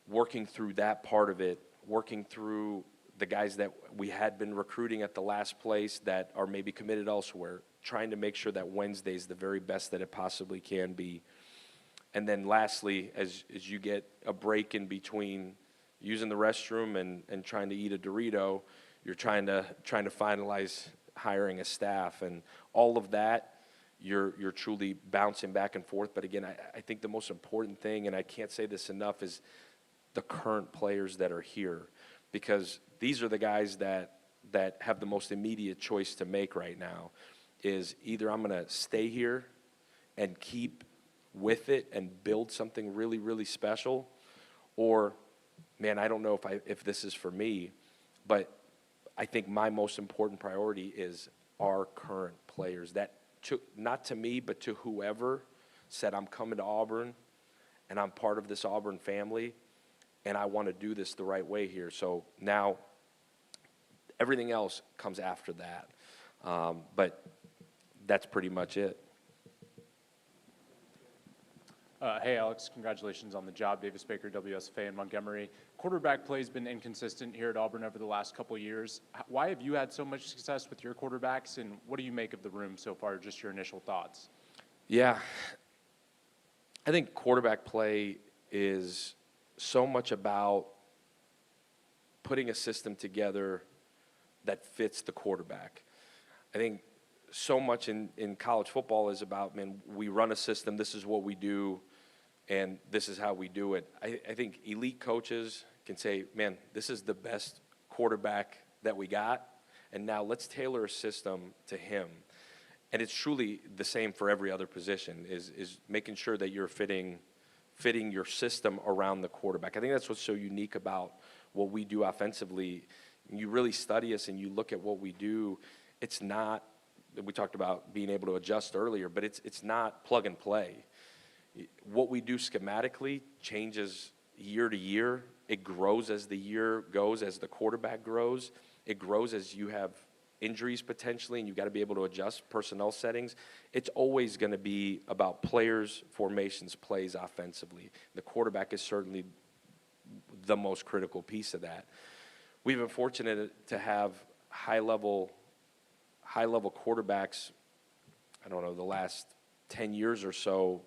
working through that part of it, working through the guys that we had been recruiting at the last place that are maybe committed elsewhere, trying to make sure that Wednesday's the very best that it possibly can be. And then lastly, as you get a break in between using the restroom and trying to eat a Dorito, you're trying to finalize hiring a staff, and all of that, you're truly bouncing back and forth. But again, I think the most important thing, and I can't say this enough, is the current players that are here, because these are the guys that have the most immediate choice to make right now. Is either I'm going to stay here and keep with it and build something really, really special, or, man, I don't know if this is for me, but I think my most important priority is our current players. That, not to me, but to whoever said, I'm coming to Auburn, and I'm part of this Auburn family, and I want to do this the right way here. So now everything else comes after that. But that's pretty much it. Hey, Alex, congratulations on the job. Davis Baker, WSFA in Montgomery. Quarterback play has been inconsistent here at Auburn over the last couple of years. Why have you had so much success with your quarterbacks, and what do you make of the room so far, just your initial thoughts? Yeah, I think quarterback play is so much about putting a system together that fits the quarterback. I think so much in college football is about, man, we run a system, this is what we do, and this is how we do it. I think elite coaches can say, man, this is the best quarterback that we got, and now let's tailor a system to him. And it's truly the same for every other position, is making sure that you're fitting your system around the quarterback. I think that's what's so unique about what we do offensively. You really study us and you look at what we do, it's not, we talked about being able to adjust earlier, but it's not plug and play. What we do schematically changes year to year. It grows as the year goes, as the quarterback grows. It grows as you have injuries potentially, and you've got to be able to adjust personnel settings. It's always going to be about players, formations, plays offensively. The quarterback is certainly the most critical piece of that. We've been fortunate to have high-level quarterbacks, I don't know, the last 10 years or so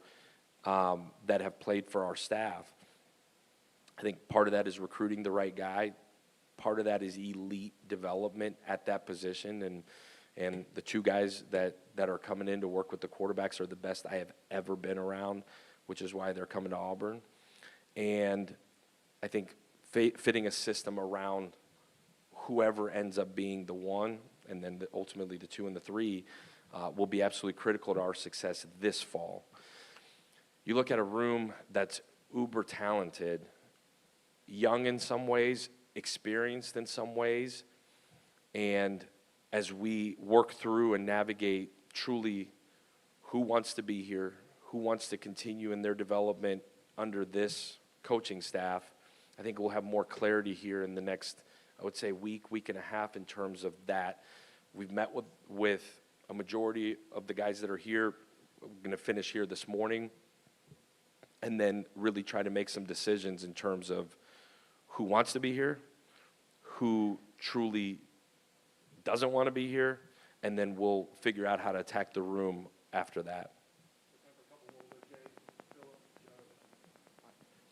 that have played for our staff. I think part of that is recruiting the right guy. Part of that is elite development at that position. And the two guys that are coming in to work with the quarterbacks are the best I have ever been around, which is why they're coming to Auburn. And I think fitting a system around whoever ends up being the one, and then ultimately the 2 and the 3, will be absolutely critical to our success this fall. You look at a room that's uber talented, young in some ways, experienced in some ways, and as we work through and navigate truly who wants to be here, who wants to continue in their development under this coaching staff, I think we'll have more clarity here in the next, I would say, week and a half in terms of that. We've met with a majority of the guys that are here. We're going to finish here this morning, and then really try to make some decisions in terms of who wants to be here, who truly doesn't want to be here, and then we'll figure out how to attack the room after that.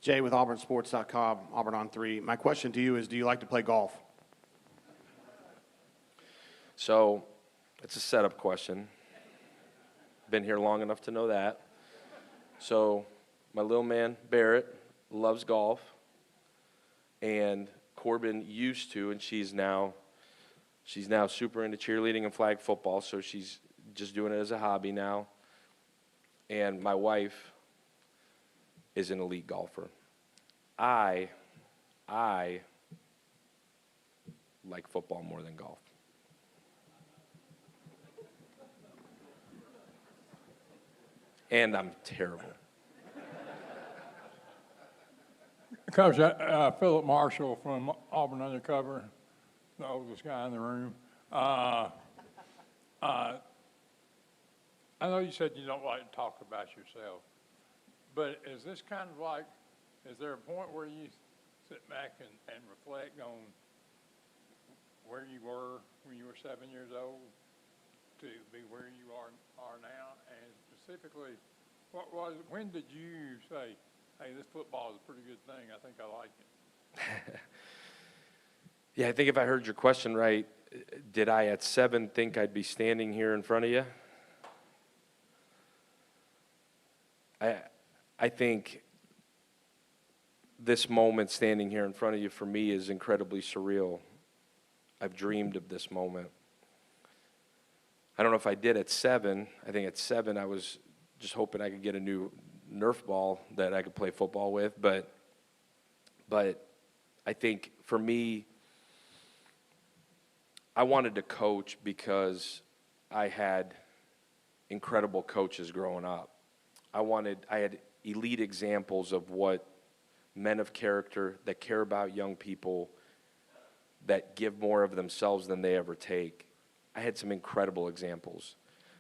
Jay with auburnsports.com, Auburn on 3. My question to you is, do you like to play golf? So it's a setup question. Been here long enough to know that. So my little man, Barrett, loves golf. And Corbin used to, and she's now super into cheerleading and flag football, so she's just doing it as a hobby now. And my wife is an elite golfer. I like football more than golf. And I'm terrible. Coach, Philip Marshall from Auburn Undercover, the oldest guy in the room. I know you said you don't like to talk about yourself, but is this kind of like, is there a point where you sit back and reflect on where you were when you were 7 years old to be where you are now, and specifically, when did you say, hey, this football is a pretty good thing, I think I like it? Yeah, I think if I heard your question right, did I at 7 think I'd be standing here in front of you? I think this moment standing here in front of you for me is incredibly surreal. I've dreamed of this moment. I don't know if I did at 7. I think at 7 I was just hoping I could get a new Nerf ball that I could play football with. But I think for me, I wanted to coach because I had incredible coaches growing up. I had elite examples of what men of character that care about young people, that give more of themselves than they ever take. I had some incredible examples.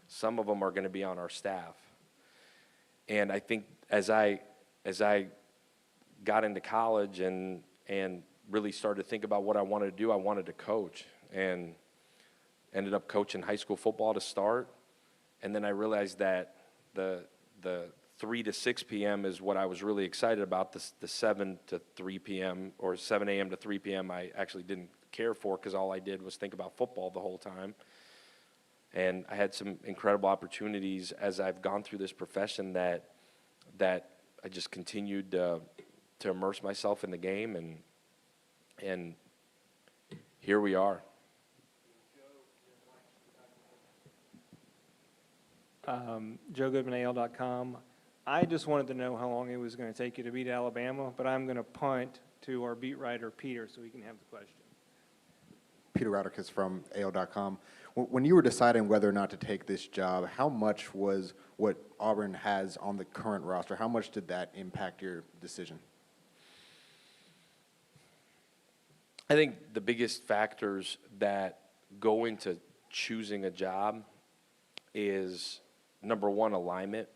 Some of them are going to be on our staff. And I think as I got into college and really started to think about what I wanted to do, I wanted to coach, and ended up coaching high school football to start. And then I realized that the 3 to 6 p.m. is what I was really excited about. The 7 to 3 p.m. or 7 a.m. to 3 p.m. I actually didn't care for, because all I did was think about football the whole time. And I had some incredible opportunities as I've gone through this profession that I just continued to immerse myself in the game, and here we are. JoeGoodmanAL.com. I just wanted to know how long it was going to take you to beat Alabama, but I'm going to punt to our beat writer, Peter, so he can have the question. Peter Rodriguez from AL.com. When you were deciding whether or not to take this job, how much was what Auburn has on the current roster, how much did that impact your decision? I think the biggest factors that go into choosing a job is, number one, alignment.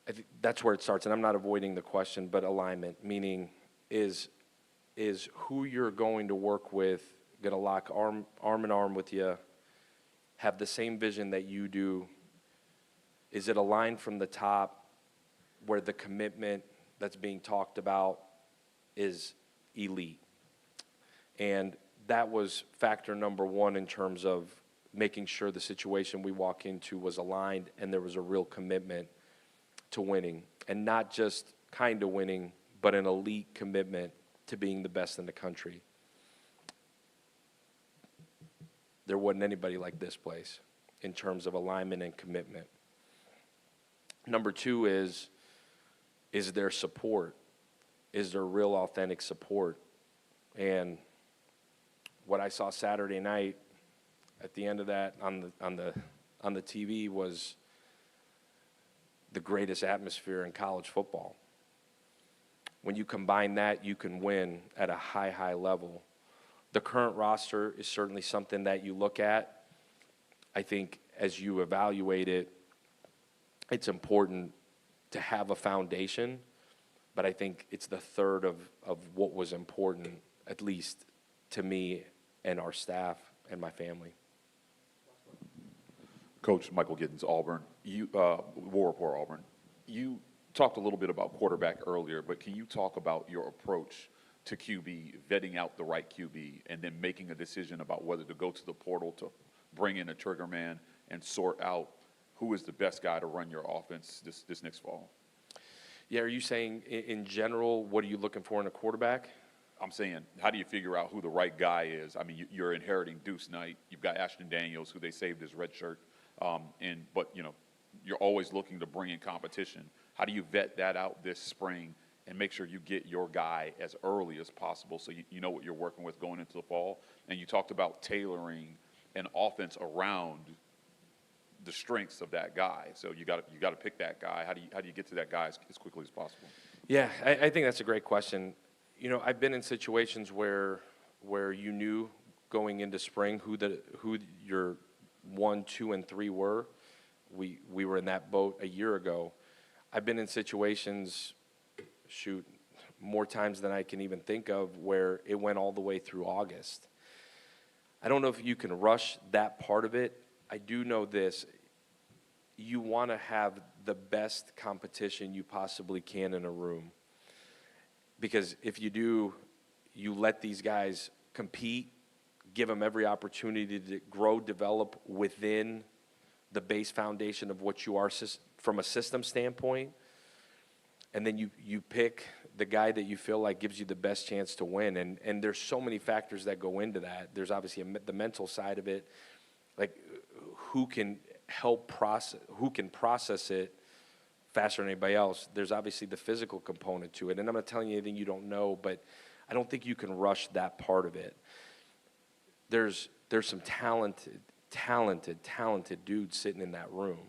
I think that's where it starts, and I'm not avoiding the question, but alignment, meaning is who you're going to work with going to lock arm in arm with you, have the same vision that you do? Is it aligned from the top, where the commitment that's being talked about is elite? And that was factor number one in terms of making sure the situation we walk into was aligned and there was a real commitment to winning, and not just kind of winning, but an elite commitment to being the best in the country. There wasn't anybody like this place in terms of alignment and commitment. Number two is there support? Is there real authentic support? And what I saw Saturday night at the end of that on the TV was the greatest atmosphere in college football. When you combine that, you can win at a high level. The current roster is certainly something that you look at. I think as you evaluate it, it's important to have a foundation, but I think it's the third of what was important, at least to me and our staff and my family. Coach Michael Giddens, Auburn. War Report, Auburn. You talked a little bit about quarterback earlier, but can you talk about your approach to QB, vetting out the right QB, and then making a decision about whether to go to the portal to bring in a trigger man and sort out who is the best guy to run your offense this next fall? Yeah, are you saying in general, what are you looking for in a quarterback? I'm saying, how do you figure out who the right guy is? I mean, you're inheriting Deuce Knight. You've got Ashton Daniels, who they saved his red shirt. But you're always looking to bring in competition. How do you vet that out this spring and make sure you get your guy as early as possible so you know what you're working with going into the fall? And you talked about tailoring an offense around the strengths of that guy. So you got to pick that guy. How do you get to that guy as quickly as possible? Yeah, I think that's a great question. I've been in situations where you knew going into spring who your 1, 2, and 3 were. We were in that boat a year ago. I've been in situations, more times than I can even think of, where it went all the way through August. I don't know if you can rush that part of it. I do know this. You want to have the best competition you possibly can in a room. Because if you do, you let these guys compete, give them every opportunity to grow, develop within the base foundation of what you are from a system standpoint. And then you pick the guy that you feel like gives you the best chance to win. And there's so many factors that go into that. There's obviously the mental side of it, like who can process it faster than anybody else. There's obviously the physical component to it. And I'm not telling you anything you don't know, but I don't think you can rush that part of it. There's some talented dudes sitting in that room.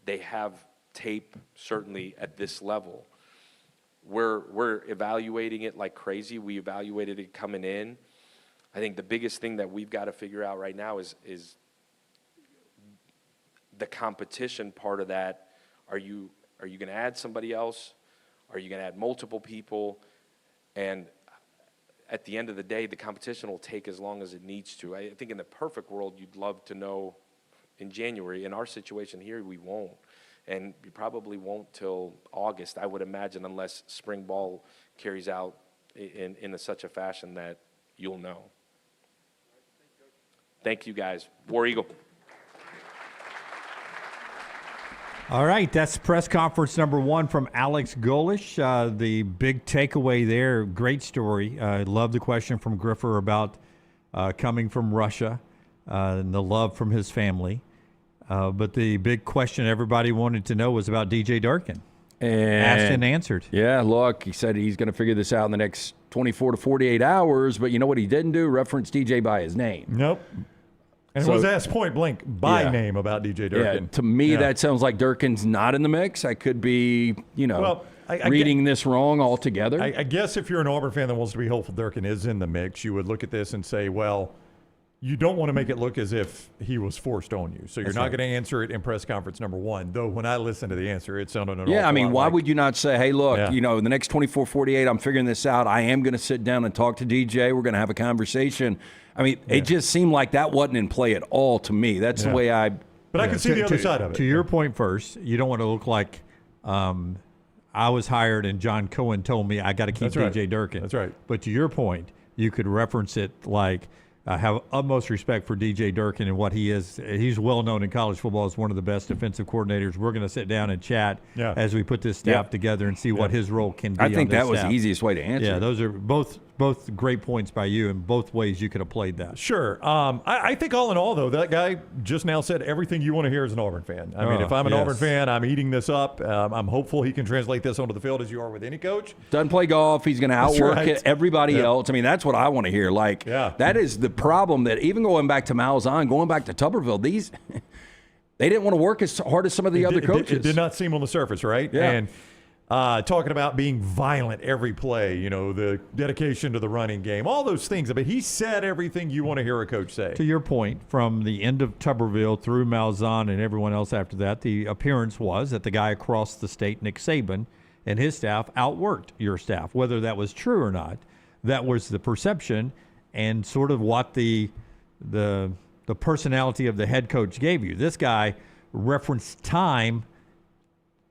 They have tape, certainly at this level. We're evaluating it like crazy. We evaluated it coming in. I think the biggest thing that we've got to figure out right now is the competition part of that. Are you going to add somebody else? Are you going to add multiple people? And at the end of the day, the competition will take as long as it needs to. I think in the perfect world, you'd love to know in January. In our situation here, we won't. And you probably won't till August, I would imagine, unless spring ball carries out in such a fashion that you'll know. Thank you, guys. War Eagle. All right, that's press conference number 1 from Alex Golesh. The big takeaway there, great story. I love the question from Griffer about coming from Russia and the love from his family. But the big question everybody wanted to know was about DJ Durkin. Asked and answered. Yeah, look, he said he's going to figure this out in the next 24 to 48 hours, but you know what he didn't do? Reference DJ by his name. Nope. And was asked point blank by name about DJ Durkin. Yeah, to me, that sounds like Durkin's not in the mix. I could be, reading this wrong altogether. I guess if you're an Auburn fan that wants to be hopeful Durkin is in the mix, you would look at this and say, well, you don't want to make it look as if he was forced on you. So you're not going to answer it in press conference number 1. Though when I listened to the answer, it sounded an awful lot why like, would you not say, hey, look, in the next 24, 48, I'm figuring this out. I am going to sit down and talk to DJ. We're going to have a conversation. I mean, it just seemed like that wasn't in play at all to me. That's the way I. But I can see the other side of it. To your point first, you don't want to look like I was hired and John Cohen told me I got to keep DJ Durkin. That's right. But to your point, you could reference it like, I have utmost respect for DJ Durkin and what he is. He's well known in college football as one of the best defensive coordinators. We're going to sit down and chat as we put this staff together and see what his role can be. I think that was staff. the easiest way to answer. Yeah, those are both great points by you, and both ways you could have played that. Sure. I think all in all, though, that guy just now said everything you want to hear as an Auburn fan. I mean, if I'm an Auburn fan, I'm eating this up. I'm hopeful he can translate this onto the field as you are with any coach. Doesn't play golf. He's going to outwork everybody else. I mean, that's what I want to hear. Like, that is the problem that even going back to Malzahn, going back to Tuberville, they didn't want to work as hard as some of the other coaches. It did not seem on the surface, right? Yeah. And talking about being violent every play, the dedication to the running game, all those things. I mean, he said everything you want to hear a coach say. To your point, from the end of Tuberville through Malzahn and everyone else after that, the appearance was that the guy across the state, Nick Saban, and his staff outworked your staff. Whether that was true or not, that was the perception and sort of what the personality of the head coach gave you. This guy referenced time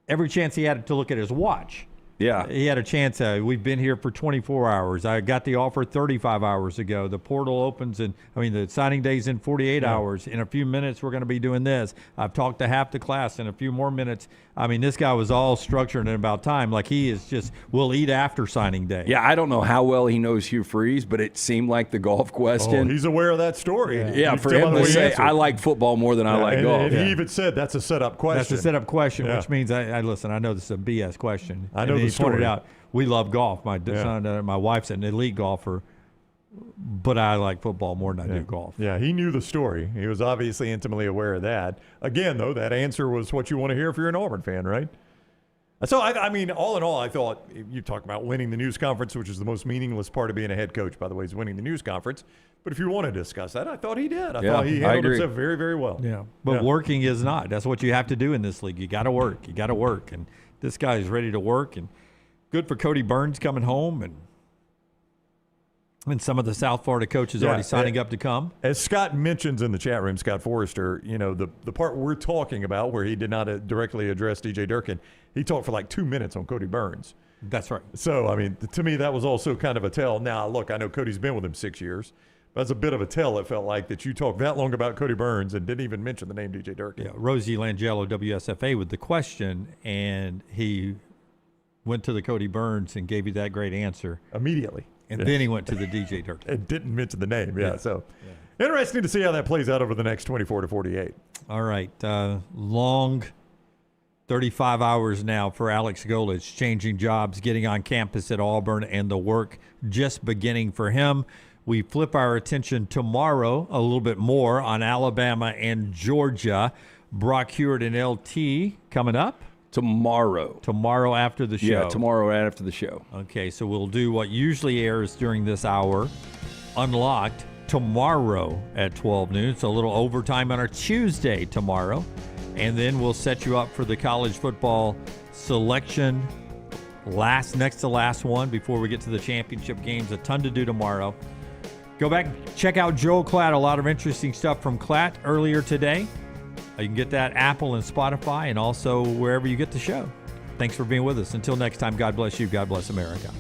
every chance he had to look at his watch. Yeah. He had a chance. We've been here for 24 hours. I got the offer 35 hours ago. The portal opens the signing day's in 48 hours. In a few minutes, we're going to be doing this. I've talked to half the class in a few more minutes. I mean, this guy was all structured and about time. Like he is just, we'll eat after signing day. Yeah, I don't know how well he knows Hugh Freeze, but it seemed like the golf question. Oh, he's aware of that story. Yeah, for him to say, I like football more than I like golf. And he even said that's a setup question. That's a setup question, which means, listen, I know this is a BS question. I know the story. Pointed out, we love golf. My son, my wife's an elite golfer, but I like football more than I do golf. Yeah, he knew the story. He was obviously intimately aware of that. Again, though, that answer was what you want to hear if you're an Auburn fan, right? So, I mean, all in all, I thought you talk about winning the news conference, which is the most meaningless part of being a head coach, by the way, is winning the news conference. But if you want to discuss that, I thought he did. I thought he handled himself very, very well. Yeah, but working is not. That's what you have to do in this league. You got to work. You got to work. And this guy is ready to work. And good for Cody Burns coming home, and some of the South Florida coaches already signing up to come. As Scott mentions in the chat room, Scott Forrester, the part we're talking about where he did not directly address DJ Durkin, he talked for like 2 minutes on Cody Burns. That's right. So, I mean, to me, that was also kind of a tell. Now, look, I know Cody's been with him 6 years. That's a bit of a tell, it felt like, that you talked that long about Cody Burns and didn't even mention the name DJ Durkin. Yeah, Rosie Langello, WSFA, with the question, and he went to the Cody Burns and gave you that great answer. Immediately. And then he went to the DJ Durkin. And didn't mention the name, so. Interesting to see how that plays out over the next 24 to 48. All right, long 35 hours now for Alex Golesh, changing jobs, getting on campus at Auburn, and the work just beginning for him. We flip our attention tomorrow a little bit more on Alabama and Georgia. Brock Hewitt and LT coming up. Tomorrow after the show. Yeah, tomorrow after the show. Okay, so we'll do what usually airs during this hour, Unlocked, tomorrow at 12 noon. So a little overtime on our Tuesday tomorrow. And then we'll set you up for the college football selection, next to last one before we get to the championship games. A ton to do tomorrow. Go back, check out Joel Klatt. A lot of interesting stuff from Klatt earlier today. You can get that Apple and Spotify and also wherever you get the show. Thanks for being with us. Until next time, God bless you. God bless America.